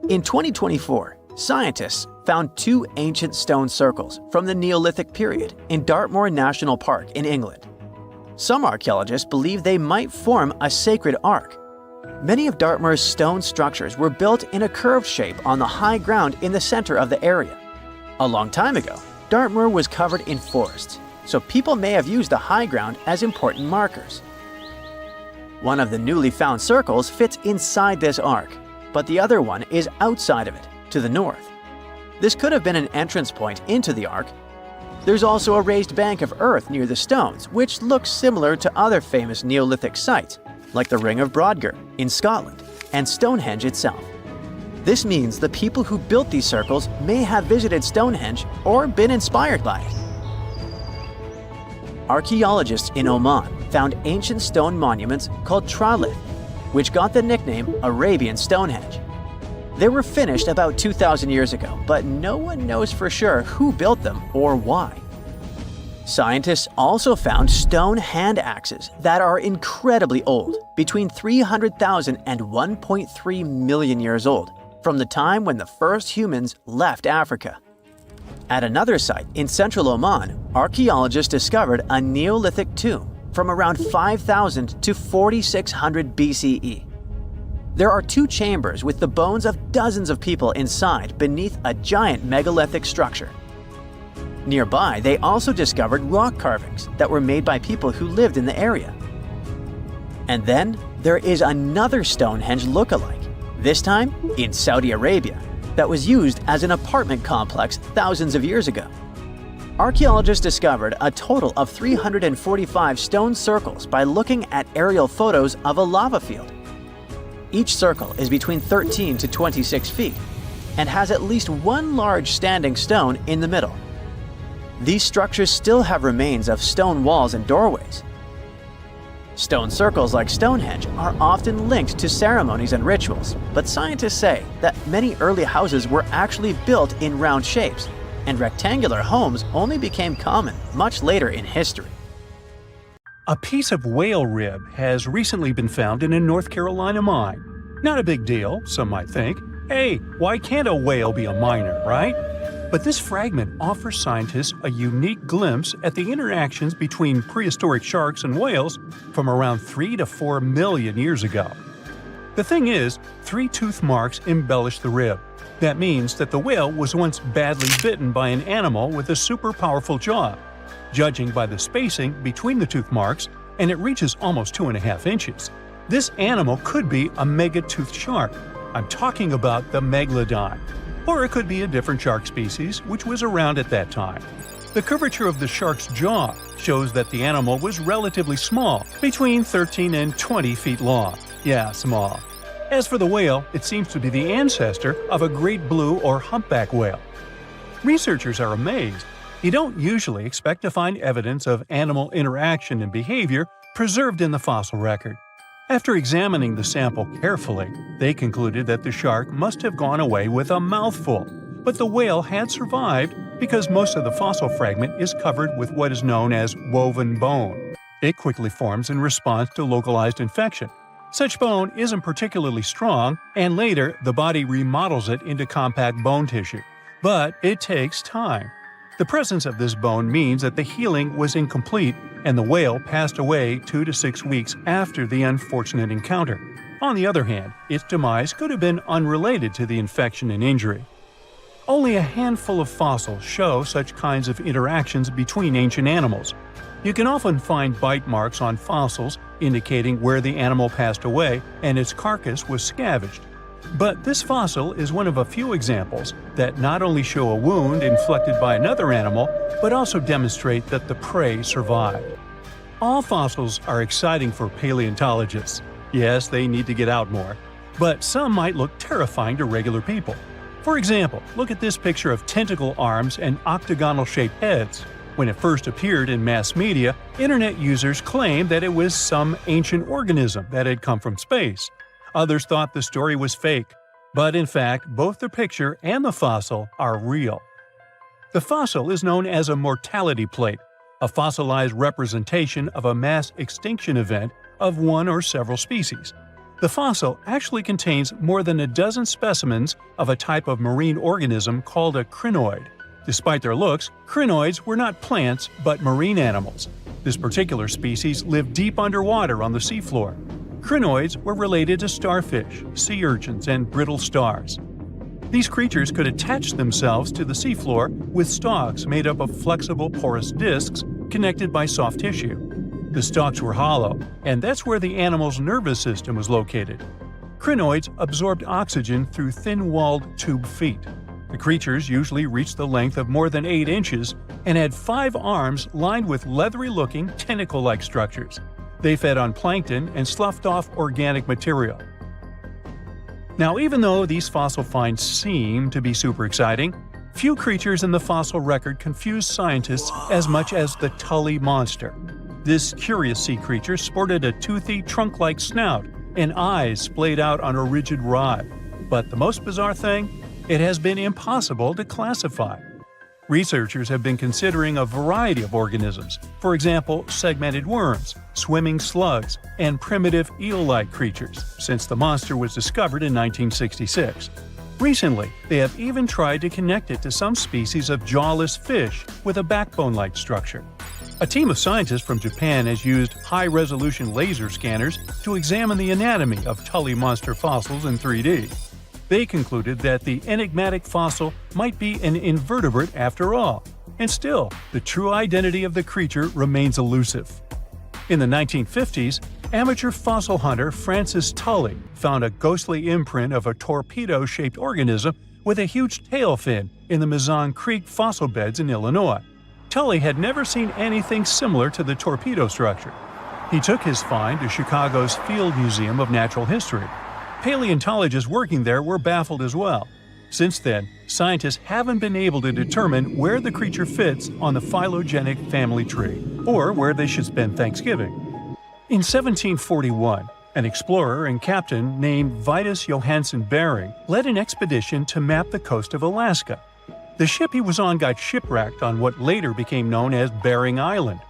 In 2024, scientists found 2 ancient stone circles from the Neolithic period in Dartmoor National Park in England. Some archaeologists believe they might form a sacred ark. Many of Dartmoor's stone structures were built in a curved shape on the high ground in the center of the area. A long time ago, Dartmoor was covered in forests, so people may have used the high ground as important markers. One of the newly found circles fits inside this ark, but the other one is outside of it, to the north. This could have been an entrance point into the ark. There's also a raised bank of earth near the stones, which looks similar to other famous Neolithic sites, like the Ring of Brodgar in Scotland and Stonehenge itself. This means the people who built these circles may have visited Stonehenge or been inspired by it. Archaeologists in Oman found ancient stone monuments called tralith, which got the nickname Arabian Stonehenge. They were finished about 2,000 years ago, but no one knows for sure who built them or why. Scientists also found stone hand axes that are incredibly old, between 300,000 and 1.3 million years old, from the time when the first humans left Africa. At another site in central Oman, archaeologists discovered a Neolithic tomb from around 5000 to 4600 BCE. There are 2 chambers with the bones of dozens of people inside beneath a giant megalithic structure. Nearby, they also discovered rock carvings that were made by people who lived in the area. And then there is another Stonehenge look-alike, this time in Saudi Arabia, that was used as an apartment complex thousands of years ago. Archaeologists discovered a total of 345 stone circles by looking at aerial photos of a lava field. Each circle is between 13 to 26 feet and has at least one large standing stone in the middle. These structures still have remains of stone walls and doorways. Stone circles like Stonehenge are often linked to ceremonies and rituals, but scientists say that many early houses were actually built in round shapes, and rectangular homes only became common much later in history. A piece of whale rib has recently been found in a North Carolina mine. Not a big deal, some might think. Hey, why can't a whale be a miner, right? But this fragment offers scientists a unique glimpse at the interactions between prehistoric sharks and whales from around 3 to 4 million years ago. The thing is, 3 tooth marks embellish the rib. That means that the whale was once badly bitten by an animal with a super powerful jaw. Judging by the spacing between the tooth marks, and it reaches almost 2.5 inches. This animal could be a megatoothed shark. I'm talking about the megalodon. Or it could be a different shark species which was around at that time. The curvature of the shark's jaw shows that the animal was relatively small, between 13 and 20 feet long. Yeah, small. As for the whale, it seems to be the ancestor of a great blue or humpback whale. Researchers are amazed. You don't usually expect to find evidence of animal interaction and behavior preserved in the fossil record. After examining the sample carefully, they concluded that the shark must have gone away with a mouthful, but the whale had survived because most of the fossil fragment is covered with what is known as woven bone. It quickly forms in response to localized infection. Such bone isn't particularly strong, and later the body remodels it into compact bone tissue. But it takes time. The presence of this bone means that the healing was incomplete and the whale passed away 2 to 6 weeks after the unfortunate encounter. On the other hand, its demise could have been unrelated to the infection and injury. Only a handful of fossils show such kinds of interactions between ancient animals. You can often find bite marks on fossils indicating where the animal passed away and its carcass was scavenged. But this fossil is one of a few examples that not only show a wound inflicted by another animal, but also demonstrate that the prey survived. All fossils are exciting for paleontologists. Yes, they need to get out more. But some might look terrifying to regular people. For example, look at this picture of tentacle arms and octagonal-shaped heads. When it first appeared in mass media, internet users claimed that it was some ancient organism that had come from space. Others thought the story was fake, but in fact, both the picture and the fossil are real. The fossil is known as a mortality plate, a fossilized representation of a mass extinction event of one or several species. The fossil actually contains more than a dozen specimens of a type of marine organism called a crinoid. Despite their looks, crinoids were not plants but marine animals. This particular species lived deep underwater on the seafloor. Crinoids were related to starfish, sea urchins, and brittle stars. These creatures could attach themselves to the seafloor with stalks made up of flexible porous discs connected by soft tissue. The stalks were hollow, and that's where the animal's nervous system was located. Crinoids absorbed oxygen through thin-walled tube feet. The creatures usually reached the length of more than 8 inches and had 5 arms lined with leathery-looking tentacle-like structures. They fed on plankton and sloughed off organic material. Now, even though these fossil finds seem to be super exciting, few creatures in the fossil record confuse scientists as much as the Tully monster. This curious sea creature sported a toothy, trunk-like snout and eyes splayed out on a rigid rod. But the most bizarre thing? It has been impossible to classify. Researchers have been considering a variety of organisms, for example, segmented worms, swimming slugs, and primitive eel-like creatures, since the monster was discovered in 1966. Recently, they have even tried to connect it to some species of jawless fish with a backbone-like structure. A team of scientists from Japan has used high-resolution laser scanners to examine the anatomy of Tully monster fossils in 3D. They concluded that the enigmatic fossil might be an invertebrate after all, and still, the true identity of the creature remains elusive. In the 1950s, amateur fossil hunter Francis Tully found a ghostly imprint of a torpedo-shaped organism with a huge tail fin in the Mizon Creek fossil beds in Illinois. Tully had never seen anything similar to the torpedo structure. He took his find to Chicago's Field Museum of Natural History. Paleontologists working there were baffled as well. Since then, scientists haven't been able to determine where the creature fits on the phylogenetic family tree, or where they should spend Thanksgiving. In 1741, an explorer and captain named Vitus Johansen Bering led an expedition to map the coast of Alaska. The ship he was on got shipwrecked on what later became known as Bering Island,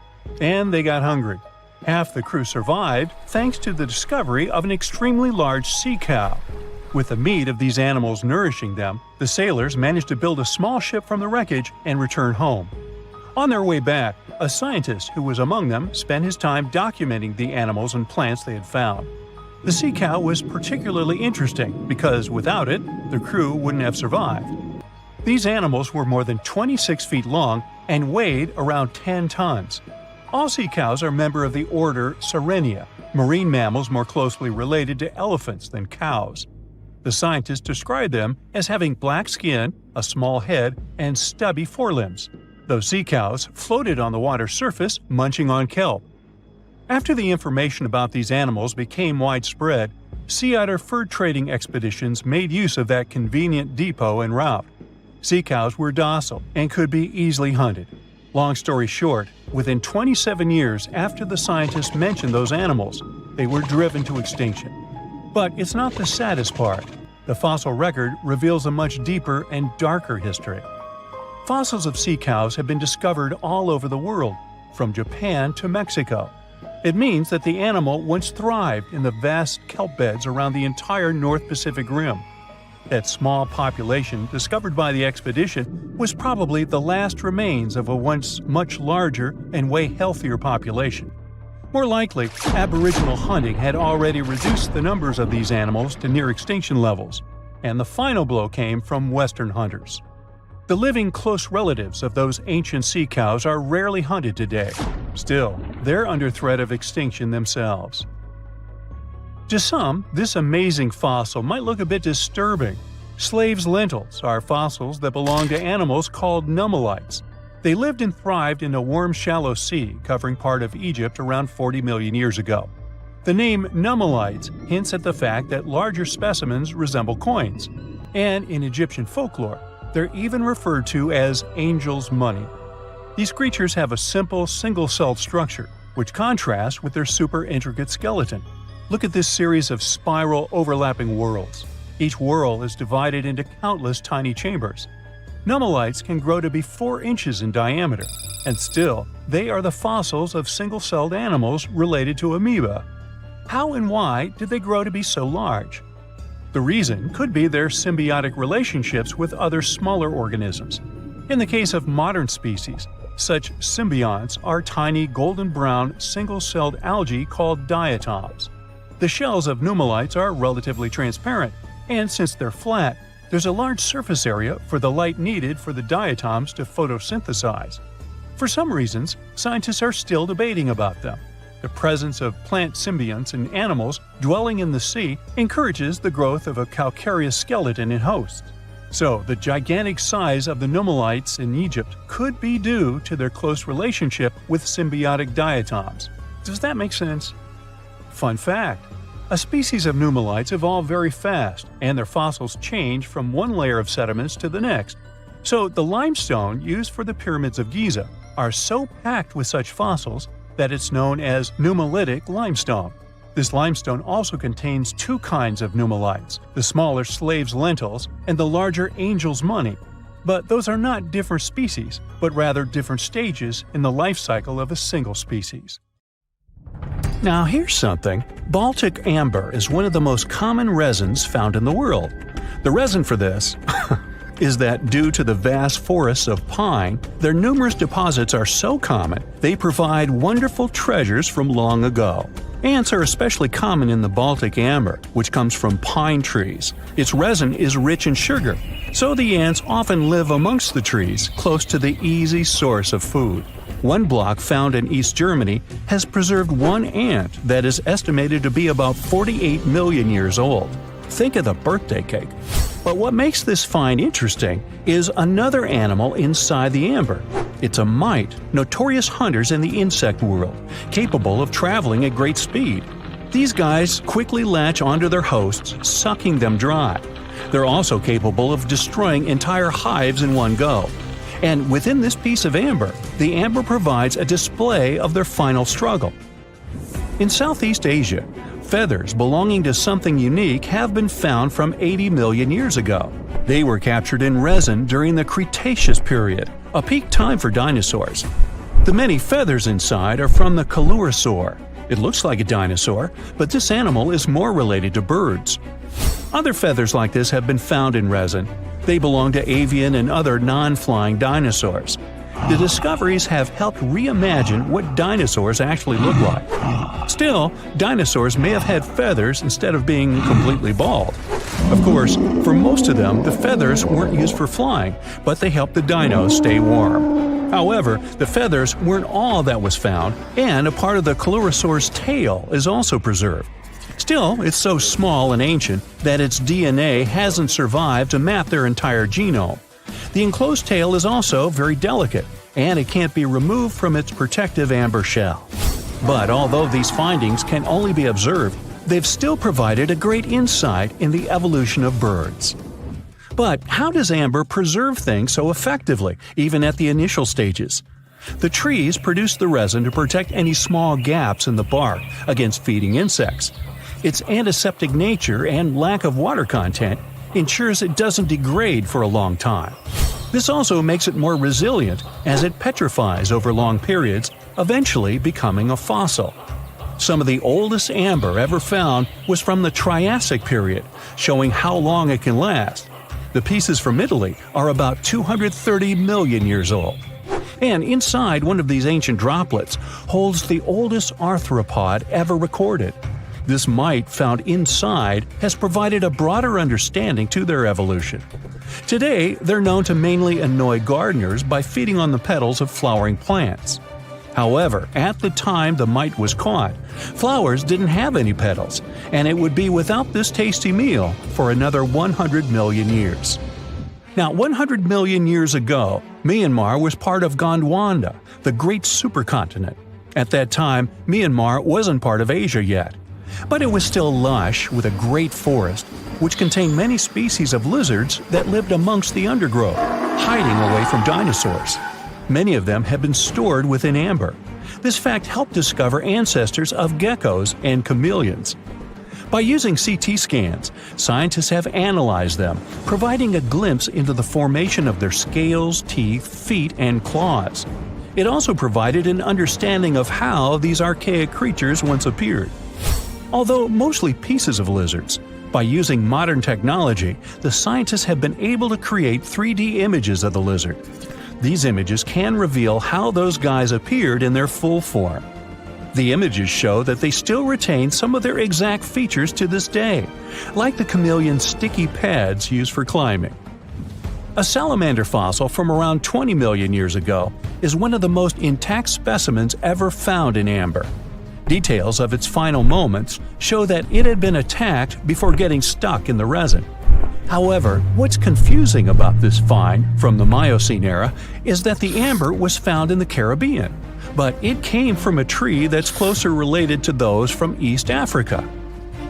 and they got hungry. Half the crew survived thanks to the discovery of an extremely large sea cow. With the meat of these animals nourishing them, the sailors managed to build a small ship from the wreckage and return home. On their way back, a scientist who was among them spent his time documenting the animals and plants they had found. The sea cow was particularly interesting because without it, the crew wouldn't have survived. These animals were more than 26 feet long and weighed around 10 tons. All sea cows are member of the order Sirenia, marine mammals more closely related to elephants than cows. The scientists described them as having black skin, a small head, and stubby forelimbs. Those sea cows floated on the water's surface, munching on kelp. After the information about these animals became widespread, sea otter fur trading expeditions made use of that convenient depot en route. Sea cows were docile and could be easily hunted. Long story short, within 27 years after the scientists mentioned those animals, they were driven to extinction. But it's not the saddest part. The fossil record reveals a much deeper and darker history. Fossils of sea cows have been discovered all over the world, from Japan to Mexico. It means that the animal once thrived in the vast kelp beds around the entire North Pacific Rim. That small population discovered by the expedition was probably the last remains of a once much larger and way healthier population. More likely, Aboriginal hunting had already reduced the numbers of these animals to near extinction levels, and the final blow came from Western hunters. The living close relatives of those ancient sea cows are rarely hunted today. Still, they're under threat of extinction themselves. To some, this amazing fossil might look a bit disturbing. Slaves' lentils are fossils that belong to animals called nummelites. They lived and thrived in a warm, shallow sea covering part of Egypt around 40 million years ago. The name nummelites hints at the fact that larger specimens resemble coins, and in Egyptian folklore, they're even referred to as angel's money. These creatures have a simple, single-celled structure, which contrasts with their super intricate skeleton. Look at this series of spiral overlapping whorls. Each whorl is divided into countless tiny chambers. Nummelites can grow to be 4 inches in diameter, and still, they are the fossils of single-celled animals related to amoeba. How and why did they grow to be so large? The reason could be their symbiotic relationships with other smaller organisms. In the case of modern species, such symbionts are tiny golden-brown single-celled algae called diatoms. The shells of nummelites are relatively transparent, and since they're flat, there's a large surface area for the light needed for the diatoms to photosynthesize. For some reasons, scientists are still debating about them. The presence of plant symbionts in animals dwelling in the sea encourages the growth of a calcareous skeleton in hosts. So, the gigantic size of the nummelites in Egypt could be due to their close relationship with symbiotic diatoms. Does that make sense? Fun fact: a species of nummelites evolve very fast, and their fossils change from one layer of sediments to the next. So, the limestone used for the pyramids of Giza are so packed with such fossils that it's known as nummulitic limestone. This limestone also contains 2 kinds of nummelites, the smaller slave's lentils and the larger angel's money. But those are not different species, but rather different stages in the life cycle of a single species. Now here's something. Baltic amber is one of the most common resins found in the world. The reason for this is that due to the vast forests of pine, their numerous deposits are so common they provide wonderful treasures from long ago. Ants are especially common in the Baltic amber, which comes from pine trees. Its resin is rich in sugar, so the ants often live amongst the trees, close to the easy source of food. One block found in East Germany has preserved one ant that is estimated to be about 48 million years old. Think of the birthday cake. But what makes this find interesting is another animal inside the amber. It's a mite, notorious hunters in the insect world, capable of traveling at great speed. These guys quickly latch onto their hosts, sucking them dry. They're also capable of destroying entire hives in one go. And within this piece of amber, the amber provides a display of their final struggle. In Southeast Asia, feathers belonging to something unique have been found from 80 million years ago. They were captured in resin during the Cretaceous period, a peak time for dinosaurs. The many feathers inside are from the Coelurosaur. It looks like a dinosaur, but this animal is more related to birds. Other feathers like this have been found in resin. They belong to avian and other non-flying dinosaurs. The discoveries have helped reimagine what dinosaurs actually look like. Still, dinosaurs may have had feathers instead of being completely bald. Of course, for most of them, the feathers weren't used for flying, but they helped the dinos stay warm. However, the feathers weren't all that was found, and a part of the Coelurosaur's tail is also preserved. Still, it's so small and ancient that its DNA hasn't survived to map their entire genome. The enclosed tail is also very delicate, and it can't be removed from its protective amber shell. But although these findings can only be observed, they've still provided a great insight in the evolution of birds. But how does amber preserve things so effectively, even at the initial stages? The trees produce the resin to protect any small gaps in the bark against feeding insects. Its antiseptic nature and lack of water content ensures it doesn't degrade for a long time. This also makes it more resilient as it petrifies over long periods, eventually becoming a fossil. Some of the oldest amber ever found was from the Triassic period, showing how long it can last. The pieces from Italy are about 230 million years old. And inside one of these ancient droplets holds the oldest arthropod ever recorded. This mite found inside has provided a broader understanding to their evolution. Today, they're known to mainly annoy gardeners by feeding on the petals of flowering plants. However, at the time the mite was caught, flowers didn't have any petals, and it would be without this tasty meal for another 100 million years. Now, 100 million years ago, Myanmar was part of Gondwana, the great supercontinent. At that time, Myanmar wasn't part of Asia yet. But it was still lush with a great forest, which contained many species of lizards that lived amongst the undergrowth, hiding away from dinosaurs. Many of them have been stored within amber. This fact helped discover ancestors of geckos and chameleons. By using CT scans, scientists have analyzed them, providing a glimpse into the formation of their scales, teeth, feet, and claws. It also provided an understanding of how these archaic creatures once appeared. Although mostly pieces of lizards, by using modern technology, the scientists have been able to create 3D images of the lizard. These images can reveal how those guys appeared in their full form. The images show that they still retain some of their exact features to this day, like the chameleon's sticky pads used for climbing. A salamander fossil from around 20 million years ago is one of the most intact specimens ever found in amber. Details of its final moments show that it had been attacked before getting stuck in the resin. However, what's confusing about this find from the Miocene era is that the amber was found in the Caribbean, but it came from a tree that's closer related to those from East Africa.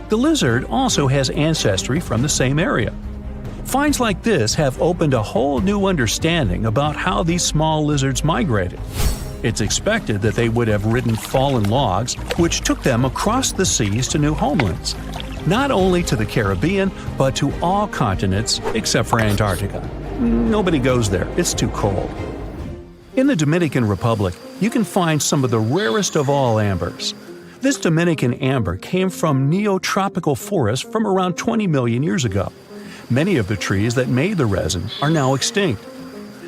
The lizard also has ancestry from the same area. Finds like this have opened a whole new understanding about how these small lizards migrated. It's expected that they would have ridden fallen logs, which took them across the seas to new homelands, not only to the Caribbean, but to all continents except for Antarctica. Nobody goes there, it's too cold. In the Dominican Republic, you can find some of the rarest of all ambers. This Dominican amber came from neotropical forests from around 20 million years ago. Many of the trees that made the resin are now extinct.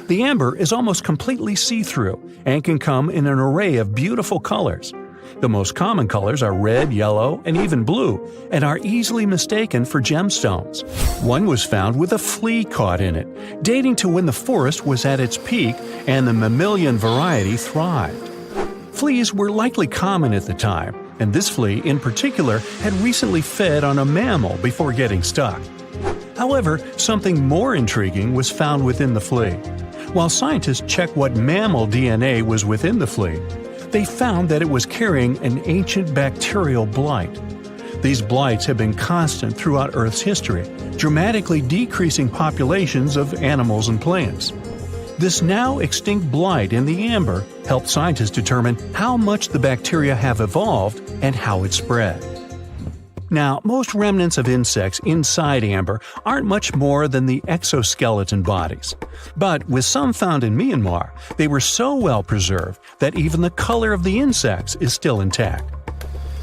The amber is almost completely see-through and can come in an array of beautiful colors. The most common colors are red, yellow, and even blue, and are easily mistaken for gemstones. One was found with a flea caught in it, dating to when the forest was at its peak and the mammalian variety thrived. Fleas were likely common at the time, and this flea in particular had recently fed on a mammal before getting stuck. However, something more intriguing was found within the flea. While scientists checked what mammal DNA was within the flea, they found that it was carrying an ancient bacterial blight. These blights have been constant throughout Earth's history, dramatically decreasing populations of animals and plants. This now extinct blight in the amber helped scientists determine how much the bacteria have evolved and how it spread. Now, most remnants of insects inside amber aren't much more than the exoskeleton bodies. But with some found in Myanmar, they were so well preserved that even the color of the insects is still intact.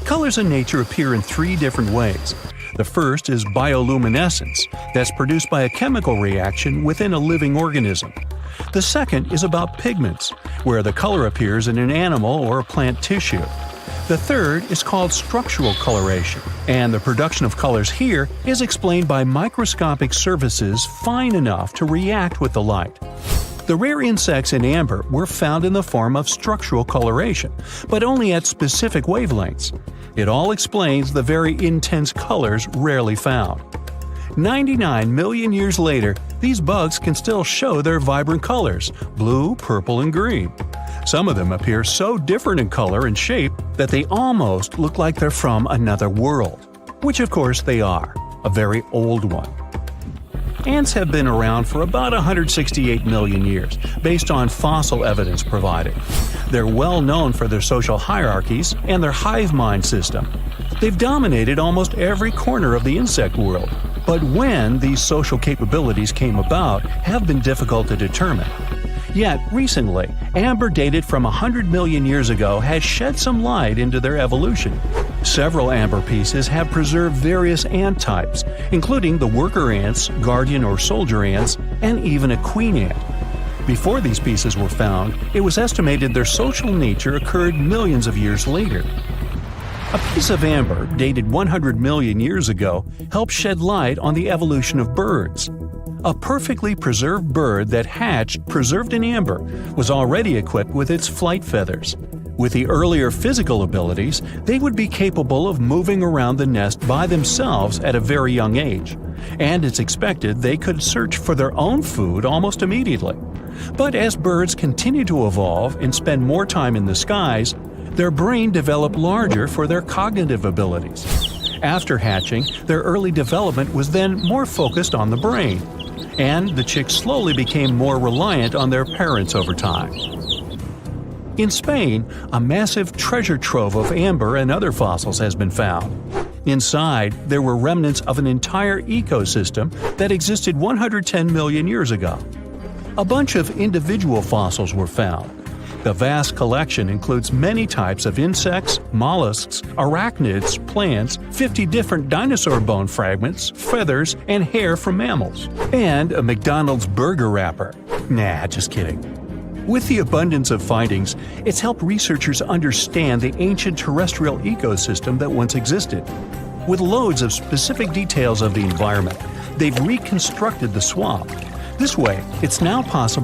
Colors in nature appear in three different ways. The first is bioluminescence, that's produced by a chemical reaction within a living organism. The second is about pigments, where the color appears in an animal or a plant tissue. The third is called structural coloration, and the production of colors here is explained by microscopic surfaces fine enough to react with the light. The rare insects in amber were found in the form of structural coloration, but only at specific wavelengths. It all explains the very intense colors rarely found. 99 million years later, these bugs can still show their vibrant colors – blue, purple, and green. Some of them appear so different in color and shape that they almost look like they're from another world. Which of course they are, a very old one. Ants have been around for about 168 million years, based on fossil evidence provided. They're well known for their social hierarchies and their hive mind system. They've dominated almost every corner of the insect world, but when these social capabilities came about have been difficult to determine. Yet, recently, amber dated from 100 million years ago has shed some light into their evolution. Several amber pieces have preserved various ant types, including the worker ants, guardian or soldier ants, and even a queen ant. Before these pieces were found, it was estimated their social nature occurred millions of years later. A piece of amber dated 100 million years ago helped shed light on the evolution of birds. A perfectly preserved bird that hatched preserved in amber was already equipped with its flight feathers. With the earlier physical abilities, they would be capable of moving around the nest by themselves at a very young age, and it's expected they could search for their own food almost immediately. But as birds continue to evolve and spend more time in the skies, their brain developed larger for their cognitive abilities. After hatching, their early development was then more focused on the brain, and the chicks slowly became more reliant on their parents over time. In Spain, a massive treasure trove of amber and other fossils has been found. Inside, there were remnants of an entire ecosystem that existed 110 million years ago. A bunch of individual fossils were found. The vast collection includes many types of insects, mollusks, arachnids, plants, 50 different dinosaur bone fragments, feathers, and hair from mammals, and a McDonald's burger wrapper. Nah, just kidding. With the abundance of findings, it's helped researchers understand the ancient terrestrial ecosystem that once existed. With loads of specific details of the environment, they've reconstructed the swamp. This way, it's now possible